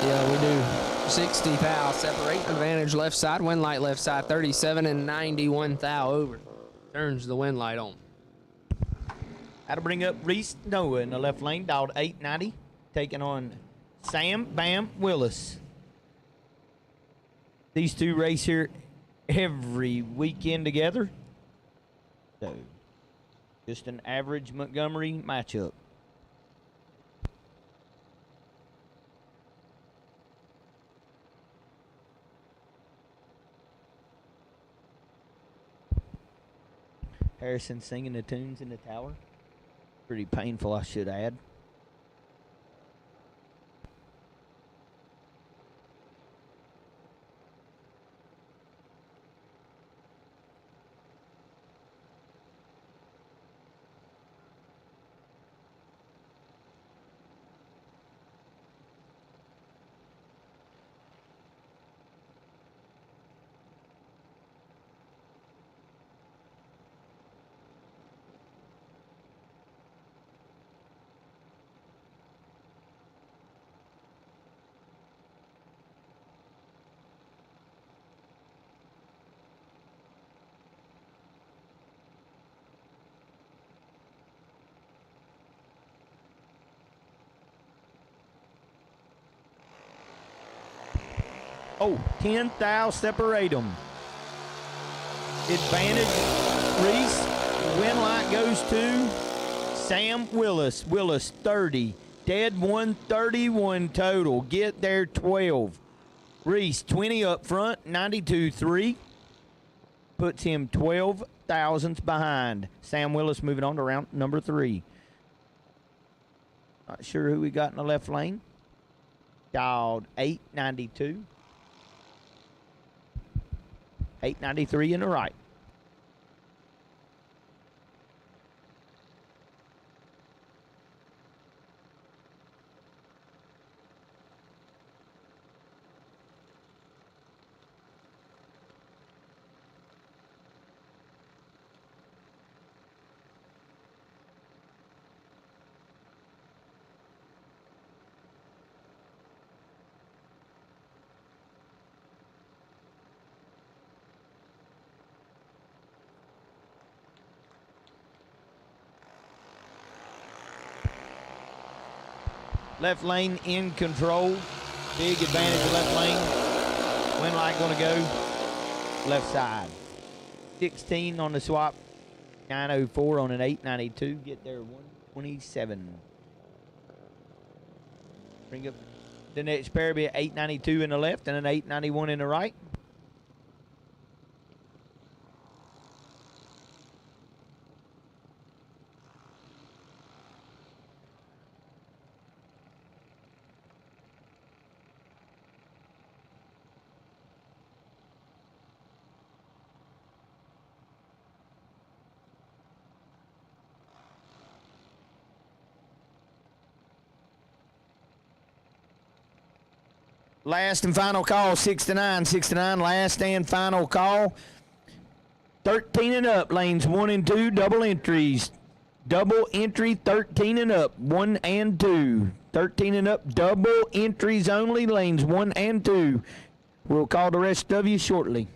C: Yeah, we do. 60 thou separate. Advantage left side. Wind light left side. 37 and 91 thou over. Turns the wind light on.
F: How to bring up Reese Noah in the left lane. Dialed 890. Taking on Sam Bam Willis. These two race here every weekend together. So, just an average Montgomery matchup. Harrison singing the tunes in the tower. Pretty painful, I should add. Oh, 10 thou separate them. Advantage, Reese. Win light goes to Sam Willis. Willis 30. Dead 131 total. Get there 12. Reese 20 up front, 92.3. Puts him 12 thousandths behind. Sam Willis moving on to round number 3. Not sure who we got in the left lane. Dialed 892. 893 in the right. Left lane in control. Big advantage of left lane. Wind light going to go left side. 16 on the swap. 904 on an 892. Get there 127. Bring up the next pair, be an 892 in the left and an 891 in the right. Last and final call, 6 to 9. 6 to 9, last and final call. 13 and up, lanes 1 and 2, double entries. Double entry, 13 and up, 1 and 2. 13 and up, double entries only, lanes 1 and 2. We'll call the rest of you shortly.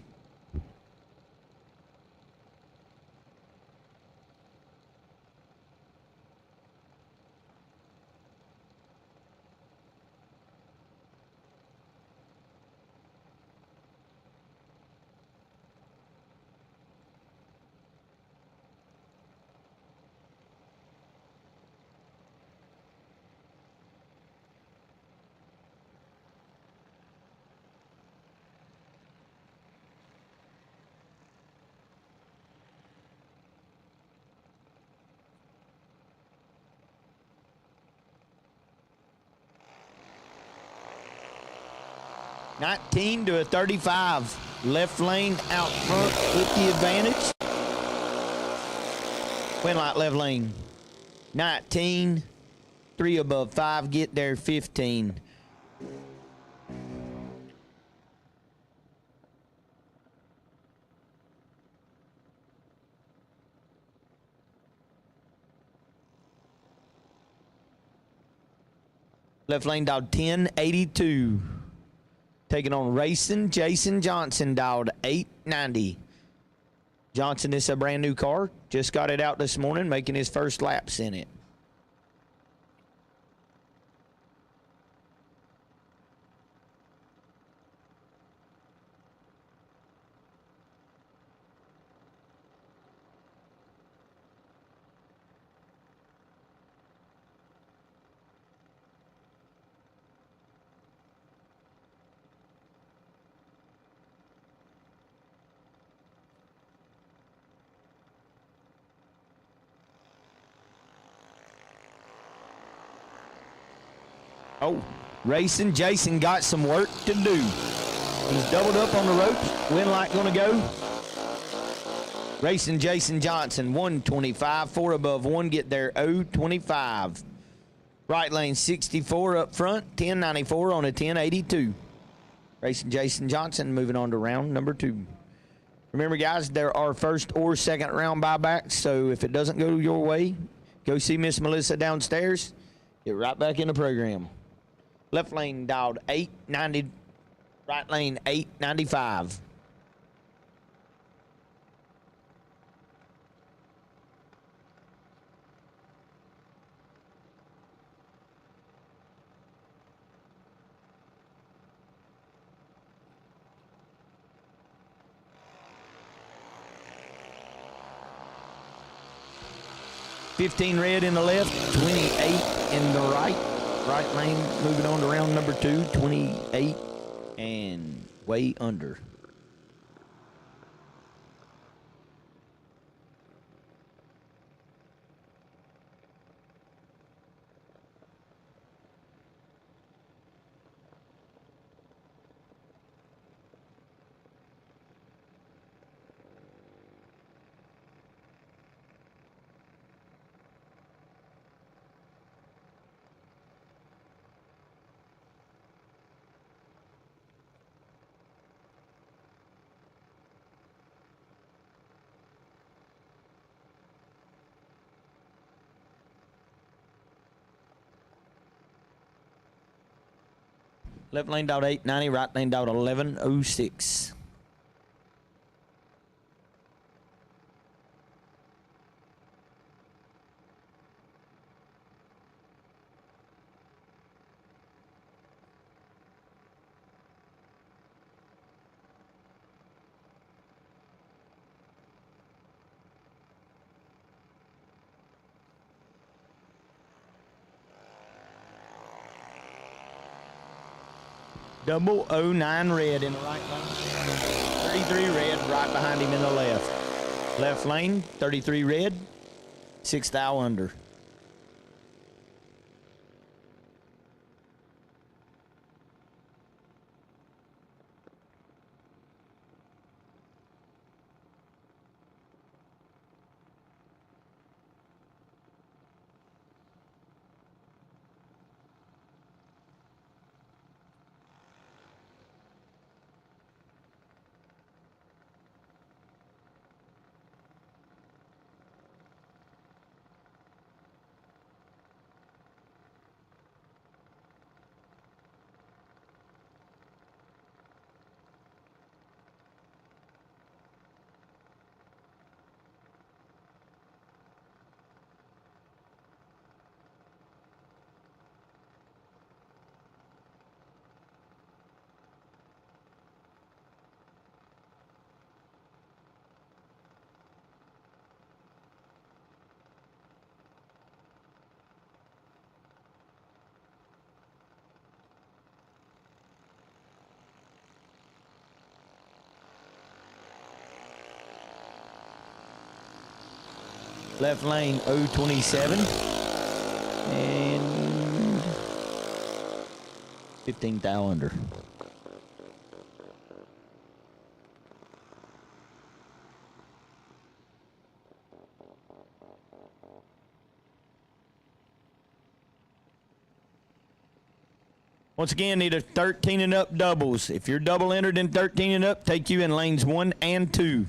F: $19 to a $35. Left lane out front with the advantage. Win light left lane. 19. 3 above 5. Get there 15. Left lane dialed 1082. Taking on racing Jason Johnson, dialed 890. Johnson is a brand new car. Just got it out this morning, making his first laps in it. Oh, racing Jason got some work to do. He's doubled up on the ropes. Win light gonna go. Racing Jason Johnson, 125, 4 above 1, get there 025. Right lane 64 up front, 1094 on a 1082. Racing Jason Johnson moving on to round number 2. Remember, guys, there are first or second round buybacks, so if it doesn't go your way, go see Miss Melissa downstairs. Get right back in the program. Left lane dialed 890, right lane 895. $15 red in the left, 28 in the right. Right lane moving on to round number 2, 28 and way under. Left lane dialed 890, right lane dialed 1106. 009 red in the right lane. 33 red right behind him in the left. Left lane, 33 red, 6 thou under. Left lane 027 and 15 thou under. Once again, need a 13 and up doubles. If you're double entered in 13 and up, take you in lanes 1 and 2.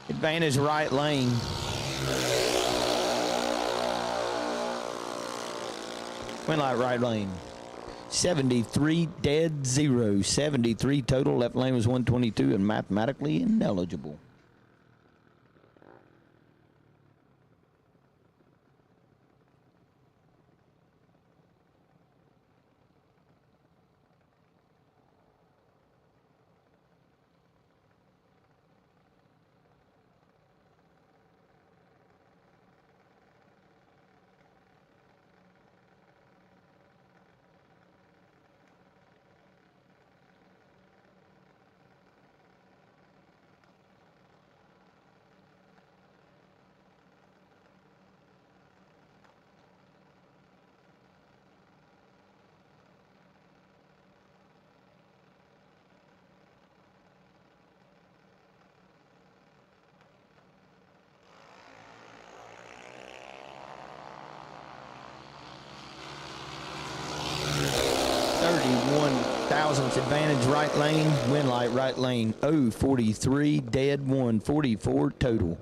F: Advantage right lane. Went like right lane. 73 dead 0. 73 total. Left lane was 122 and mathematically ineligible. Thousandths advantage right lane, win light right lane 043, dead 144 total.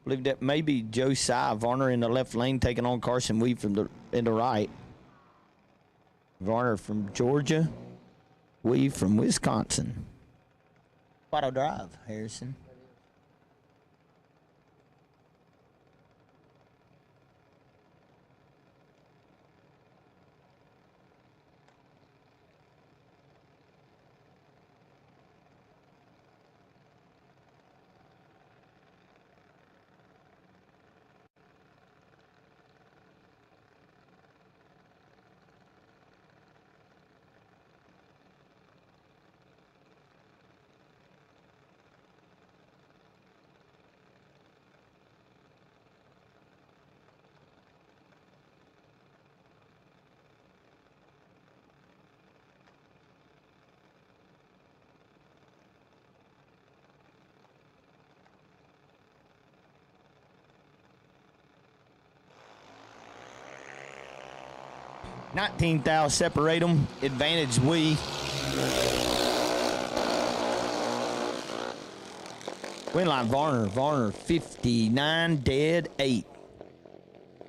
F: believe that may be Josiah Varner in the left lane taking on Carson Weed in the right. Varner from Georgia, Weed from Wisconsin. Auto drive, Harrison. $19,000 separate them. Advantage we. Win line Varner. Varner 59 dead 8.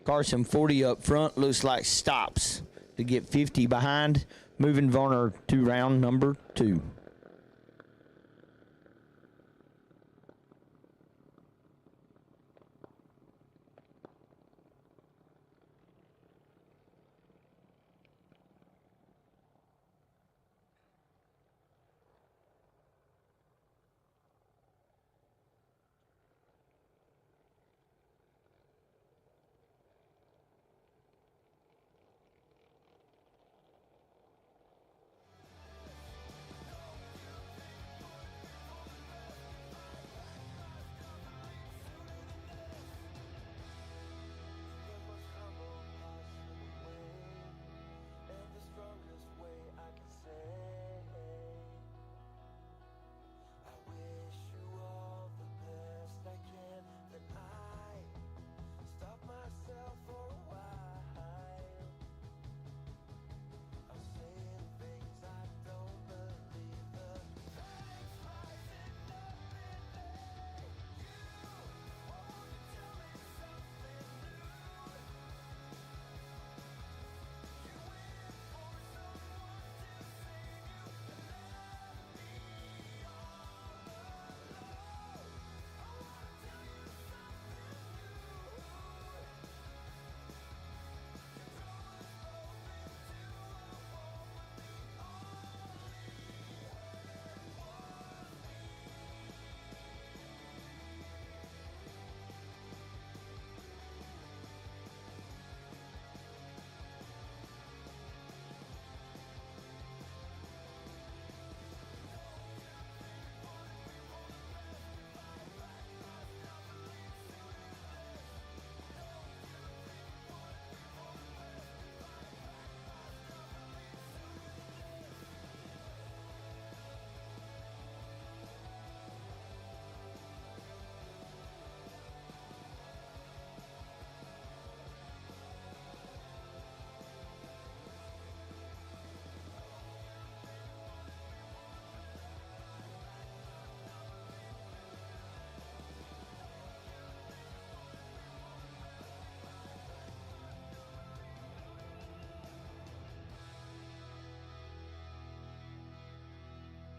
F: Carson 40 up front. Looks like stops to get 50 behind. Moving Varner to round number 2.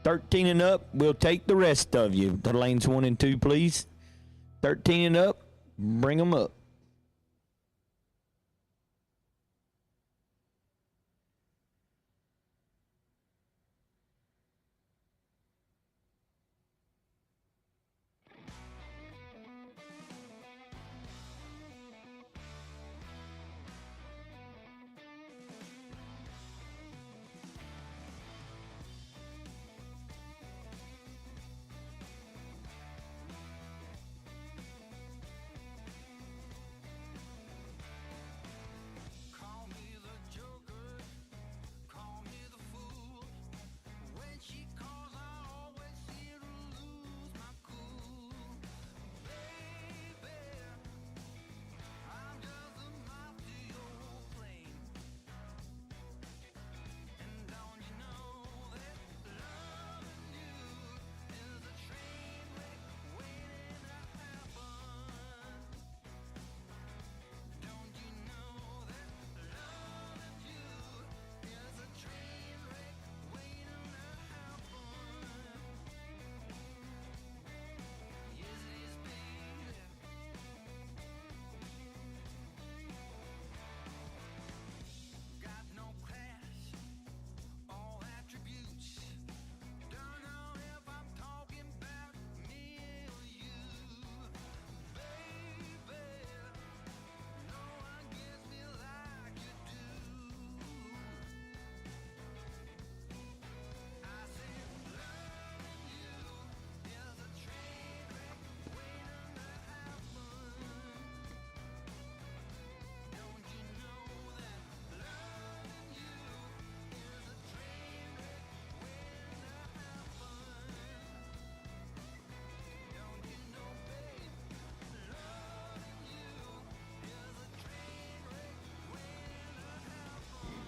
F: $13 and up, we'll take the rest of you. The lanes 1 and 2, please. 13 and up, bring them up.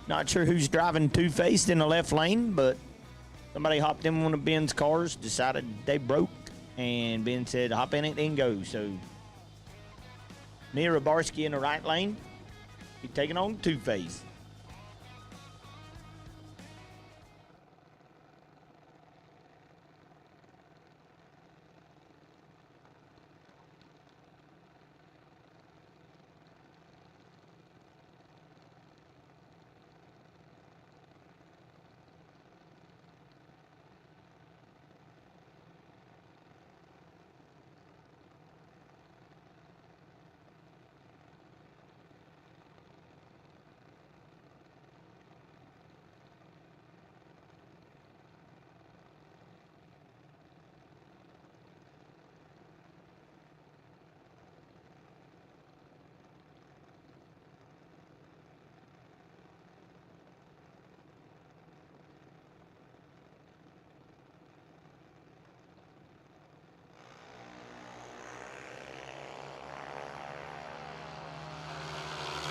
F: Not sure who's driving two-faced in the left lane, but somebody hopped in one of Ben's cars, decided they broke, and Ben said, hop in it and go. So Mia Rabarski in the right lane. He's taking on two-faced.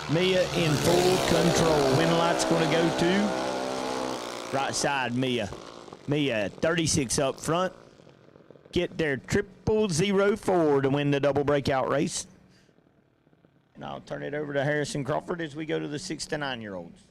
F: Mia in full control. Wind light's going to go to right side, Mia. Mia, 36 up front. Get their 0004 to win the double breakout race. And I'll turn it over to Harrison Crawford as we go to the 6 to 9-year-olds.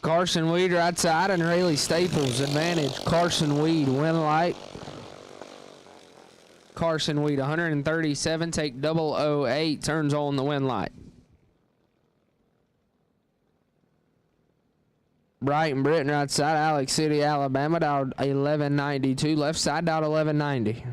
C: Carson Weed right side and Rayleigh Staples advantage. Carson Weed win light. Carson Weed 137, take 008, turns on the win light. Brighton Britton right side, Alex City, Alabama, dialed 1192. Left side, dialed 1190.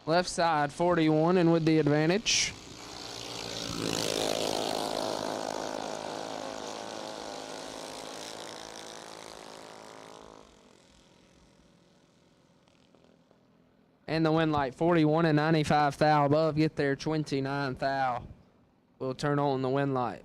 C: Left side 41 and with the advantage. And the win light 41 and 95 thou above. Get there 29 thou. We'll turn on the win light.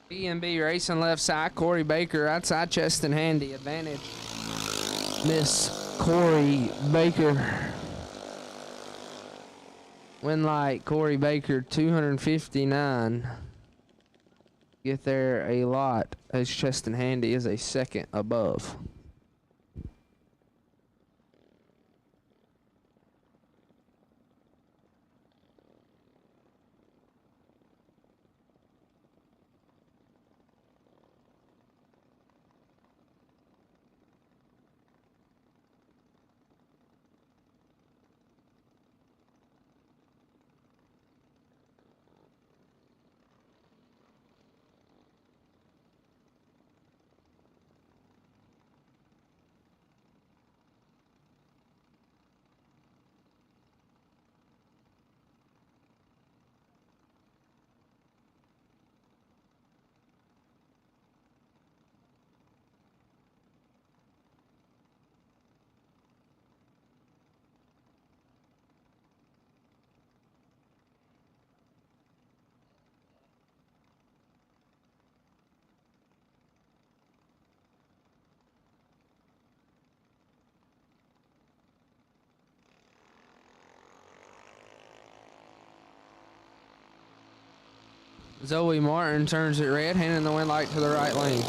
C: B&B racing left side. Corey Baker right side. Chest and handy. Advantage. Miss Corey Baker. Win light. Corey Baker 259. Get there a lot. As Chest and handy is a second above. Zoe Martin turns it red, handing the win light to the right lane.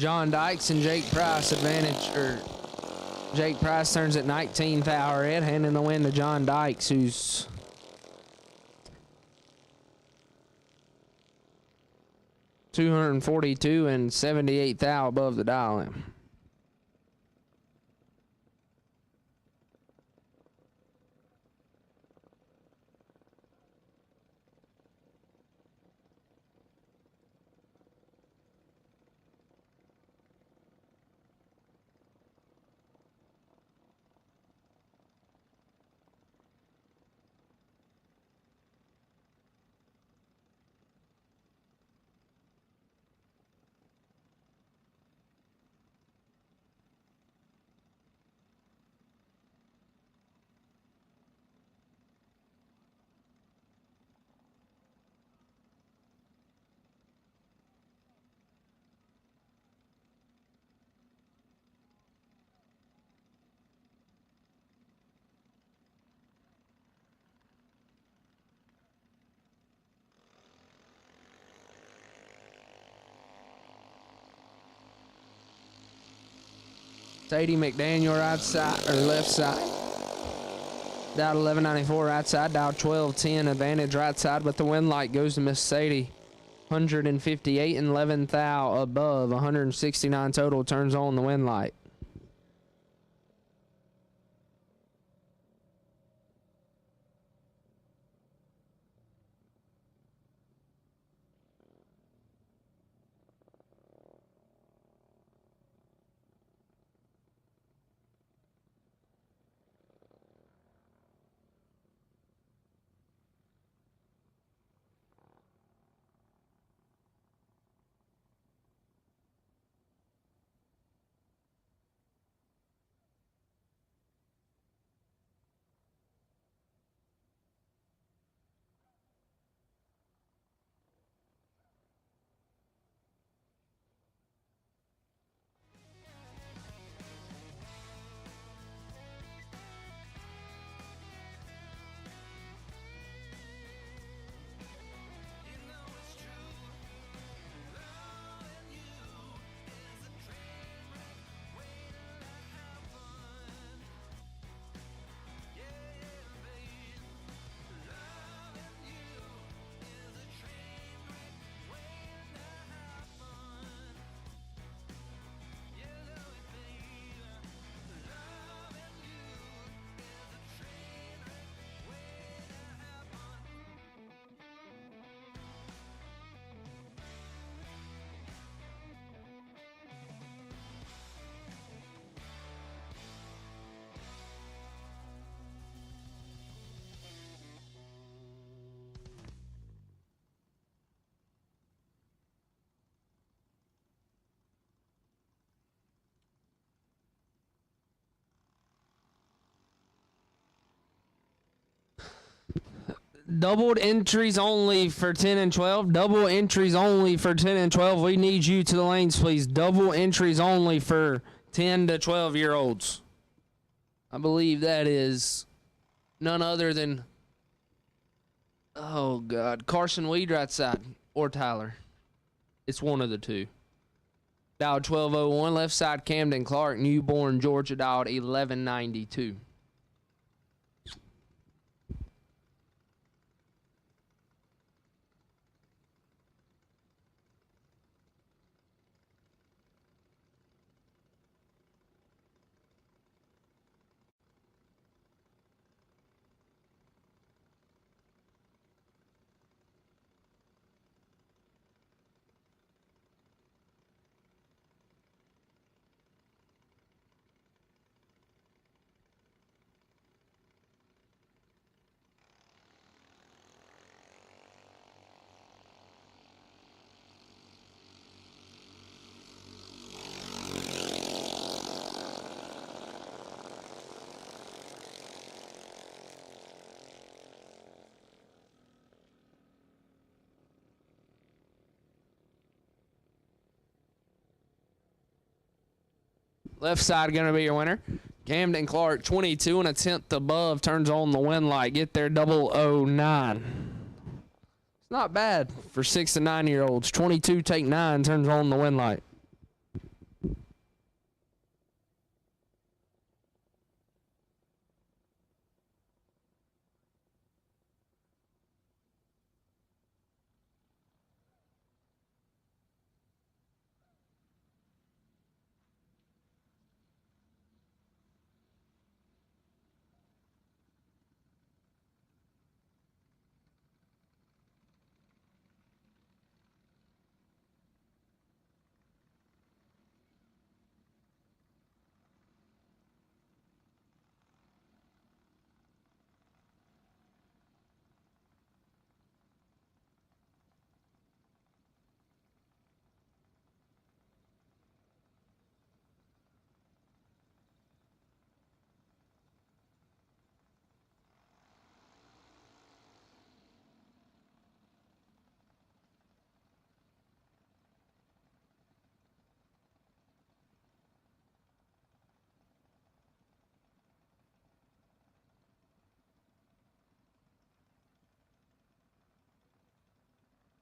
C: John Dykes and Jake Price Jake Price turns at 19th hour red, handing the win to John Dykes, who's $242 and 78th thou above the dial in. Sadie McDaniel right side or left side. Dialed 1194 right side, dialed 1210 advantage right side, but the win light goes to Miss Sadie. 158 and 11 thou above, 169 total turns on the win light. Doubled entries only for 10 and 12. Double entries only for 10 and 12. We need you to the lanes, please. Double entries only for 10 to 12-year-olds. I believe that is none other than, oh, God, Carson Weed right side or Tyler. It's one of the two. Dialed 1201, left side Camden Clark, Newborn, Georgia, dialed 1192. Left side going to be your winner. Camden Clark, 22 and a tenth above, turns on the win light. Get there, 009. It's not bad for 6 and 9-year-olds. 22, take 9, turns on the win light.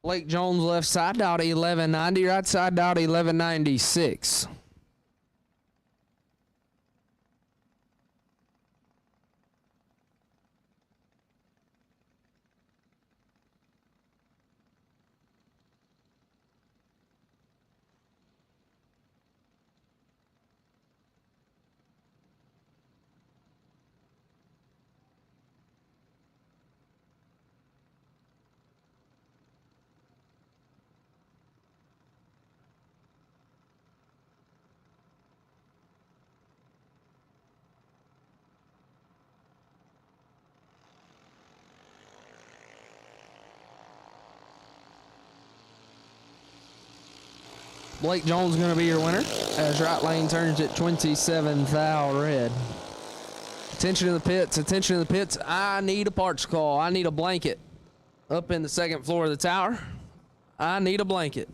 C: Blake Jones left side, dialed 1190. Right side, dialed 1196. Blake Jones going to be your winner as right lane turns at 27 thou red. Attention to the pits, attention to the pits. I need a parts call. I need a blanket up in the second floor of the tower. I need a blanket.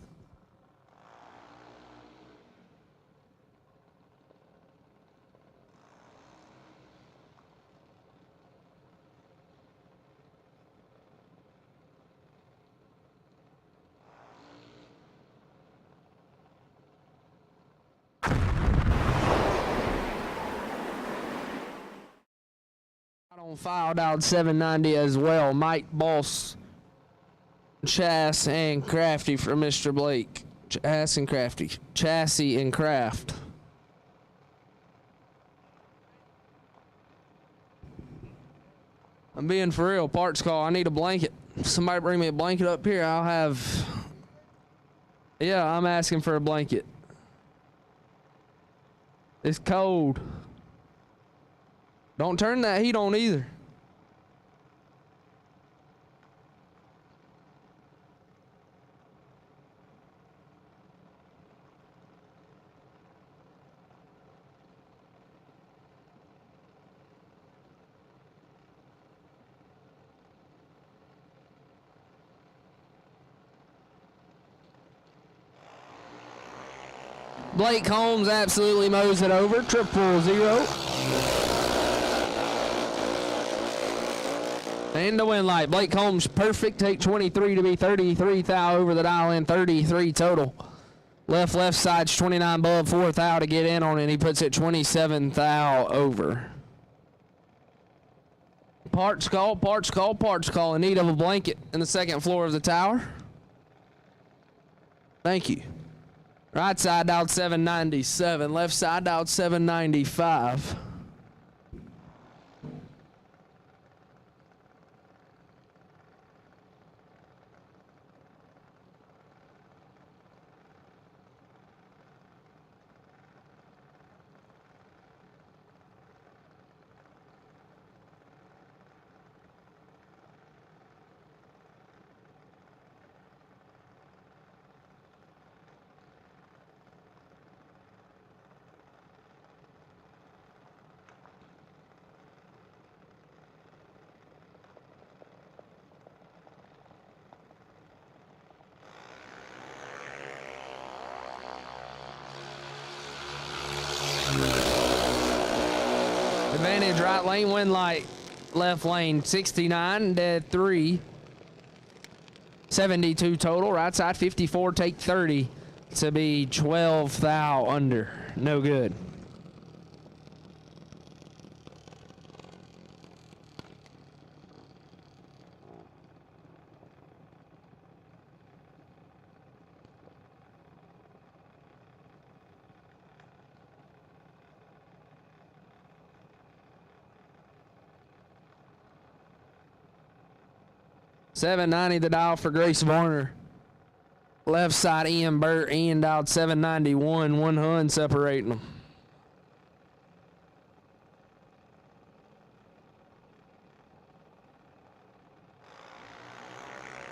C: On file, dialed 790 as well. Mike Boss, Chass and Crafty for Mr. Blake. Chass and Crafty. Chassis and Craft. I'm being for real. Parts call. I need a blanket. Somebody bring me a blanket up here. I'll have. Yeah, I'm asking for a blanket. It's cold. Don't turn that heat on either. Blake Holmes absolutely mows it over. 000. And the win light. Blake Holmes perfect. Take 23 to be 33 thou over the dial in. 33 total. Left side's 29 above 4 thou to get in on it. He puts it 27 thou over. Parts call. In need of a blanket in the second floor of the tower. Thank you. Right side dialed 797. Left side dialed 795. Advantage right lane, win light. Left lane 69, dead 3. 72 total. Right side 54, take 30 to be 12 thou under. No good. $790 the dial for Grace Varner. Left side Ian Burt. Ian dialed 791. 100 separating them.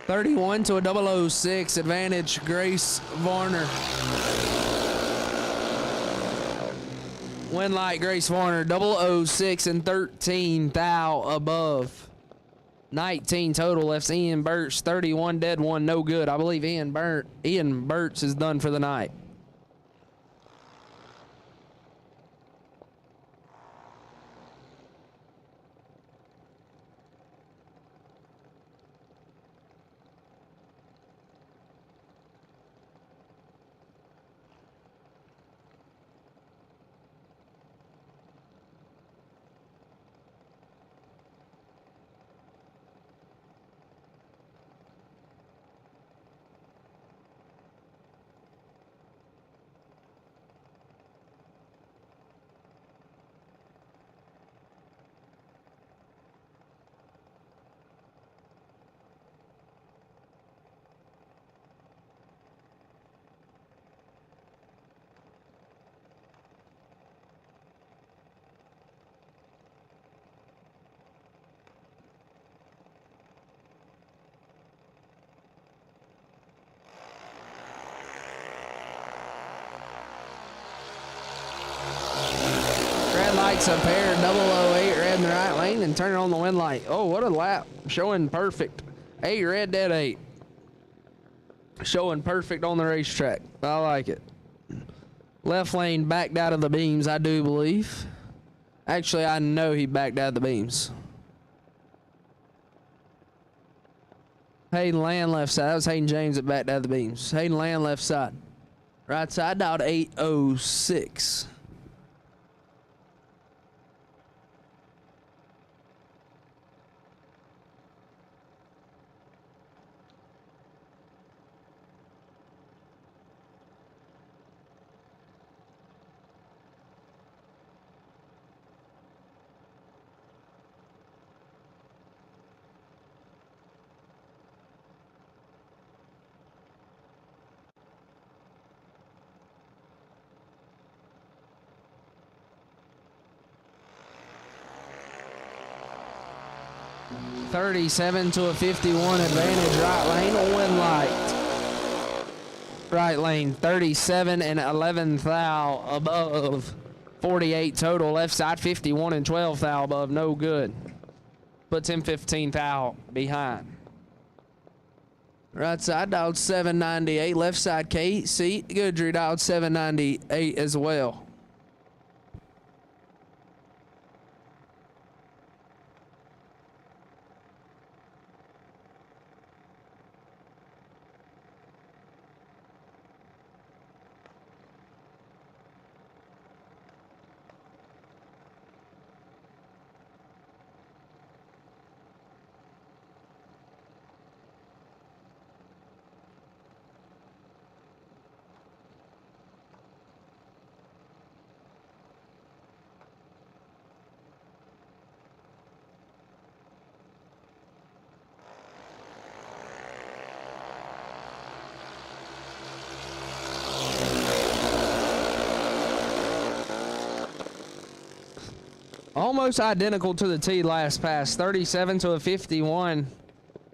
C: $31 to a 006. Advantage Grace Varner. Win light Grace Varner. 006 and 13 thou above. 19 total. Left Ian Burt's 31, dead 1, no good. I believe Ian Burt's is done for the night. Lights up here, 008 red in the right lane, and turn on the win light. Oh, what a lap. Showing perfect. 8 red, dead 8. Showing perfect on the racetrack. I like it. Left lane backed out of the beams, I do believe. Actually, I know he backed out of the beams. Hayden Land left side. That was Hayden James that backed out of the beams. Hayden Land left side. Right side dialed 806. $37 to a 51 advantage right lane, win light. Right lane 37 and 11 thou above. 48 total. Left side 51 and 12 thou above. No good. Puts him 15 thou behind. Right side dialed 798. Left side KC Goodry dialed 798 as well. Almost identical to the T last pass. 37 to a 51.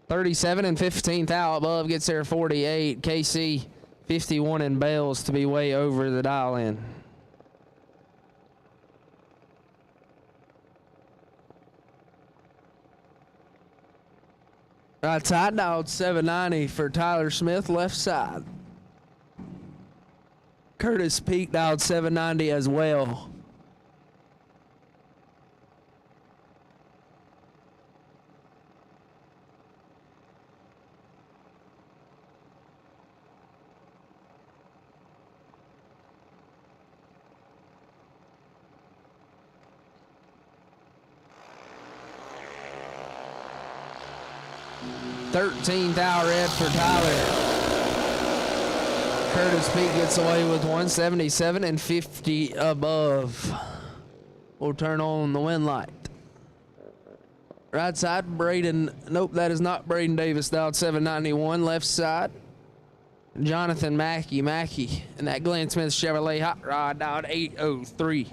C: 37 and 15th out above gets there 48. KC 51 and Bales to be way over the dial in. Right side dialed 790 for Tyler Smith. Left side. Curtis Peak dialed 790 as well. $13th out red for Tyler. Curtis Peak gets away with 177 and 50 above. We'll turn on the wind light. Right side, Braden. Nope, that is not Braden Davis. Dialed 791. Left side, Jonathan Mackey. Mackey and that Glenn Smith Chevrolet Hot Rod dialed 803.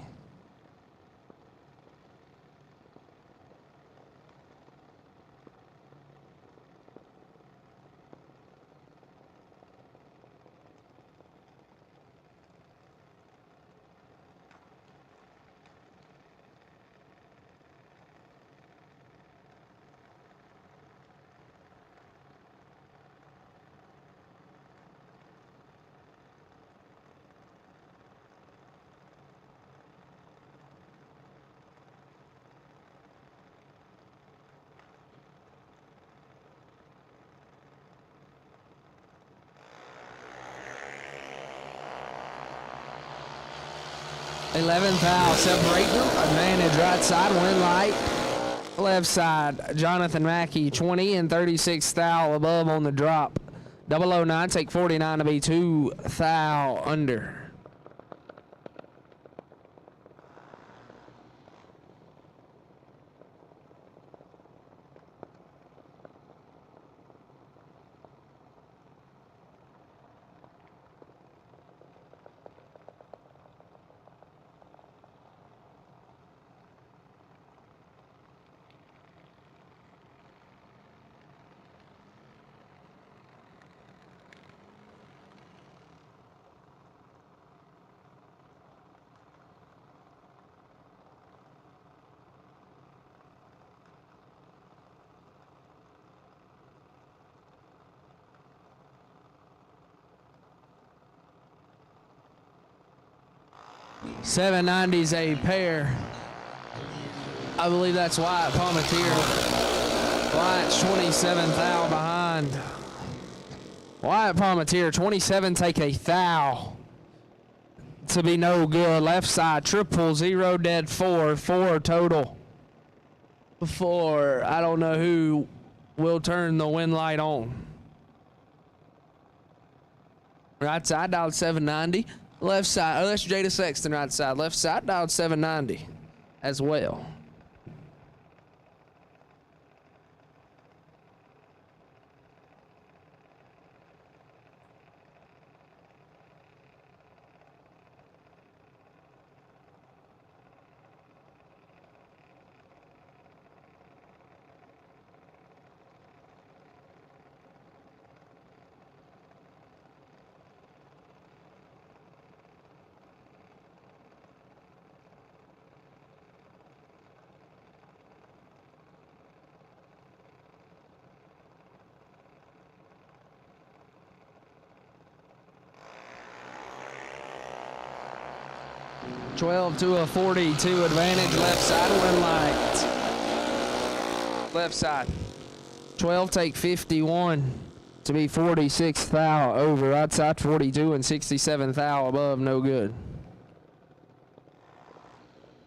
C: $11th out, separating them. Advantage right side, wind light. Left side, Jonathan Mackey, 20 and 36th thou above on the drop. 009, take 49 to be 2 thou under. $790's a pair. I believe that's Wyatt Palmatier. Wyatt's 27 thou behind. Wyatt Palmatier, 27, take a thou to be no good. Left side, 000, dead 4 total. Before, I don't know who will turn the wind light on. Right side, dialed 790. Left side, oh, that's Jada Sexton right side. Left side, dialed 790 as well. 12 to a 42 advantage. Left side win light. Left side. 12 take 51 to be 46 thou over. Right side 42 and 67 thou above. No good.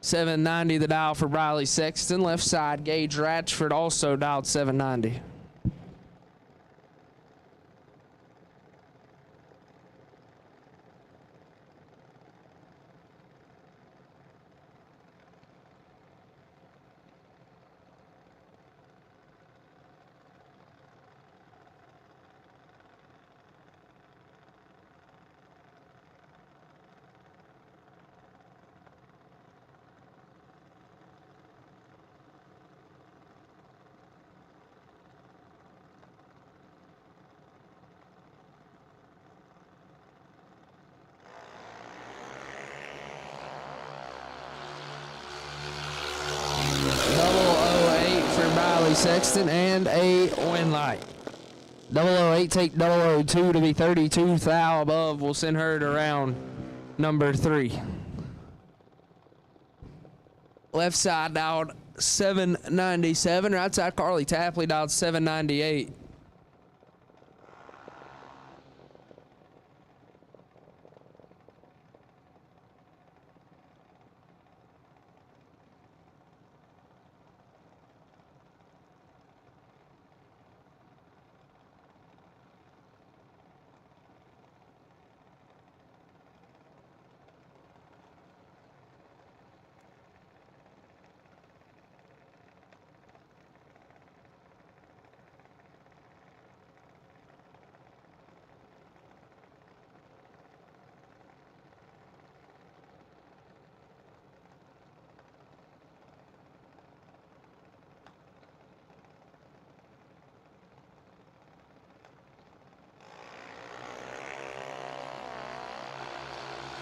C: 790 the dial for Riley Sexton. Left side Gage Ratchford also dialed 790. Sexton and a win light. 008 take 002 to be 32 thou above. We'll send her to round number 3. Left side dialed 797. Right side Carly Tapley dialed 798.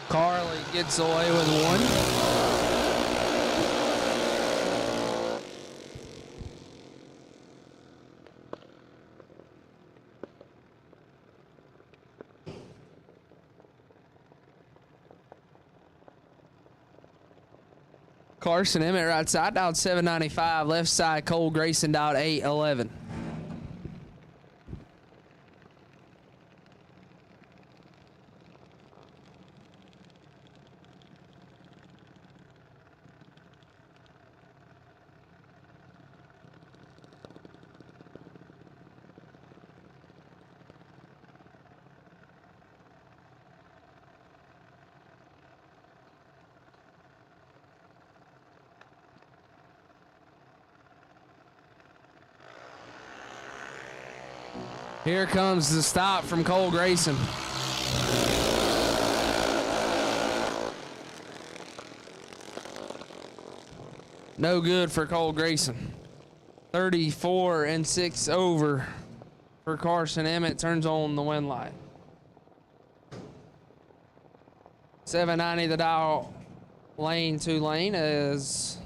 C: Carly gets away with one. Carson Emmett right side dialed 795. Left side Cole Grayson dialed 811. Here comes the stop from Cole Grayson. No good for Cole Grayson. 34 and 6 over for Carson Emmett. Turns on the win light. 790 the dial, lane to lane as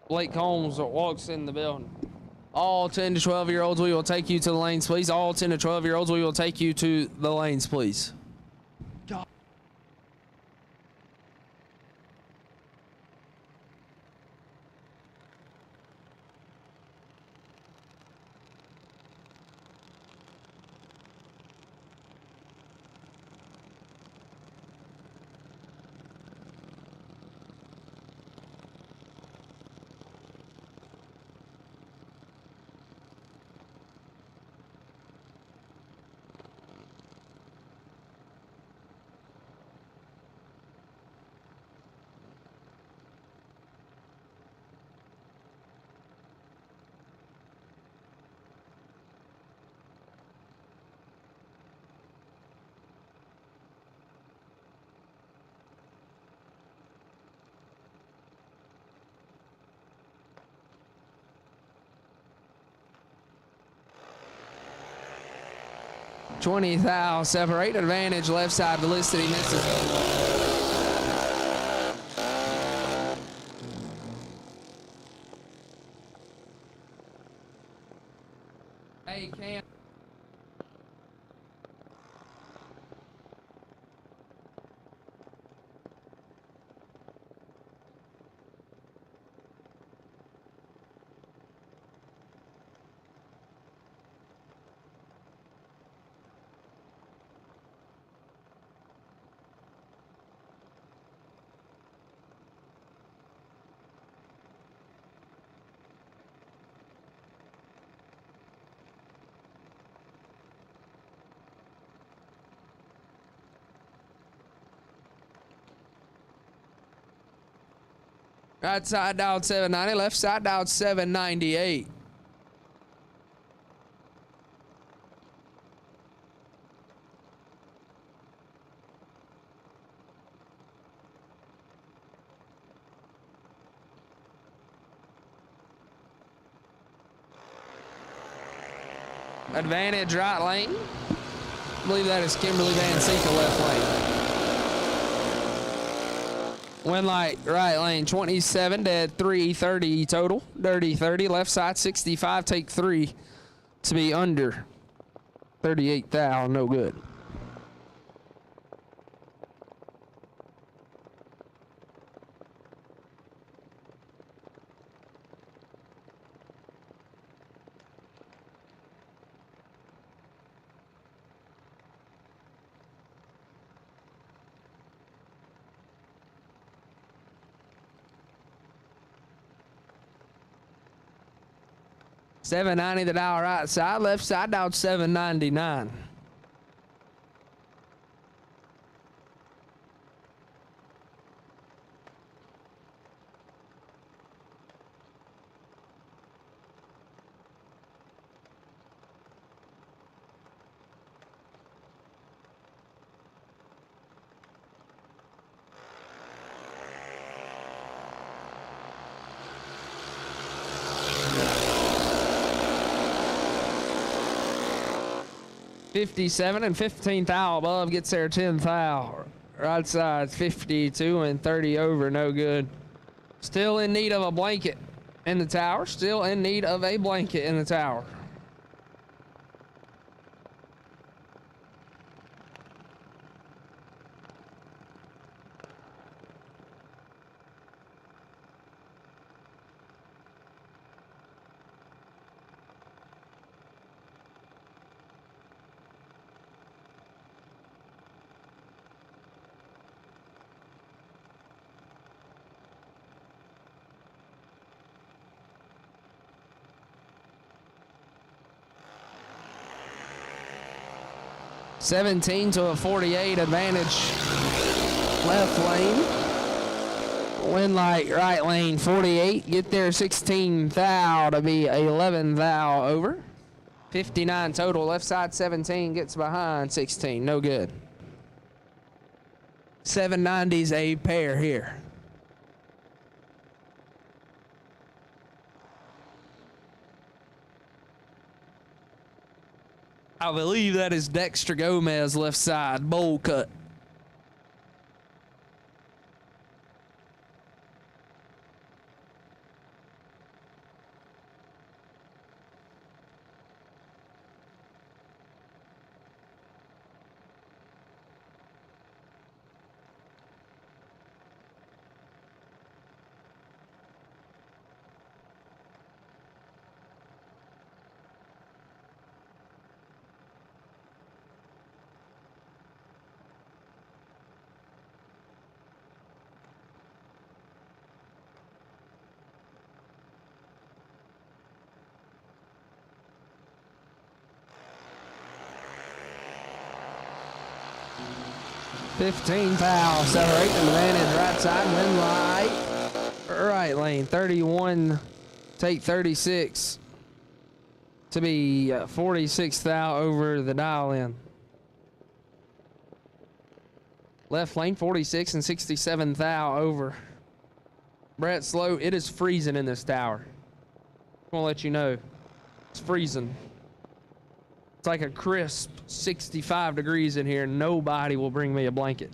C: Blake Holmes walks in the building. All 10 to 12-year-olds, we will take you to the lanes, please. All 10 to 12-year-olds, we will take you to the lanes, please. $20 thou separate advantage left side Felicity misses. Hey, Cam. Right side dialed 790, left side dialed 798. Advantage right lane. I believe that is Kimberly Van Sika left lane. Wind light right lane 27, dead 330 total. Dirty 30, left side 65, take 3 to be under 38 thou, no good. $790 the dial right side, left side dialed $799. $57 and 15 thou above gets there 10 thou. Right side 52 and 30 over, no good. Still in need of a blanket in the tower. Still in need of a blanket in the tower. $17 to a 48 advantage left lane. Wind light right lane 48. Get there 16 thou to be 11 thou over. 59 total. Left side 17 gets behind 16. No good. 790's a pair here. I believe that is Dexter Gomez left side, bowl cut. $15 thou, separate advantage right side, wind light right lane 31, take 36 to be 46 thou over the dial in. Left lane 46 and 67 thou over. Brett Slow, it is freezing in this tower. I want to let you know, it's freezing. It's like a crisp 65 degrees in here. Nobody will bring me a blanket.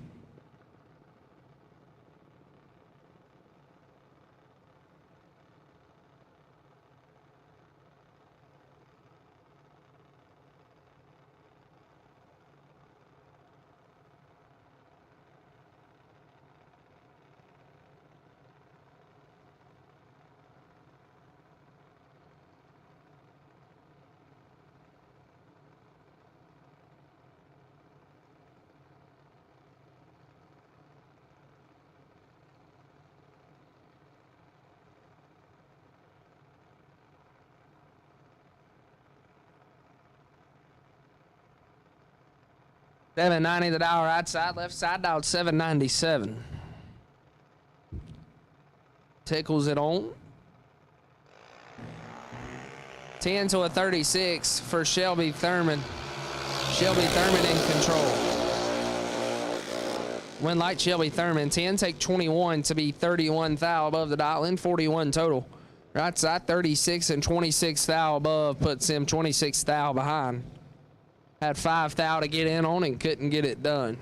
C: $790 the dial right side, left side dialed $797. tickles it on. 10 to a 36 for Shelby Thurman. Shelby Thurman in control. Win light Shelby Thurman. 10 take 21 to be 31 thou above the dial in, 41 total. Right side 36 and 26 thou above puts him 26 thou behind. Had 5 thou to get in on and couldn't get it done.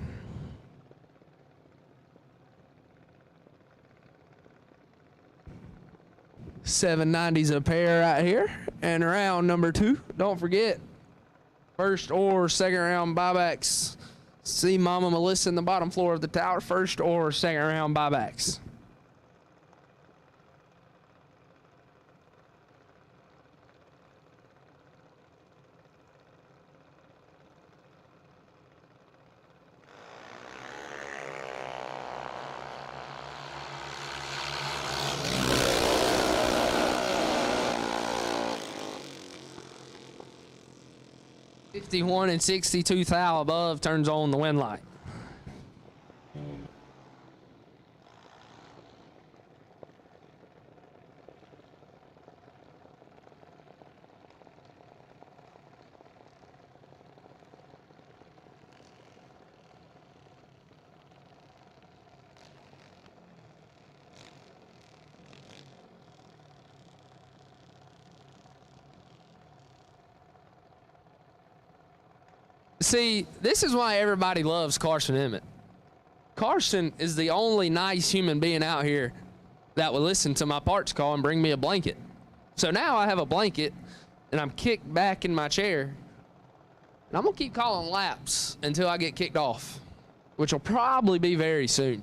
C: $7.90s a pair right here. And round number 2. Don't forget, first or second round buybacks. See Mama Melissa in the bottom floor of the tower. First or second round buybacks. $51 and $62 thou above turns on the win light. See, this is why everybody loves Carson Emmett. Carson is the only nice human being out here that will listen to my parts call and bring me a blanket. So now I have a blanket and I'm kicked back in my chair and I'm gonna keep calling laps until I get kicked off, which will probably be very soon.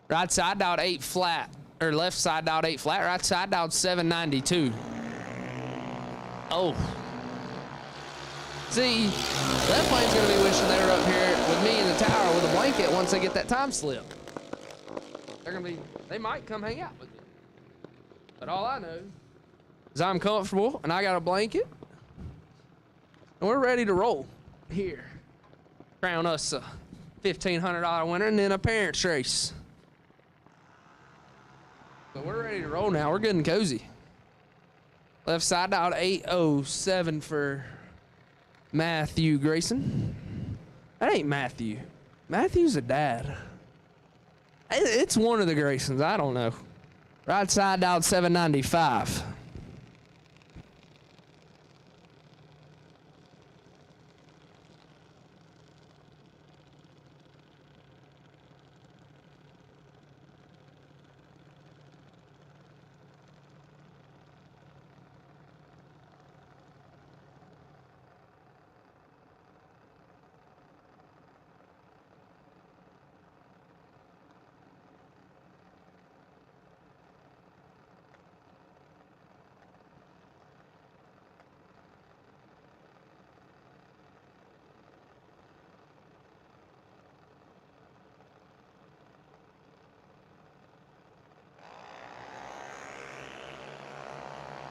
C: Right side dialed 8 flat, or left side dialed 8 flat, right side dialed 792. Oh. See, left lane's gonna be wishing they were up here with me in the tower with a blanket once they get that time slip. They might come hang out with me. But all I know is I'm comfortable and I got a blanket and we're ready to roll here. Crown us a $1,500 winner and then a parents race. But we're ready to roll now. We're good and cozy. Left side out 807 for Matthew Grayson. That ain't Matthew. Matthew's a dad. It's one of the Graysons. I don't know. Right side out 795.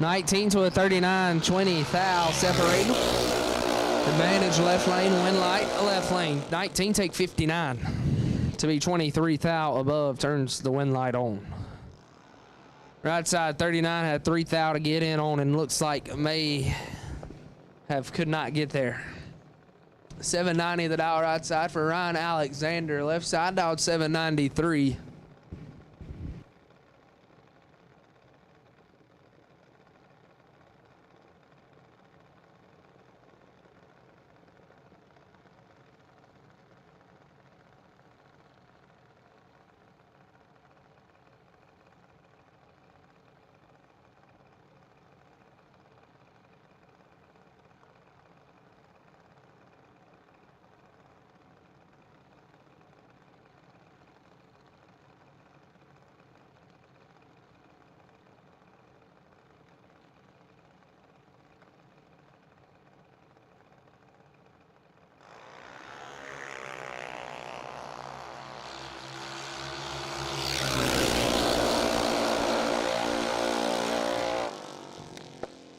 C: $19 to a 39, 20 thou separating. Advantage left lane, win light, left lane. 19 take 59 to be 23 thou above turns the win light on. Right side 39 had 3 thou to get in on and looks like may have could not get there. 790 the dial right side for Ryan Alexander. Left side dialed 793.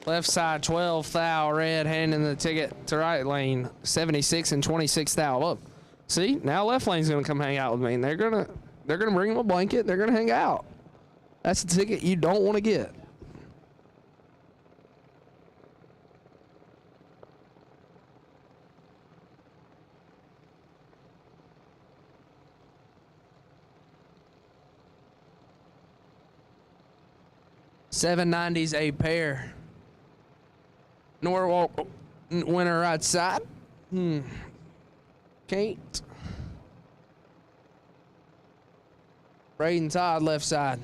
C: Left side 12 thou red handing the ticket to right lane 76 and 26 thou up. See, now left lane's gonna come hang out with me and they're gonna bring him a blanket, they're gonna hang out. That's a ticket you don't want to get. $7.90's a pair. Norwalk winner right side. Can't. Braden Todd left side.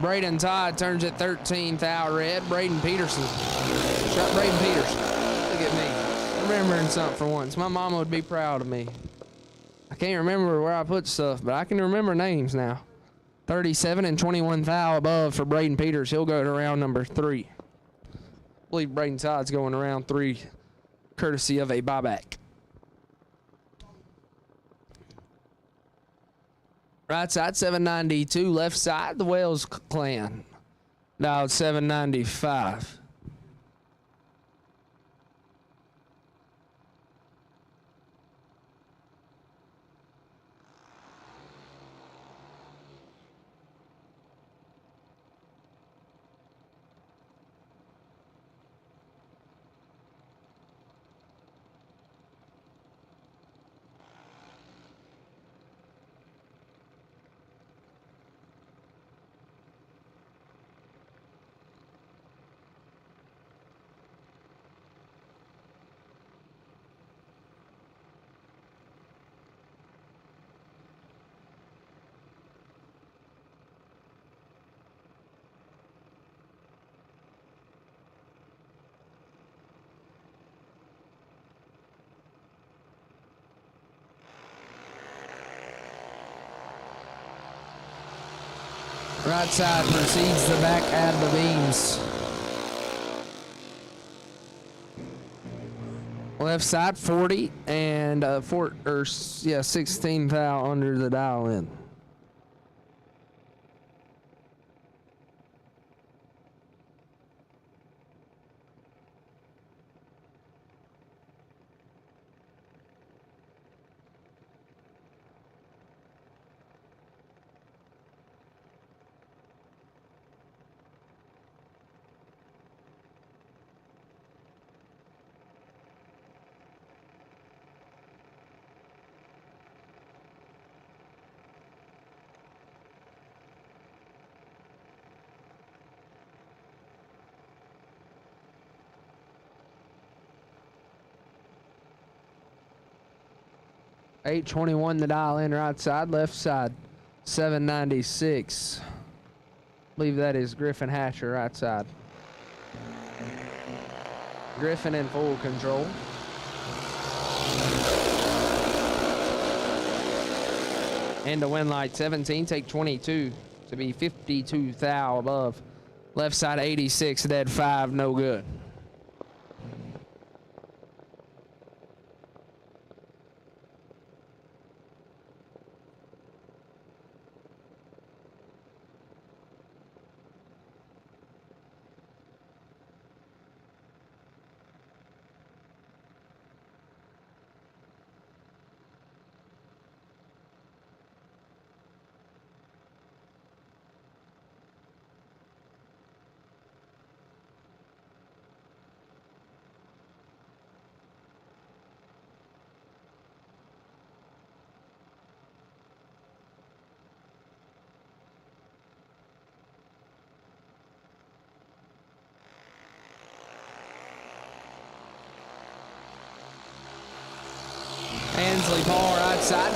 C: Braden Todd turns at 13th out red. Braden Peterson. Shot Braden Peterson. Look at me. Remembering something for once. My mama would be proud of me. I can't remember where I put stuff, but I can remember names now. 37 and 21 thou above for Braden Peters. He'll go to round number 3. I believe Braden Todd's going to round 3, courtesy of a buyback. Right side, 792. Left side, the Wales clan. Dialed 795. Right side proceeds to back add the beams. Left side 40 and 16 thou under the dial in. $8.21 the dial in right side, left side, $7.96. I believe that is Griffin Hatcher right side. Griffin in full control. And to win light 17, take 22 to be 52 thou above. Left side 86, dead 5, no good. Ansley Paul right side,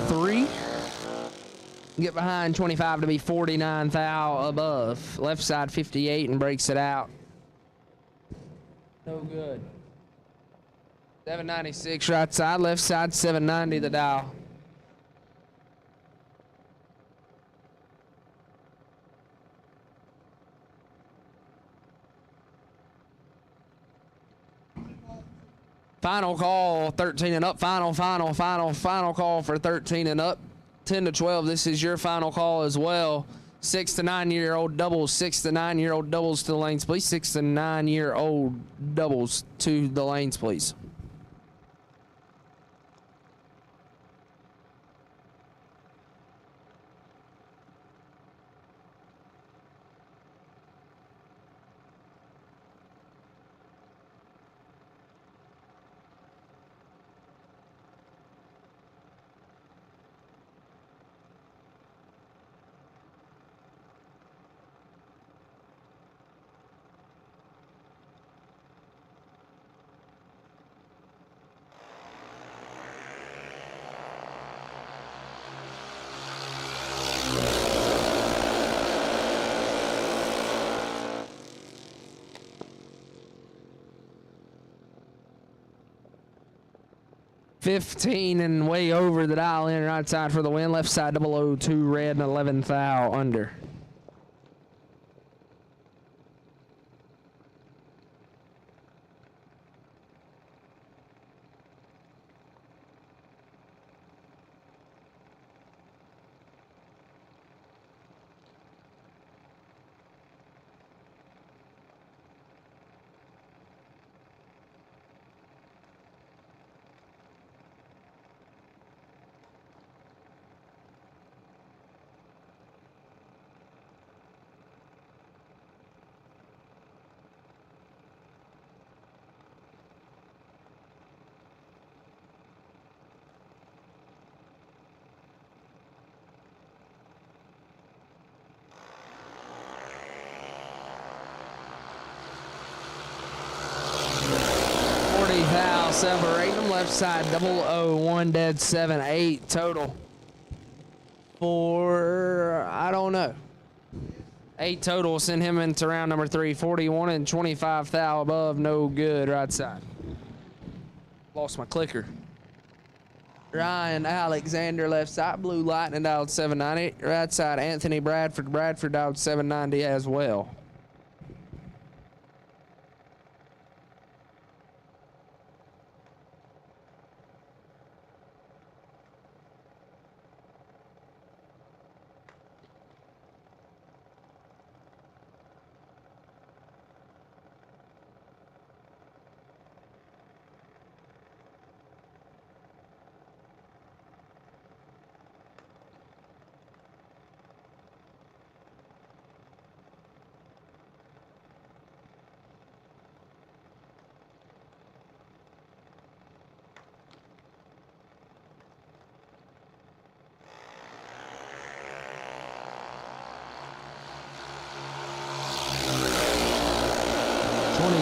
C: 003. Get behind 25 to be 49 thou above. Left side 58 and breaks it out. No good. 796 right side, left side 790 the dial. Final call, 13 and up. Final call for 13 and up. 10 to 12, this is your final call as well. 6 to 9 year old doubles, 6 to 9 year old doubles to the lanes, please. 6 to 9 year old doubles to the lanes, please. $15 and way over the dial in, right side for the win, left side 002 red and 11 thou under. Thou separating them, left side 001 dead 7-8 total for I don't know 8 total will send him into round number 3. 41 and 25 thou above, no good. Right side, lost my clicker. Ryan Alexander left side, Blue Lightning dialed 790. Right side Anthony Bradford dialed 790 as well.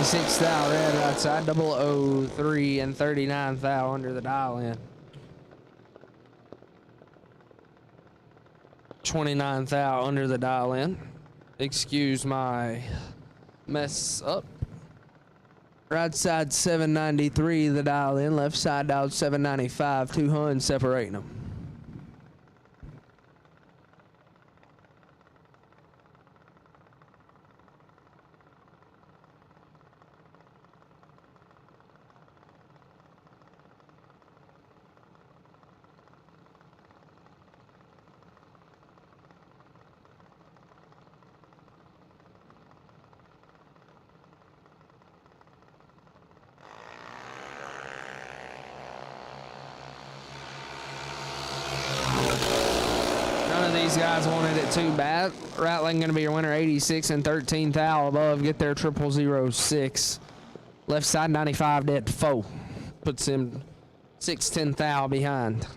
C: $26 thou red right side, 003 and 39 thou under the dial in. 29 thou under the dial in. Excuse my mess up. Right side 793 the dial in, left side dialed 795, 200 separating them. These guys wanted it too bad. Rattling going to be your winner, 86 and 13 thou above. Get there, 0006. Left side 95 dead 4. Puts him 610 thou behind.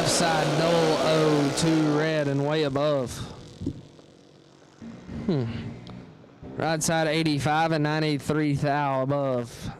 C: Left side, dull 02 red and way above. Right side, 85 and 93 thou above.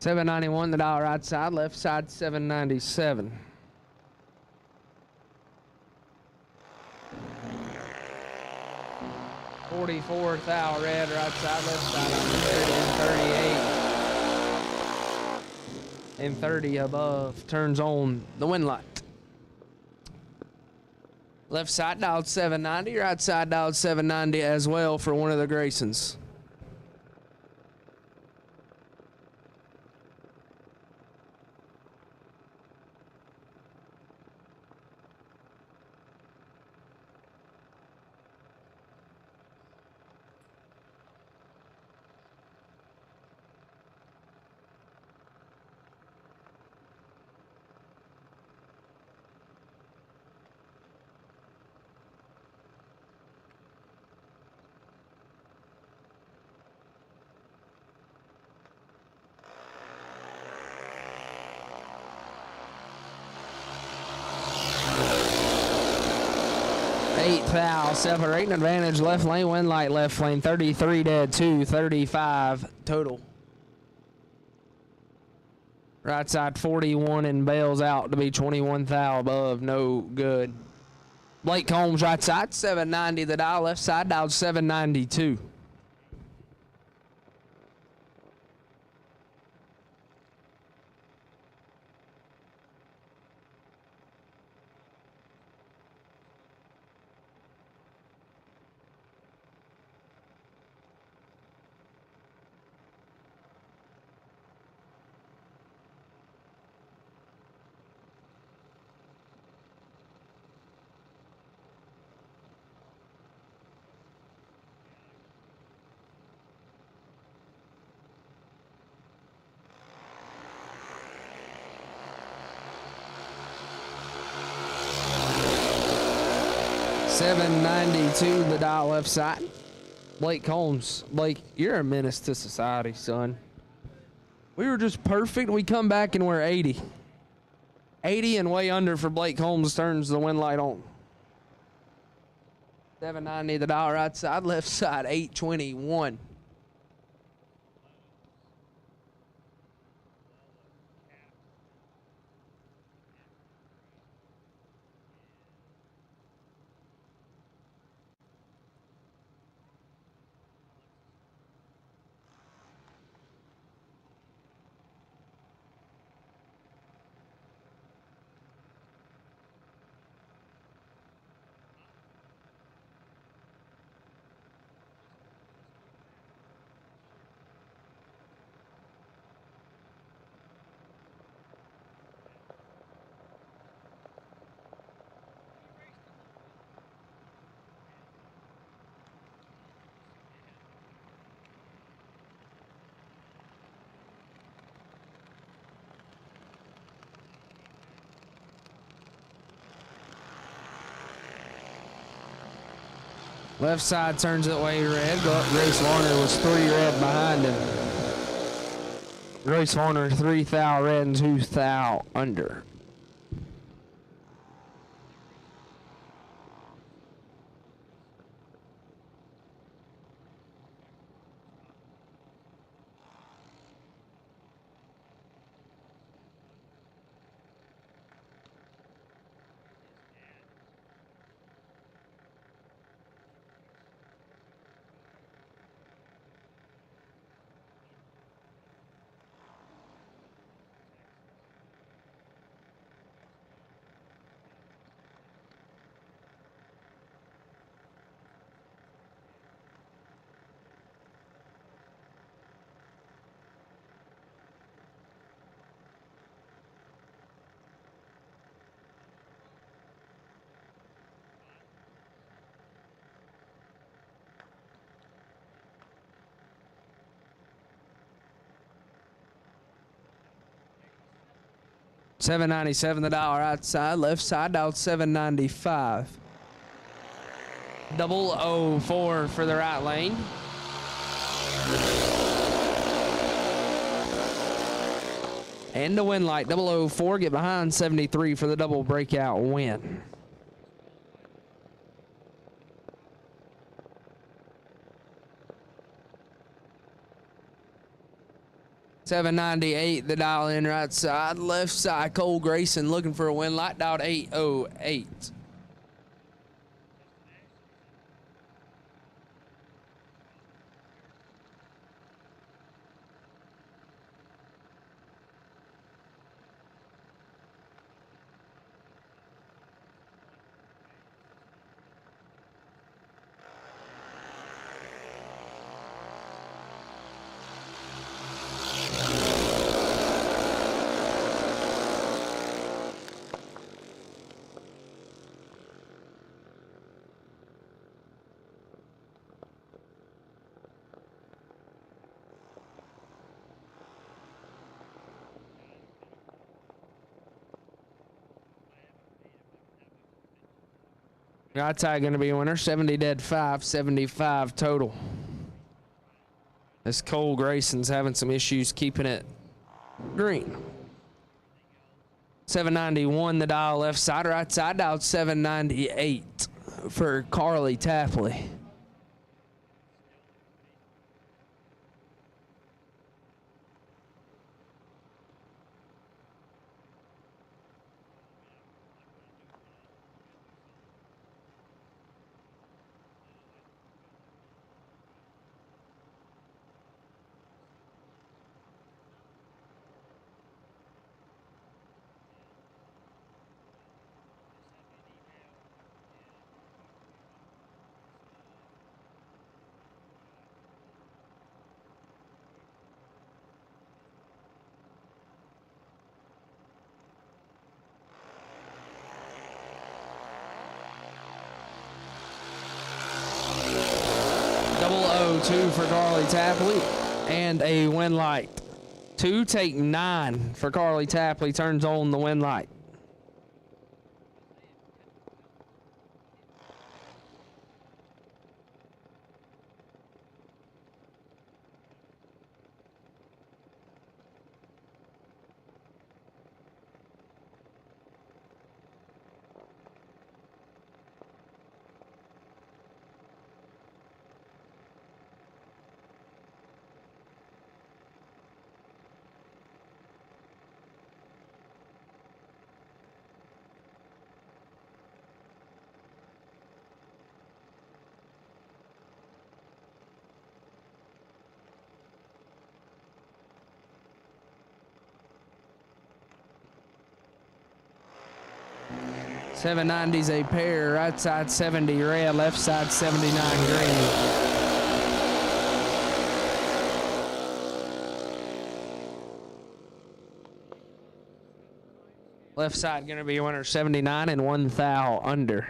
C: $791 the dollar right side, left side $797. $44 thou red right side, left side 138 and 30 above. Turns on the wind light. Left side dialed 790, right side dialed 790 as well for one of the Graysons. Eighth foul, separating advantage, left lane, wind light, left lane, 33 dead, 2, 35 total. Right side 41 and bails out to be 21 thou above, no good. Blake Combs right side, 790 the dial, left side dialed 792. $792 the dial left side. Blake Combs. Blake, you're a menace to society, son. We were just perfect. We come back and we're 80. 80 and way under for Blake Combs turns the wind light on. 790 the dial right side, left side 821. Left side turns that way red. Go up. Grace Warner was 3 red behind him. Grace Warner 3 thou red and 2 thou under. $7.97 the dial right side, left side dialed $7.95. 004 for the right lane. And the win light 004, get behind 73 for the double breakout win. $7.98 the dial in right side, left side Cole Grayson looking for a win light dialed 808. Right side going to be a winner. 70 dead 5, 75 total. This Cole Grayson's having some issues keeping it green. 791 the dial left side. Right side dialed 798 for Carly Tapley. Two for Carly Tapley and a win light. 2 take 9 for Carly Tapley, turns on the win light. $7.90's a pair, right side 70 red, left side 79 green. Left side going to be a winner 79 and 1 thou under.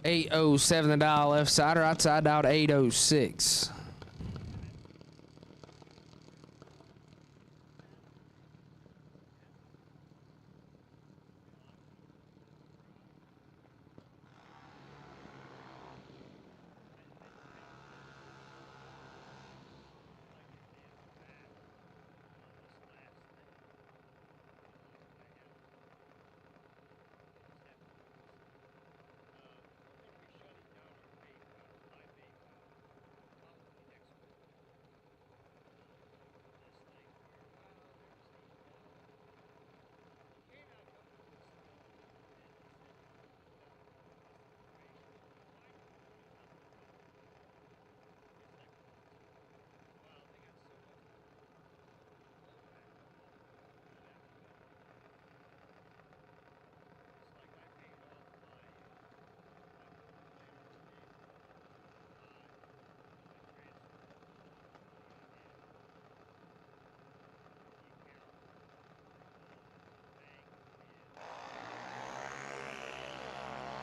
C: 807 the dial left side, right side dial to 806.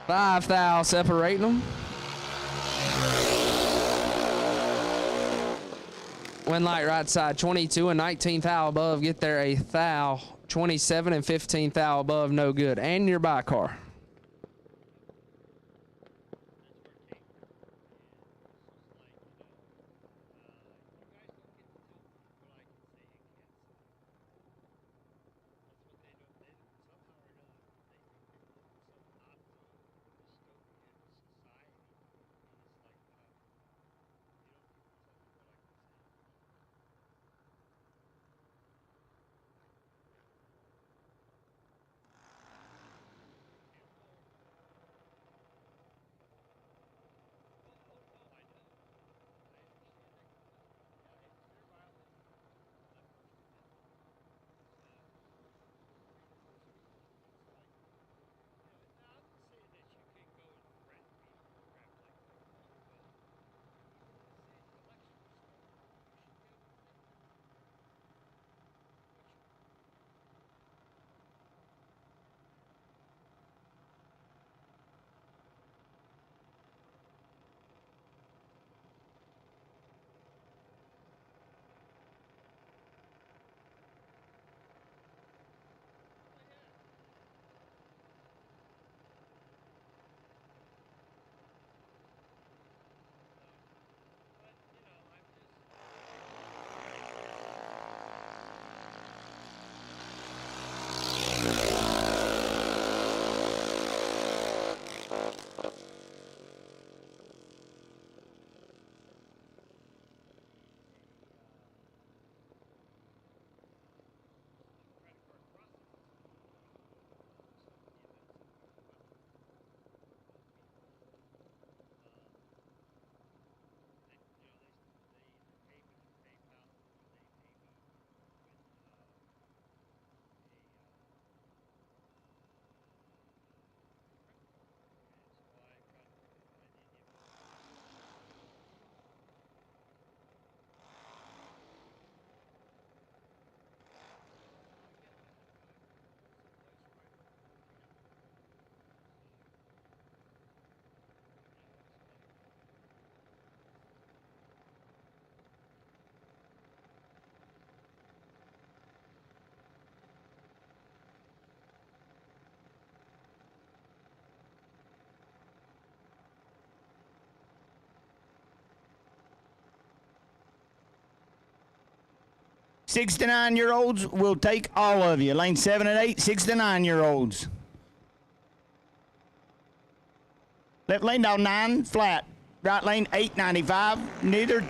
C: Five thou separating them. Wind light right side 22 and 19 thou above. Get there a thou 27 and 15 thou above. No good. And your by car.
F: Six to 9 year olds will take all of you. Lane 7 and 8, 6 to 9 year olds. Left lane down 9, flat. Right lane 895, neither.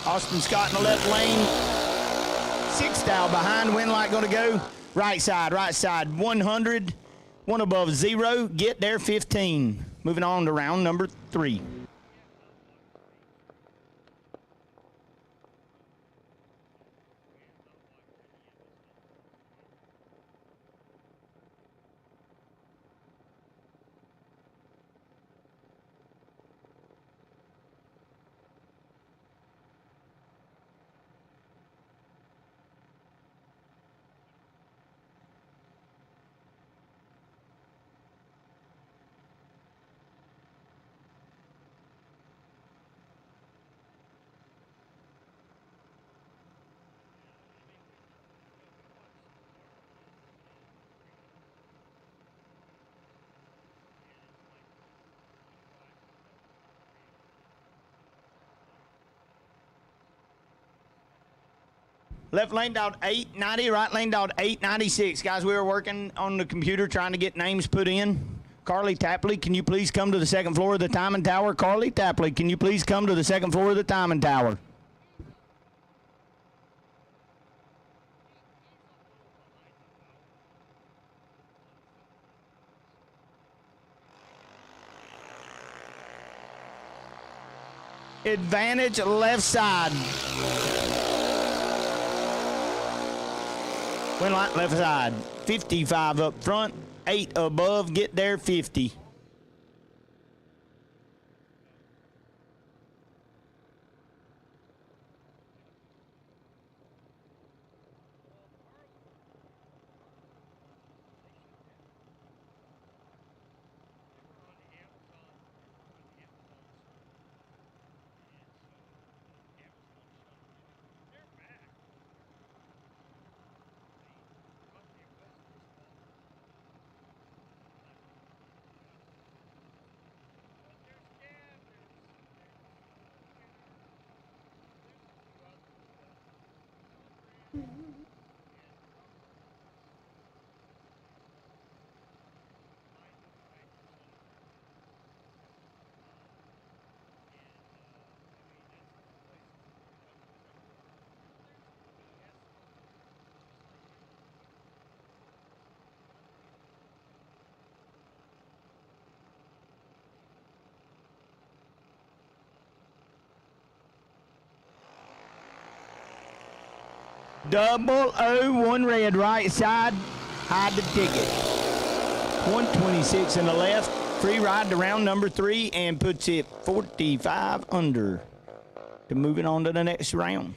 F: Austin Scott in the left lane. 6 down behind, wind light gonna go. Right side, 100. One above 0, get there 15. Moving on to round number 3. Left lane dot 890, right lane dot 896. Guys, we were working on the computer trying to get names put in. Carly Tapley, can you please come to the second floor of the timing tower? Carly Tapley, can you please come to the second floor of the timing tower? Advantage left side. Win light left side. 55 up front, 8 above, get there 50. Double O, one red, right side, hide the ticket. 126 in the left, free ride to round number 3 and puts it 45 under to moving on to the next round.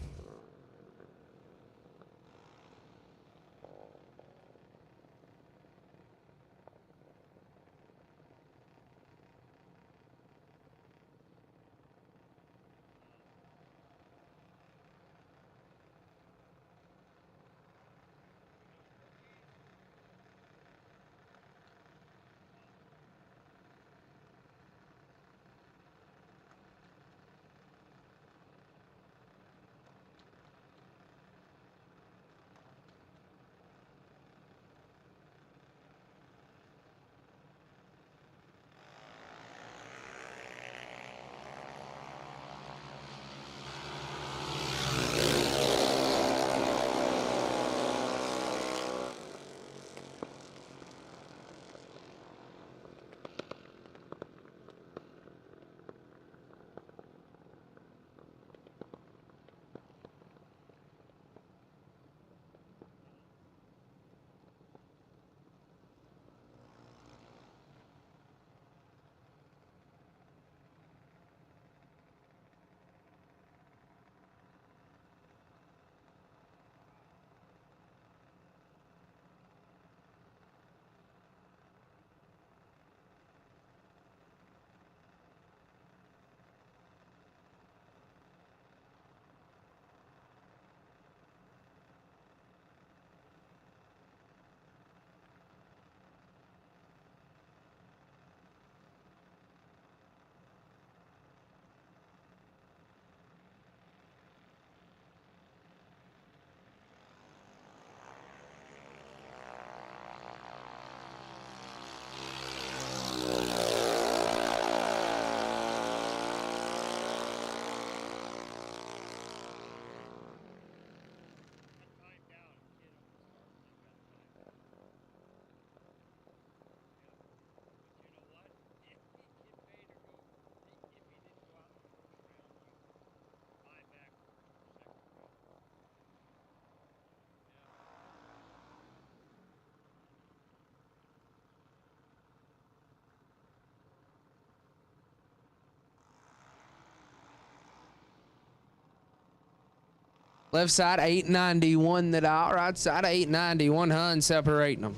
C: Left side 891 that out. Right side 890. 100 separating them.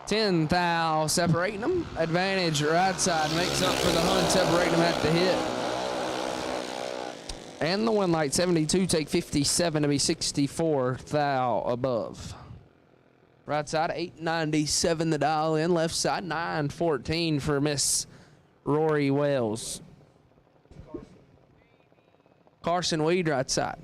C: 10 thou separating them. Advantage right side makes up for the Hun separating them at the hit. And the Win Light 72 take 57 to be 64 thou above. Right side 897 the dial in. Left side 914 for Miss Rory Wells. Carson Weed right side.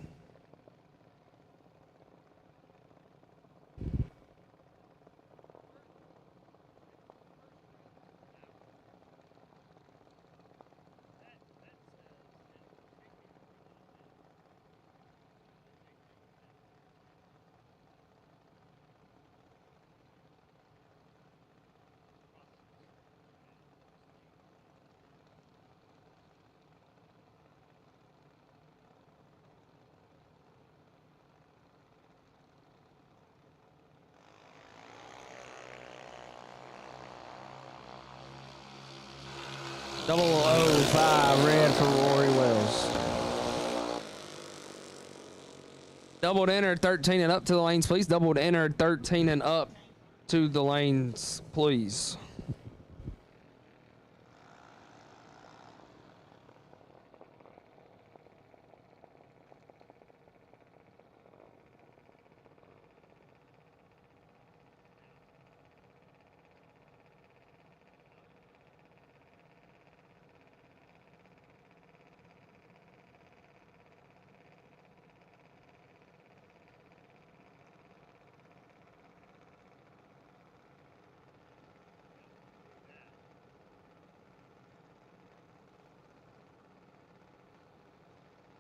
C: Double 05 red for Rory Wells. Double to enter 13 and up to the lanes, please. Double to enter 13 and up to the lanes, please.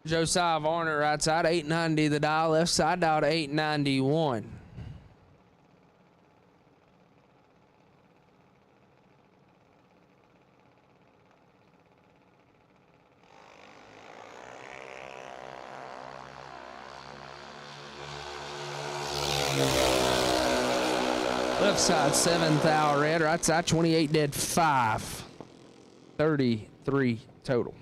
C: Josiah Varner, right side, 890 the dial. Left side dial to 891. Left side 7 thou red. Right side 28 dead 5. 33 total.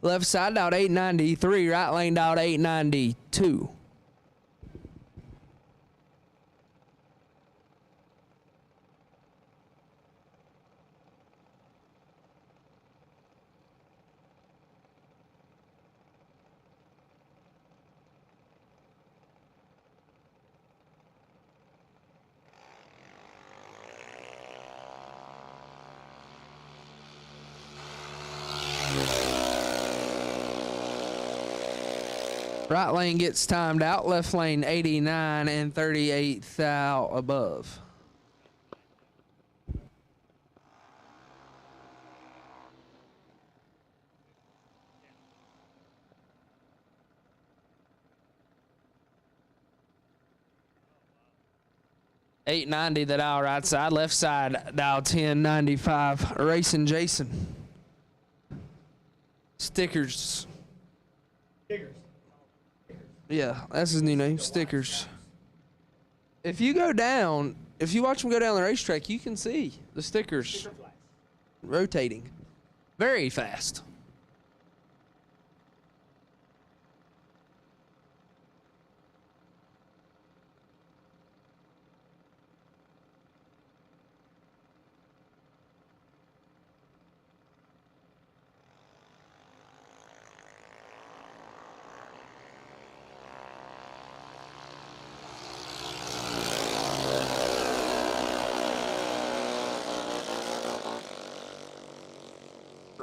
C: Left side dialed 893, right lane dialed 892. Right lane gets timed out. Left lane 89 and 38 thou above. $8.90 the dial right side. Left side dial 1095. Racing Jason. Stickers. Yeah, that's his new name, Stickers. If you go down, if you watch him go down the racetrack, you can see the stickers rotating very fast.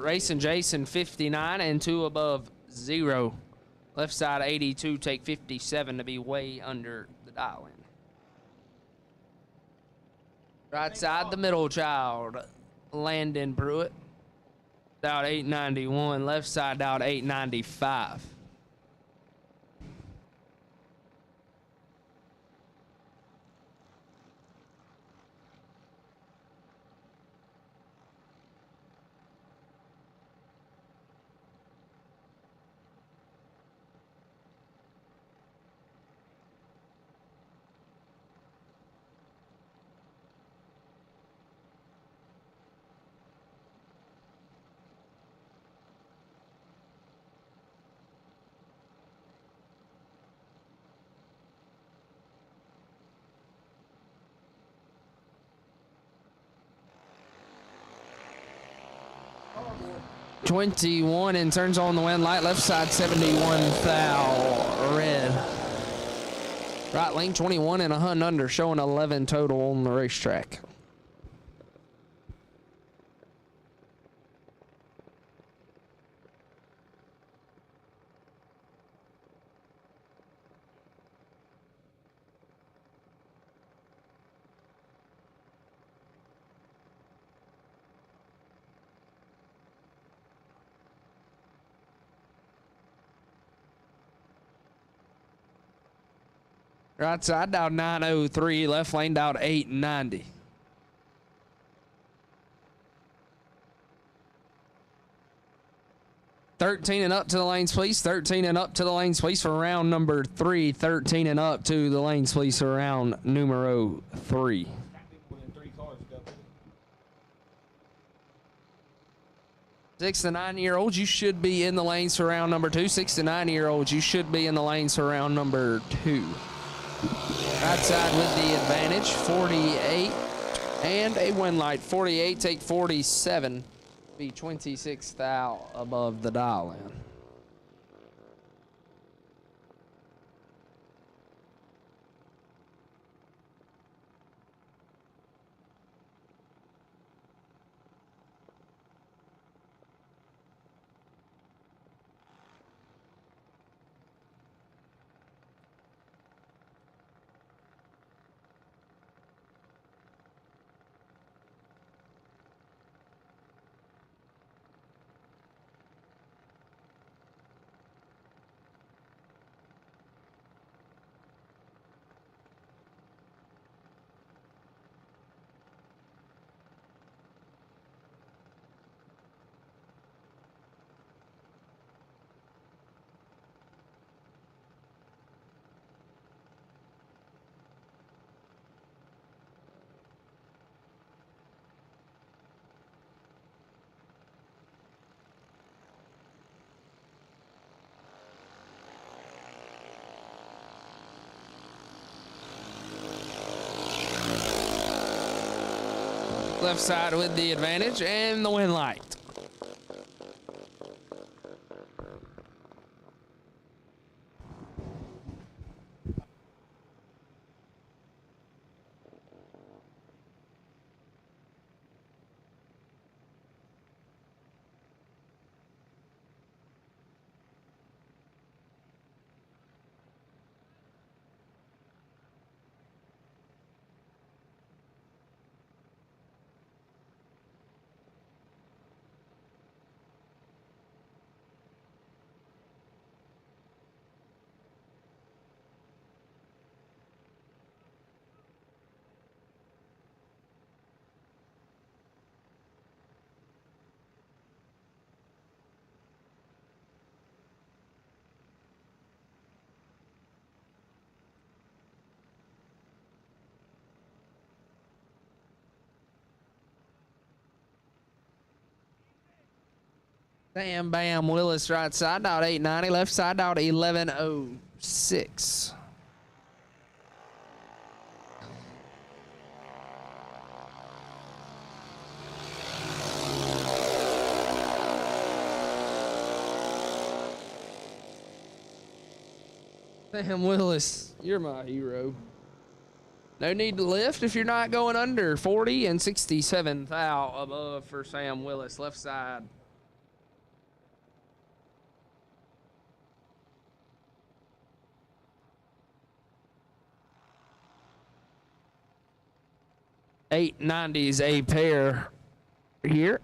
C: Racing Jason 59 and 2 above 0. Left side 82, take 57 to be way under the dial in. Right side, the middle child, Landon Pruitt. Out 891. Left side out 895. .21 and turns on the wind light. Left side 71 foul red. Right lane 21 and a hunt under, showing 11 total on the racetrack. Right side down 903, left lane down 890. $13 and up to the lanes, please. 13 and up to the lanes, please, for round number 3. 13 and up to the lanes, please, for round numero 3. 6 to 9-year-olds, you should be in the lanes for round number 2. 6 to 9-year-olds, you should be in the lanes for round number 2. Right side with the advantage, 48, and a win light, 48, take 47, be 26 thou above the dial in. Left side with the advantage and the win light. Sam Bam Willis, right side out 890, left side out 1106. Sam Willis, you're my hero. No need to lift if you're not going under. 40 and 67 thou above for Sam Willis, left side 890s a pair here.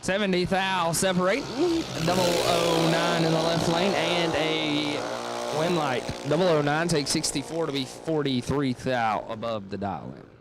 C: $70 thou separate. 009 in the left lane and a win light. 009 takes 64 to be 43 thou above the dial in.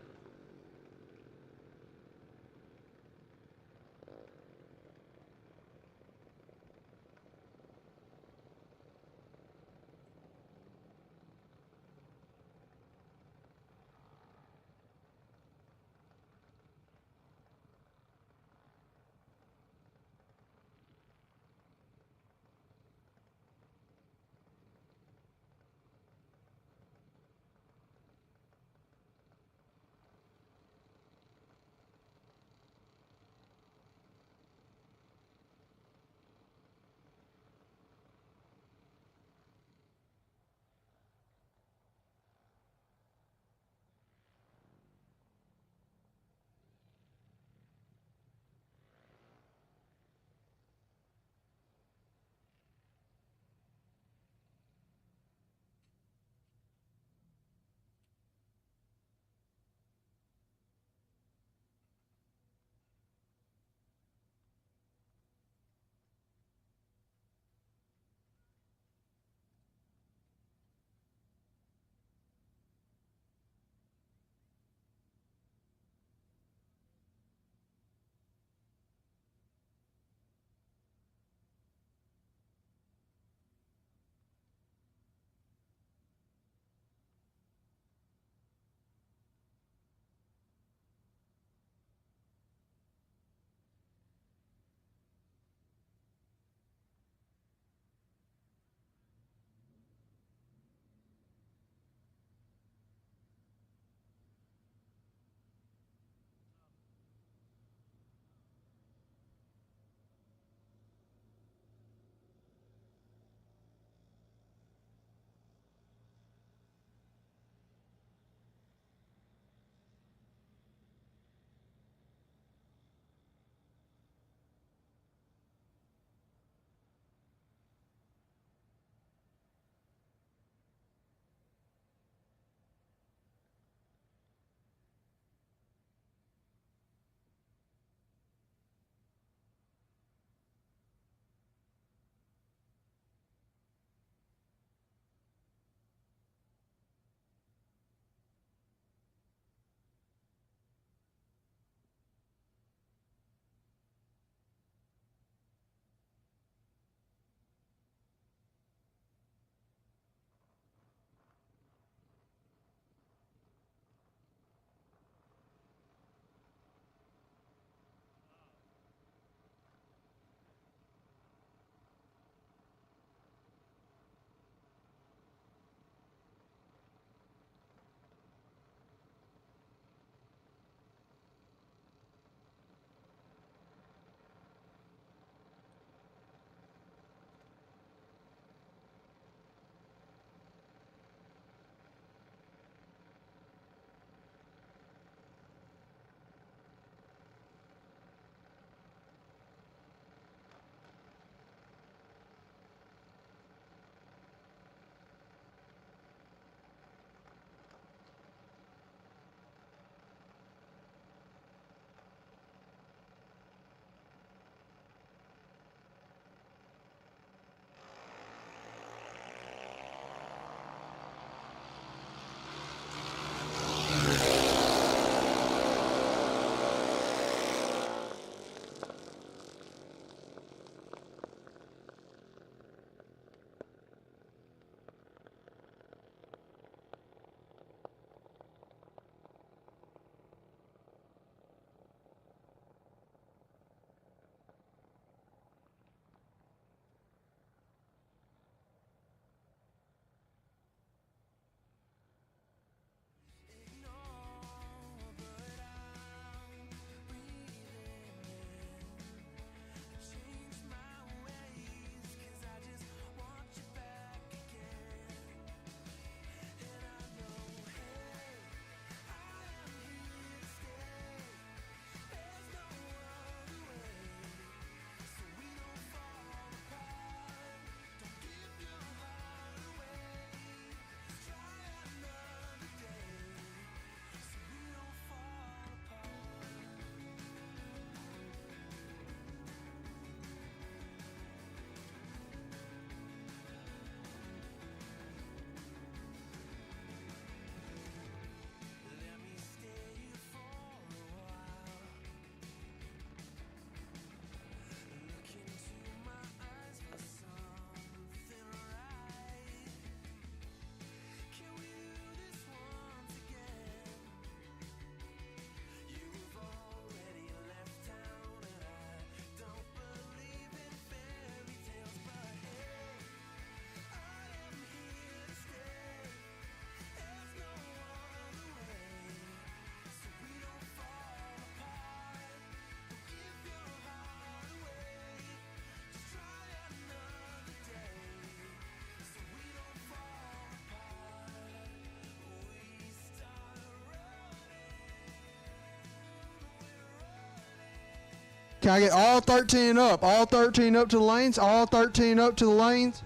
L: Can I get all 13 up? All 13 up to the lanes? All 13 up to the lanes?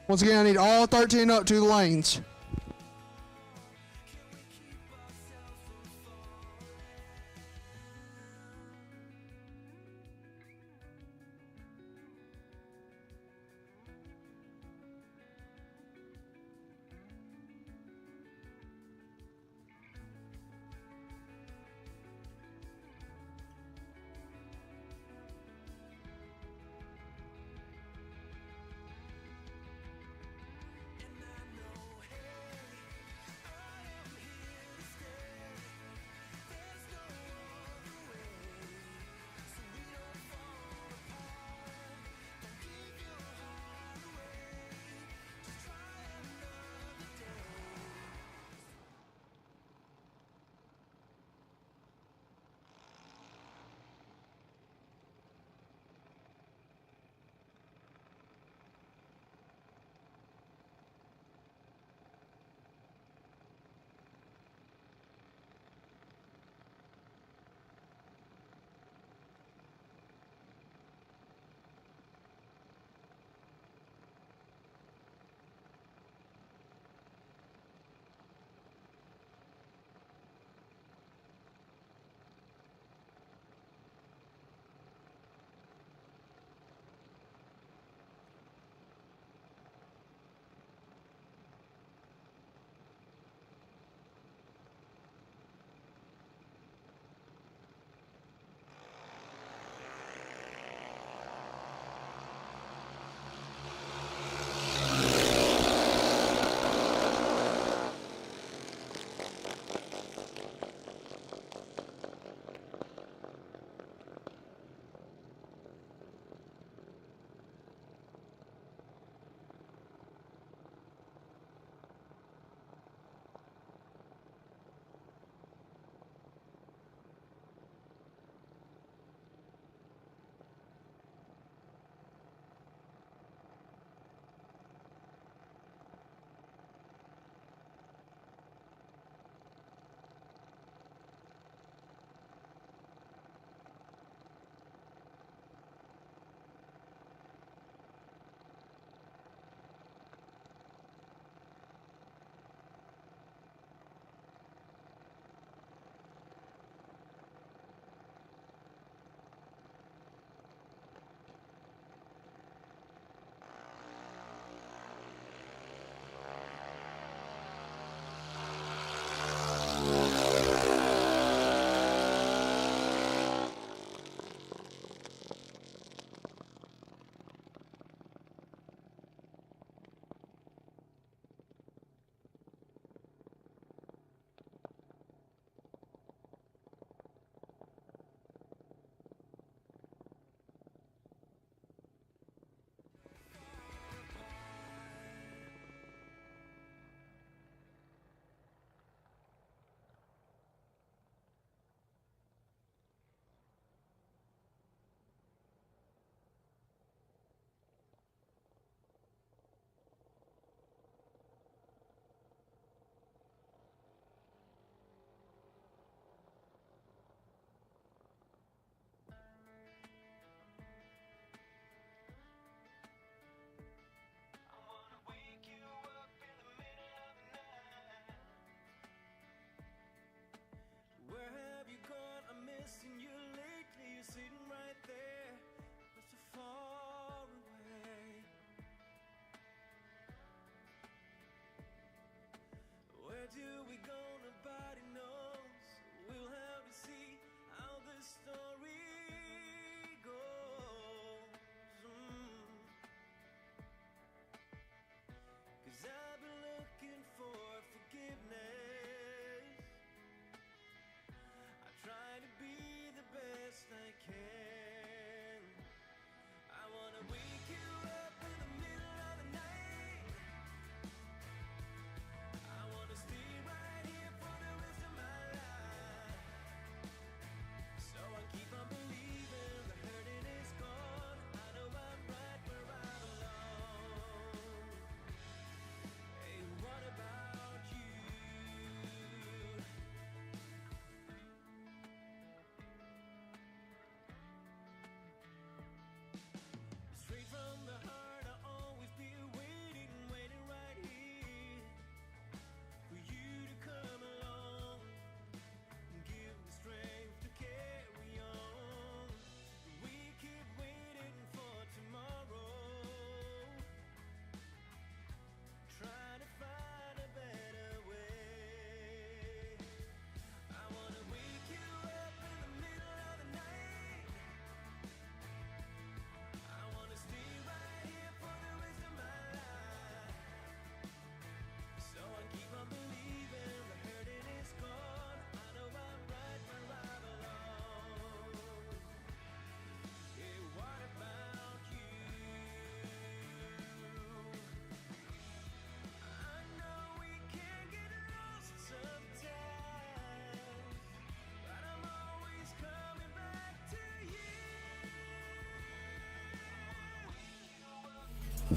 L: Once again, I need all 13 up to the lanes.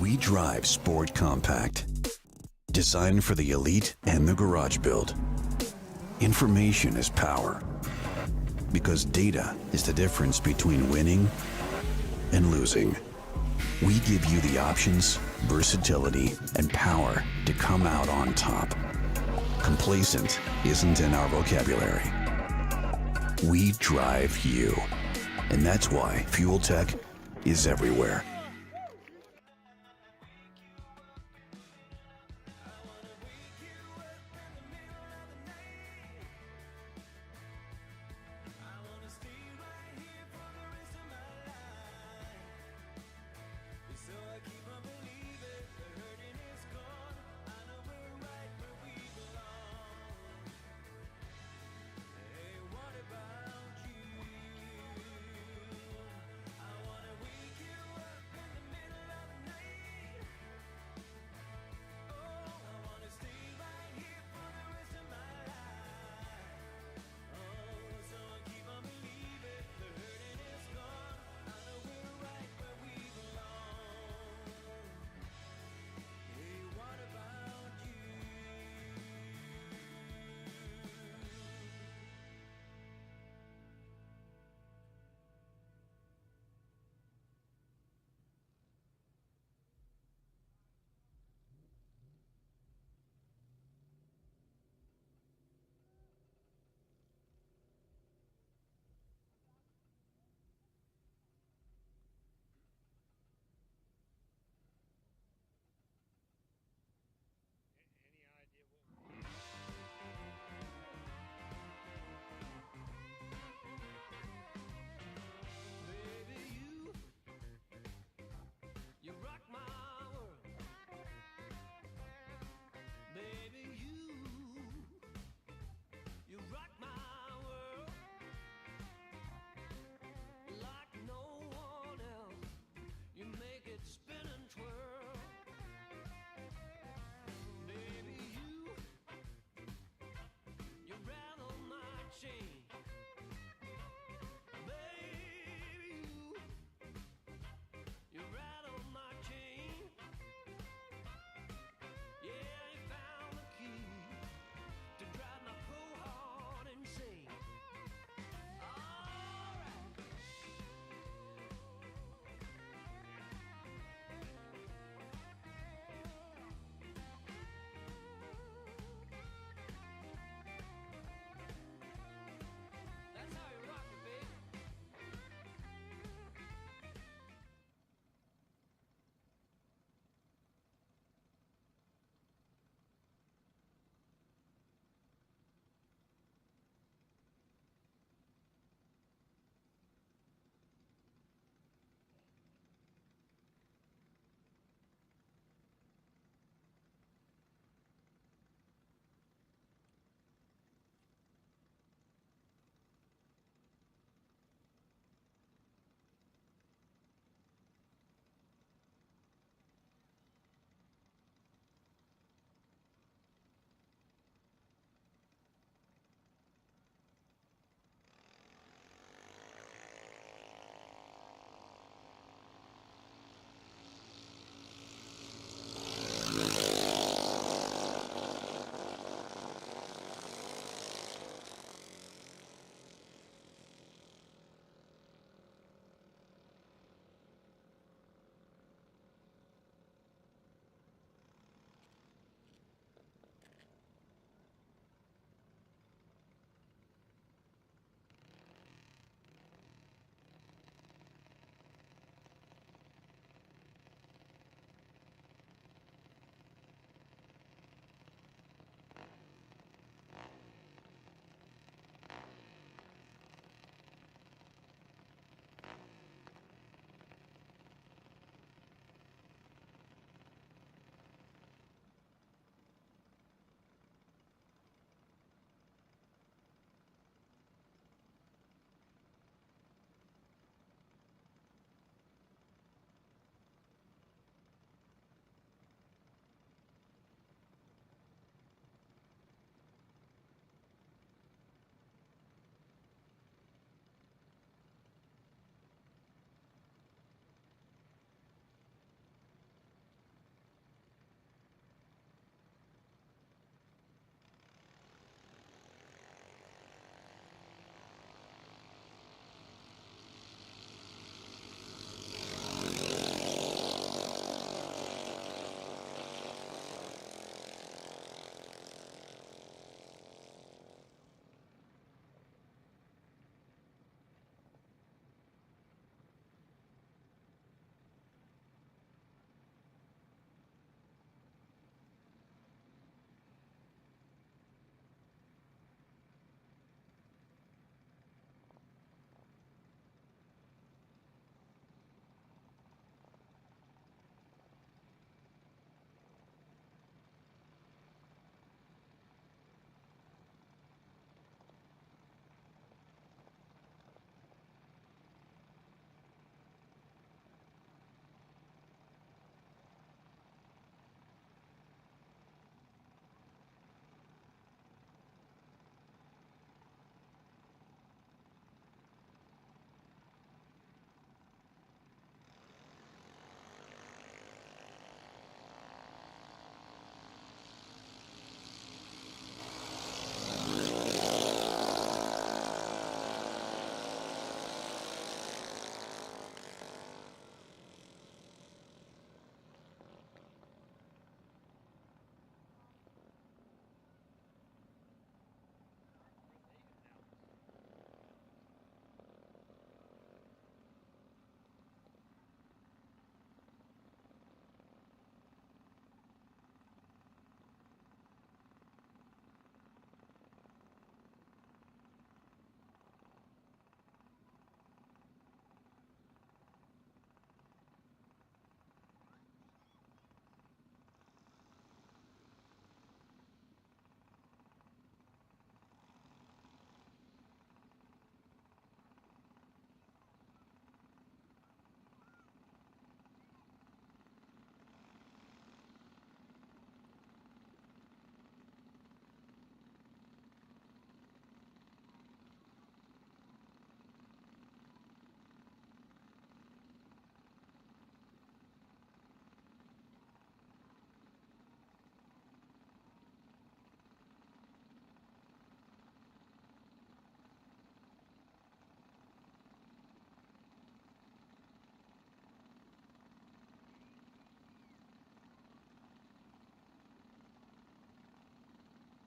J: We drive Sport Compact. Designed for the elite and the garage build. Information is power. Because data is the difference between winning and losing. We give you the options, versatility, and power to come out on top. Complacent isn't in our vocabulary. We drive you. And that's why Fuel Tech is everywhere.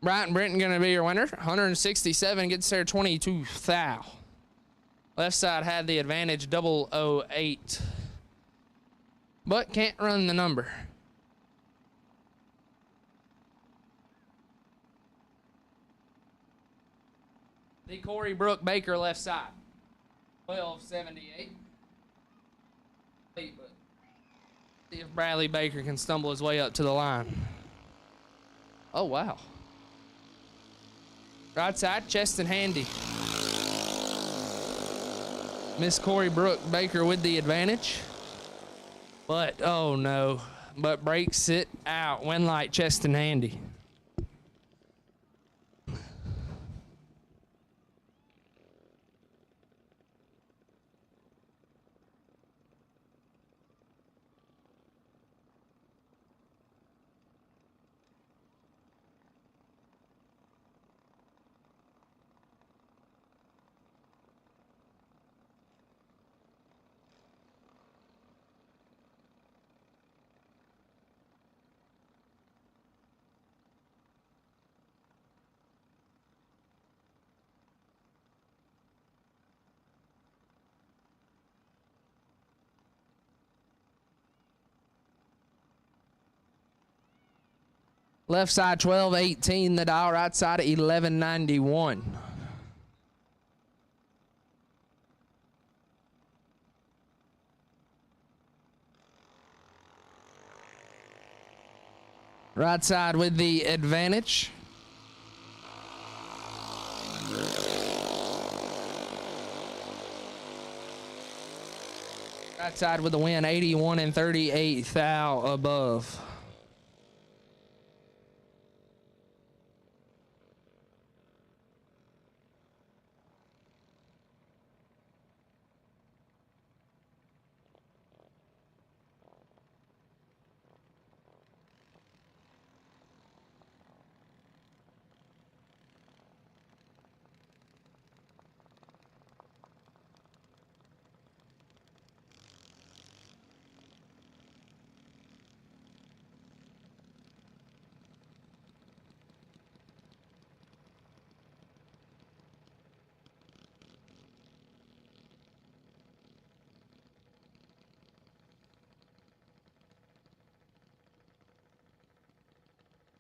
C: Bryton Brenton going to be your winner. 167 gets there 22 thou. Left side had the advantage, 008. But can't run the number. The Corey Brooke Baker left side. 1278. But see if Bradley Baker can stumble his way up to the line. Oh, wow. Right side, Cheston Handy. Miss Corey Brooke Baker with the advantage. But, oh no. But breaks it out. Winlight, Cheston Handy. Left side 1218, the dial. Right side 1191. Right side with the advantage. Right side with the win, 81 and 38 thou above.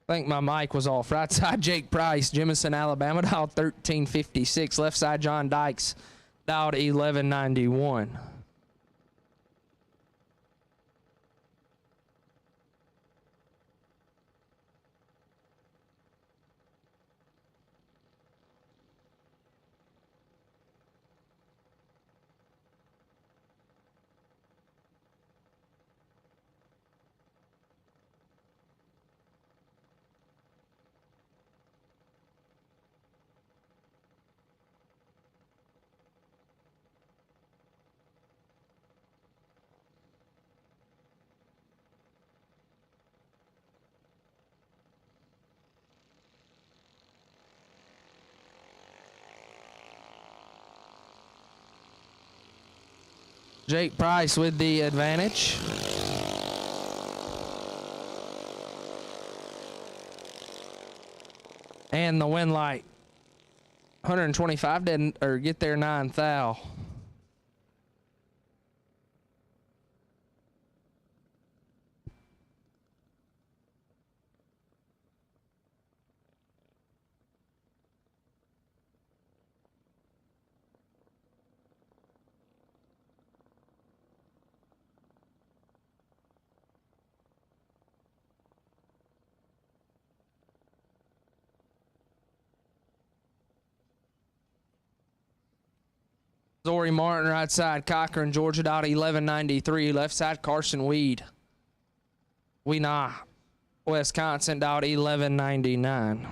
C: I think my mic was off. Right side, Jake Price, Jemison, Alabama, dialed 1356. Left side, John Dykes, dialed 1191. Jake Price with the advantage. And the win light. 125 didn't, or get there 9 thou. Zori Martin, right side, Cochran, Georgia, dialed 1193. Left side, Carson Weed. Weena, Wisconsin, dialed 1199.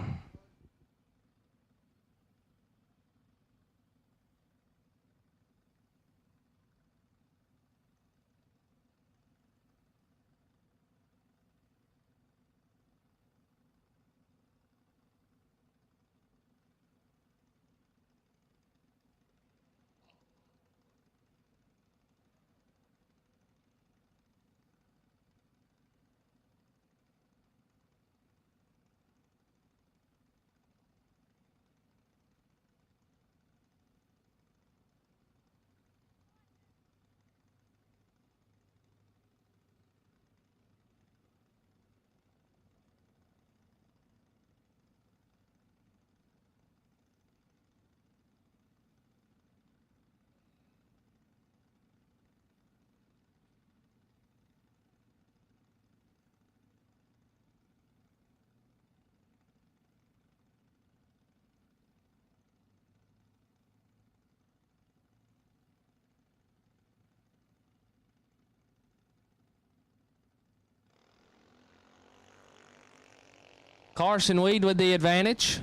C: Carson Weed with the advantage.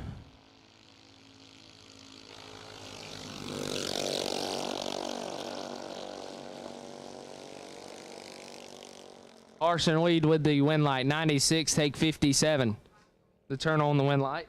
C: Carson Weed with the win light. 96, take 57. The turn on the win light.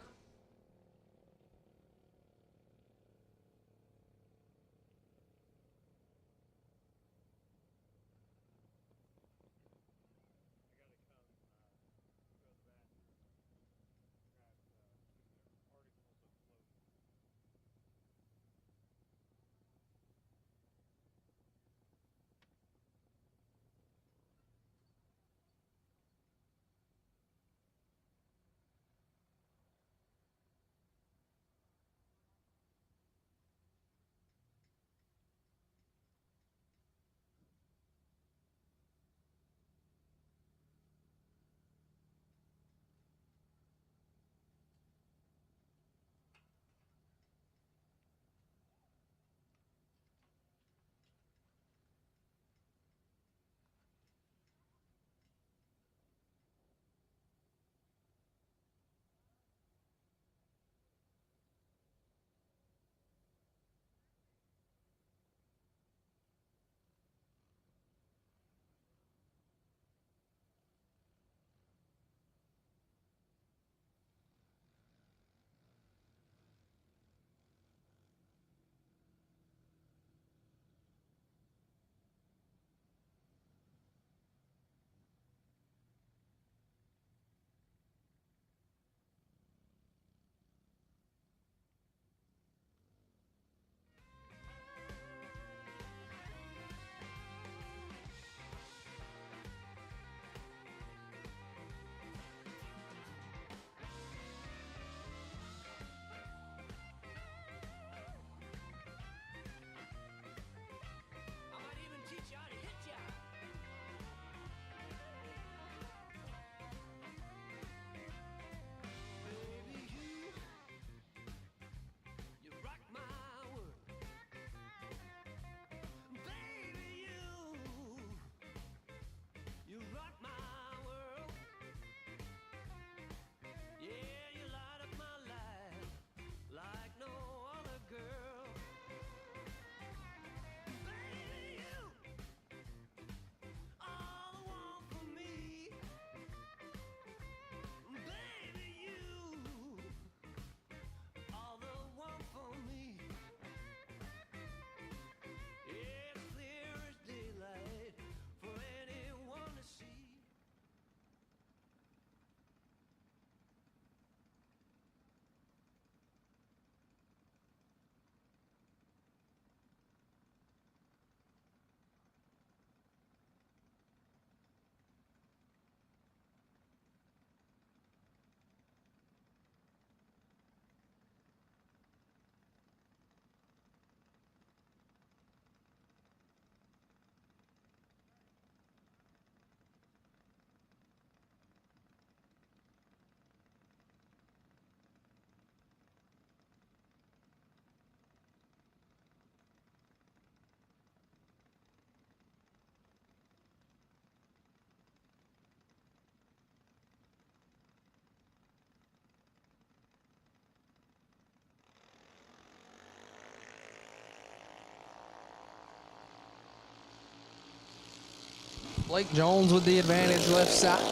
C: Blake Jones with the advantage left side.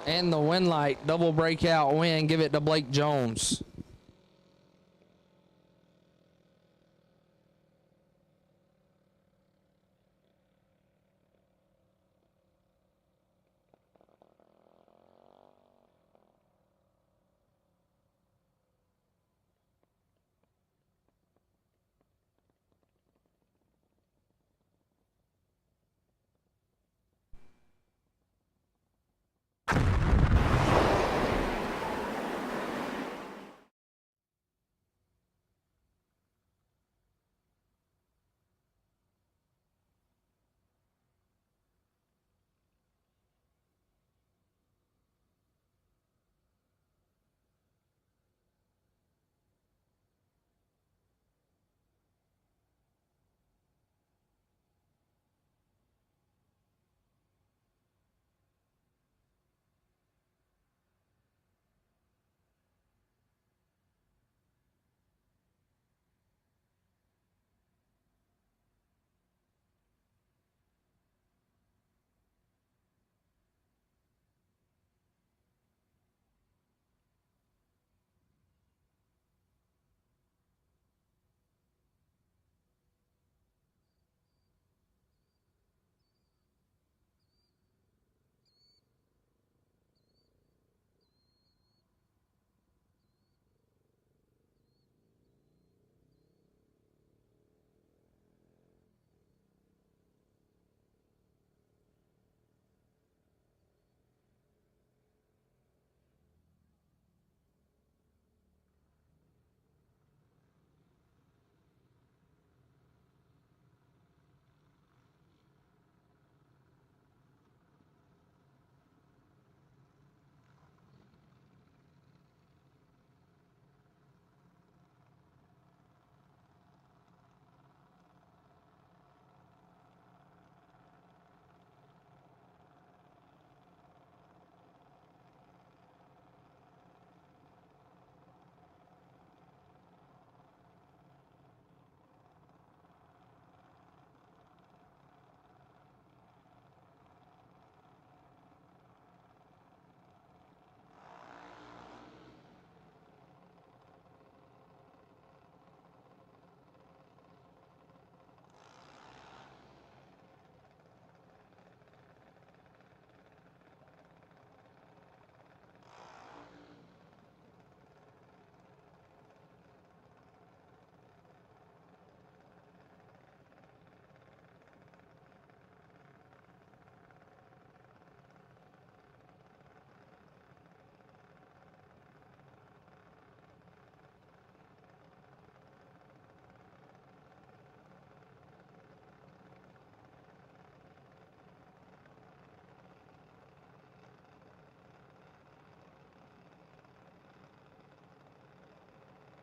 C: And the win light, double breakout win, give it to Blake Jones.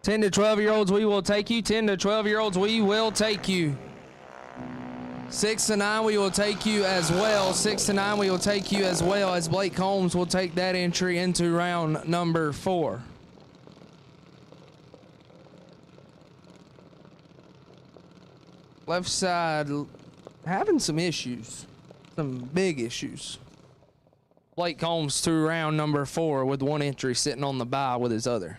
C: 10 to 12-year-olds, we will take you. 10 to 12-year-olds, we will take you. 6 to 9, we will take you as well. 6 to 9, we will take you as well, as Blake Holmes will take that entry into round number 4. Left side having some issues, some big issues. Blake Holmes through round number 4 with 1 entry sitting on the bye with his other.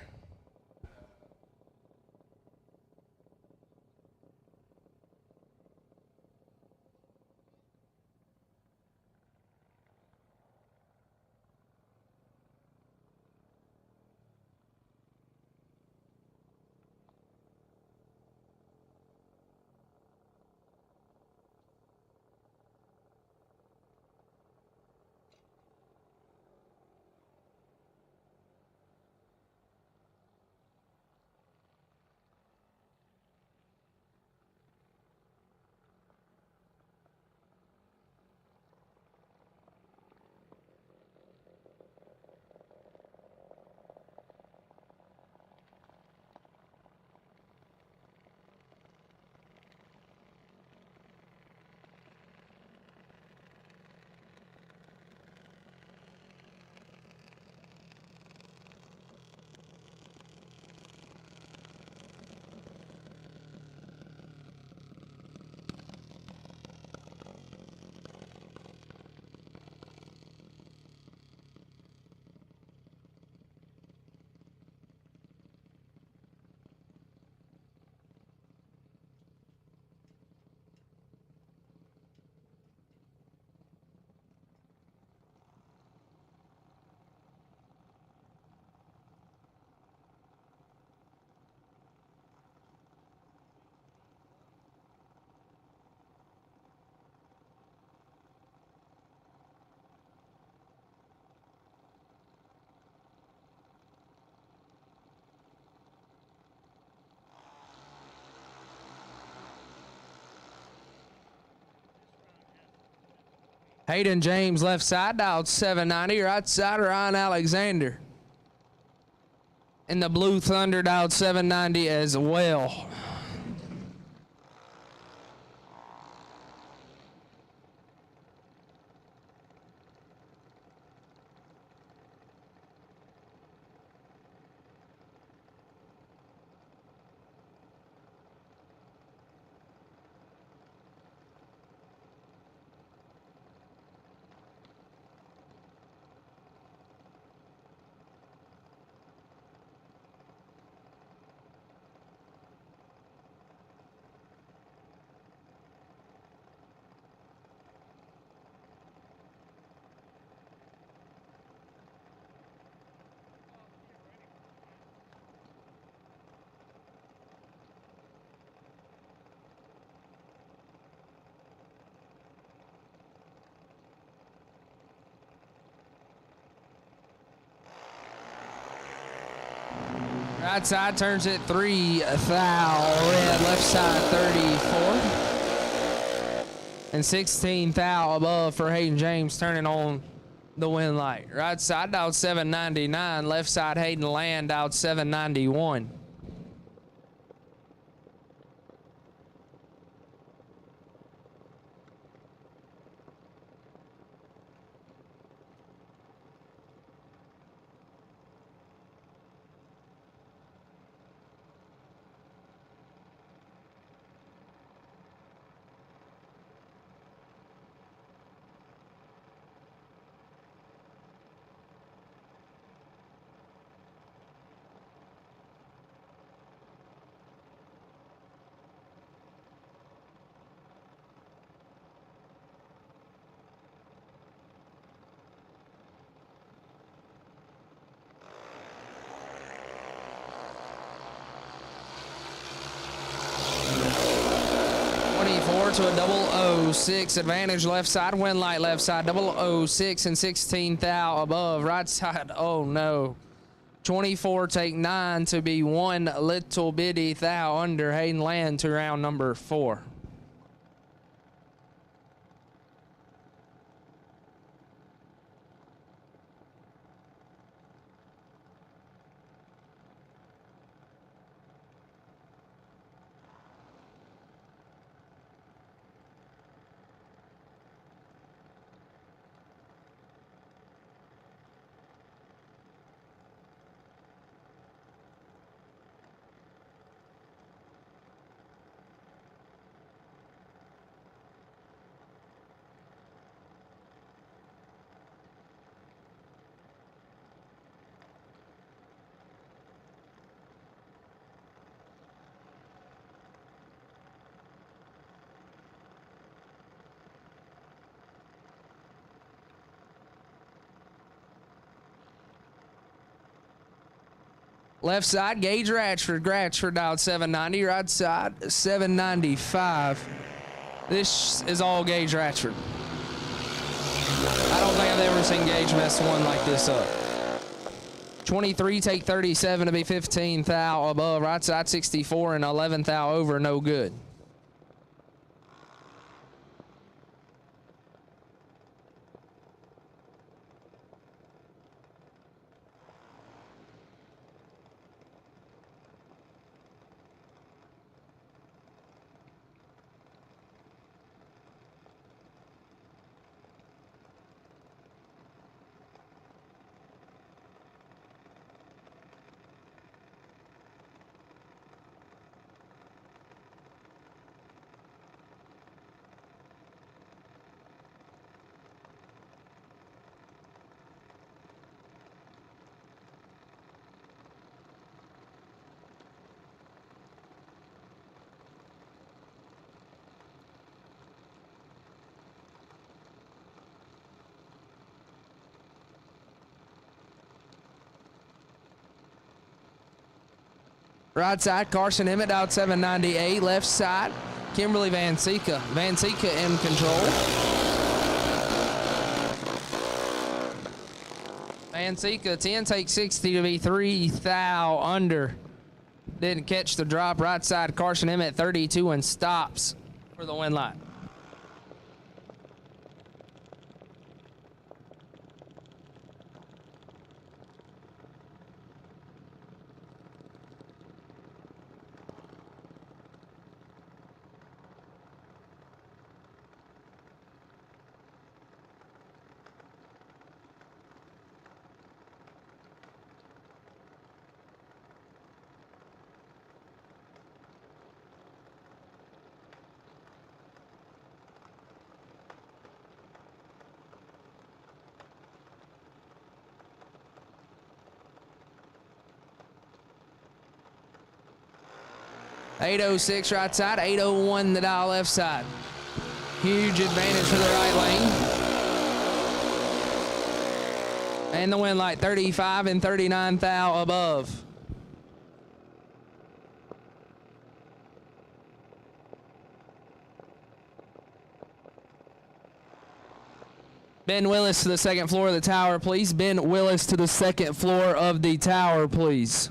C: Hayden James left side dialed 790. Right side Ryan Alexander. And the Blue Thunder dialed 790 as well. Right side turns it 3 thou. Red left side 34. And 16 thou above for Hayden James turning on the win light. Right side dialed 799. Left side Hayden Land dialed 791. To a 006 advantage left side, win light left side 006 and 16 thou above right side. Oh no, 24 take 9 to be 1 little bitty thou under Hayden Land to round number 4. Left side, Gage Ratchford dialed 790. Right side, 795. This is all Gage Ratchford. I don't think I've ever seen Gage mess one like this up. 23, take 37 to be 15 thou above. Right side, 64 and 11 thou over, no good. Right side, Carson Emmett out 798. Left side, Kimberly Van Sika. Van Sika in control. Van Sika 10, take 60 to be 3 thou under. Didn't catch the drop. Right side, Carson Emmett 32 and stops for the win line. .806 right side, 801 the dial left side. Huge advantage for the right lane. And the win light, 35 and 39 thou above. Ben Willis to the second floor of the tower, please. Ben Willis to the second floor of the tower, please.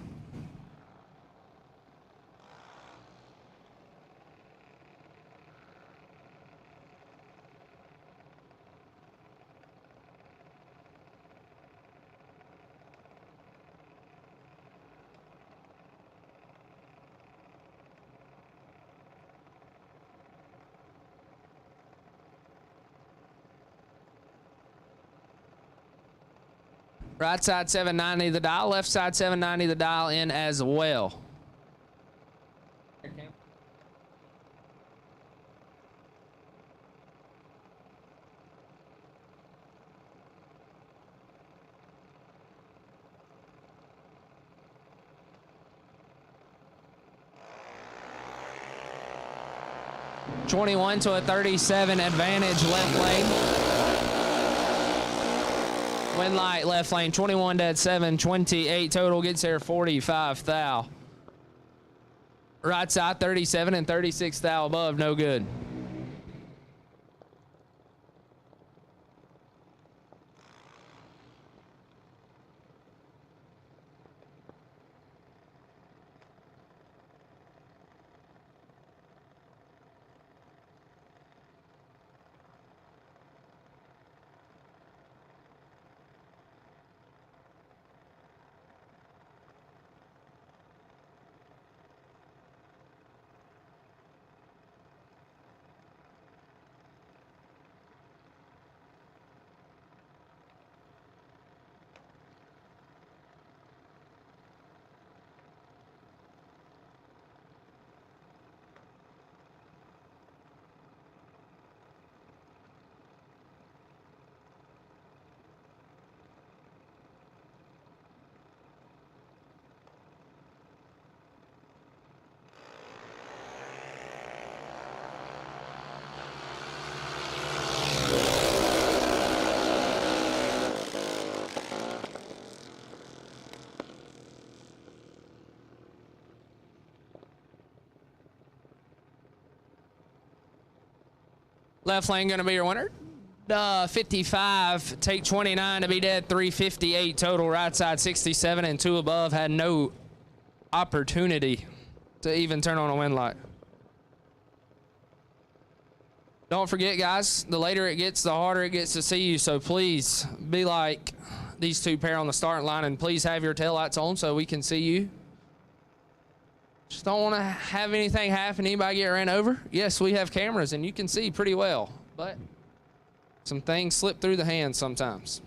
C: Right side 790 the dial, left side 790 the dial in as well. .21 to a 37 advantage left lane. Win light left lane, 21 dead 7, 28 total, gets there 45 thou. Right side 37 and 36 thou above, no good. Left lane going to be your winner. 55, take 29 to be dead. 358 total. Right side 67 and 2 above. Had no opportunity to even turn on a wind light. Don't forget, guys, the later it gets, the harder it gets to see you. So please be like these two pair on the starting line, and please have your taillights on so we can see you. Just don't want to have anything happen. Anybody get ran over? Yes, we have cameras, and you can see pretty well, but some things slip through the hands sometimes.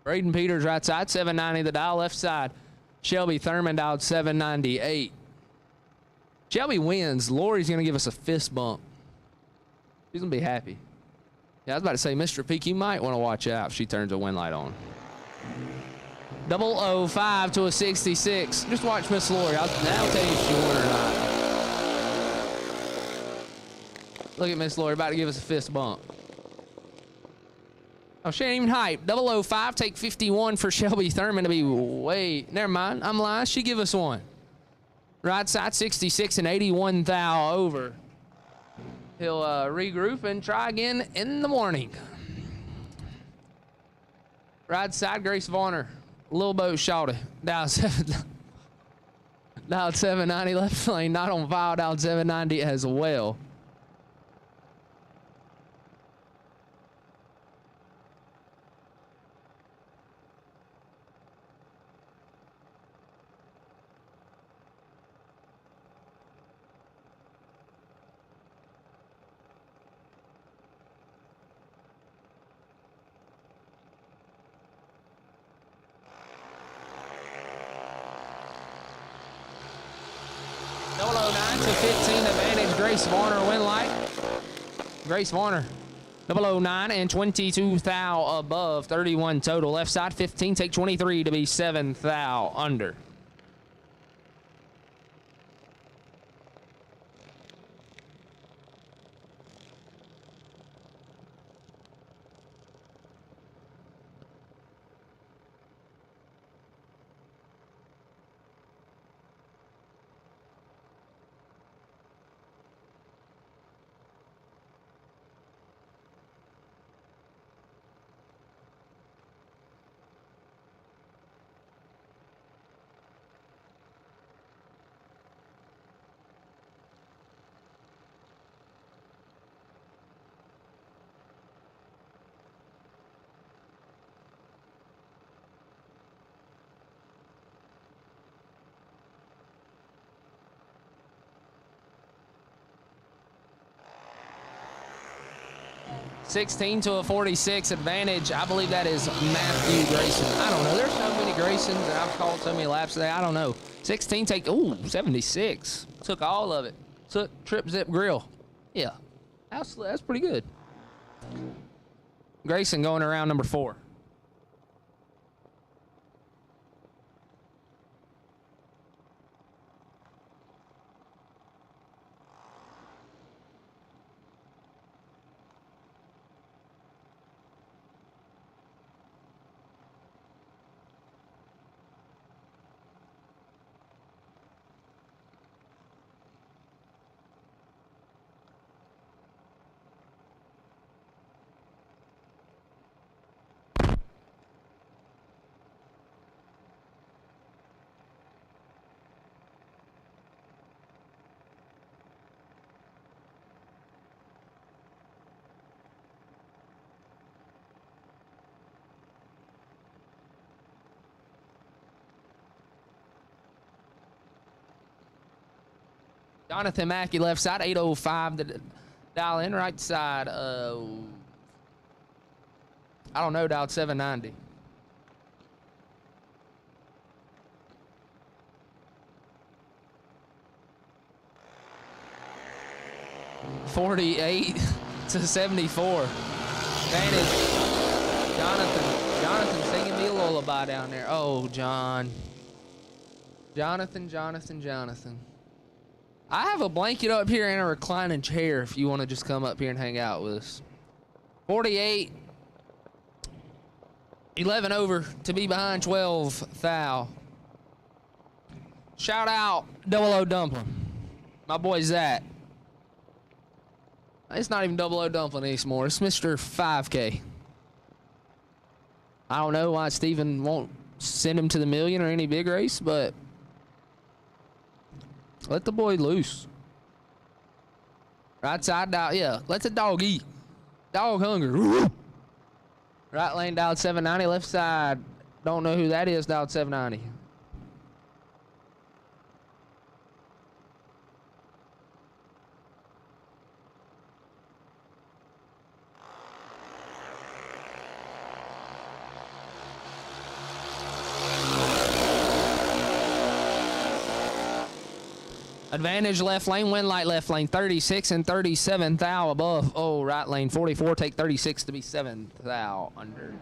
C: Braden Peters right side, 790 the dial. Left side, Shelby Thurman dialed 798. Shelby wins. Lori's going to give us a fist bump. She's going to be happy. Yeah, I was about to say, Mr. Peak, you might want to watch out if she turns a wind light on. 005 to a 66. Just watch Miss Lori. I'll tell you if she won or not. Look at Miss Lori about to give us a fist bump. Oh, she ain't even hyped. 005, take 51 for Shelby Thurman to be way. Never mind. I'm lying. She give us one. Right side 66 and 81 thou over. He'll regroup and try again in the morning. Right side, Grace Varner. Little boat shouted. Dialed 790 left lane. Not on file. Dialed 790 as well. To 15 advantage, Grace Varner win light. Grace Varner, 009 and 22 thou above, 31 total. Left side 15, take 23 to be 7 thou under. $16 to a 46 advantage. I believe that is Matthew Grayson. I don't know. There's so many Graysons, and I've called so many laps today. I don't know. 16 take, 76. Took all of it. Took Trip Zip Grill. Yeah, that's pretty good. Grayson going around number 4. Jonathan Mackey left side, 805 to dial in. Right side, I don't know, dialed 790. $48 to 74. Advantage. Jonathan singing me a lullaby down there. Oh, Jonathan. I have a blanket up here and a reclining chair if you want to just come up here and hang out with us. 48. 11 over to be behind 12 thou. Shout out Double O Dumpling. My boy Zach. It's not even Double O Dumpling anymore. It's Mr. 5K. I don't know why Steven won't send him to the million or any big race, but let the boy loose. Right side down, yeah. Let the dog eat. Dog hunger. Right lane down 790. Left side, don't know who that is down 790. Advantage left lane, win light left lane, 36 and 37 thou above. Oh, right lane, 44, take 36 to be 7 thou under.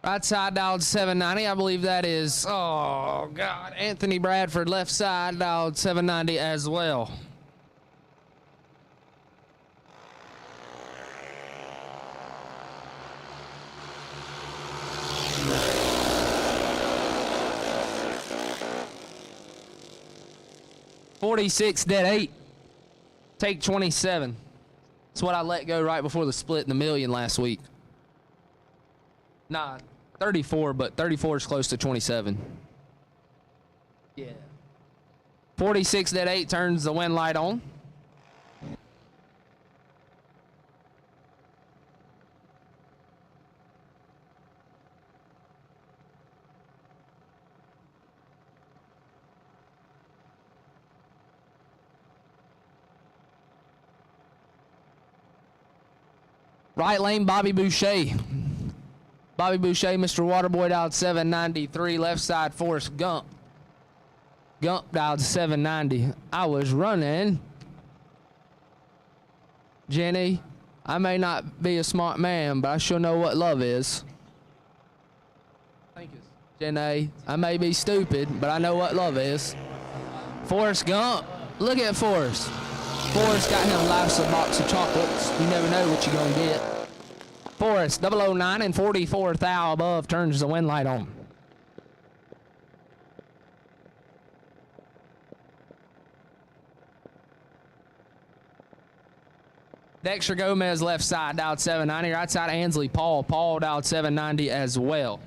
C: Right side dialed 790. I believe that is, oh, God, Anthony Bradford. Left side dialed 790 as well. .46 dead 8. Take 27. That's what I let go right before the split in the million last week. Nah, 34, but 34 is close to 27. Yeah. 46 dead 8 turns the win light on. Right lane, Bobby Boucher. Bobby Boucher, Mr. Waterboy, dialed 793. Left side, Forrest Gump. Gump dialed 790. I was running. Jenny, I may not be a smart man, but I sure know what love is. Thank you. Jenny, I may be stupid, but I know what love is. Forrest Gump, look at Forrest. Forrest got him life's a box of chocolates. You never know what you're gonna get. Forrest, 009 and 44 thou above turns the win light on. Dexter Gomez left side dialed 790. Right side Ansley Paul. Paul dialed 790 as well.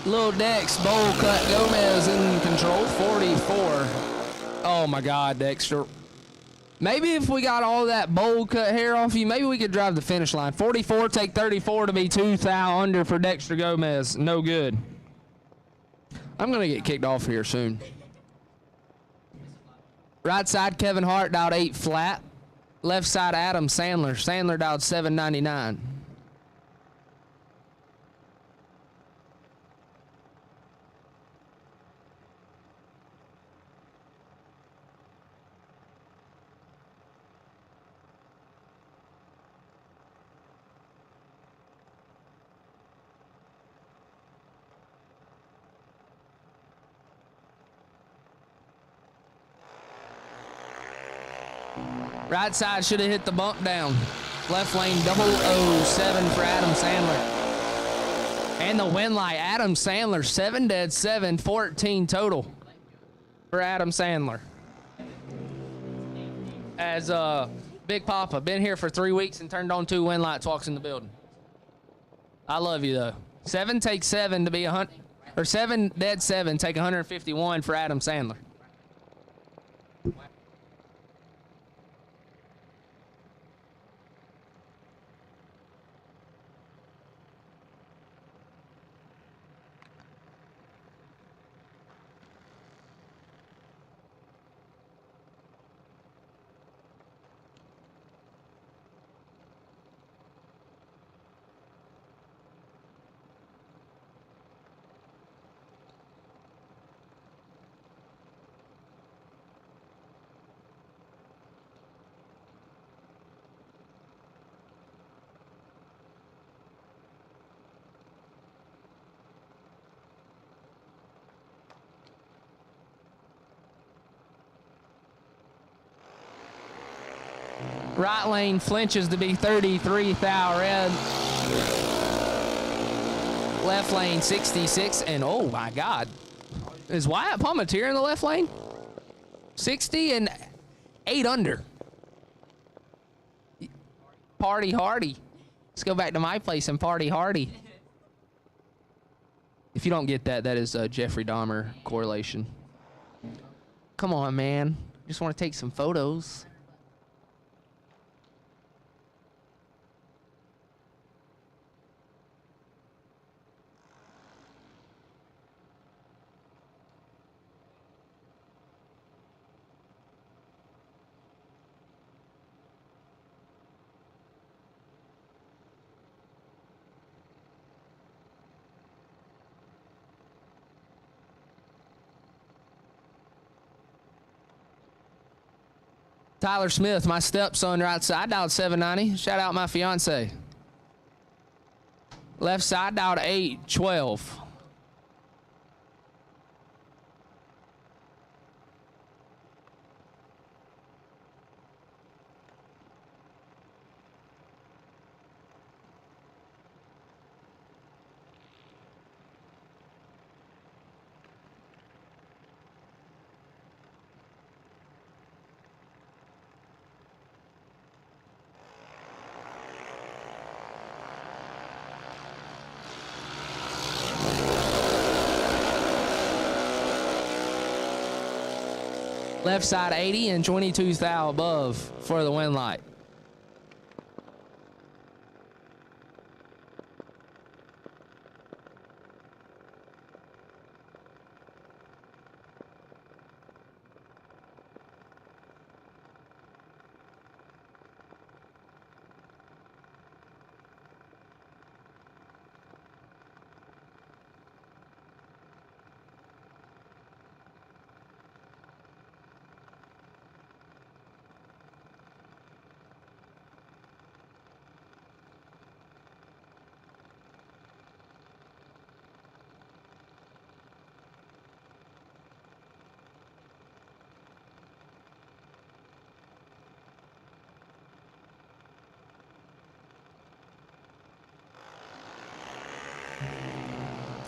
C: Little Dex, bowl cut, Gomez in control, 44. Oh my God, Dexter. Maybe if we got all that bowl cut hair off you, maybe we could drive the finish line. 44, take 34 to be 2 thou under for Dexter Gomez. No good. I'm going to get kicked off here soon. Right side, Kevin Hart dialed 8 flat. Left side, Adam Sandler. Sandler dialed 799. Right side should have hit the bump down. Left lane 007 for Adam Sandler. And the win light, Adam Sandler, 7 dead, 7, 14 total for Adam Sandler. As Big Papa, been here for 3 weeks and turned on 2 win lights, walks in the building. I love you though. 7 takes 7 to be 100, or 7 dead 7 take 151 for Adam Sandler. Right lane flinches to be 33, thou red. Left lane 66, and oh my God. Is Wyatt Palmatier in the left lane? 60 and 8 under. Party hardy. Let's go back to my place and party hardy. If you don't get that, that is a Jeffrey Dahmer correlation. Come on, man. Just want to take some photos. Tyler Smith, my stepson, right side, dialed 790. Shout out my fiance. Left side, dialed 812. Left side 80 and 22 thou above for the win light.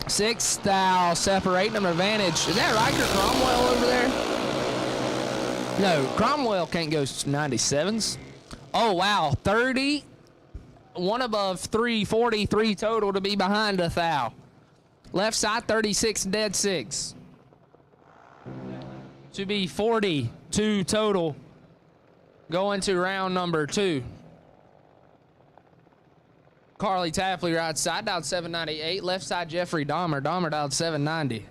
C: Sixth thou separating them advantage. Is that Riker Cromwell over there? No, Cromwell can't go 97s. Oh, wow. 30. One above 340, 3 total to be behind a thou. Left side 36, dead 6. To be 42 total going to round number 2. Carly Tapley right side, dialed 798. Left side, Jeffrey Dahmer. Dahmer dialed 790.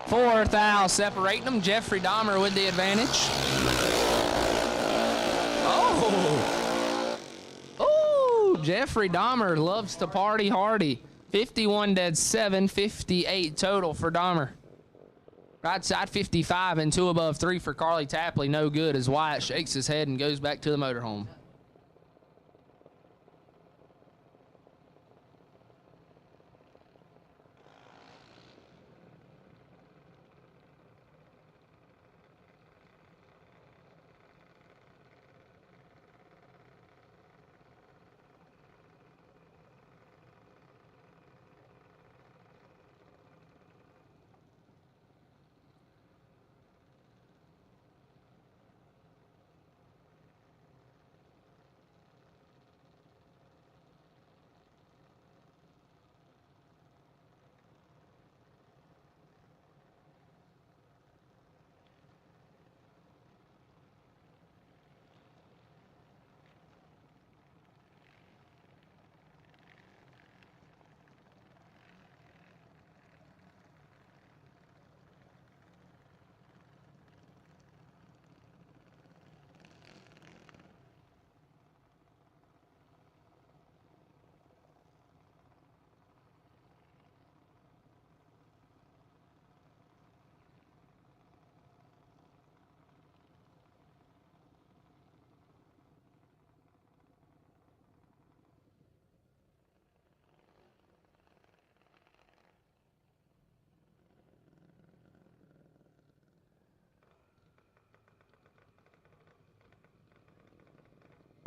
C: Fourth thou separating them. Jeffrey Dahmer with the advantage. Oh, Jeffrey Dahmer loves to party hardy. 51 dead, 7, 58 total for Dahmer. Right side 55 and 2 above 3 for Carly Tapley. No good as Wyatt shakes his head and goes back to the motorhome.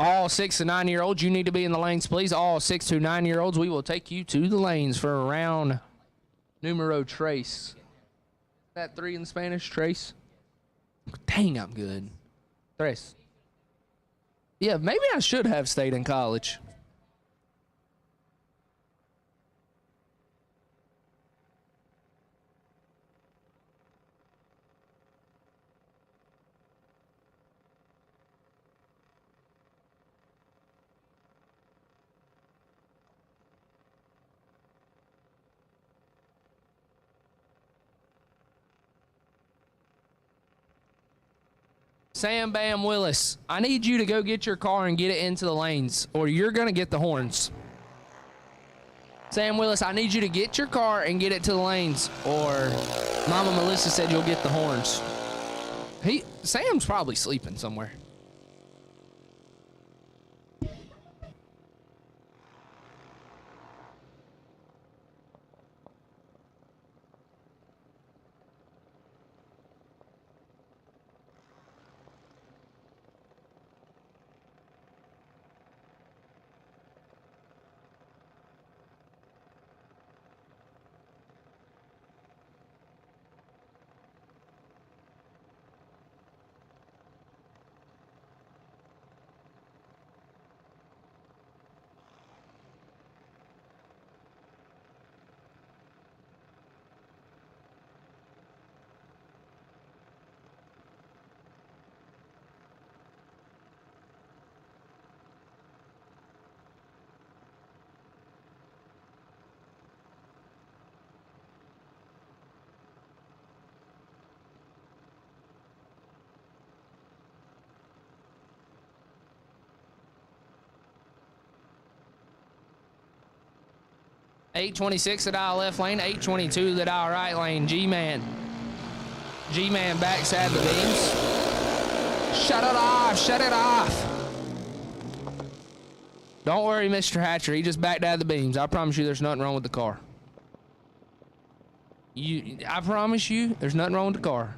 C: All 6 to 9-year-olds, you need to be in the lanes, please. All 6 to 9-year-olds, we will take you to the lanes for a round numero tres. Is that 3 in Spanish? Trace? Dang, I'm good. Tres. Yeah, maybe I should have stayed in college. Sam Bam Willis, I need you to go get your car and get it into the lanes, or you're going to get the horns. Sam Willis, I need you to get your car and get it to the lanes, or Mama Melissa said you'll get the horns. Sam's probably sleeping somewhere. $8.26 the dial left lane, $8.22 the dial right lane. G-Man backside the beams. Shut it off, shut it off. Don't worry, Mr. Hatcher, he just backed out of the beams. I promise you there's nothing wrong with the car. I promise you there's nothing wrong with the car.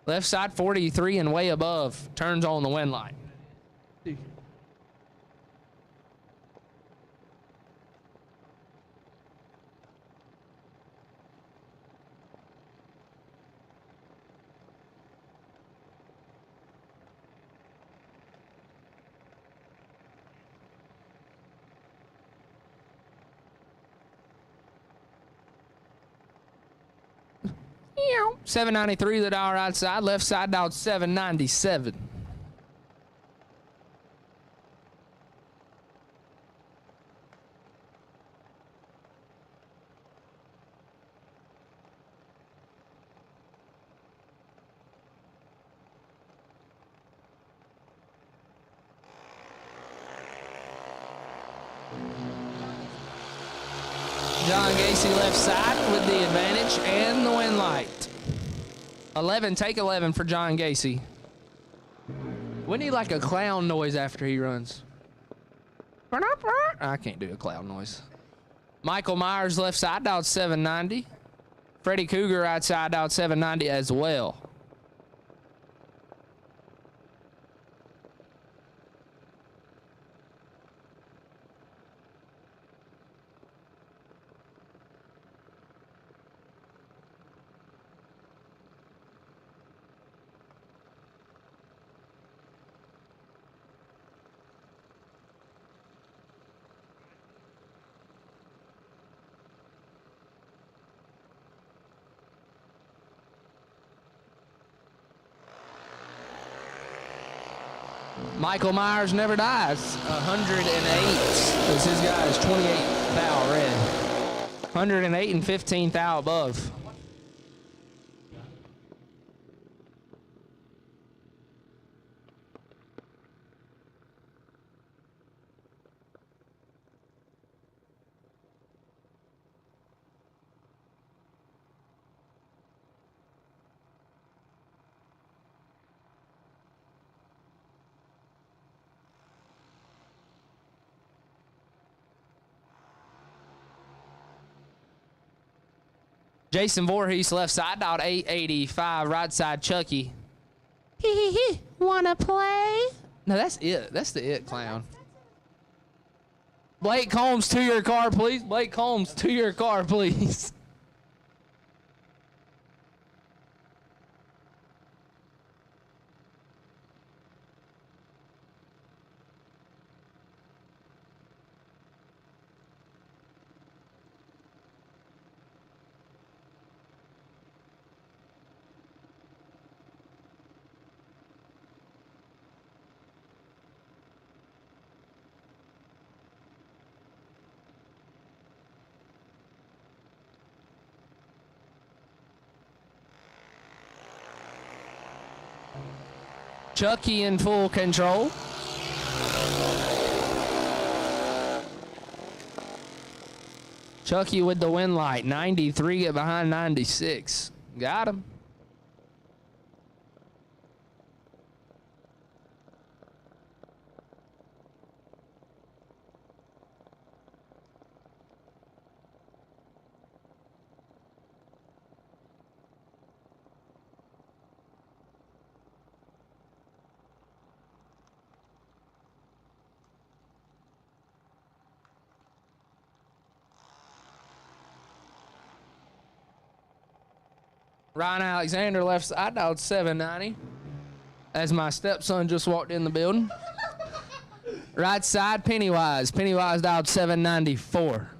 C: Left side 43 and way above, turns on the wind light. $7.93 the dial right side, left side dial $7.97. Gacy left side with the advantage and the win light. 11, take 11 for John Gacy. We need like a clown noise after he runs. I can't do a clown noise. Michael Myers left side out 790. Freddie Cougar right side out 790 as well. Michael Myers never dies. 108. Because his guy is 28 thou red. 108 and 15 thou above. Jason Voorhees left side out 885, right side Chucky. Hee. Wanna play? No, that's it. That's the it clown. Blake Combs to your car, please. Blake Combs to your car, please. Chucky in full control. Chucky with the win light. 93 get behind 96. Got him. Ryan Alexander left side out 790. As my stepson just walked in the building. Right side Pennywise. Pennywise out 794.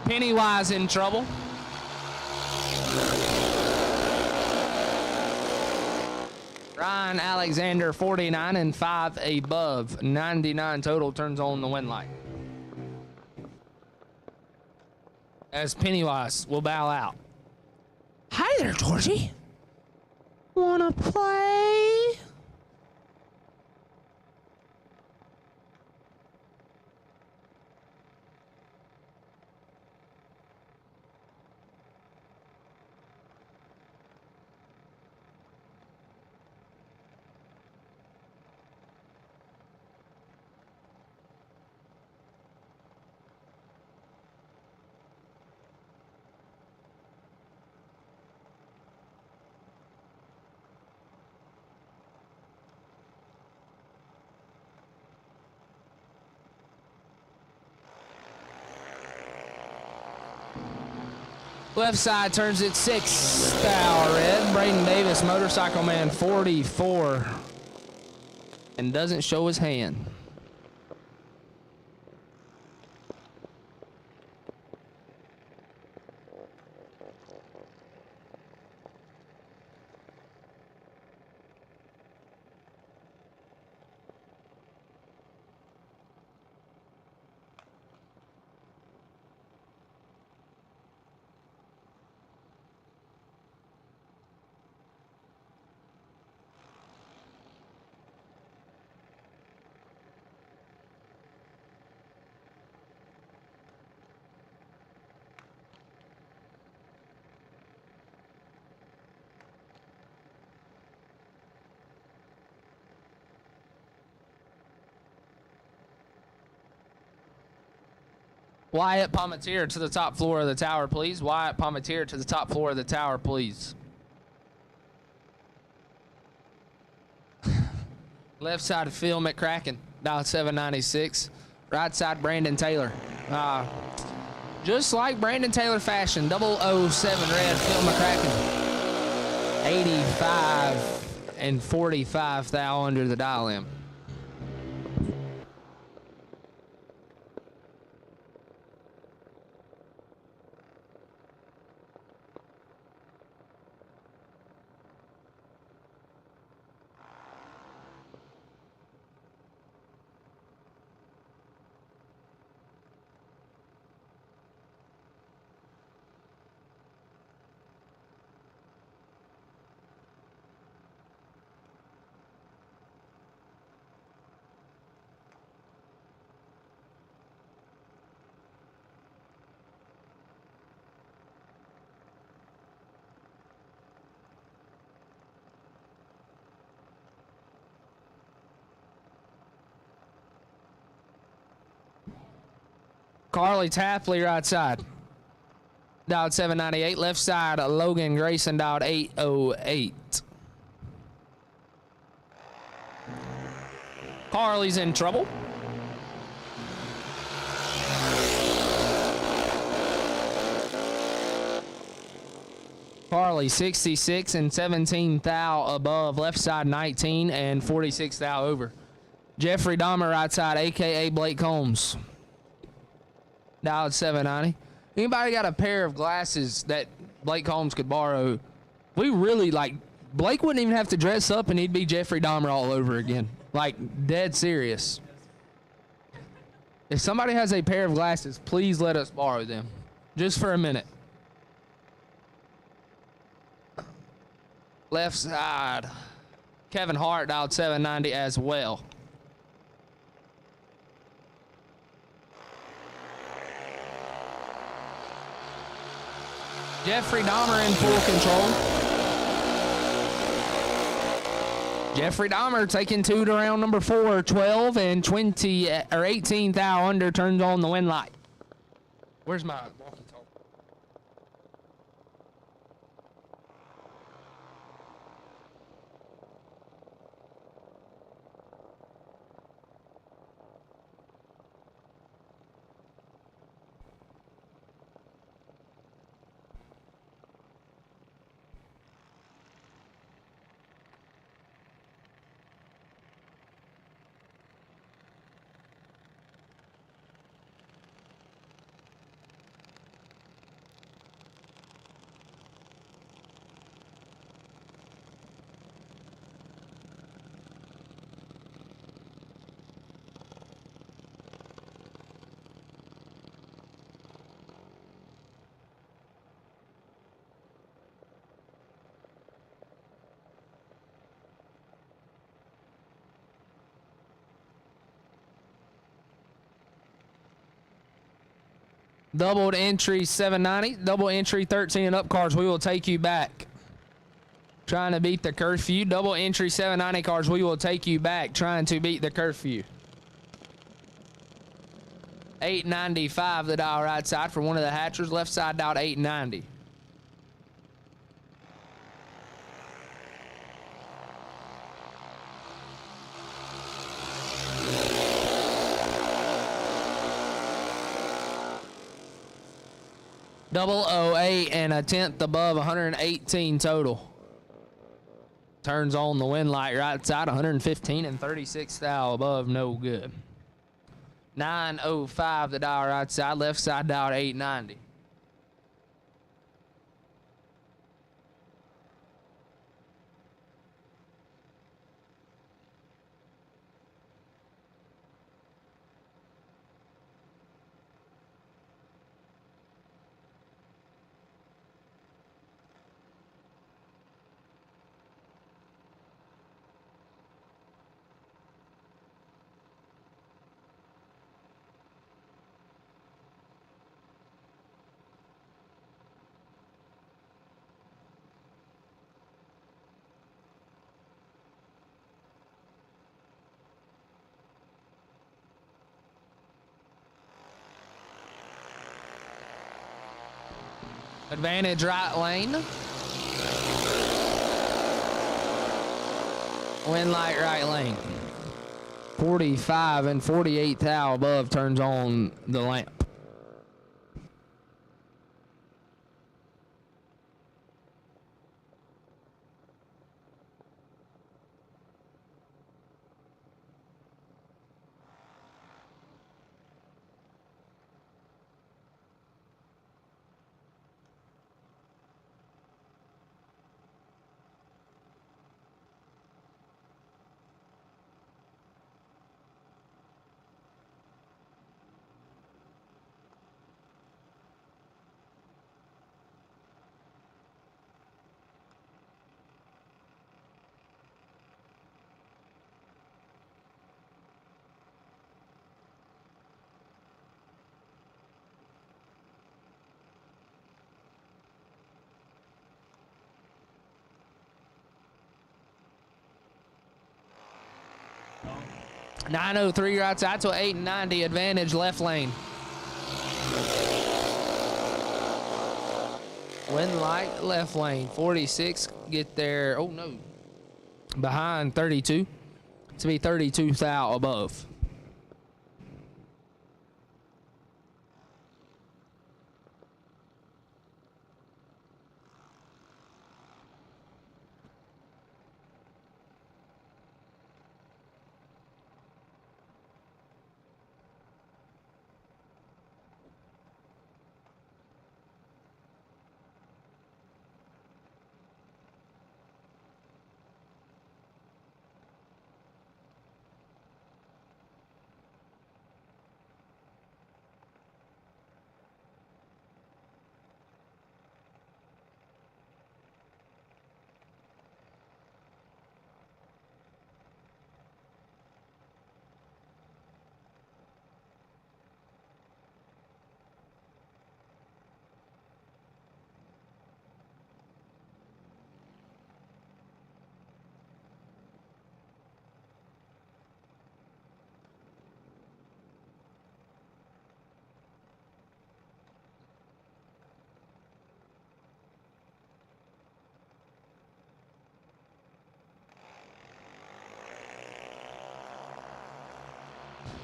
C: Pennywise in trouble. Ryan Alexander 49 and 5 above. 99 total turns on the win light. As Pennywise will bow out. Hi there, Georgie. Wanna play? Left side turns it 6 thou red. Braden Davis, Motorcycle Man 44. And doesn't show his hand. Wyatt Palmetier to the top floor of the tower, please. Wyatt Palmetier to the top floor of the tower, please. Left side of Phil McCracken, dial 796. Right side, Brandon Taylor. Just like Brandon Taylor fashion, 007 red, Phil McCracken. 85 and 45 thou under the dial M. Carly Tapley, right side. Dialed 798. Left side, Logan Grayson, dialed 808. Carly's in trouble. Carly, 66 and 17 thou above. Left side, 19 and 46 thou over. Jeffrey Dahmer, right side, a.k.a. Blake Combs. Dialed 790. Anybody got a pair of glasses that Blake Combs could borrow? We really, like, Blake wouldn't even have to dress up and he'd be Jeffrey Dahmer all over again. Like, dead serious. If somebody has a pair of glasses, please let us borrow them. Just for a minute. Left side, Kevin Hart, dialed 790 as well. Jeffrey Dahmer in full control. Jeffrey Dahmer taking 2 to round number 4, 12 and 20 or 18 thou under, turns on the wind light. Where's my walkie-talkie? Doubled entry 790, double entry 13 and up cars, we will take you back. Trying to beat the curfew. Double entry 790 cars, we will take you back. Trying to beat the curfew. 895 the dial right side for one of the hatchers. Left side dialed 890. 008 and a tenth above 118 total. Turns on the wind light right side, 115 and 36 thou above, no good. 905 the dial right side, left side dial at 890. Advantage right lane. Wind light right lane. 45 and 48 thou above turns on the lamp. .903 right side to 890, advantage left lane. Wind light left lane. 46 get there. Oh no, behind 32 to be 32 thou above.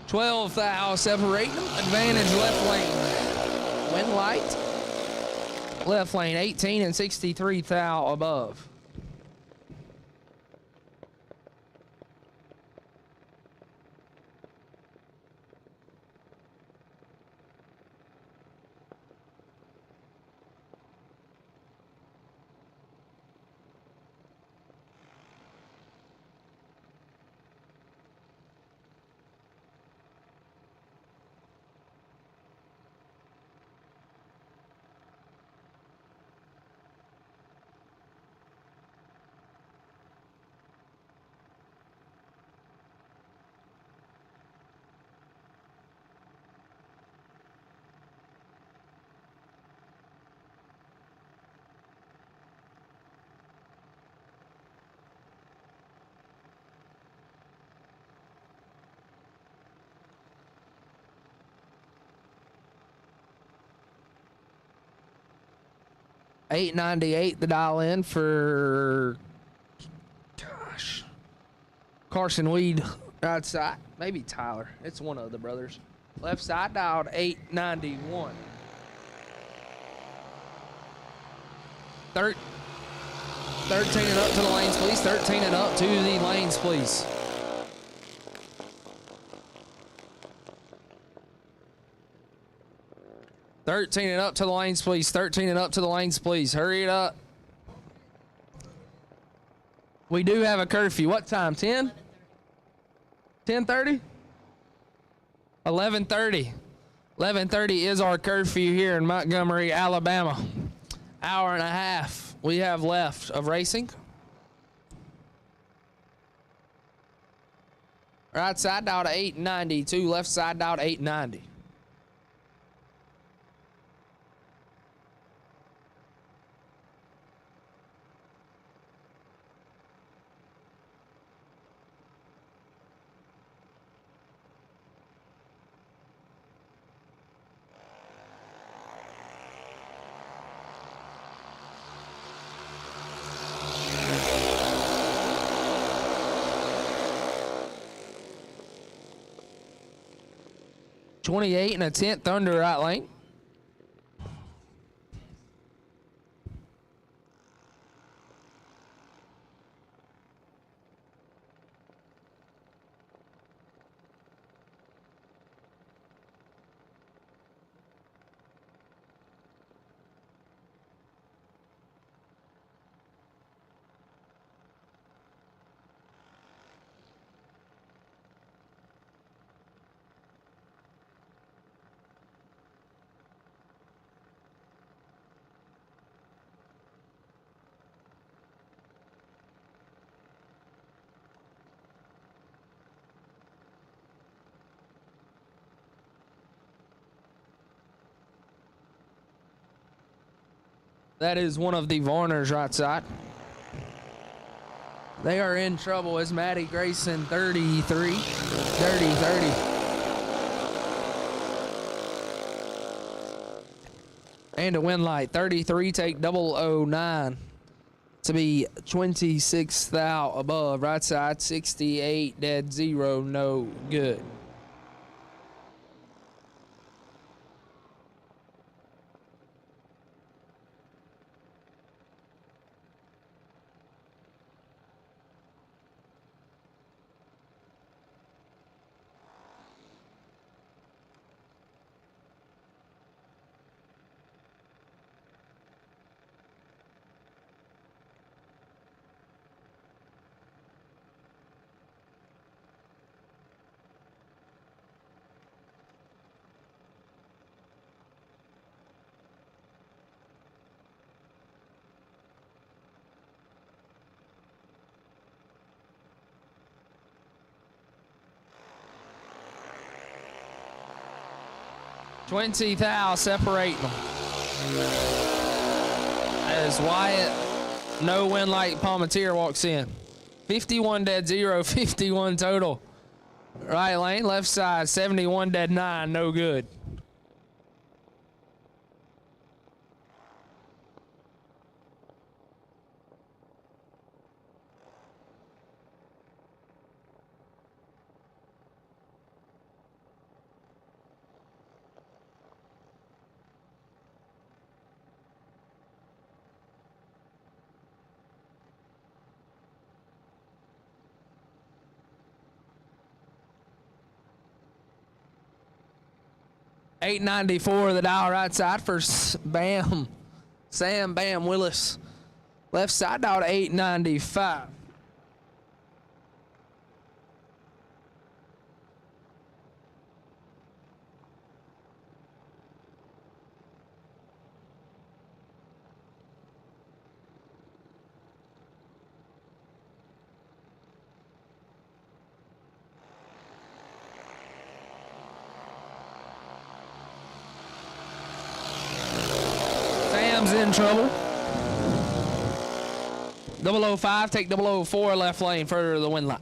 C: .12 thou separating them. Advantage left lane. Wind light. Left lane 18 and 63 thou above. $8.98 the dial in for, gosh, Carson Weed right side. Maybe Tyler. It's one of the brothers. Left side dialed $8.91. 13 and up to the lanes, please. 13 and up to the lanes, please. Thirteen and up to the lanes, please. 13 and up to the lanes, please. Hurry it up. We do have a curfew. What time? 10? 10:30? 11:30. 11:30 is our curfew here in Montgomery, Alabama. Hour and a half we have left of racing. Right side dial to 892, left side dial to 890. .28 and a 10th under right lane. That is one of the Varners right side. They are in trouble as Maddie Grayson, 33. Dirty 30. And a win light, 33, take 009 to be 26th out above. Right side, 68, dead 0, no good. Twenty thou separating them. As Wyatt, no win like Palmatier walks in. 51 dead 0, 51 total. Right lane, left side, 71 dead 9, no good. .894 the dial right side for Sam Bam Willis. Left side dial to 895. Sam's in trouble. 005, take 004 left lane further to the win line.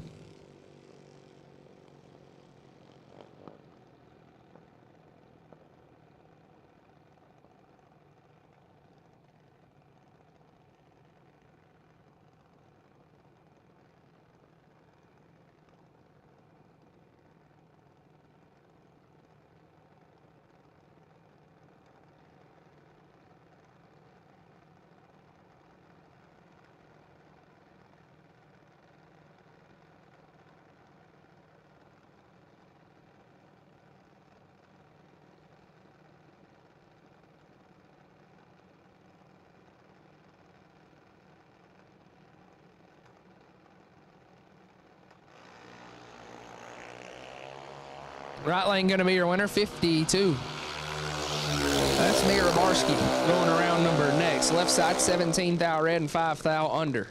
C: Right lane going to be your winner, 52. That's Mia Rabarski going around number next. Left side, 17 thou red and 5 thou under.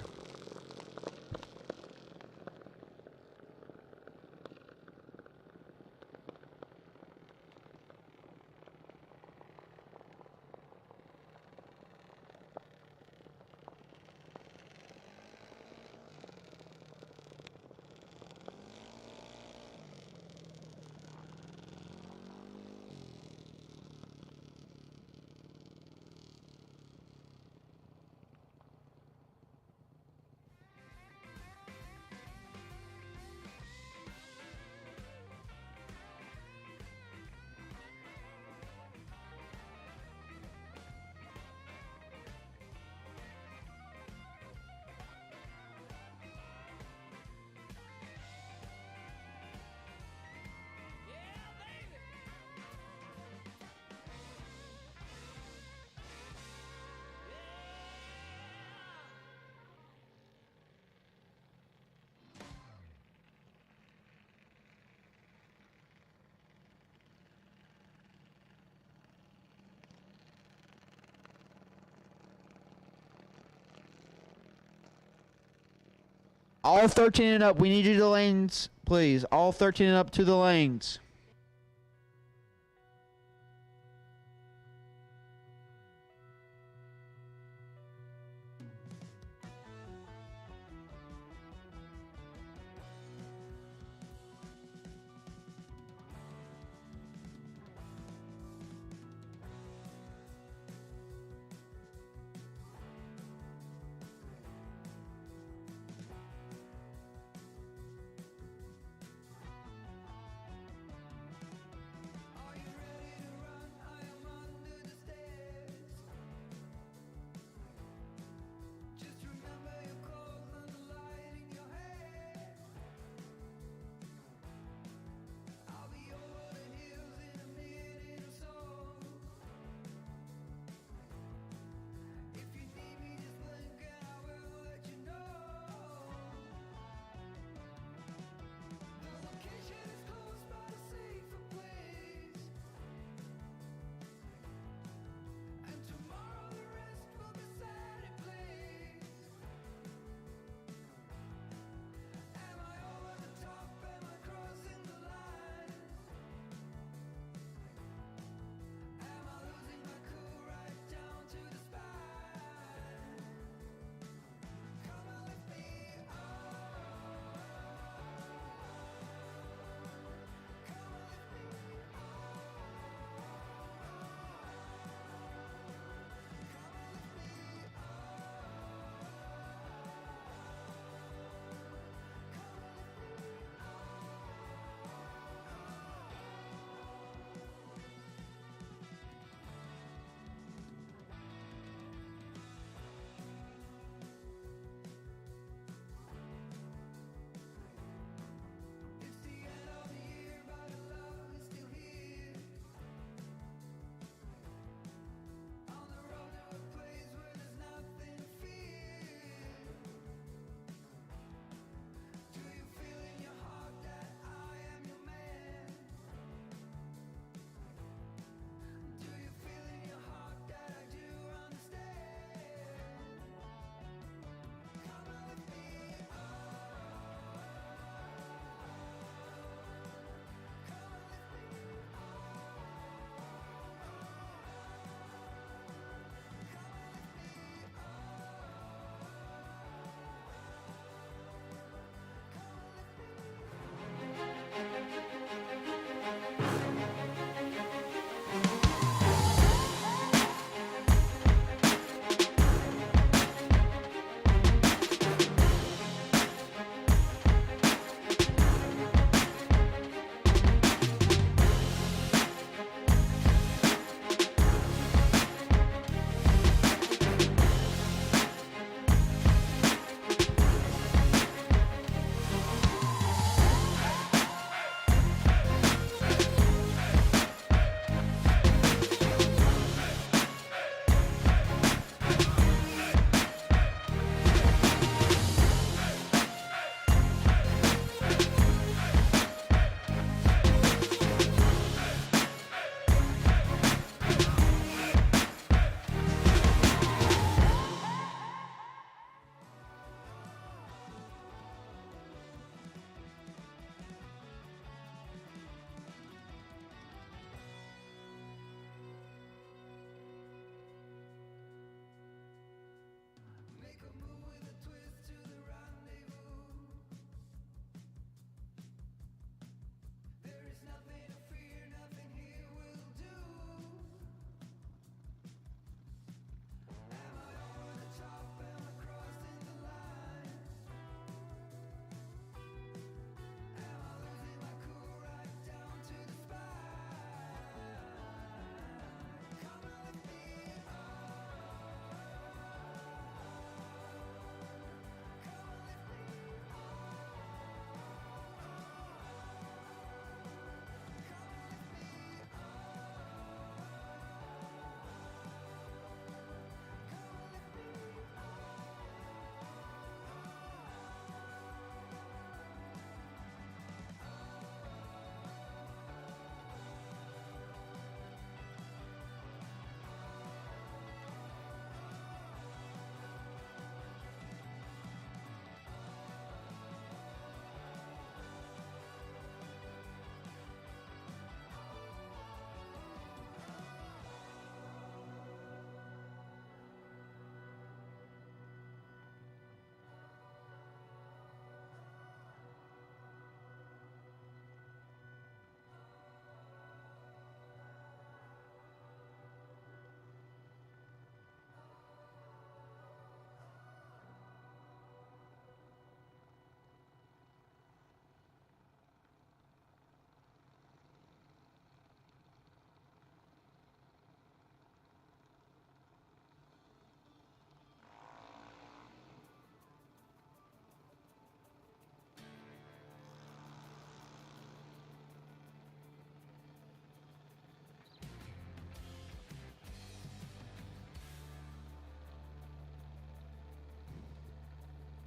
N: All 13 and up, we need you to the lanes, please. All 13 and up to the lanes.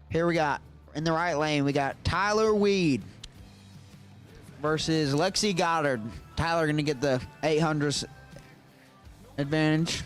N: Here we got, in the right lane, we got Tyler Weed versus Lexi Goddard. Tyler going to get the 800s advantage.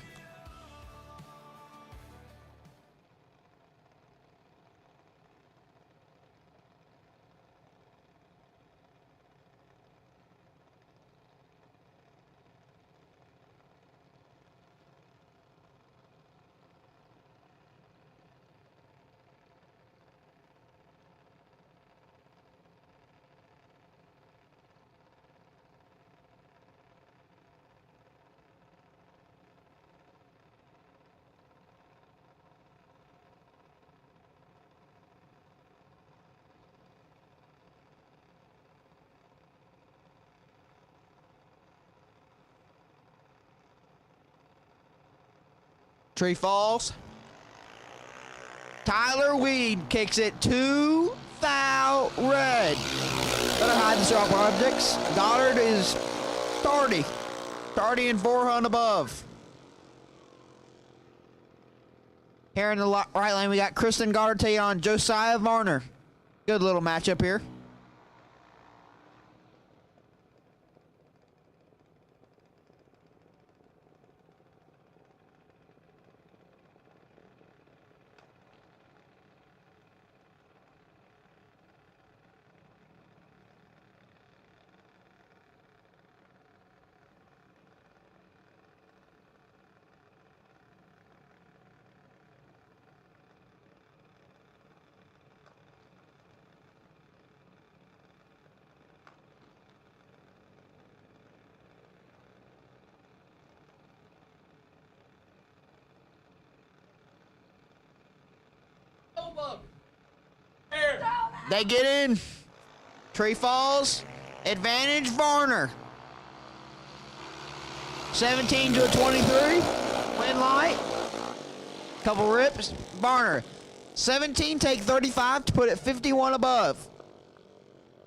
N: Tree falls. Tyler Weed kicks it to foul red. Better hide the sharp objects. Goddard is 30. 30 and 400 above. Here in the right lane, we got Kristen Goddard taking on Josiah Varner. Good little matchup here. They get in. Tree falls. Advantage Varner. 17 to a 23. Win light. Couple rips. Varner. 17 take 35 to put it 51 above.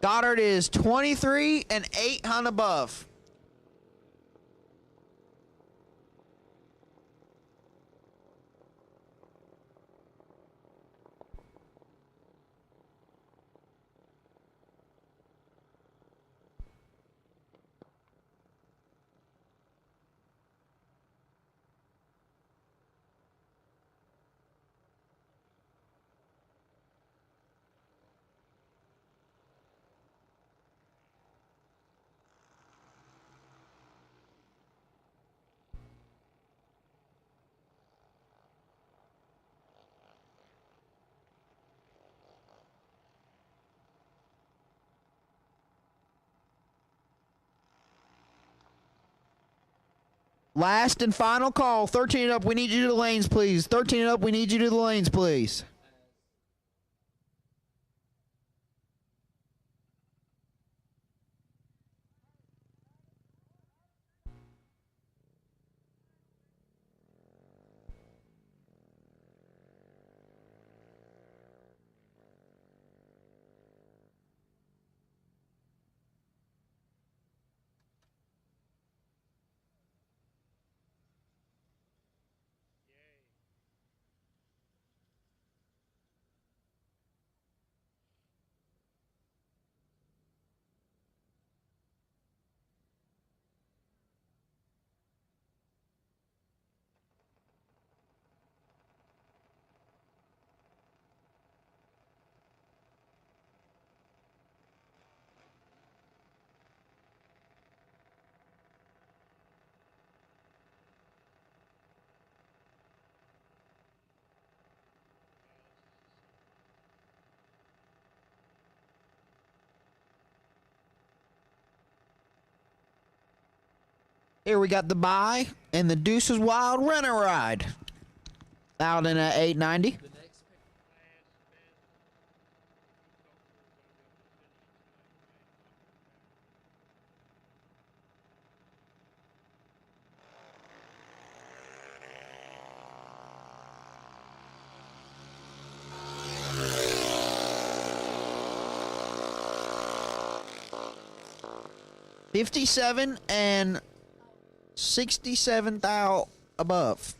N: Goddard is 23 and 800 above. Last and final call. 13 and up. We need you to the lanes, please. 13 and up. We need you to the lanes, please. Here we got the bye and the Deuces Wild Rent a Ride. Out in at 890. $57 and 67,000 above.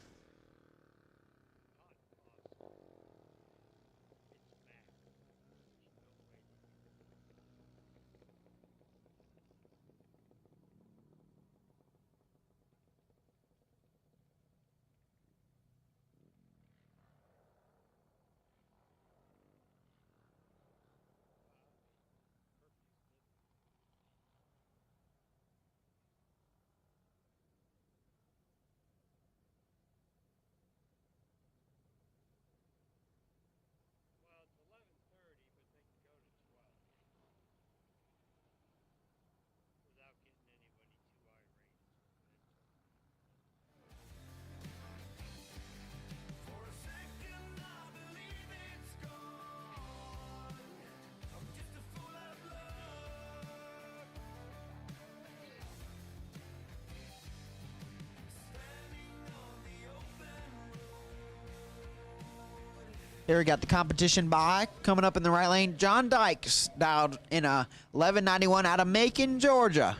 N: Here we got the competition by coming up in the right lane. John Dykes dialed in a 1191 out of Macon, Georgia.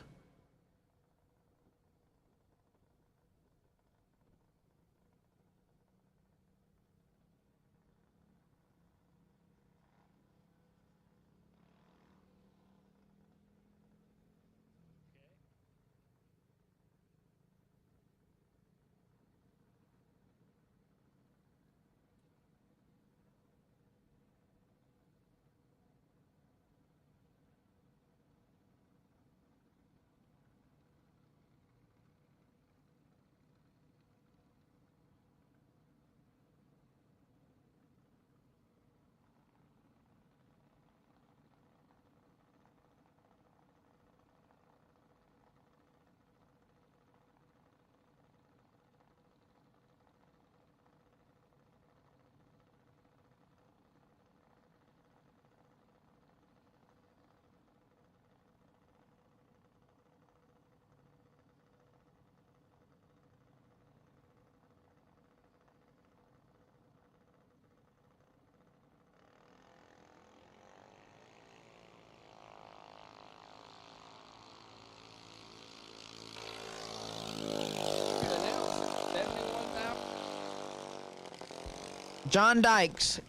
N: John Dykes,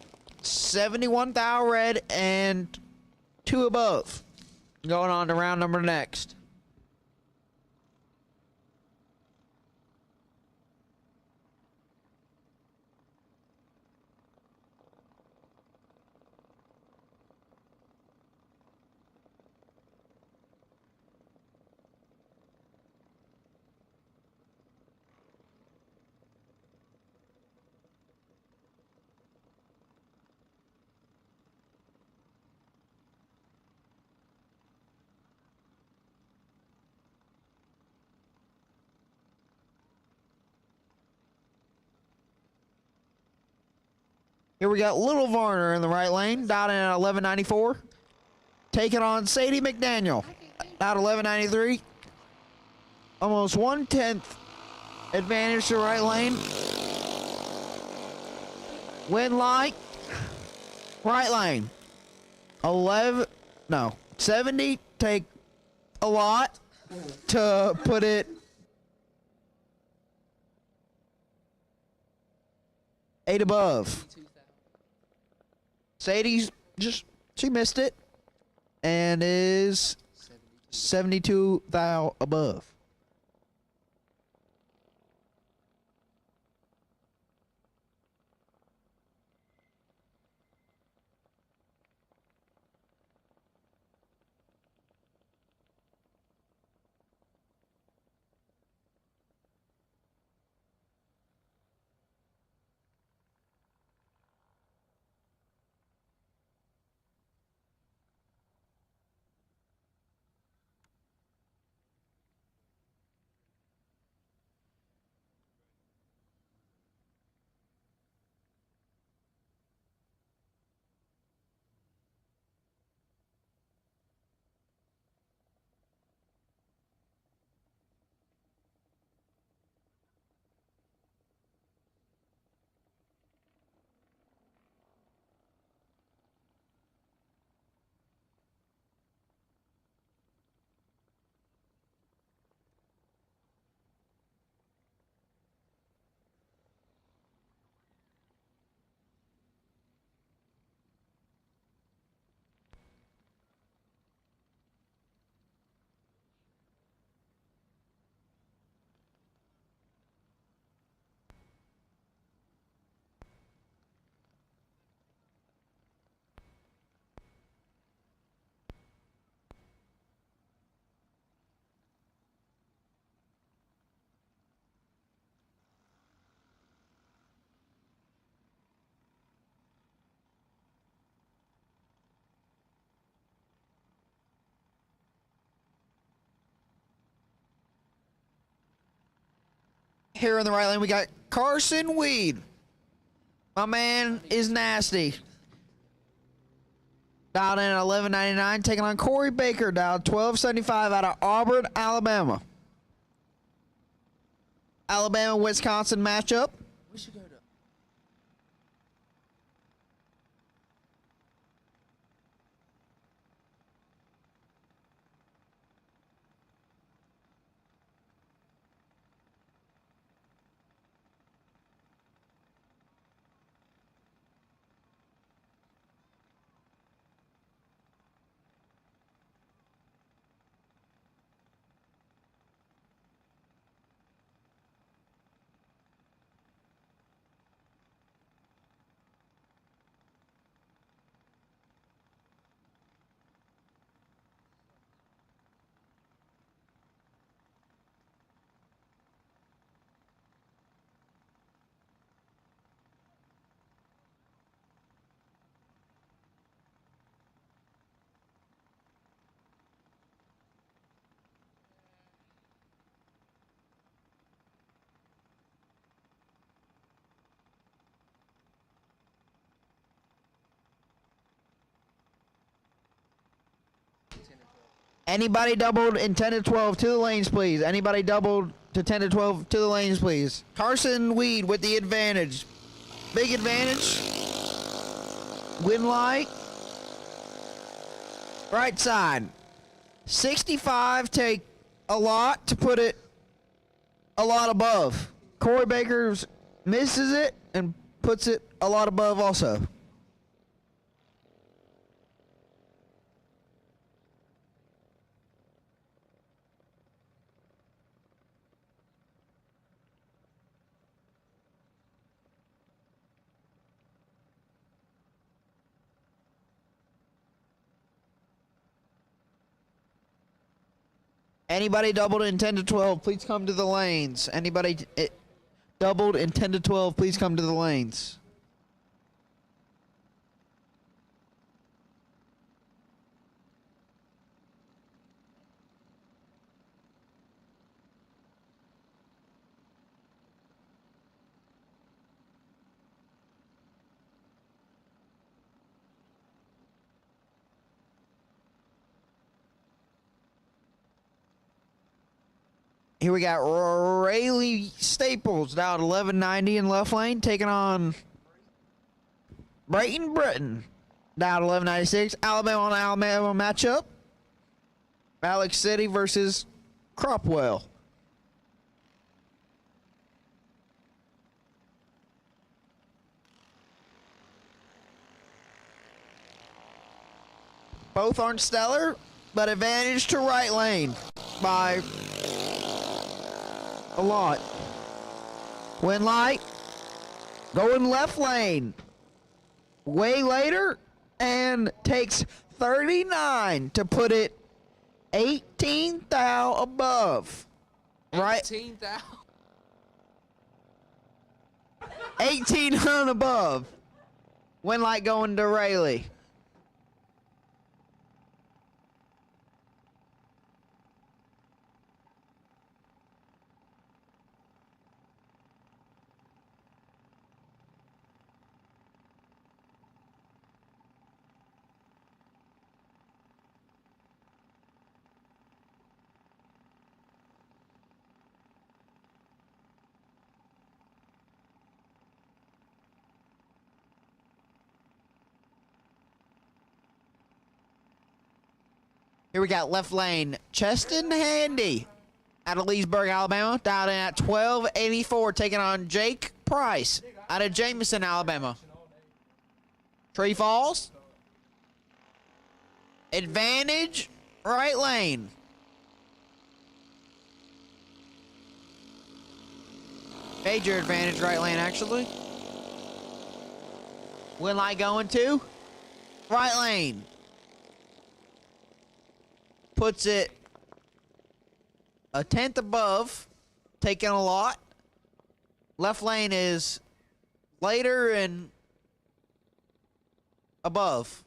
N: 71 thou red and 2 above. Going on to round number next. Here we got Little Varner in the right lane, down in 1194. Taking on Sadie McDaniel, out 1193. Almost 1/10 advantage to right lane. Win light, right lane. 70 take a lot to put it. Eight above. Sadie's she missed it and is 72 thou above. Here in the right lane, we got Carson Weed. My man is nasty. Dialed in at 1199, taking on Corey Baker, dialed 1275 out of Auburn, Alabama. Alabama-Wisconsin matchup.
C: We should go to
N: Anybody doubled in 10 to 12 to the lanes, please. Anybody doubled to 10 to 12 to the lanes, please. Carson Weed with the advantage. Big advantage. Win light. Right side. 65 take a lot to put it a lot above. Corey Bakers misses it and puts it a lot above also. Anybody doubled in 10 to 12, please come to the lanes. Anybody doubled in 10 to 12, please come to the lanes. Here we got Rayleigh Staples down at 1190 in left lane, taking on Brayton Britton down at 1196. Alabama on Alabama matchup. Alex City versus Cropwell. Both aren't stellar, but advantage to right lane by a lot. Win light. Going left lane. Way later. And takes 39 to put it 18 thou above. Right?
C: 18 thou.
N: 18 and above. Win light going to Rayleigh. Here we got left lane, Cheston Handy out of Leesburg, Alabama, dialed in at 1284, taking on Jake Price out of Jameson, Alabama. Tree Falls. Advantage, right lane. Major advantage, right lane, actually. Win light going to right lane. Puts it a tenth above, taking a lot. Left lane is later and above.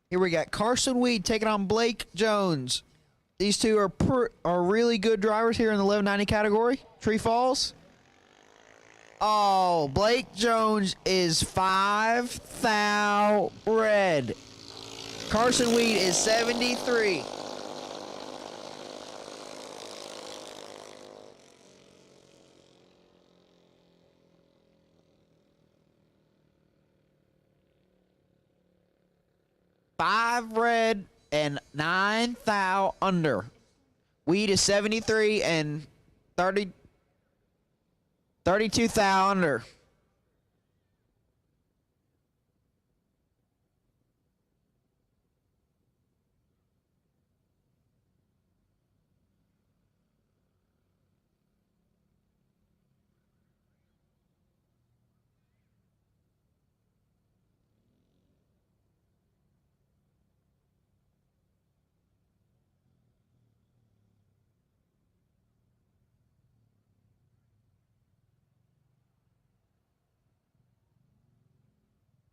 N: Here we got Carson Weed taking on Blake Jones. These two are really good drivers here in the 1190 category. Tree Falls. Oh, Blake Jones is 5,000 red. Carson Weed is 73. Five red and 9,000 under. Weed is 73 and 32,000 under.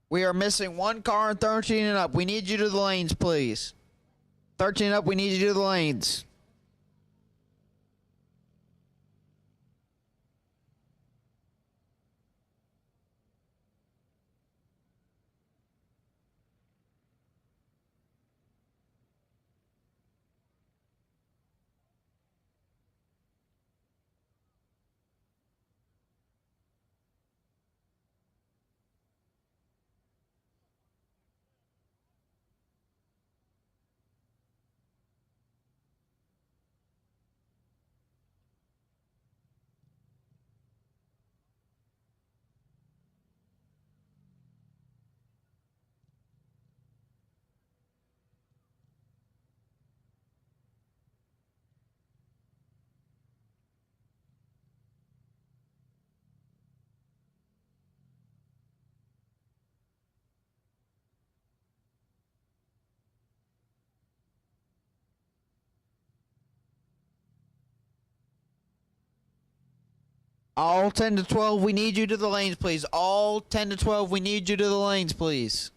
N: We are missing one car in 13 and up. We need you to the lanes, please. 13 and up, we need you to the lanes. All 10 to 12, we need you to the lanes, please. All 10 to 12, we need you to the lanes, please.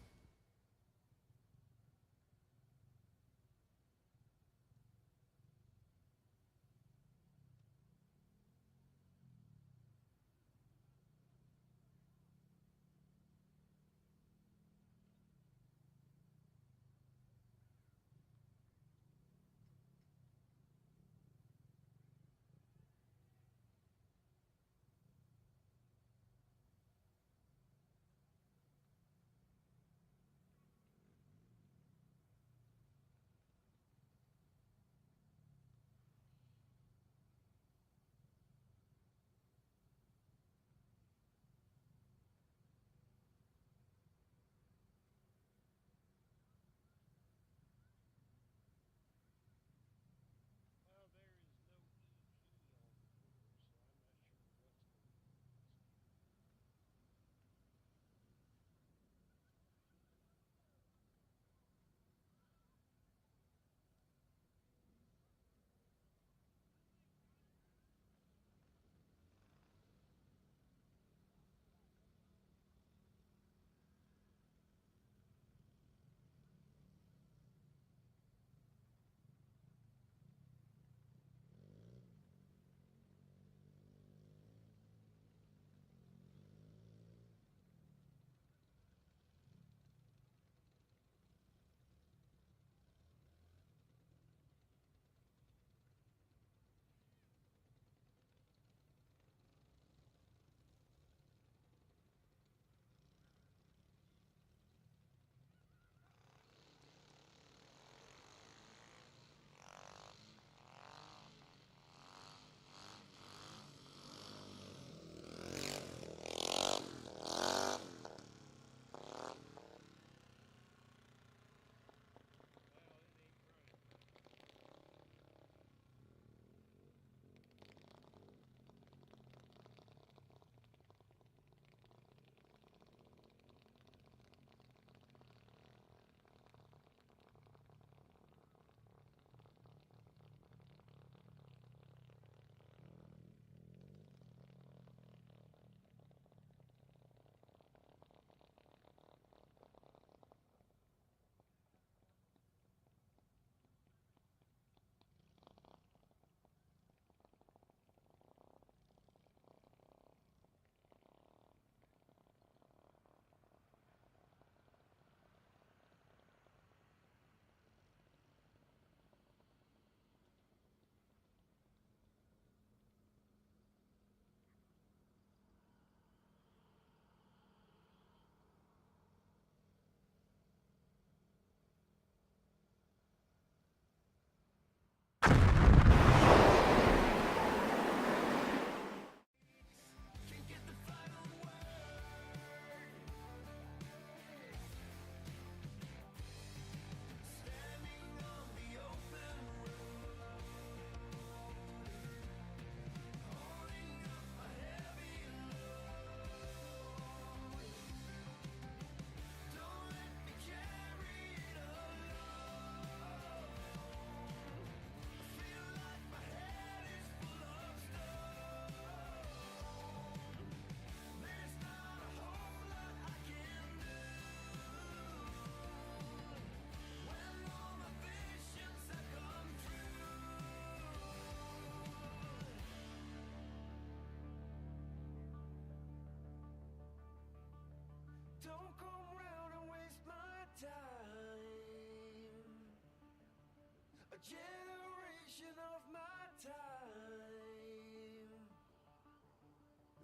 K: generation of my time.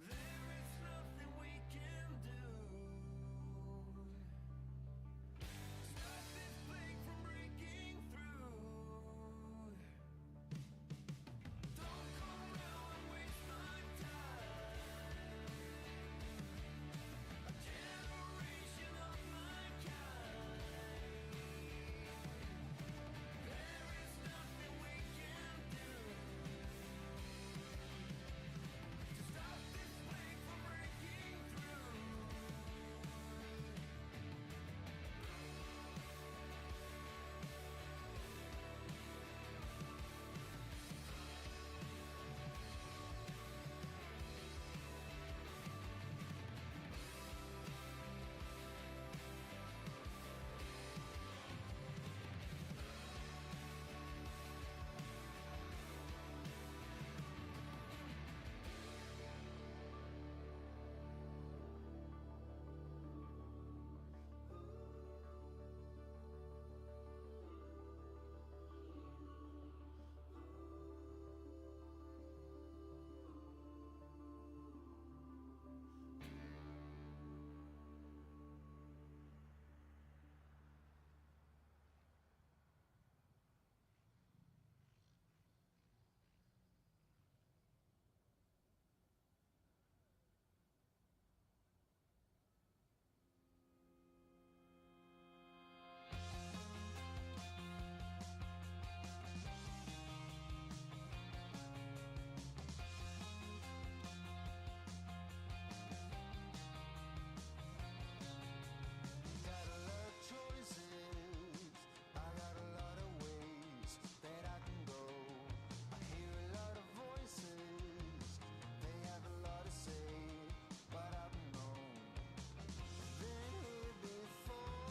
K: There is nothing we can do. Stop this plague from breaking through. Don't come around and waste my time. A generation of my kind. There is nothing we can do to stop this plague from breaking through. Got a lot of choices. I got a lot of ways that I can go. I hear a lot of voices. They have a lot to say, but I don't know. Been here before.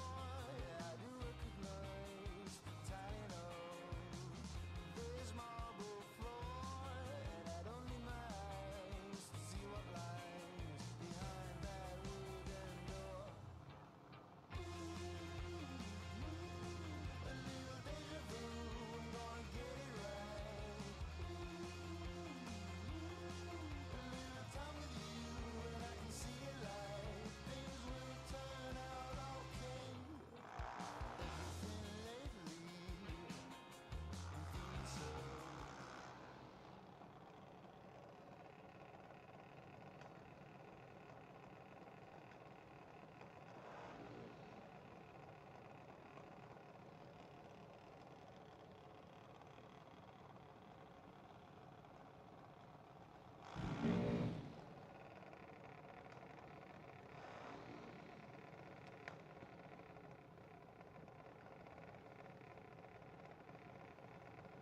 K: Yeah, I do recognize the tiny nose. There's marble floor, and I don't need my eyes to see what lies behind that wooden door. A little deja vu, I'm gonna get it right. A little time with you, and I can see it light. Things will turn out okay. Everything lately, I'm feeling so.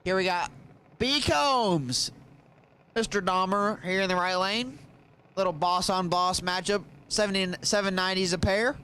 N: Here we got B. Combs. Mr. Dahmer here in the right lane. Little boss on boss matchup. 790s a pair.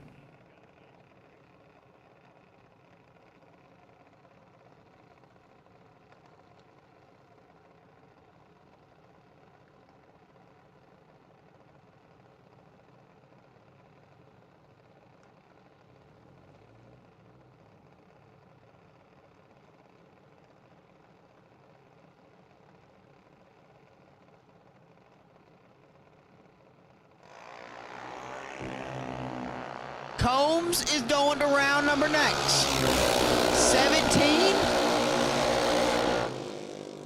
N: Combs is going to round number next. 17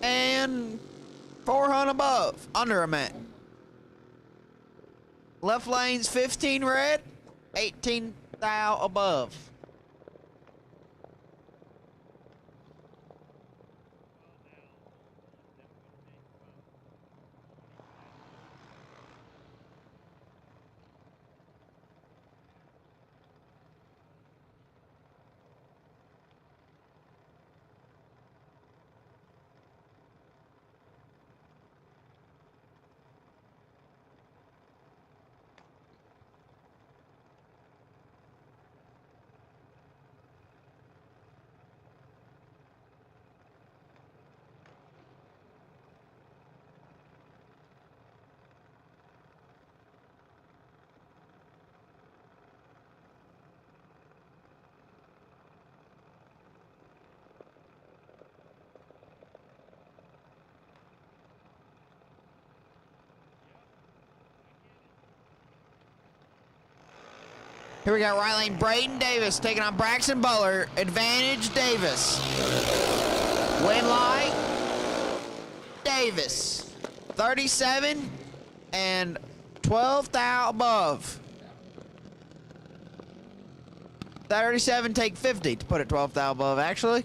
N: and 400 above. Under a minute. Left lane's 15 red, 18 thou above. Here we got right lane Braden Davis taking on Braxton Butler. Advantage Davis. Win light Davis. 37 and 12 thou above. 37 take 50 to put it 12 thou above actually.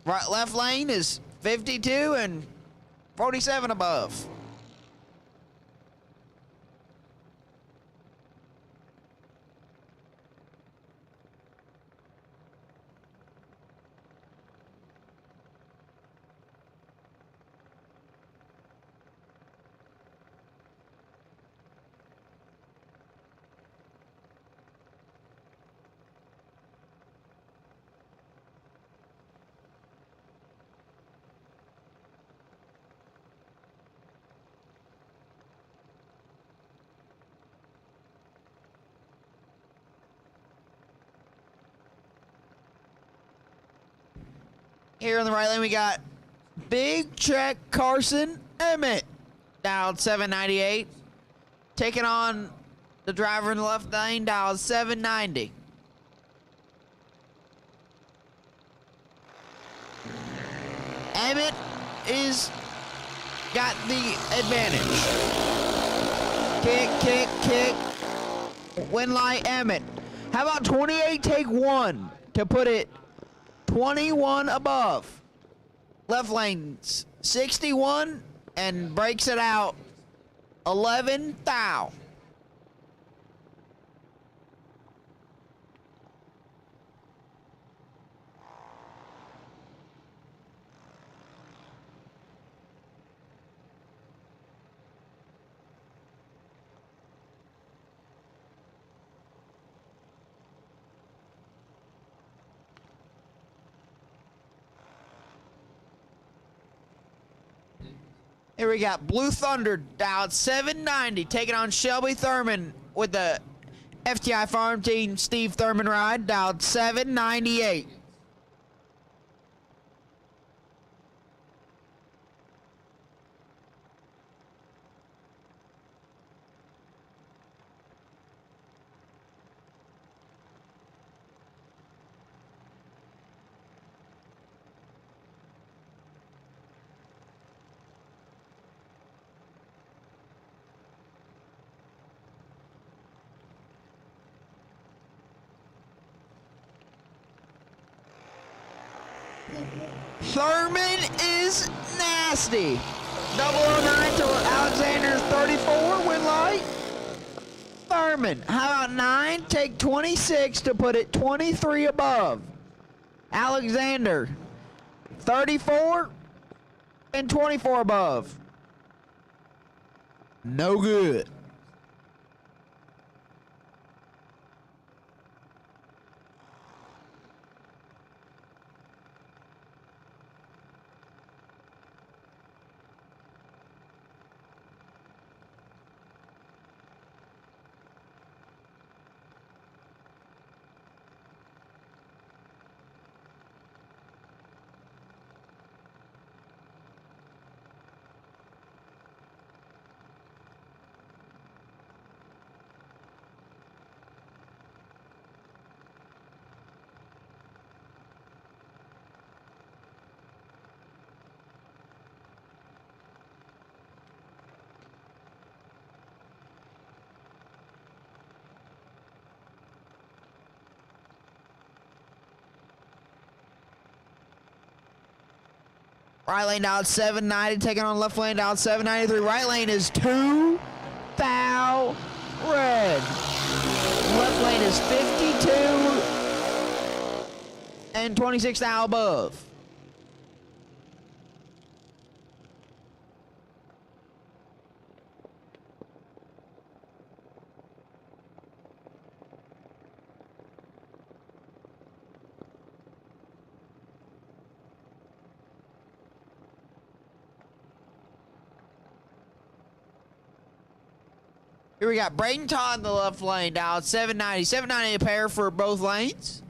N: Right left lane is 52 and 47 above. Here in the right lane, we got Big Trek Carson Emmett, dialed 798. Taking on the driver in the left lane, dialed 790. Emmett is got the advantage. Kick. Win light Emmett. How about 28 take 1 to put it 21 above. Left lane 61 and breaks it out 11 thou. Here we got Blue Thunder dialed 790, taking on Shelby Thurman with the FTI Farm Team Steve Thurman ride, dialed 798. Thurman is nasty. 009 to Alexander 34, win light. Thurman, how about 9? Take 26 to put it 23 above. Alexander, 34 and 24 above. No good. Right lane down 790, taking on left lane down 793. Right lane is 2 thou red. Left lane is 52 and 26 thou above. Here we got Braden Todd in the left lane down 790. 790 a pair for both lanes.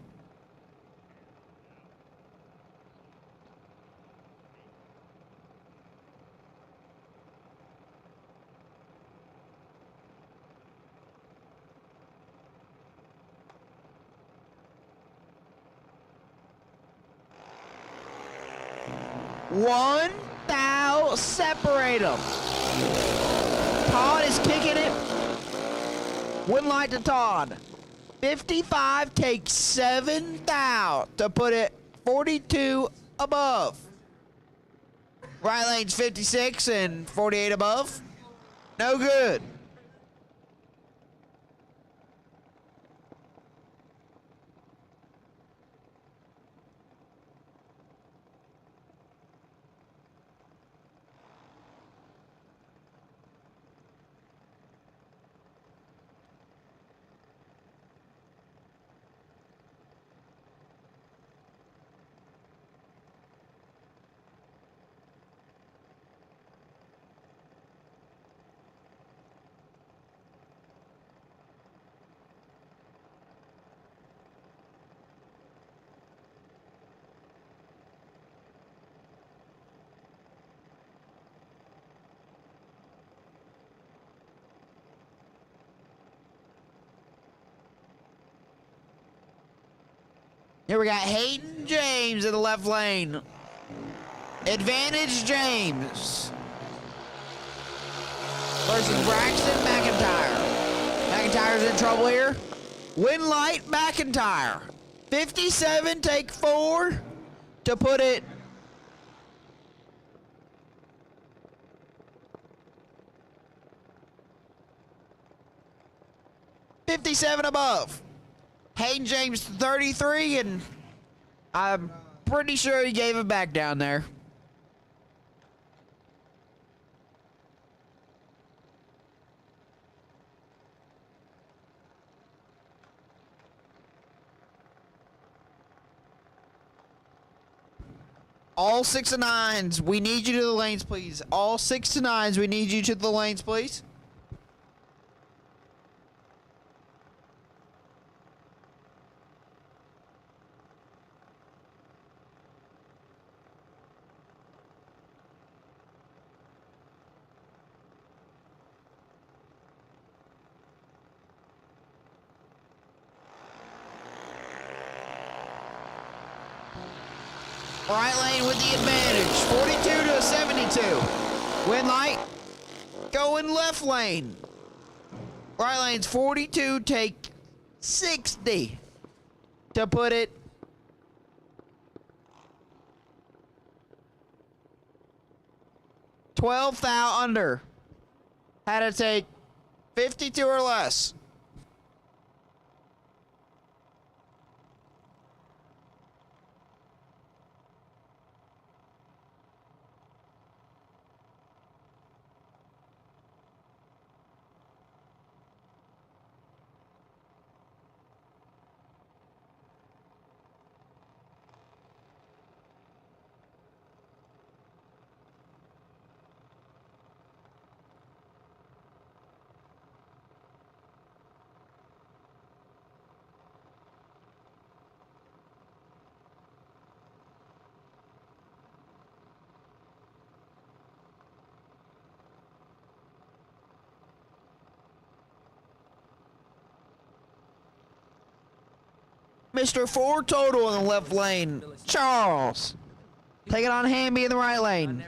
N: 1 thou separate them. Todd is kicking it. Wouldn't like to Todd. 55 takes 7 thou to put it 42 above. Right lane's 56 and 48 above. No good. Here we got Hayden James in the left lane. Advantage James. Versus Braxton McIntyre. McIntyre's in trouble here. Win light McIntyre. 57 take 4 to put it $57 above. Hayden James 33, and I'm pretty sure he gave it back down there. All 6 of 9s, we need you to the lanes, please. All 6 of 9s, we need you to the lanes, please. Right lane with the advantage, 42 to 72. Win light, going left lane. Right lane's 42, take 60 to put it 12 thou under. Had to take 52 or less. Mr. 4 total in the left lane. Charles. Take it on Hamby in the right lane.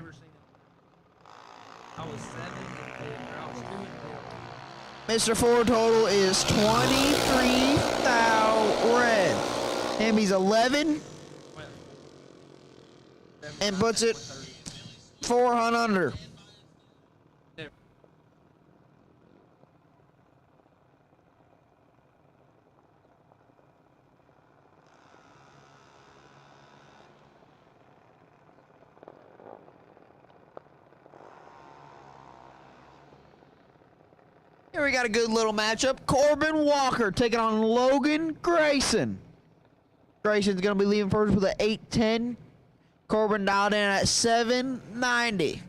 N: Mr. 4 total is 23 thou red. Hamby's 11. And puts it 400 under. Here we got a good little matchup. Corbin Walker taking on Logan Grayson. Grayson's going to be leaving first with an 810. Corbin dialed in at 790.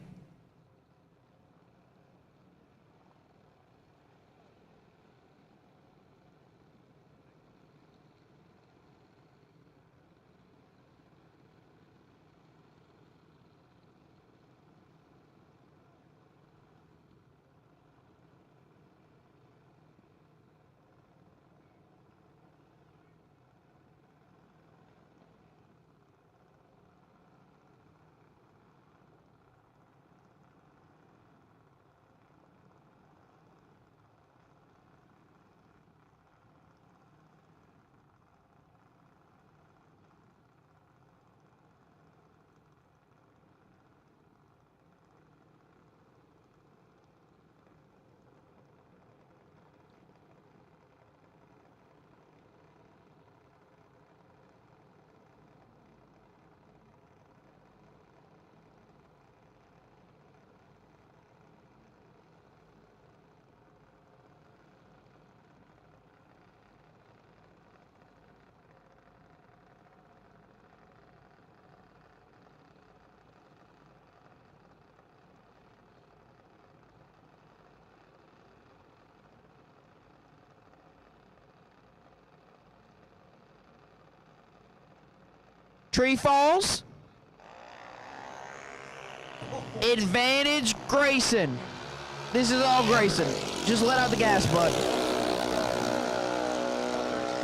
N: Tree falls. Advantage Grayson. This is all Grayson. Just let out the gas, bud.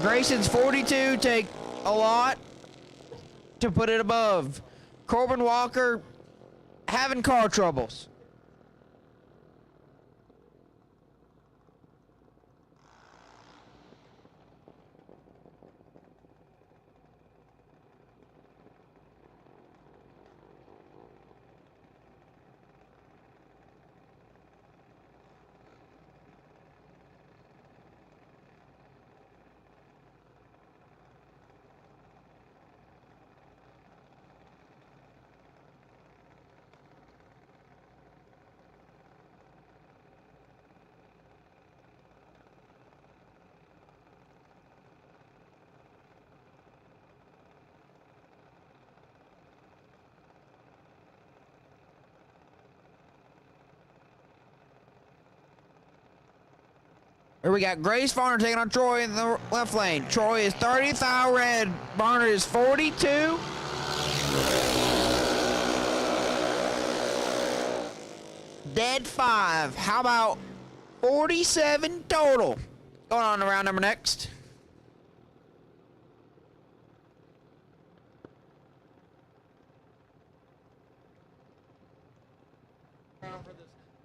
N: Grayson's 42, take a lot to put it above. Corbin Walker having car troubles. Here we got Grace Farner taking on Troy in the left lane. Troy is 30, thou red. Barnard is 42. Dead 5. How about 47 total? Going on to round number next.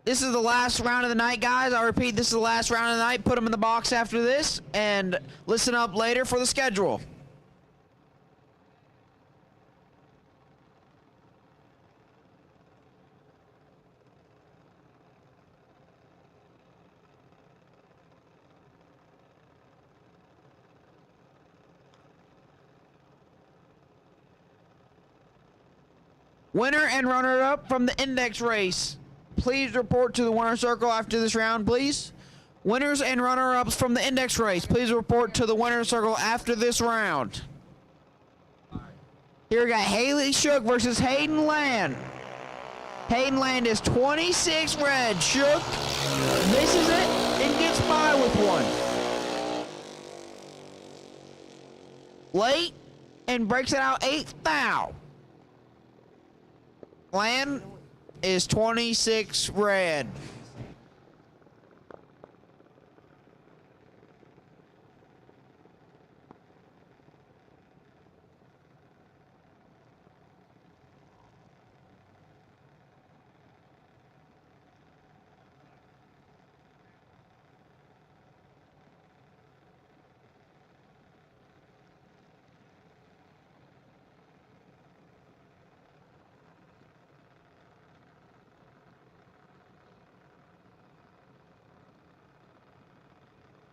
N: This is the last round of the night, guys. I repeat, this is the last round of the night. Put them in the box after this, and listen up later for the schedule. Winner and runner-up from the index race. Please report to the winner circle after this round, please. Winners and runner-ups from the index race, please report to the winner circle after this round. Here we got Haley Shook versus Hayden Land. Hayden Land is 26 red. Shook misses it and gets by with one. Late and breaks it out 8th thou. Land is 26 red.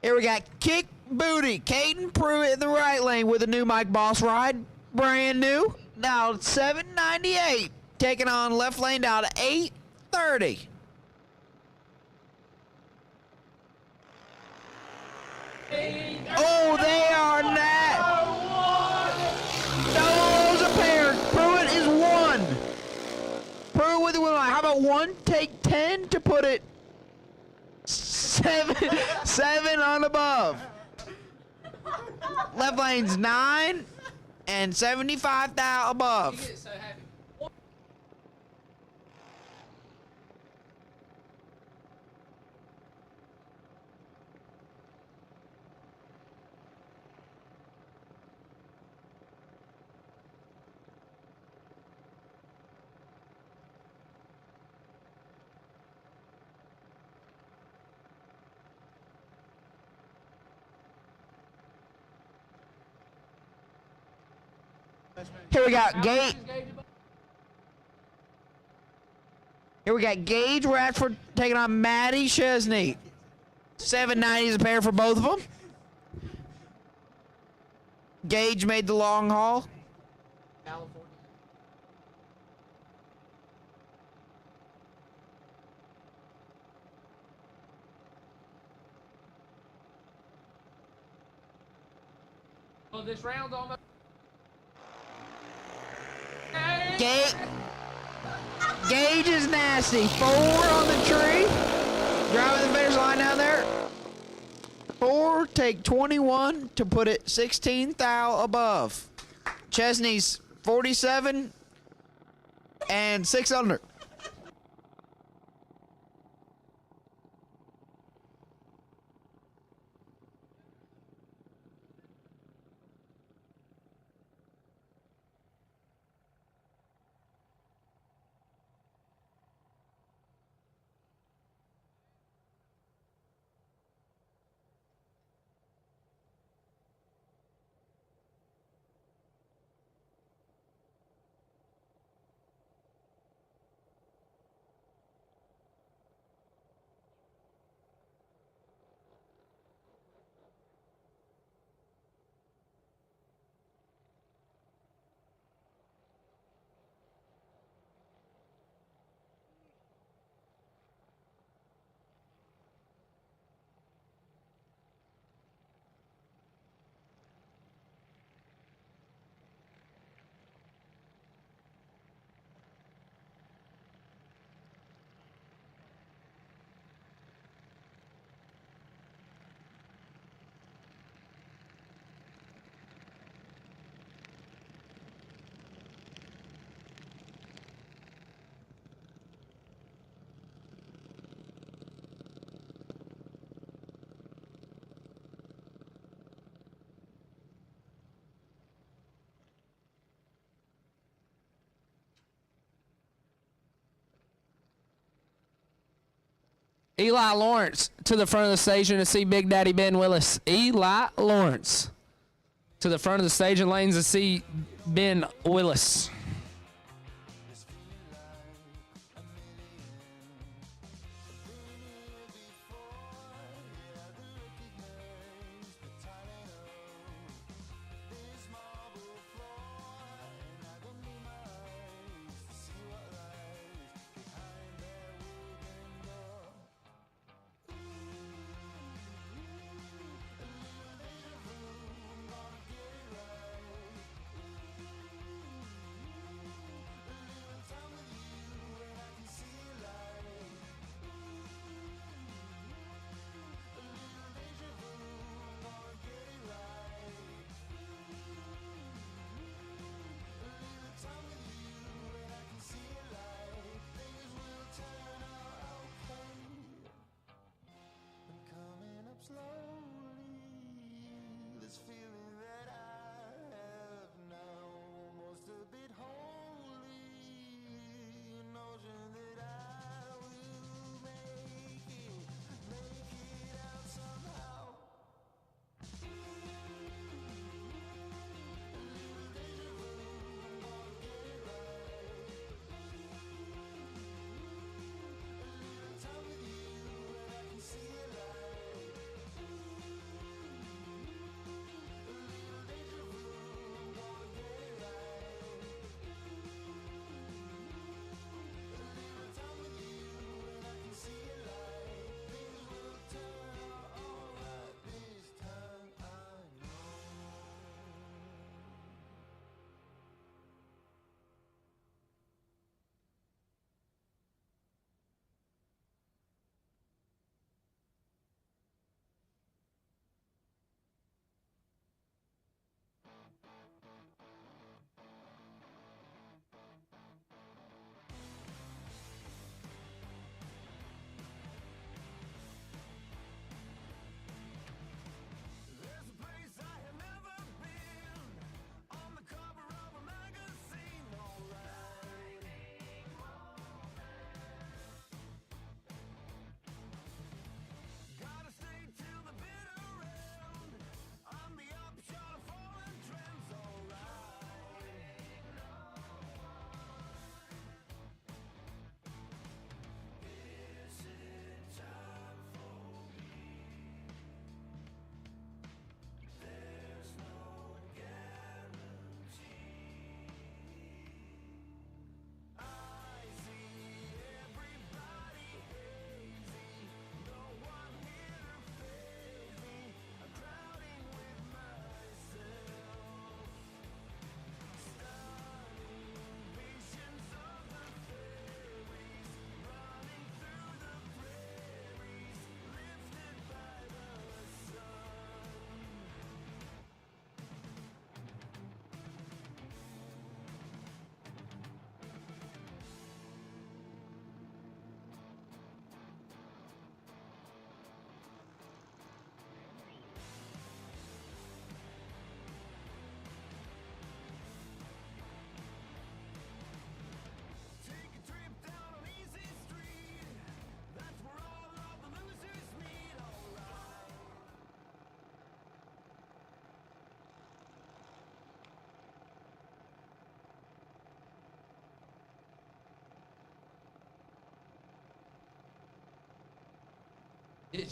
N: Here we got Kick Booty, Caden Pruitt in the right lane with a new Mike Boss ride. Brand new. Now 798. Taking on left lane down to 830. Oh, they are not. No, those a pair. Pruitt is 1. Pruitt with the win. How about 1? Take 10 to put it 7 on above. Left lane's 9 and 75 thou above. Here we got Gage. Here we got Gage Radford taking on Maddie Chesney. 790 is a pair for both of them. Gage made the long haul.
C: Well, this round's almost.
N: Gage is nasty. 4 on the tree. Driving the finish line down there. 4, take 21 to put it 16 thou above. Chesney's 47 and 6 under.
C: Eli Lawrence to the front of the station to see Big Daddy Ben Willis. Eli Lawrence to the front of the staging lanes to see Ben Willis.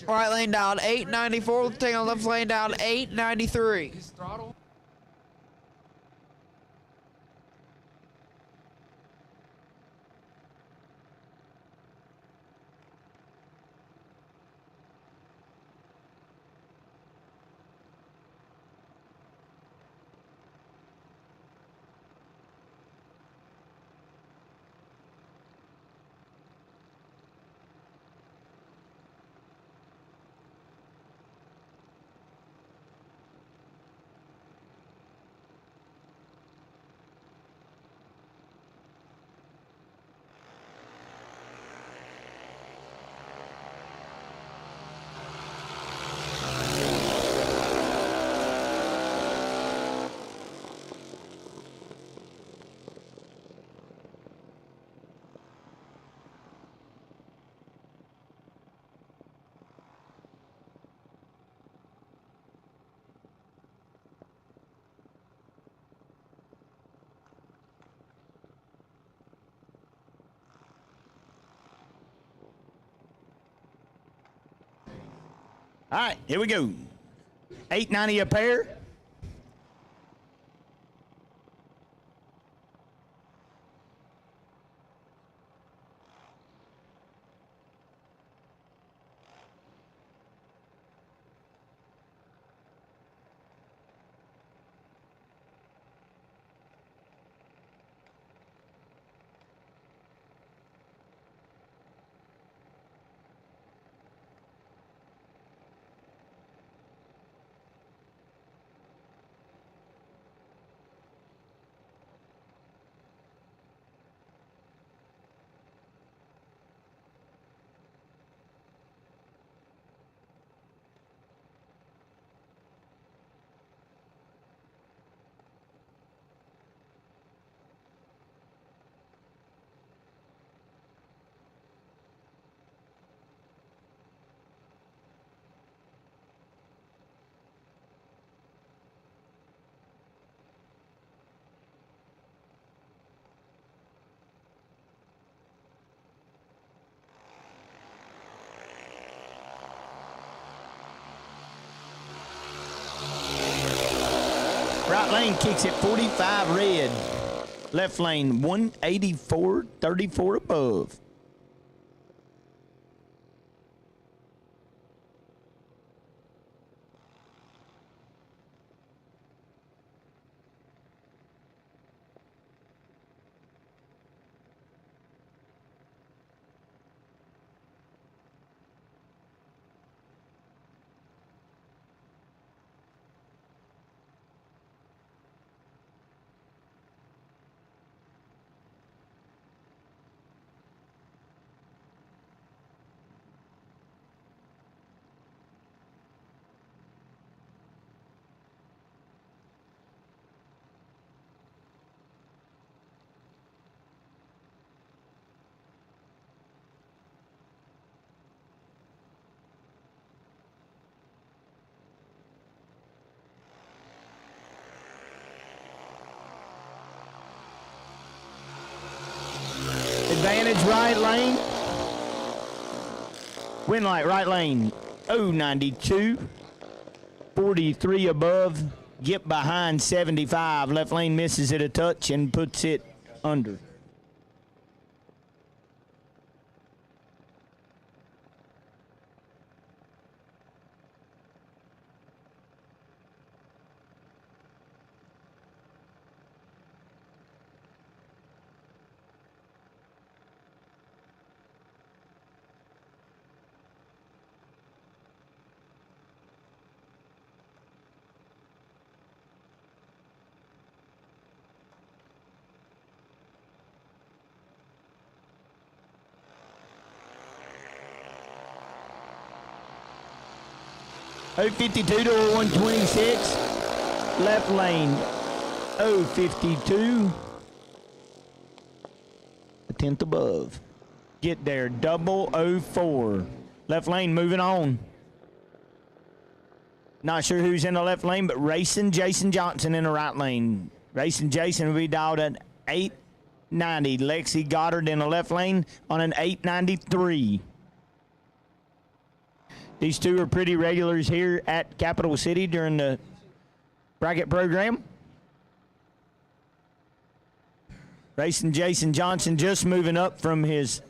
N: Right lane down 894. We'll take on left lane down 893.
C: Throttle.
F: All right, here we go. 890 a pair. Right lane kicks it 45 red. Left lane 184, 34 above. Advantage right lane. Win light right lane 092. 43 above. Get behind 75. Left lane misses it a touch and puts it under. .052 to 126. Left lane 052. A tenth above. Get there 004. Left lane moving on. Not sure who's in the left lane, but racing Jason Johnson in the right lane. Racing Jason will be dialed at 890. Lexi Goddard in the left lane on an 893. These two are pretty regulars here at Capital City during the bracket program. Racing Jason Johnson just moving up from his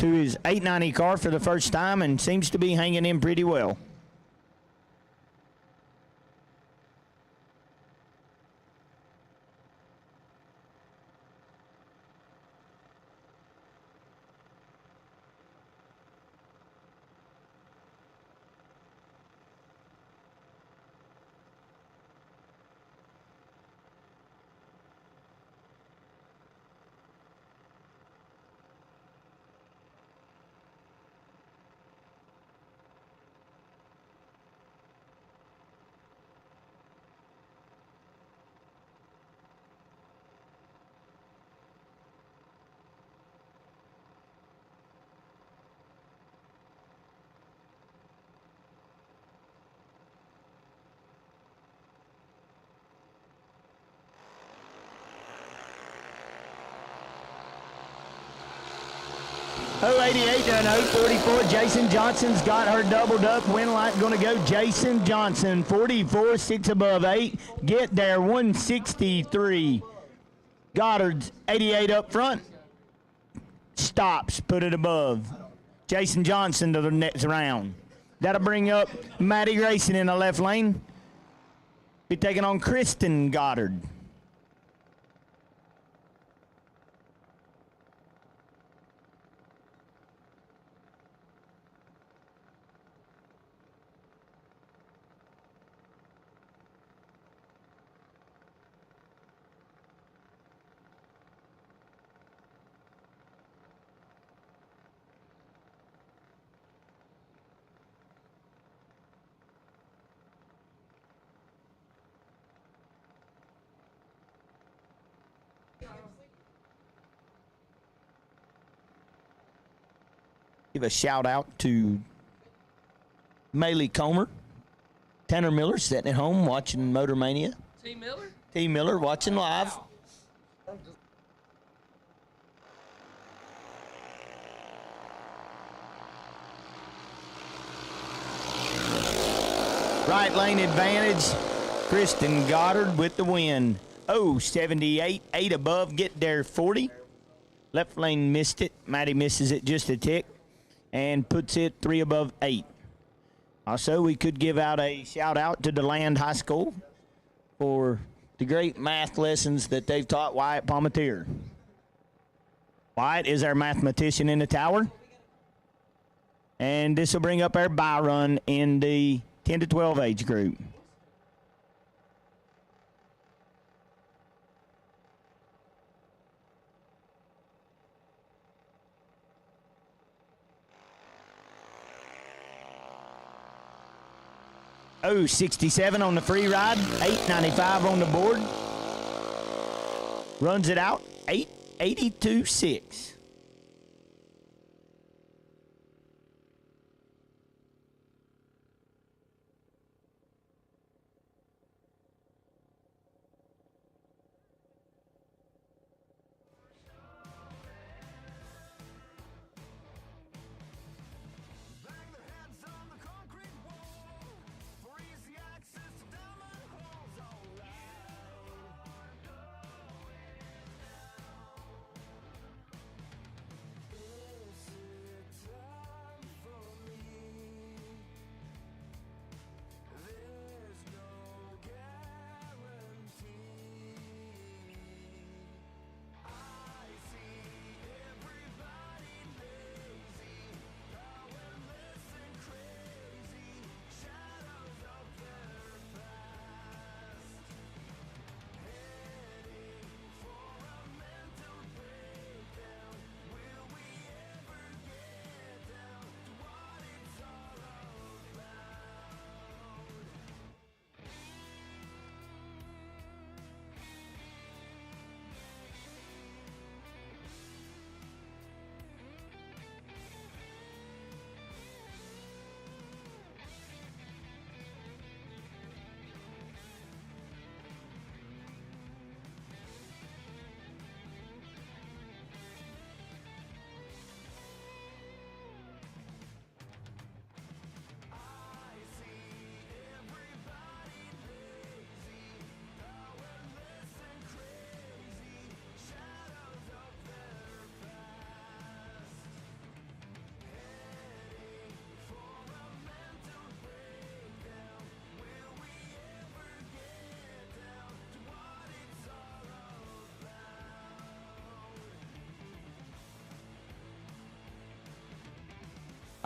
F: 890 car for the first time and seems to be hanging in pretty well. Oh, 88 to 44. Jason Johnson's got her doubled up. Win light going to go Jason Johnson. 44, 6 above 8. Get there, 163. Goddard's 88 up front. Stops, put it above. Jason Johnson to the next round. That'll bring up Maddie Racing in the left lane. Be taking on Kristen Goddard. Give a shout out to Maylee Comer, Tanner Miller sitting at home watching Motor Mania.
C: T. Miller?
F: T. Miller watching live. Right lane advantage. Kristen Goddard with the win. Oh, 78, 8 above, get there 40. Left lane missed it. Maddie misses it just a tick and puts it 3 above 8. Also, we could give out a shout out to DeLand High School for the great math lessons that they've taught Wyatt Palmatier. Wyatt is our mathematician in the tower. And this will bring up our bye run in the 10 to 12 age group. Oh, 67 on the free ride, 895 on the board. Runs it out, 882.6.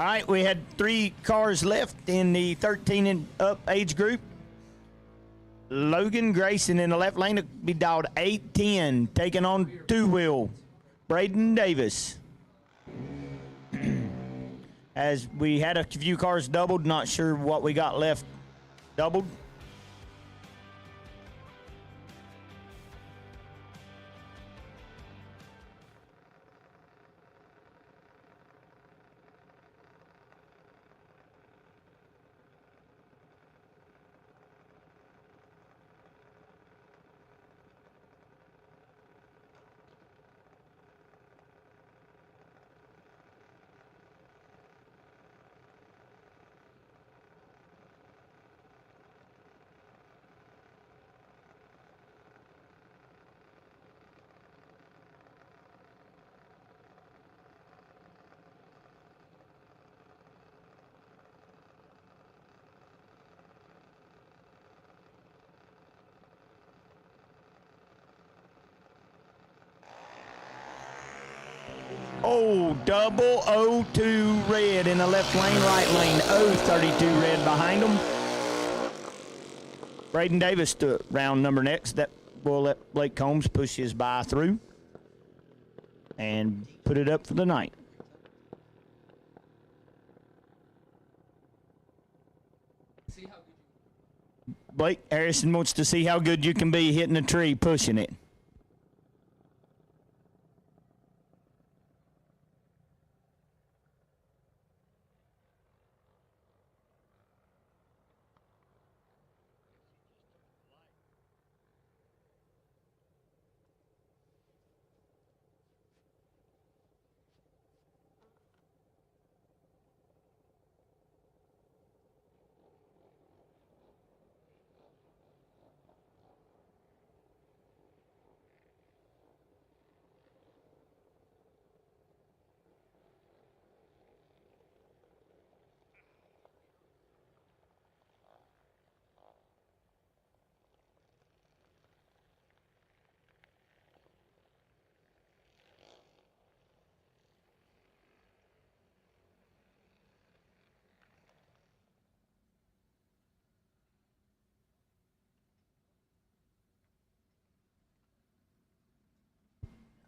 F: All right, we had 3 cars left in the 13 and up age group. Logan Grayson in the left lane to be dialed 810, taking on 2-wheel Braden Davis. As we had a few cars doubled, not sure what we got left doubled. Oh, double 02 red in the left lane, right lane 032 red behind them. Braden Davis to round number next. That will let Blake Combs push his by through and put it up for the night. Blake Harrison wants to see how good you can be hitting a tree, pushing it.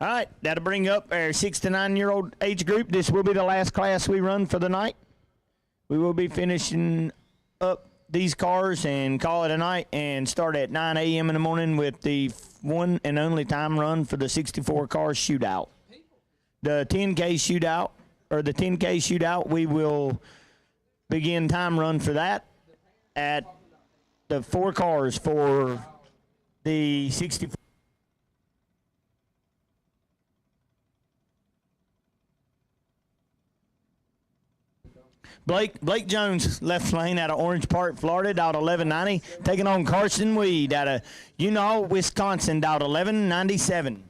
F: All right, that'll bring up our 6 to 9-year-old age group. This will be the last class we run for the night. We will be finishing up these cars and call it a night and start at 9 a.m. in the morning with the one and only time run for the 64 car shootout. The 10K shootout, we will begin time run for that at the 4 cars for the 64. Blake Jones, left lane out of Orange Park, Florida, dialed 1190, taking on Carson Weed out of Wisconsin, dialed 1197.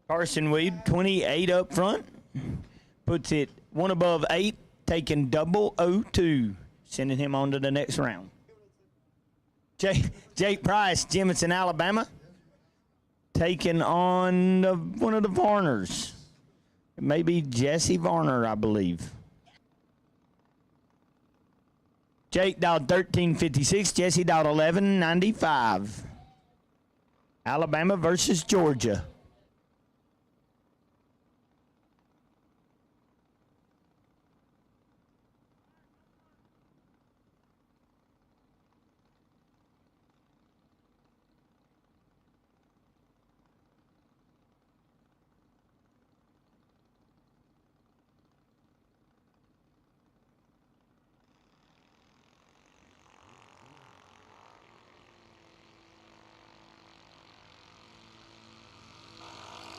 F: Carson Weed, 28 up front, puts it one above 8, taking 002, sending him on to the next round. Jake Price, Jemison, Alabama, taking on one of the Varners. It may be Jesse Varner, I believe. Jake dialed 1356, Jesse dialed 1195. Alabama versus Georgia.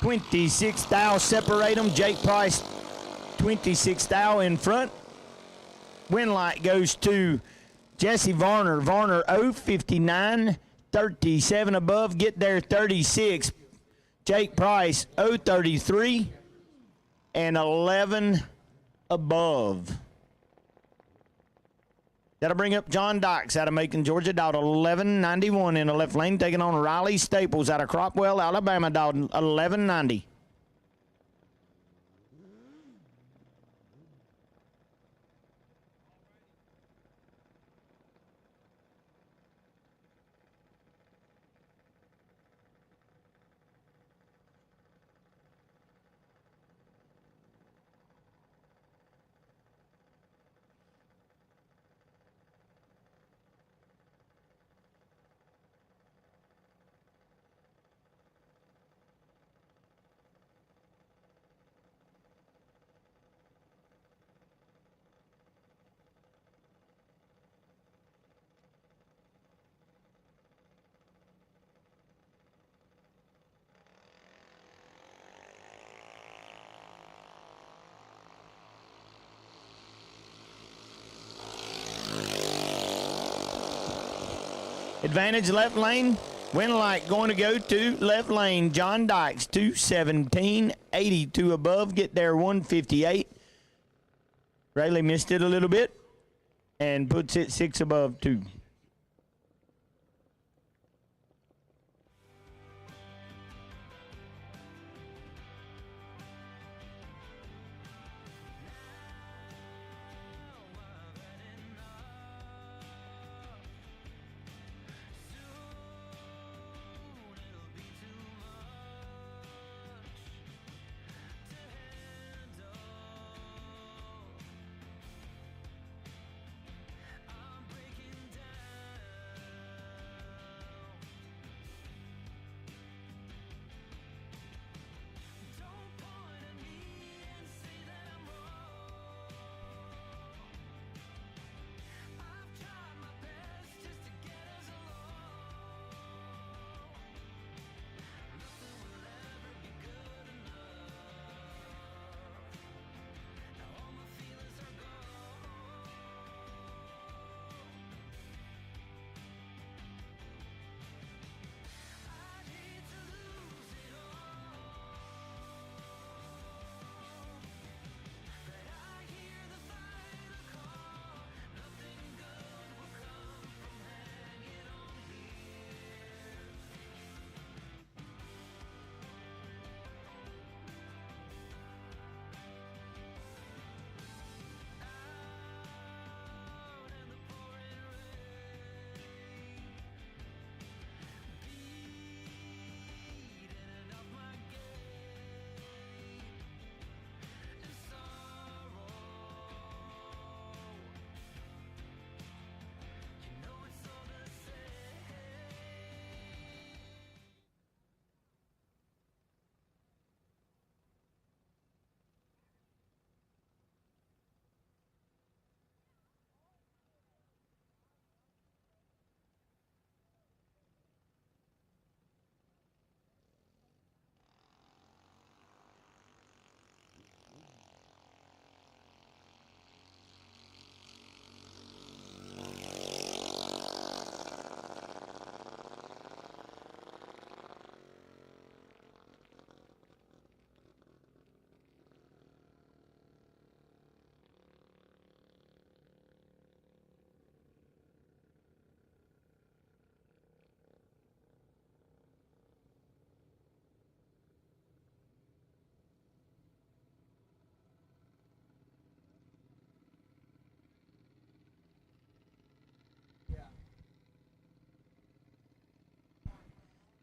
F: 26 thou separate them. Jake Price, 26 thou in front. Win light goes to Jesse Varner. Varner 059, 37 above. Get there 36. Jake Price 033 and 11 above. That'll bring up John Dykes out of Macon, Georgia, dot 1191 in the left lane, taking on Riley Staples out of Cropwell, Alabama, dot 1190. Advantage left lane. Win light going to go to left lane. John Dykes 217, 82 above. Get there 158. Rayleigh missed it a little bit and puts it 6 above 2.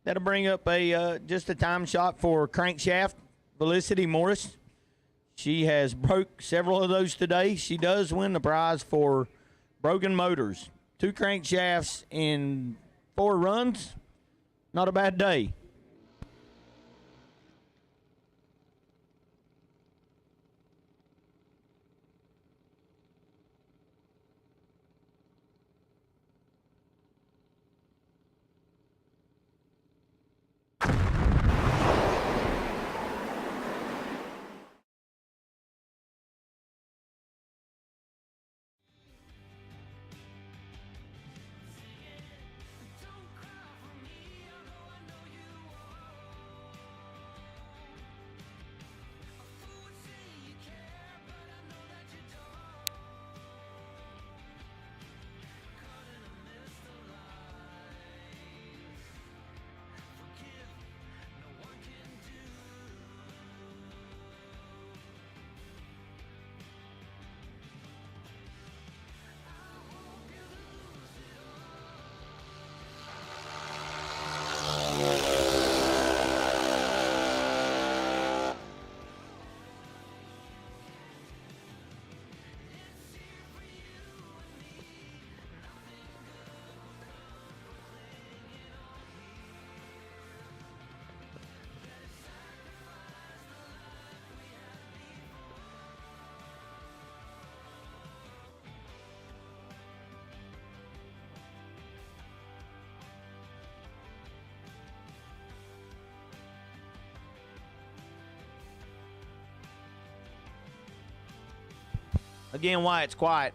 F: That'll bring up a just a time shot for crankshaft Felicity Morris. She has broke several of those today. She does win the prize for broken motors. 2 crankshafts in 4 runs. Not a bad day. Again, why it's quiet.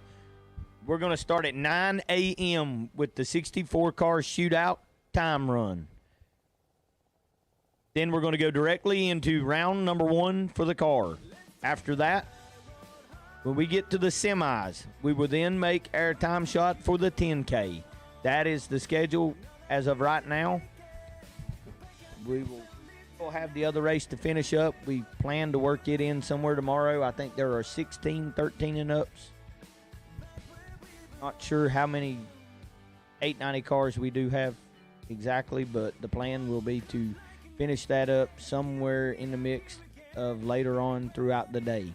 F: We're going to start at 9 a.m. with the 64 car shootout time run. Then we're going to go directly into round number 1 for the car. After that, when we get to the semis, we will then make our time shot for the 10K. That is the schedule as of right now. We will have the other race to finish up. We plan to work it in somewhere tomorrow. I think there are 16, 13 and ups. Not sure how many 890 cars we do have exactly, but the plan will be to finish that up somewhere in the mix of later on throughout the day.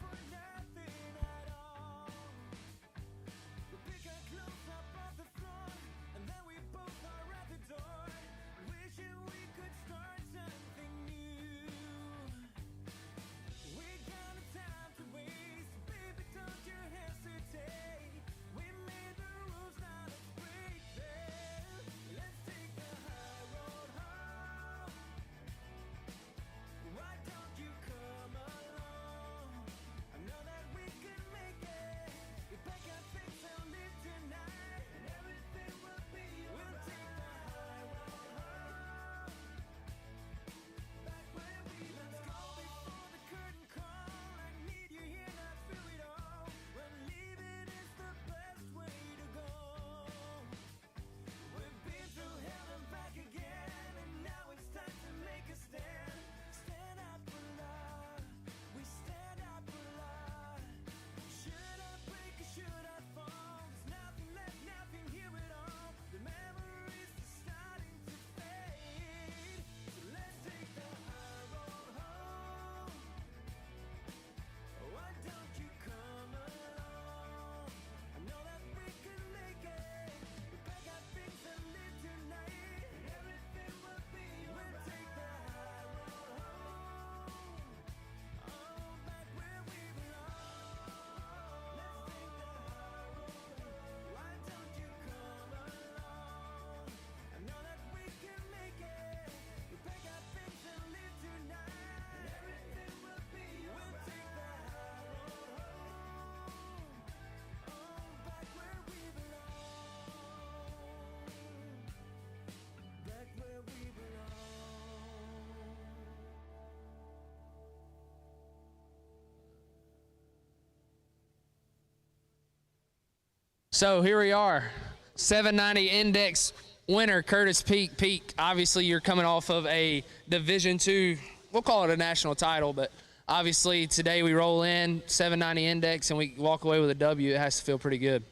C: So here we are, 790 Index winner Curtis Peak. Obviously, you're coming off of a Division II, we'll call it a national title, but obviously today we roll in 790 Index and we walk away with a W. It has to feel pretty good.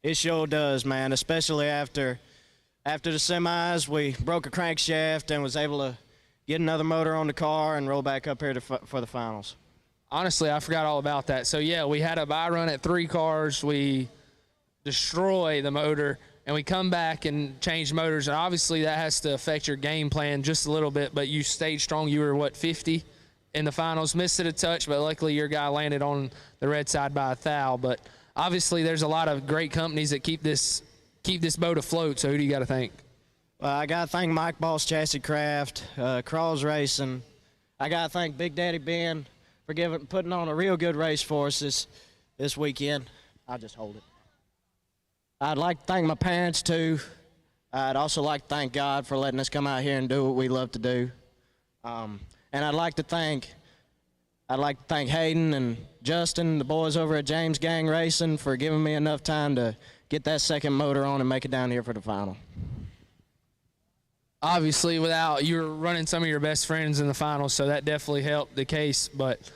O: It sure does, man, especially after the semis. We broke a crankshaft and was able to get another motor on the car and roll back up here for the finals.
C: Honestly, I forgot all about that. So, yeah, we had a bye run at 3 cars. We destroy the motor, and we come back and change motors. And obviously that has to affect your game plan just a little bit, but you stayed strong. You were, 50 in the finals? Missed it a touch, but luckily your guy landed on the red side by a thou. But obviously there's a lot of great companies that keep this boat afloat, so who do you got to thank?
O: Well, I got to thank Mike Boss Chassis Craft, Crawls Racing. I got to thank Big Daddy Ben for putting on a real good race for us this weekend. I'll just hold it. I'd like to thank my parents, too. I'd also like to thank God for letting us come out here and do what we love to do. And I'd like to thank Hayden and Justin, the boys over at James Gang Racing, for giving me enough time to get that second motor on and make it down here for the final.
C: Obviously, you were running some of your best friends in the finals, so that definitely helped the case. But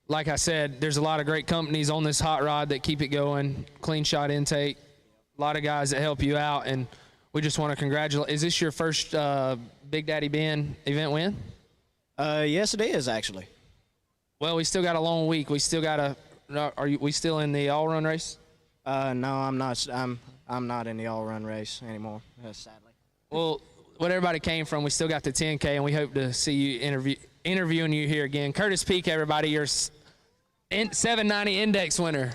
C: like I said, there's a lot of great companies on this hot rod that keep it going. Clean Shot Intake, a lot of guys that help you out, and we just want to congratulate. Is this your first Big Daddy Ben event win?
O: Yes, it is, actually.
C: Well, we still got a long week. We still got we still in the all-run race?
O: No, I'm not. I'm not in the all-run race anymore, sadly.
C: Well, what everybody came from, we still got the 10K, and we hope to see you interviewing you here again. Curtis Peak, everybody, your 790 Index winner.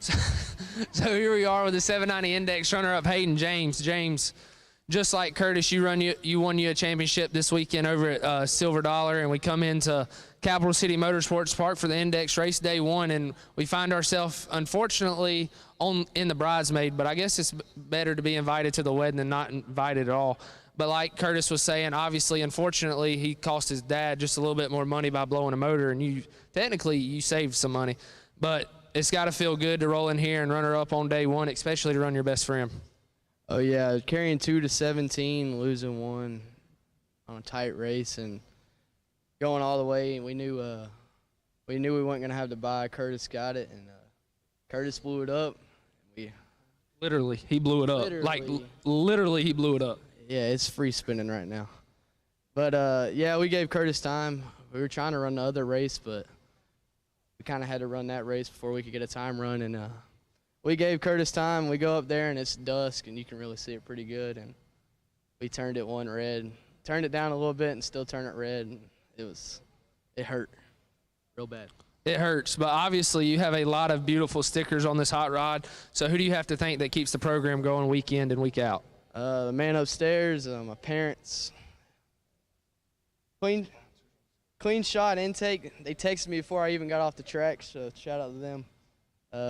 C: So here we are with the 790 Index runner-up Hayden James. James, just like Curtis, you won a championship this weekend over at Silver Dollar, and we come into Capital City Motorsports Park for the Index race day one, and we find ourselves, unfortunately, in the bridesmaid, but I guess it's better to be invited to the wedding than not invited at all. But like Curtis was saying, obviously, unfortunately, he cost his dad just a little bit more money by blowing a motor, and you saved some money. But it's got to feel good to roll in here and run her up on day one, especially to run your best friend.
P: Oh yeah, carrying 2 to 17, losing 1 on a tight race, and going all the way. And we knew we weren't gonna have to buy. Curtis got it, and Curtis blew it up.
C: Literally, he blew it up. Literally, he blew it up.
P: Yeah, it's free spinning right now. But yeah, we gave Curtis time. We were trying to run the other race, but we kind of had to run that race before we could get a time run, and we gave Curtis time. We go up there, and it's dusk, and you can really see it pretty good, and we turned it 1 red. Turned it down a little bit and still turned it red, and it hurt real bad.
C: It hurts, but obviously you have a lot of beautiful stickers on this hot rod. So who do you have to thank that keeps the program going week in and week out?
P: The man upstairs, my parents. Clean shot intake. They texted me before I even got off the track, so shout out to them.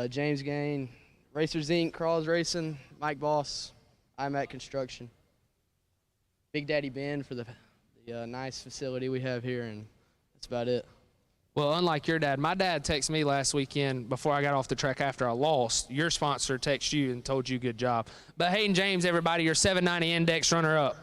P: James Gain, Racers Inc., Crawls Racing, Mike Boss, IMAC Construction. Big Daddy Ben for the nice facility we have here, and that's about it.
C: Well, unlike your dad, my dad texted me last weekend before I got off the track after I lost. Your sponsor texted you and told you good job. But Hayden James, everybody, your 790 Index runner-up.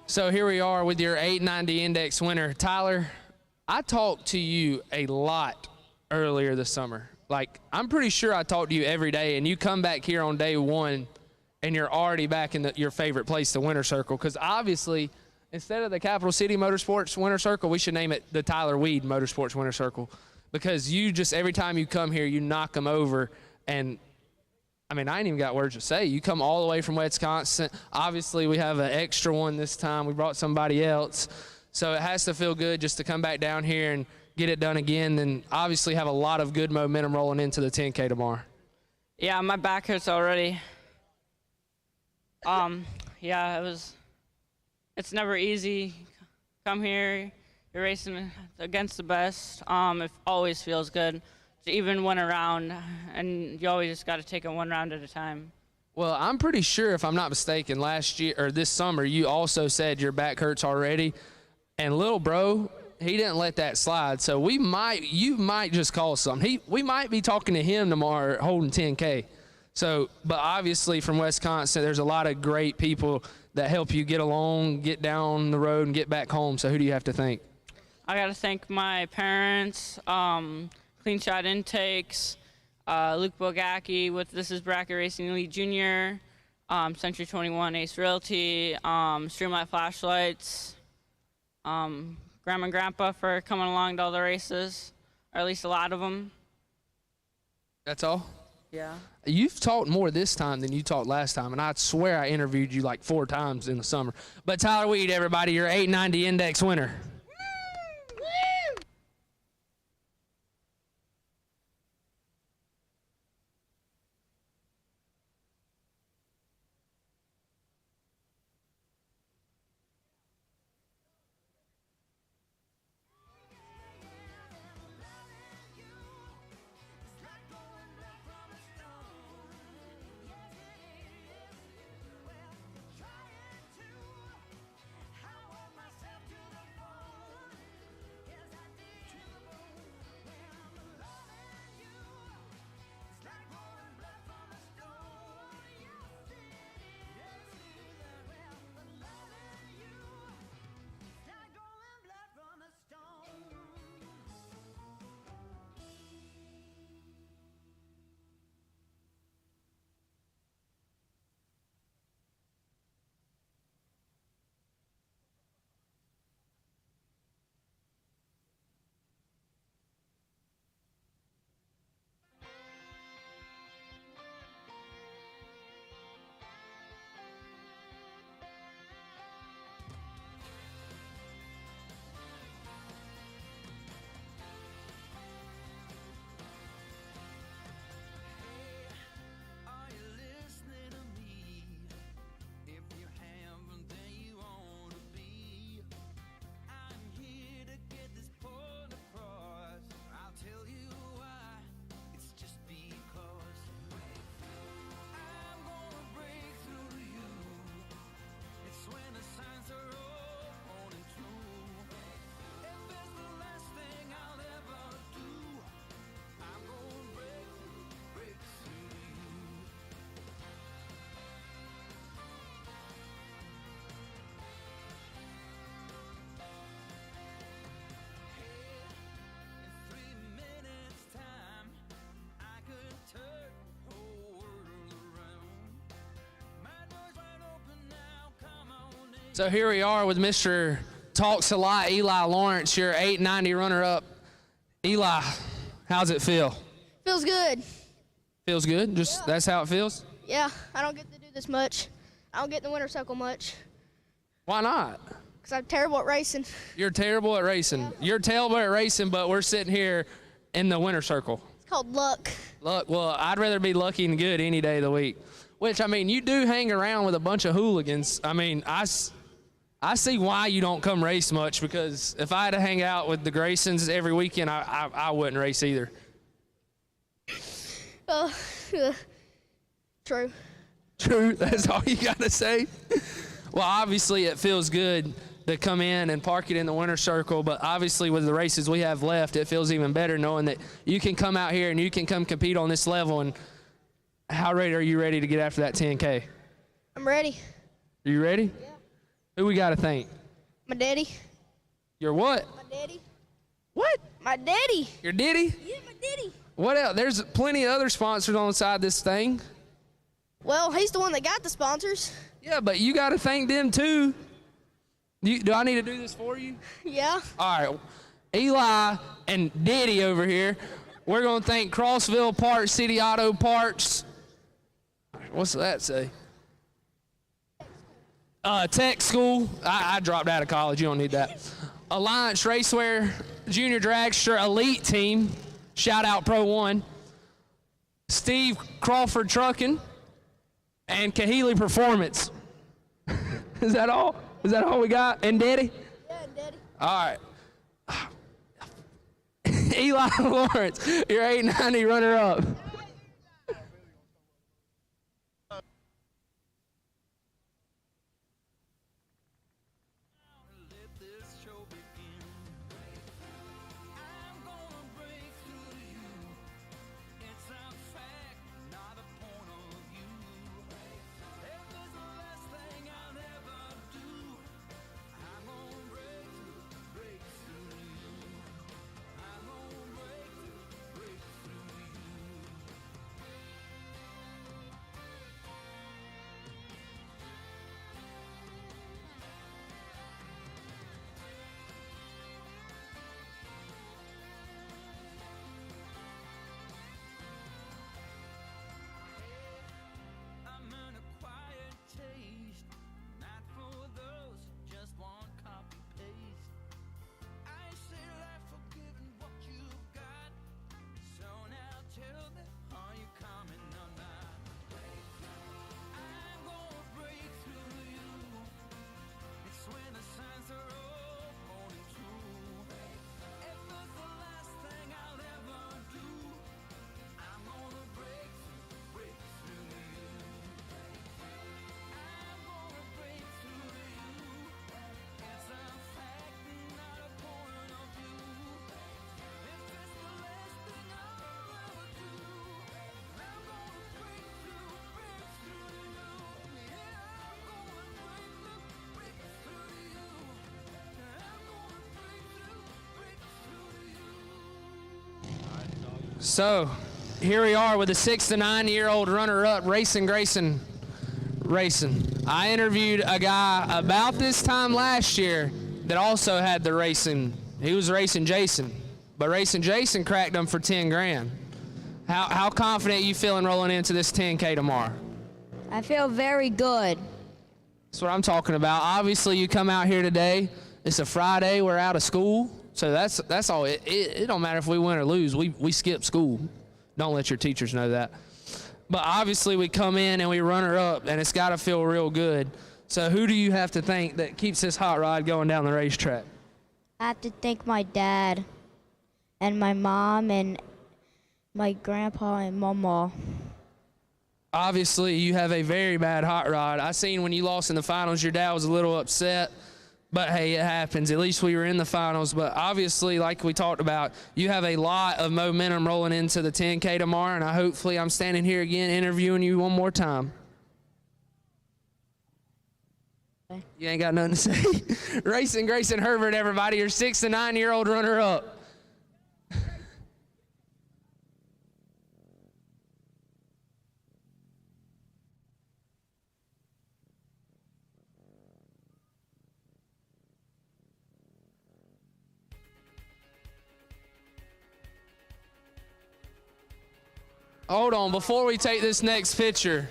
C: So here we are with your 890 Index winner. Tyler, I talked to you a lot earlier this summer. Like, I'm pretty sure I talked to you every day, and you come back here on day one, and you're already back in your favorite place, the winner circle. Because obviously, instead of the Capital City Motorsports winner circle, we should name it the Tyler Weed Motorsports winner circle. Because you just, every time you come here, you knock them over. And I mean, I ain't even got words to say. You come all the way from Wisconsin. Obviously, we have an extra one this time. We brought somebody else. So it has to feel good just to come back down here and get it done again, and obviously have a lot of good momentum rolling into the 10K tomorrow.
Q: Yeah, my back hurts already. Yeah, it's never easy. Come here, you're racing against the best. It always feels good to even win a round, and you always just got to take it one round at a time.
C: Well, I'm pretty sure, if I'm not mistaken, last year or this summer, you also said your back hurts already, and little bro, he didn't let that slide. So you might just call something. We might be talking to him tomorrow, holding 10K. So, but obviously from Wisconsin, there's a lot of great people that help you get along, get down the road, and get back home. So who do you have to thank?
Q: I got to thank my parents, Clean Shot Intakes, Luke Bogacki with This Is Bracket Racing Elite Jr., Century 21 Ace Realty, Streamlight Flashlights, Grandma and Grandpa for coming along to all the races, or at least a lot of them.
C: That's all?
Q: Yeah.
C: You've talked more this time than you talked last time, and I swear I interviewed you like 4 times in the summer. But Tyler Weed, everybody, your 890 index winner. So here we are with Mr. Talks a Lot, Eli Lawrence, your 890 runner-up. Eli, how's it feel?
R: Feels good.
C: Feels good? Just that's how it feels?
R: Yeah, I don't get to do this much. I don't get in the winter circle much.
C: Why not?
R: Because I'm terrible at racing.
C: You're terrible at racing. Yeah. You're terrible at racing, but we're sitting here in the winter circle.
R: It's called luck.
C: Luck. Well, I'd rather be lucky and good any day of the week. Which, I mean, you do hang around with a bunch of hooligans. I mean, I see why you don't come race much, because if I had to hang out with the Graysons every weekend, I wouldn't race either.
R: True.
C: True, that's all you got to say? Well, obviously it feels good to come in and park it in the winter circle, but obviously with the races we have left, it feels even better knowing that you can come out here and you can come compete on this level. And how ready are you ready to get after that 10K?
R: I'm ready.
C: Are you ready? Yeah. Who we got to thank?
R: My daddy.
C: Your what?
R: My daddy.
C: What?
R: My daddy.
C: Your daddy?
R: Yeah, my daddy.
C: What else? There's plenty of other sponsors on the side of this thing.
R: Well, he's the one that got the sponsors.
C: Yeah, but you got to thank them too. Do I need to do this for you?
R: Yeah.
C: All right. Eli and Diddy over here, we're going to thank Crossville Parts, City Auto Parts. What's that say? Tech School. I dropped out of college. You don't need that. Alliance Racewear, Jr Dragster Elite Team. Shout out Pro 1. Steve Crawford Trucking, and Kahili Performance. Is that all? Is that all we got? And Daddy?
R: Yeah, Daddy.
C: All right. Eli Lawrence, your 890 runner-up. So here we are with a 6 to 9-year-old runner-up, Racing Grayson Racing. I interviewed a guy about this time last year that also had the racing. He was racing Jason, but racing Jason cracked him for 10 grand. How confident you feeling rolling into this 10K tomorrow?
R: I feel very good.
C: That's what I'm talking about. Obviously, you come out here today. It's a Friday. We're out of school. So that's all. It don't matter if we win or lose. We skip school. Don't let your teachers know that. But obviously, we come in and we run her up, and it's got to feel real good. So who do you have to thank that keeps this hot rod going down the racetrack?
R: I have to thank my dad and my mom and my grandpa and mama.
C: Obviously, you have a very bad hot rod. I seen when you lost in the finals, your dad was a little upset. But, hey, it happens. At least we were in the finals. But, obviously, like we talked about, you have a lot of momentum rolling into the 10K tomorrow, and hopefully I'm standing here again interviewing you one more time.
R: Okay.
C: You ain't got nothing to say? Racing Grayson Herbert, everybody, your 6 to 9-year-old runner-up. Hold on, before we take this next picture,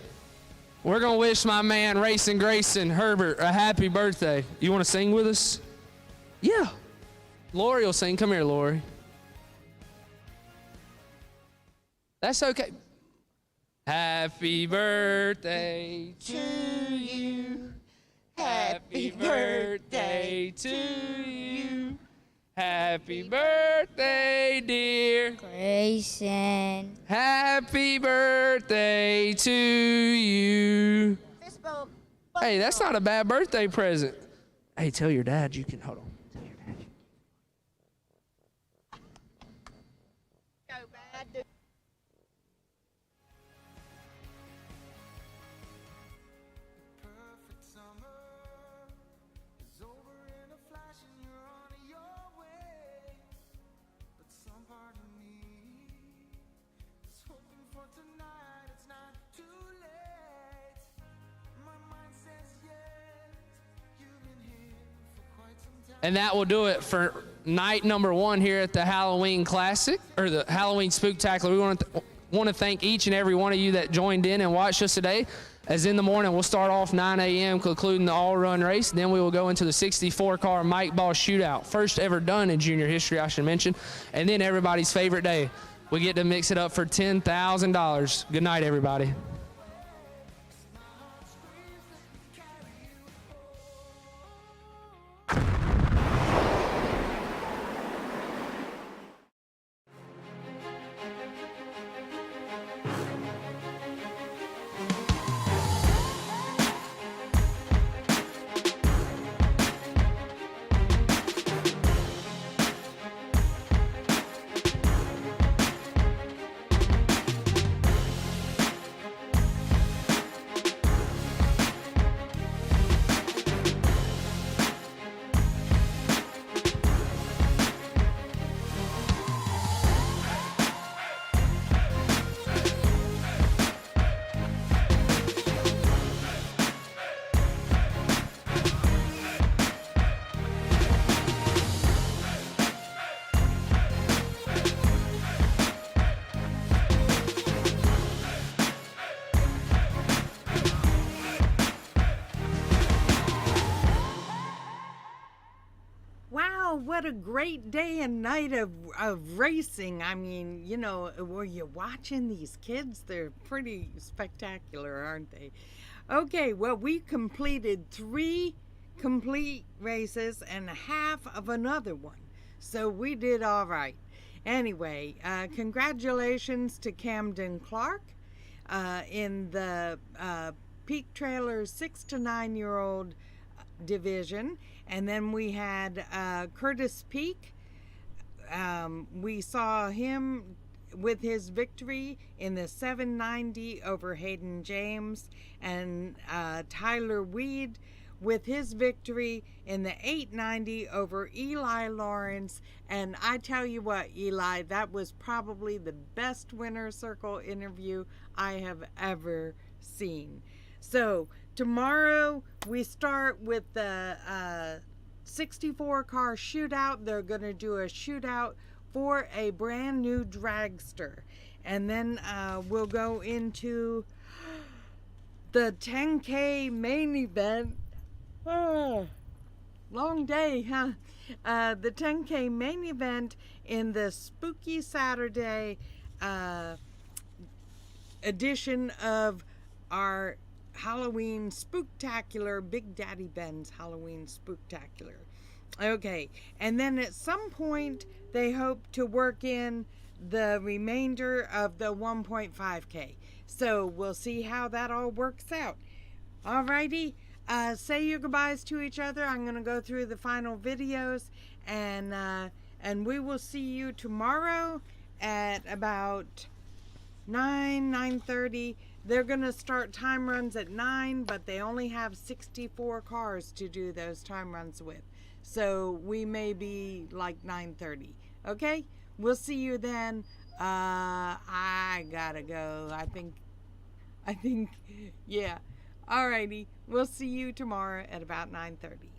C: we're going to wish my man Racing Grayson Herbert a happy birthday. You want to sing with us? Yeah. Lori will sing. Come here, Lori. That's okay. Happy birthday to you. Happy birthday to you. Happy birthday, dear
R: Grayson.
C: Happy birthday to you. Hey, that's not a bad birthday present. Hey, tell your dad you can, hold on. Tell your dad you
R: Go bad, dude.
K: Perfect summer is over in a flash and you're on your way. But some part of me is hoping for tonight. It's not too late. My mind says yes. You've been here for quite some time.
C: And that will do it for night number 1 here at the Halloween Classic, or the Halloween Spooktacular. We want to thank each and every one of you that joined in and watched us today. As in the morning, we'll start off 9 a.m., concluding the all-run race. Then we will go into the 64-car Mike Ball shootout. First ever done in junior history, I should mention. And then everybody's favorite day, we get to mix it up for $10,000. Good night, everybody.
B: Wow, what a great day and night of racing. I mean, you know, were you watching these kids? They're pretty spectacular, aren't they? Okay, well, we completed 3 complete races and half of another one. So we did all right. Anyway, congratulations to Camden Clark in the Peak Trailer 6 to 9-year-old division. And then we had Curtis Peak. We saw him with his victory in the 790 over Hayden James, and Tyler Weed with his victory in the 890 over Eli Lawrence. And I tell you what, Eli, that was probably the best winner circle interview I have ever seen. So tomorrow we start with the 64 car shootout. They're going to do a shootout for a brand new dragster. And then we'll go into the 10K main event. Oh, long day, huh? The 10K main event in the Spooky Saturday edition of our Halloween Spooktacular, Big Daddy Ben's Halloween Spooktacular. Okay, and then at some point they hope to work in the remainder of the 1.5K. So we'll see how that all works out. Alrighty, say your goodbyes to each other. I'm going to go through the final videos, and we will see you tomorrow at about 9:30. They're going to start time runs at 9, but they only have 64 cars to do those time runs with. So we may be like 9:30. Okay? We'll see you then. I gotta go. I think, yeah. Alrighty. We'll see you tomorrow at about 9:30.